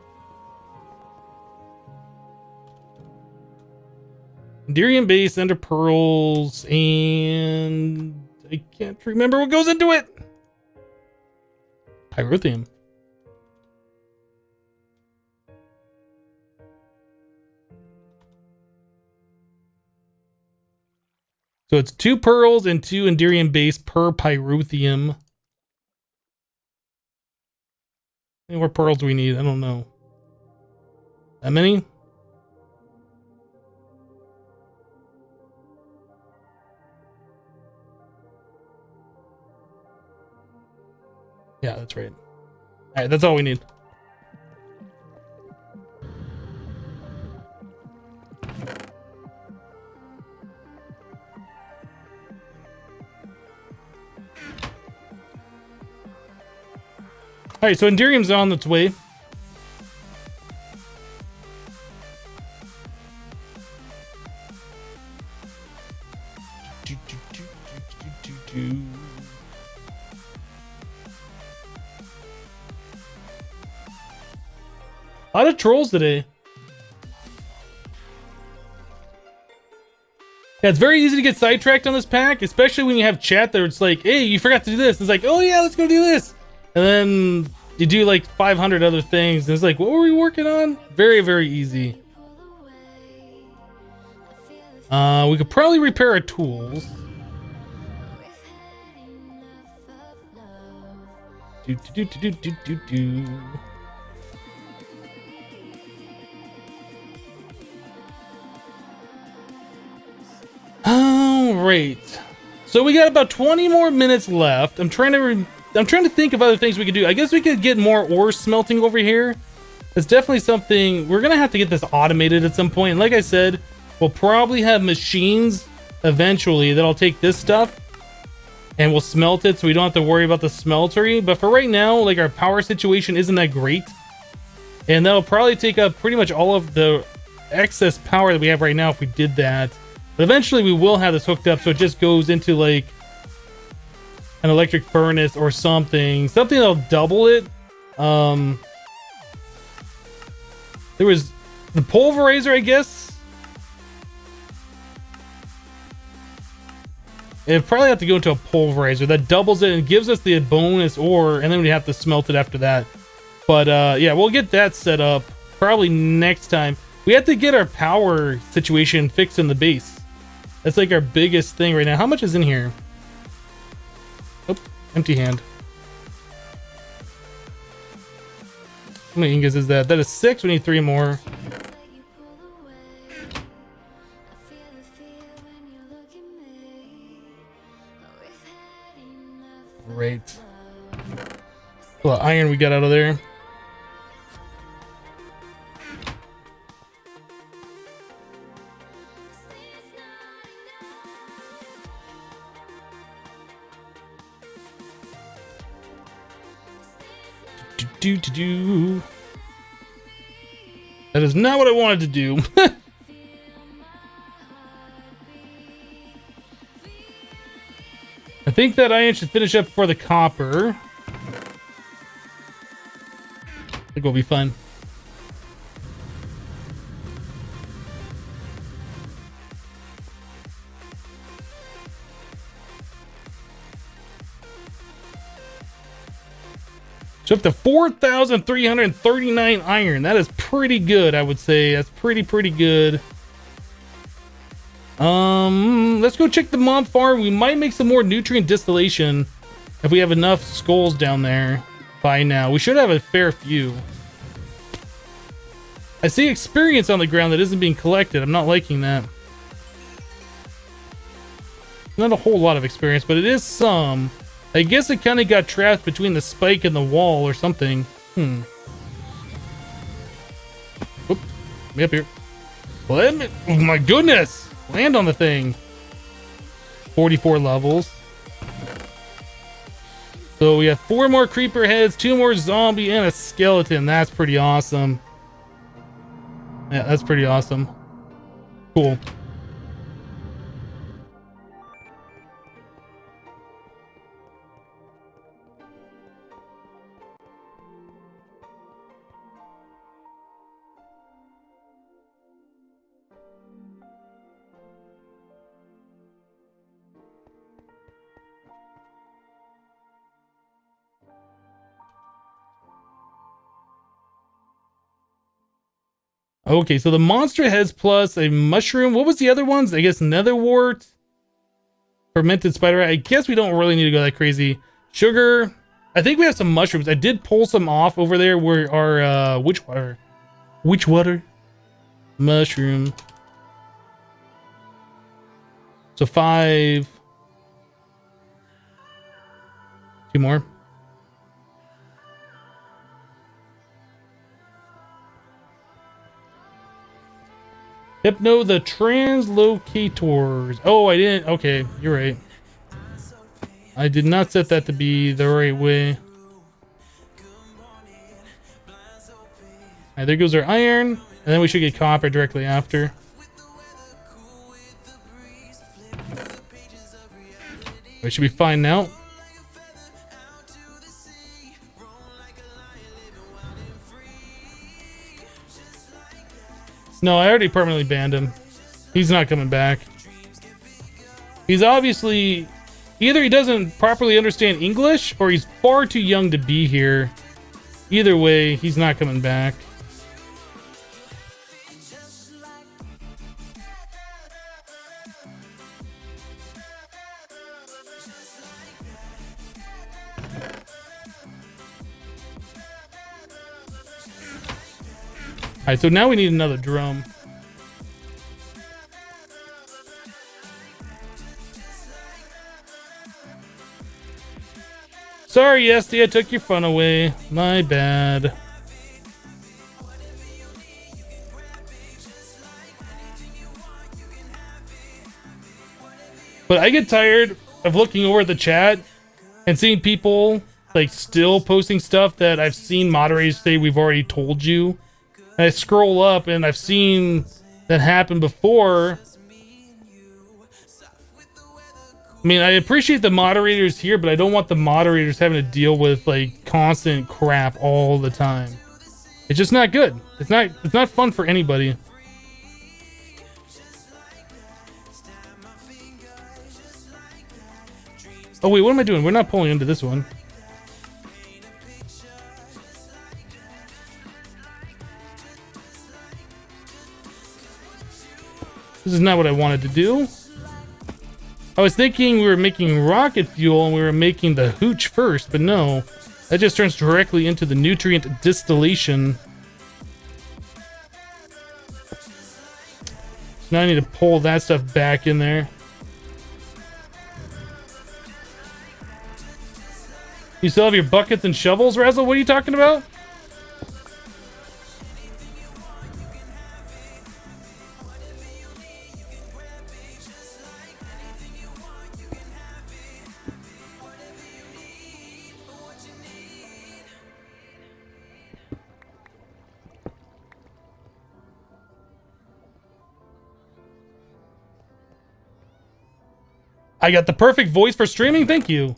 Enderium base, Ender Pearls, and... I can't remember what goes into it. Pyrotheum. So it's 2 pearls and 2 Enderium base per pyrotheum. How many more pearls do we need? I don't know. That many? Yeah, that's right. Alright, that's all we need. Alright, so Enderium's on its way. A lot of trolls today. Yeah, it's very easy to get sidetracked on this pack, especially when you have chat there. It's like, hey, you forgot to do this. It's like, oh yeah, let's go do this. And then you do like 500 other things. And it's like, what were we working on? Very, very easy. We could probably repair our tools. Do. All right, so we got about 20 more minutes left. I'm trying to think of other things we could do. I guess we could get more ore smelting over here. It's definitely something we're gonna have to get this automated at some point. And like I said, we'll probably have machines eventually that'll take this stuff and we'll smelt it, so we don't have to worry about the smeltery. But for right now, like, our power situation isn't that great, and that'll probably take up pretty much all of the excess power that we have right now if we did that. But eventually we will have this hooked up, so it just goes into like an electric furnace or something that'll double it. There was the pulverizer, I guess. It'd probably have to go into a pulverizer that doubles it and gives us the bonus ore, and then we have to smelt it after that. But yeah, we'll get that set up probably next time. We have to get our power situation fixed in the base. That's like our biggest thing right now. How much is in here? Oh, empty hand. How many ingots is that? That is 6. We need 3 more. Great. Well, iron we got out of there. Do. That is not what I wanted to do. I think that iron should finish up for the copper. I think we'll be fine. So up to 4,339 iron. That is pretty good, I would say. That's pretty good. Let's go check the mob farm. We might make some more nutrient distillation if we have enough skulls down there by now. We should have a fair few. I see experience on the ground that isn't being collected. I'm not liking that. Not a whole lot of experience, but it is some. I guess it kind of got trapped between the spike and the wall or something. Oop. Me up here. Well, oh my goodness! Land on the thing. 44 levels. So we have 4 more creeper heads, 2 more zombie, and a skeleton. That's pretty awesome. Yeah, that's pretty awesome. Cool. Okay, so the monster heads plus a mushroom. What was the other ones? I guess netherwort, fermented spider. I guess we don't really need to go that crazy. Sugar. I think we have some mushrooms. I did pull some off over there where our witch water mushroom. So 5. 2 more. Hypno the translocators. Oh, I didn't. Okay, you're right. I did not set that to be the right way. Alright, there goes our iron. And then we should get copper directly after. We should be fine now. No, I already permanently banned him. He's not coming back. He's obviously either he doesn't properly understand English or he's far too young to be here. Either way, he's not coming back. Alright, so now we need another drum. Sorry, Yesty, I took your fun away. My bad. But I get tired of looking over the chat and seeing people like still posting stuff that I've seen moderators say we've already told you. And I scroll up and I've seen that happen before. I mean, I appreciate the moderators here, but I don't want the moderators having to deal with like constant crap all the time. It's just not good. It's not fun for anybody. Oh wait, what am I doing? We're not pulling into this one. This is not what I wanted to do. I was thinking we were making rocket fuel and we were making the hooch first, but no. That just turns directly into the nutrient distillation. Now I need to pull that stuff back in there. You still have your buckets and shovels, Razzle? What are you talking about? I got the perfect voice for streaming. Thank you.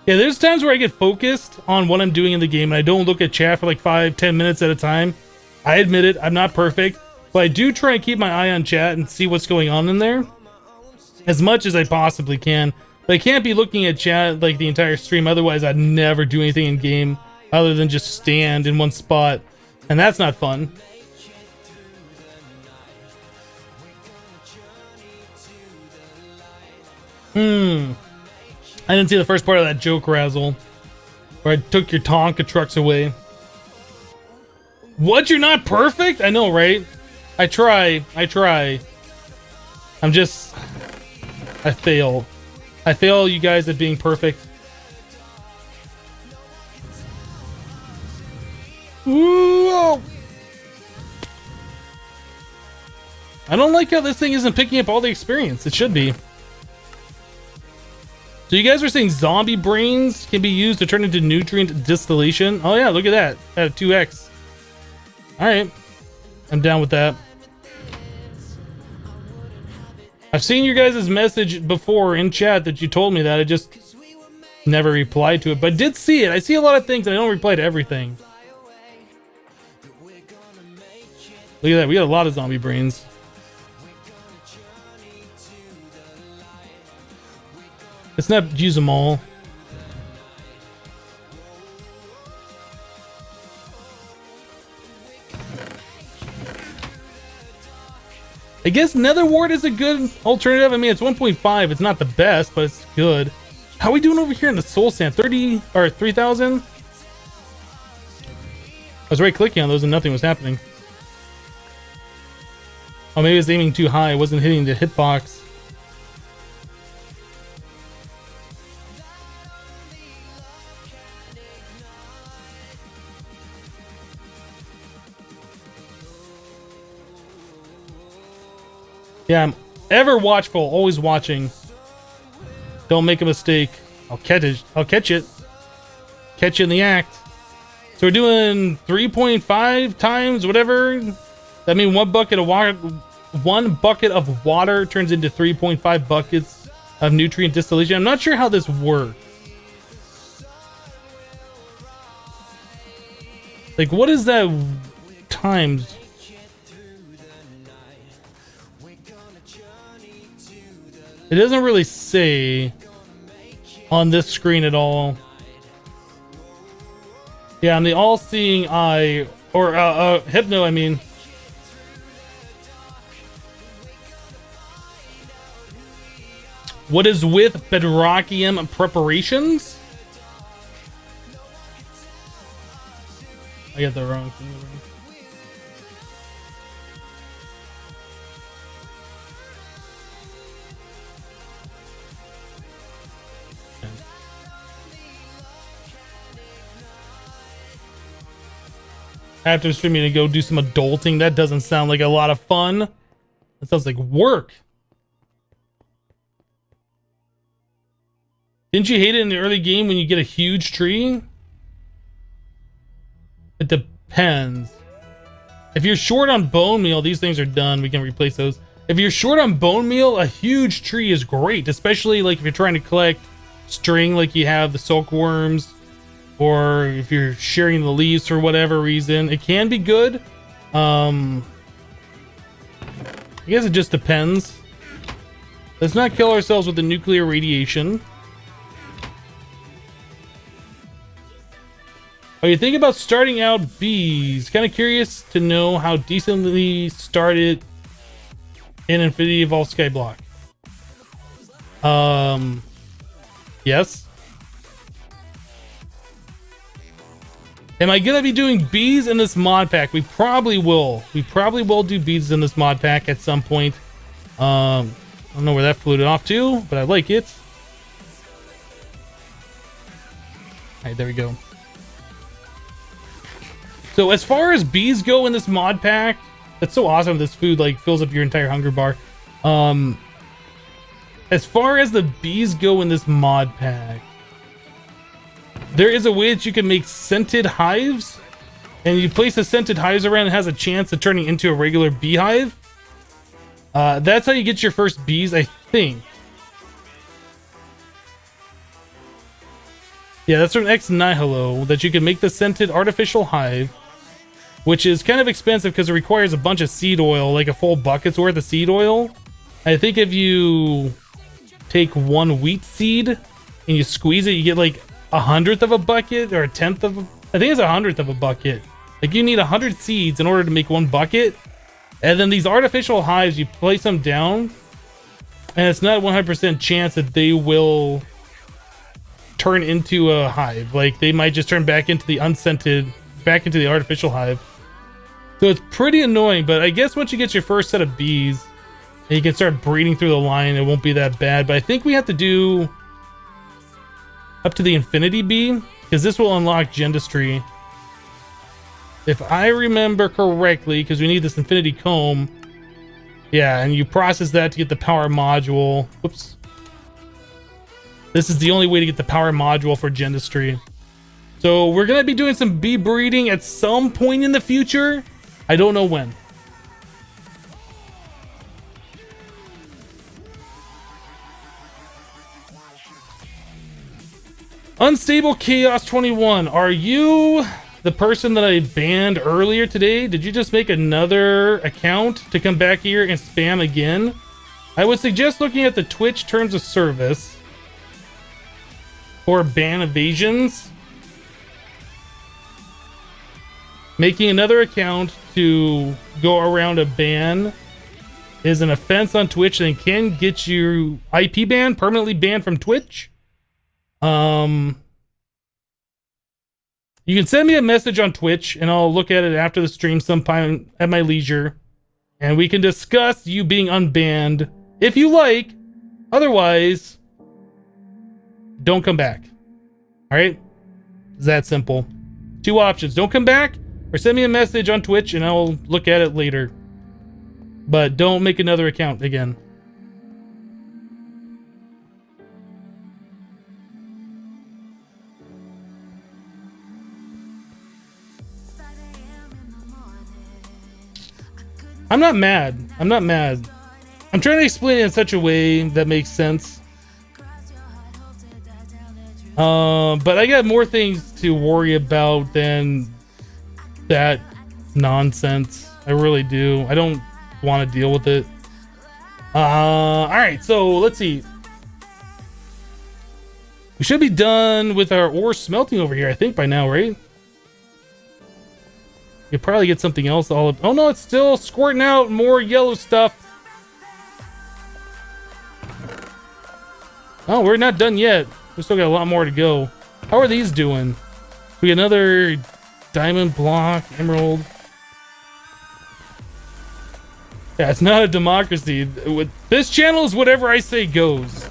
Yeah, there's times where I get focused on what I'm doing in the game and I don't look at chat for like 5-10 minutes at a time. I admit it, I'm not perfect, but I do try and keep my eye on chat and see what's going on in there as much as I possibly can. But I can't be looking at chat like the entire stream, otherwise I'd never do anything in game other than just stand in one spot, and that's not fun. I didn't see the first part of that joke, Razzle, where I took your Tonka trucks away. What? You're not perfect? I know, right? I try. I'm just... I fail. I fail you guys at being perfect. Ooh. I don't like how this thing isn't picking up all the experience. It should be. So you guys are saying zombie brains can be used to turn into nutrient distillation? Oh yeah, look at that. At a 2x. Alright. I'm down with that. I've seen your guys' message before in chat that you told me that. I just never replied to it. But I did see it. I see a lot of things and I don't reply to everything. Look at that. We got a lot of zombie brains. Let's not use them all. I guess Nether Wart is a good alternative. I mean, it's 1.5. It's not the best, but it's good. How are we doing over here in the soul sand? 30 or 3,000? I was right clicking on those and nothing was happening. Oh, maybe I was aiming too high. I wasn't hitting the hitbox. Yeah, I'm ever watchful, always watching. Don't make a mistake. I'll catch it. Catch you in the act. So we're doing 3.5 times whatever. That means one bucket of water turns into 3.5 buckets of nutrient distillation. I'm not sure how this works. Like, what is that times? It doesn't really say on this screen at all. Yeah, on the all-seeing eye, or Hypno, I mean. What is with Bedrockium preparations? I got the wrong thing. After streaming to go do some adulting, that doesn't sound like a lot of fun. That sounds like work. Didn't you hate it in the early game when you get a huge tree? It depends. If you're short on bone meal, these things are done. We can replace those. If you're short on bone meal, a huge tree is great, especially like if you're trying to collect string, like you have the silkworms, or if you're sharing the leaves for whatever reason. It can be good. I guess it just depends. Let's not kill ourselves with the nuclear radiation. Oh, you think about starting out bees? Kind of curious to know how decently started in Infinity Evolved Skyblock. Yes. Am I gonna be doing bees in this mod pack? We probably will. We probably will do bees in this mod pack at some point. I don't know where that floated off to, but I like it. Alright, there we go. So as far as bees go in this mod pack, that's so awesome. This food like fills up your entire hunger bar. As far as the bees go in this mod pack, there is a way that you can make scented hives, and you place the scented hives around, it has a chance of turning into a regular beehive. That's how you get your first bees, I think. Yeah, that's from Ex Nihilo, that you can make the scented artificial hive, which is kind of expensive because it requires a bunch of seed oil, like a full bucket's worth of seed oil. I think if you take one wheat seed and you squeeze it, you get like 1/100th of a bucket, or 1/10 of I think it's 1/100th of a bucket. Like, you need 100 seeds in order to make one bucket. And then these artificial hives, you place them down, and it's not 100% chance that they will turn into a hive. Like, they might just turn back into the unscented, back into the artificial hive. So it's pretty annoying, but I guess once you get your first set of bees and you can start breeding through the line, it won't be that bad. But I think we have to do up to the infinity bee, because this will unlock Gendustry. If I remember correctly, because we need this infinity comb. Yeah, and you process that to get the power module. Whoops. This is the only way to get the power module for Gendustry. So we're going to be doing some bee breeding at some point in the future. I don't know when. Unstable Chaos 21. Are you the person that I banned earlier today? Did you just make another account to come back here and spam again? I would suggest looking at the Twitch terms of service for ban evasions. Making another account to go around a ban is an offense on Twitch and can get you IP banned, permanently banned from Twitch. You can send me a message on Twitch and I'll look at it after the stream sometime at my leisure, and we can discuss you being unbanned if you like. Otherwise, don't come back. All right? It's that simple. Two options: don't come back, or send me a message on Twitch and I'll look at it later. But don't make another account again. I'm not mad. I'm not mad. I'm trying to explain it in such a way that makes sense. But I got more things to worry about than that nonsense. I really do. I don't want to deal with it. All right, so let's see. We should be done with our ore smelting over here, I think, by now, right? You'll probably get something else. Oh no, it's still squirting out more yellow stuff. Oh, we're not done yet. We still got a lot more to go. How are these doing? We got another diamond block, emerald. Yeah, it's not a democracy. With this channel is whatever I say goes.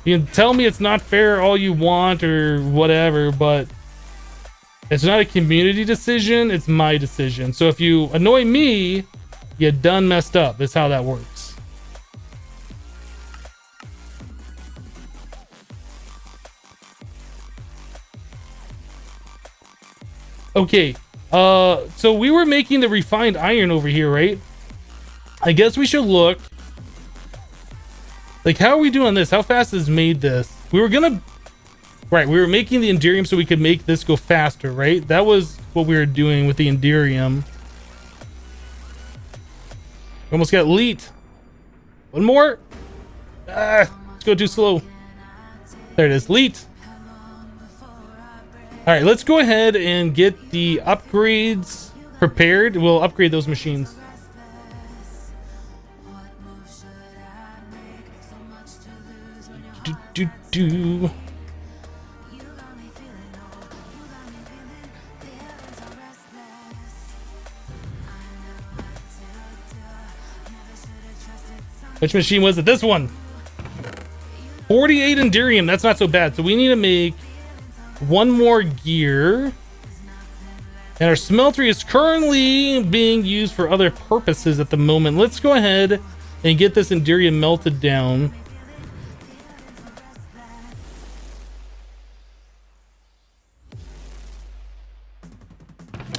You can tell me it's not fair all you want or whatever, but it's not a community decision, it's my decision. So if you annoy me, you done messed up. That's how that works. Okay, so we were making the refined iron over here, right? I guess we should look. Like, how are we doing this? How fast is made this? We were gonna... Right, we were making the Enderium so we could make this go faster, right? That was what we were doing with the Enderium. Almost got leet. One more. Ah, let's go too slow. There it is, leet. All right, let's go ahead and get the upgrades prepared. We'll upgrade those machines. Do. Which machine was it? This one. 48 Enderium. That's not so bad. So we need to make one more gear. And our smelter is currently being used for other purposes at the moment. Let's go ahead and get this Enderium melted down.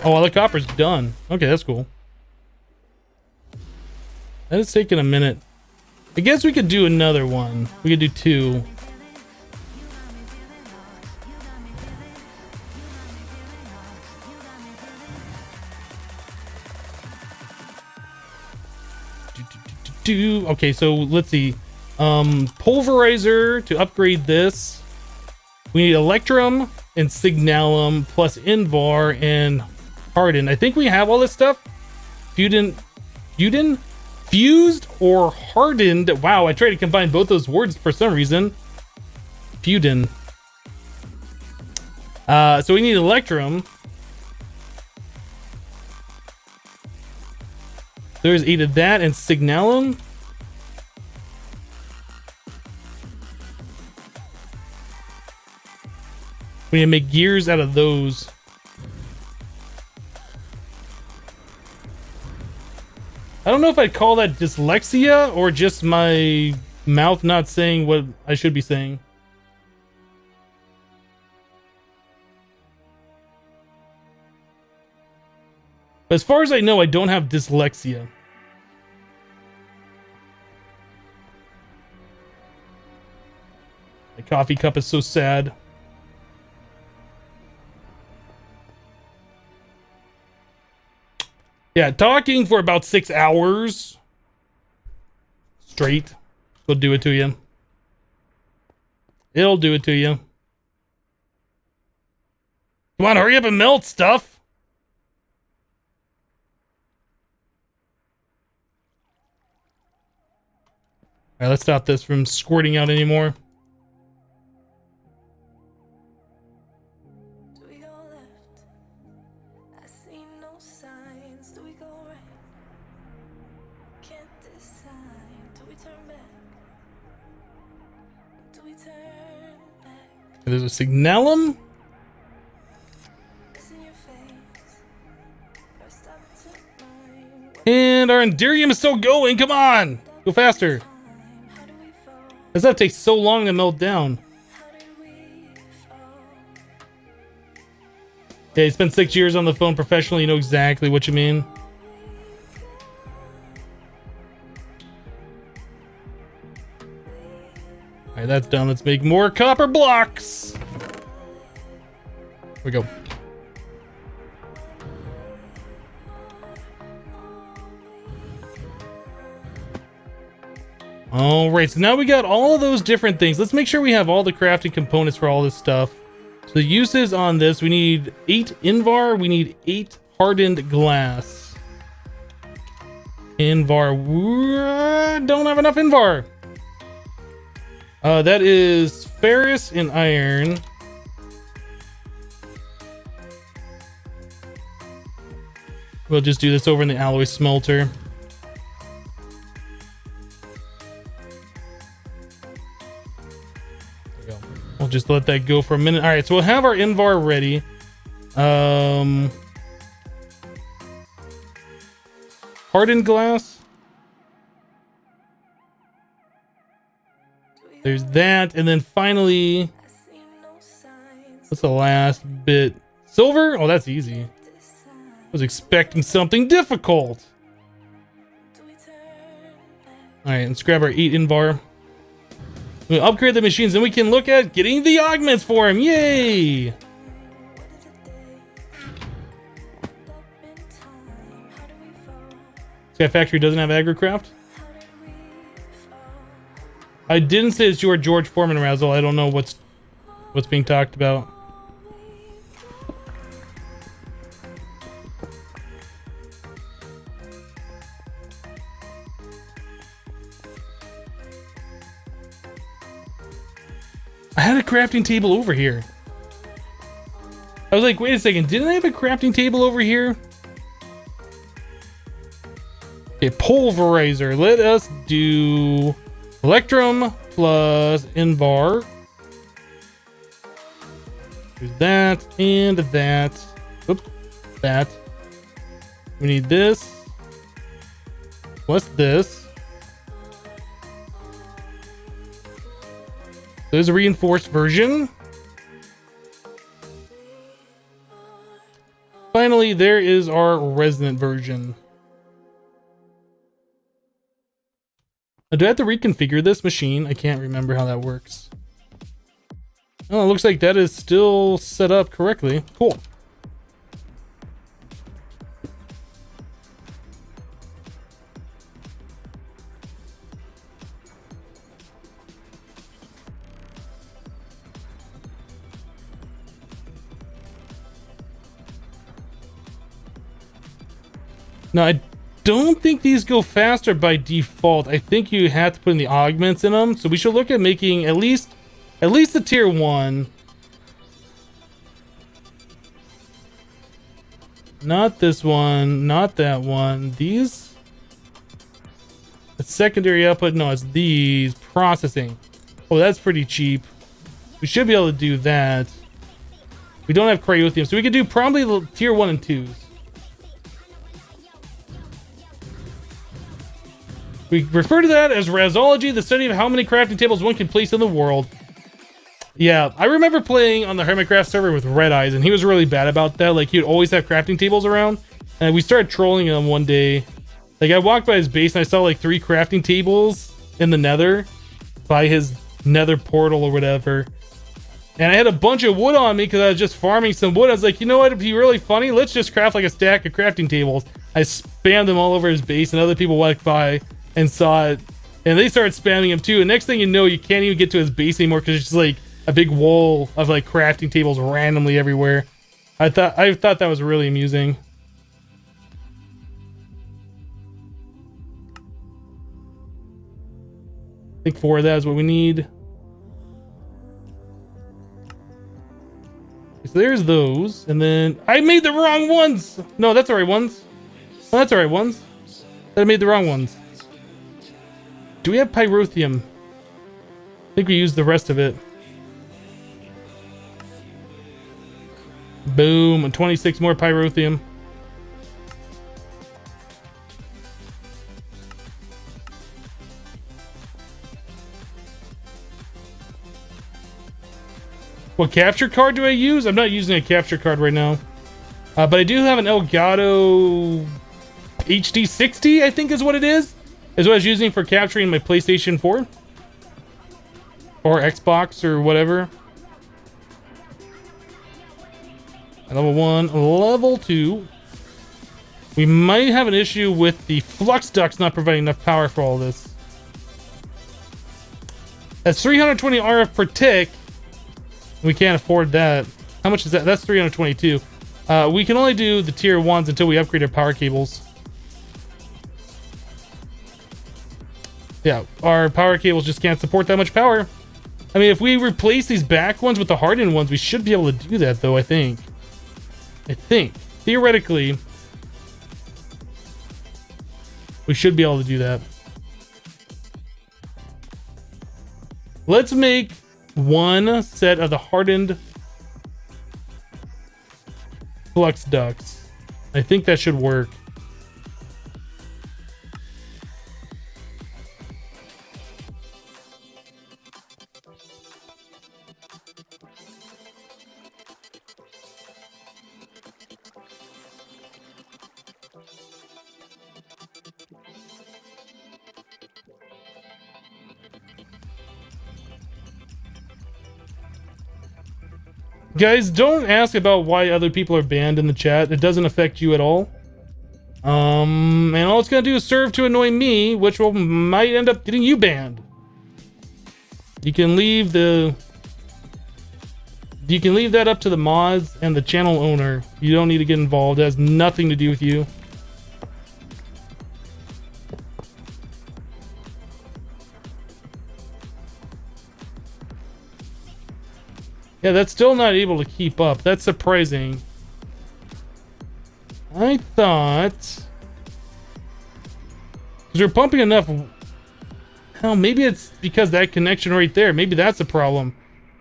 Oh, all the copper's done. Okay, that's cool. That is taking a minute. I guess we could do another one. We could do two. Okay, so let's see. Pulverizer to upgrade this. We need Electrum and Signalum plus Invar and Harden. I think we have all this stuff. Fused or hardened. Wow, I tried to combine both those words for some reason. Fuden. So we need Electrum. There's 8 of that and Signalum. We need to make gears out of those. I don't know if I'd call that dyslexia or just my mouth not saying what I should be saying. But as far as I know, I don't have dyslexia. My coffee cup is so sad. Yeah, talking for about 6 hours straight will do it to you. It'll do it to you. Come on, hurry up and melt stuff. All right, let's stop this from squirting out anymore. There's a Signalum. And our Enderium is still going. Come on. Go faster. Does that take so long to melt down? Yeah, you spent 6 years on the phone professionally. You know exactly what you mean. All right, right, that's done. Let's make more copper blocks. Here we go. All right, so now we got all of those different things. Let's make sure we have all the crafting components for all this stuff. So the uses on this, we need 8 Invar, we need 8 hardened glass. Invar, don't have enough Invar. That is ferrous and iron. We'll just do this over in the alloy smelter. We'll just let that go for a minute. All right, so we'll have our Invar ready. Hardened glass. There's that, and then finally, what's the last bit? Silver? Oh, that's easy. I was expecting something difficult. All right, let's grab our 8 Invar. We upgrade the machines, then we can look at getting the augments for him. Yay! Sky Factory doesn't have agricraft. I didn't say it's your George Foreman Razzle. I don't know what's being talked about. I had a crafting table over here. I was like, wait a second, didn't I have a crafting table over here? Okay, pulverizer. Let us do Electrum plus Invar. There's that and that. Oops, that. We need this. Plus this. There's a reinforced version. Finally, there is our resonant version. Now, do I have to reconfigure this machine? I can't remember how that works. Oh, it looks like that is still set up correctly. Cool. Now, I don't think these go faster by default. I think you have to put in the augments in them. So we should look at making at least the tier 1. Not this one, not that one. These? The secondary output? No, it's these. Processing. Oh, that's pretty cheap. We should be able to do that. We don't have cryothium, so we could do probably the tier 1 and 2s. We refer to that as Razzology, the study of how many crafting tables one can place in the world. Yeah, I remember playing on the Hermitcraft server with Red Eyes, and he was really bad about that. Like, he'd always have crafting tables around, and we started trolling him one day. Like, I walked by his base, and I saw, like, 3 crafting tables in the nether by his nether portal or whatever. And I had a bunch of wood on me because I was just farming some wood. I was like, you know what, it'd be really funny? Let's just craft, like, a stack of crafting tables. I spammed them all over his base, and other people walked by and saw it, and they started spamming him too. And next thing you know, you can't even get to his base anymore because it's just like a big wall of like crafting tables randomly everywhere. I thought that was really amusing. I think 4 of that is what we need. So there's those, and then I made the wrong ones. No, that's the right ones. Oh, that's the right ones. I made the wrong ones. Do we have pyrotheum? I think we used the rest of it. Boom, and 26 more pyrotheum. What capture card do I use? I'm not using a capture card right now. But I do have an Elgato HD60, I think is what it is. Is what I was using for capturing my PlayStation 4. or Xbox or whatever. Level 1, level 2. We might have an issue with the flux ducts not providing enough power for all this. That's 320 RF per tick. We can't afford that. How much is that? That's 322. We can only do the tier 1s until we upgrade our power cables. Yeah, our power cables just can't support that much power. I mean, if we replace these back ones with the hardened ones, we should be able to do that, though, I think. Theoretically, we should be able to do that. Let's make one set of the hardened flux ducts. I think that should work. Guys, don't ask about why other people are banned in the chat. It doesn't affect you at all. And all it's gonna do is serve to annoy me, which might end up getting you banned. You can leave that up to the mods and the channel owner. You don't need to get involved. It has nothing to do with you. Yeah, that's still not able to keep up. That's surprising. I thought... because we're pumping enough... Hell, maybe it's because that connection right there. Maybe that's a problem.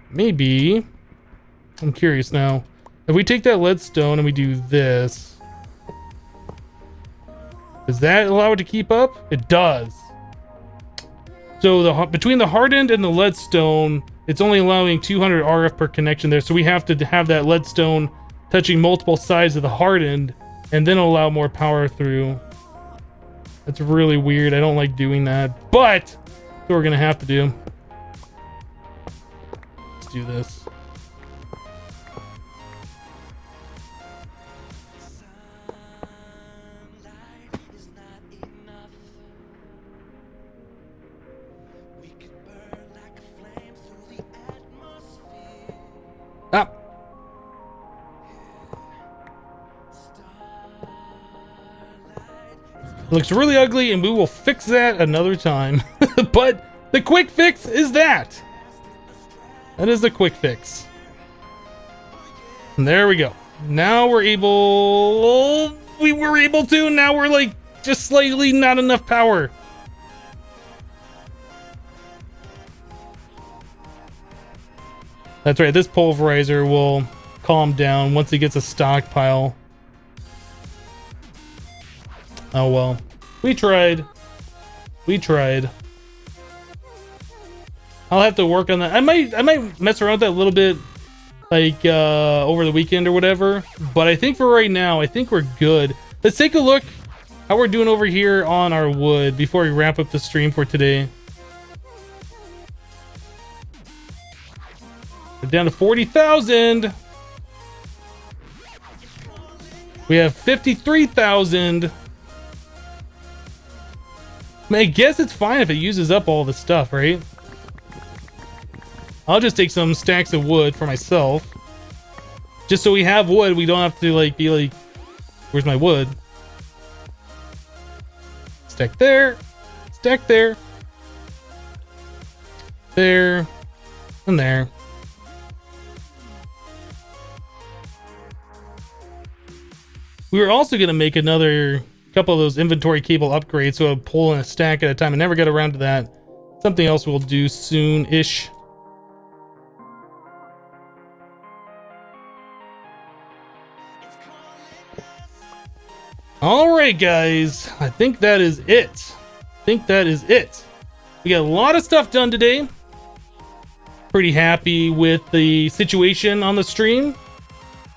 Maybe. I'm curious now. If we take that leadstone and we do this... does that allow it to keep up? It does. So between the hardened and the leadstone... it's only allowing 200 RF per connection there, so we have to have that leadstone touching multiple sides of the hardened, and then allow more power through. That's really weird. I don't like doing that, but that's what we're gonna have to do. Let's do this. Ah. Looks really ugly, and we will fix that another time. But the quick fix is that. That is the quick fix. And there we go. Now we're able... we were able to, now we're like just slightly not enough power. That's right, this pulverizer will calm down once he gets a stockpile. Oh well. We tried. We tried. I'll have to work on that. I might mess around with that a little bit, like over the weekend or whatever. But I think for right now, I think we're good. Let's take a look how we're doing over here on our wood before we wrap up the stream for today. We're down to 40,000. We have 53,000. I guess it's fine if it uses up all the stuff, right? I'll just take some stacks of wood for myself. Just so we have wood, we don't have to like be like, where's my wood? Stack there, stack there, there, and there. We were also going to make another couple of those inventory cable upgrades, so I'll pull in a stack at a time. I never got around to that. Something else we'll do soon-ish. Alright guys, I think that is it. We got a lot of stuff done today. Pretty happy with the situation on the stream.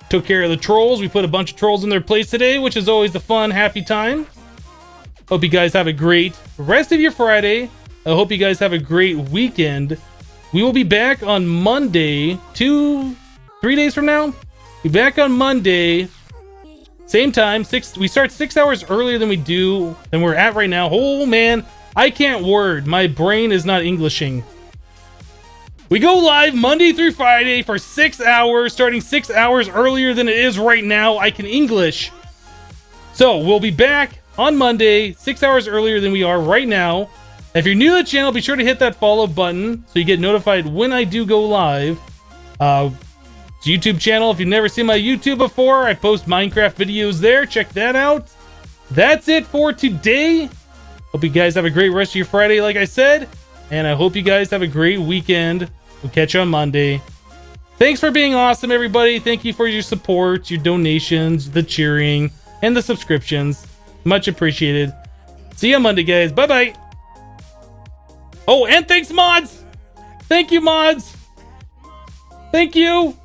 Took care of the trolls. We put a bunch of trolls in their place today, which is always a fun, happy time. Hope you guys have a great rest of your Friday. I hope you guys have a great weekend. we will be back on Monday, 3 days from now. Be back on Monday, same time. We start 6 hours earlier than we're at right now. Oh man, I can't word. My brain is not Englishing. We go live Monday through Friday for 6 hours, starting 6 hours earlier than it is right now. I can English. So we'll be back on Monday, 6 hours earlier than we are right now. If you're new to the channel, be sure to hit that follow button so you get notified when I do go live. It's a YouTube channel. If you've never seen my YouTube before, I post Minecraft videos there. Check that out. That's it for today. Hope you guys have a great rest of your Friday, like I said. And I hope you guys have a great weekend. We'll catch you on Monday. Thanks for being awesome, everybody. Thank you for your support, your donations, the cheering, and the subscriptions. Much appreciated. See you on Monday, guys. Bye-bye. Oh, and thanks, mods. Thank you, mods. Thank you.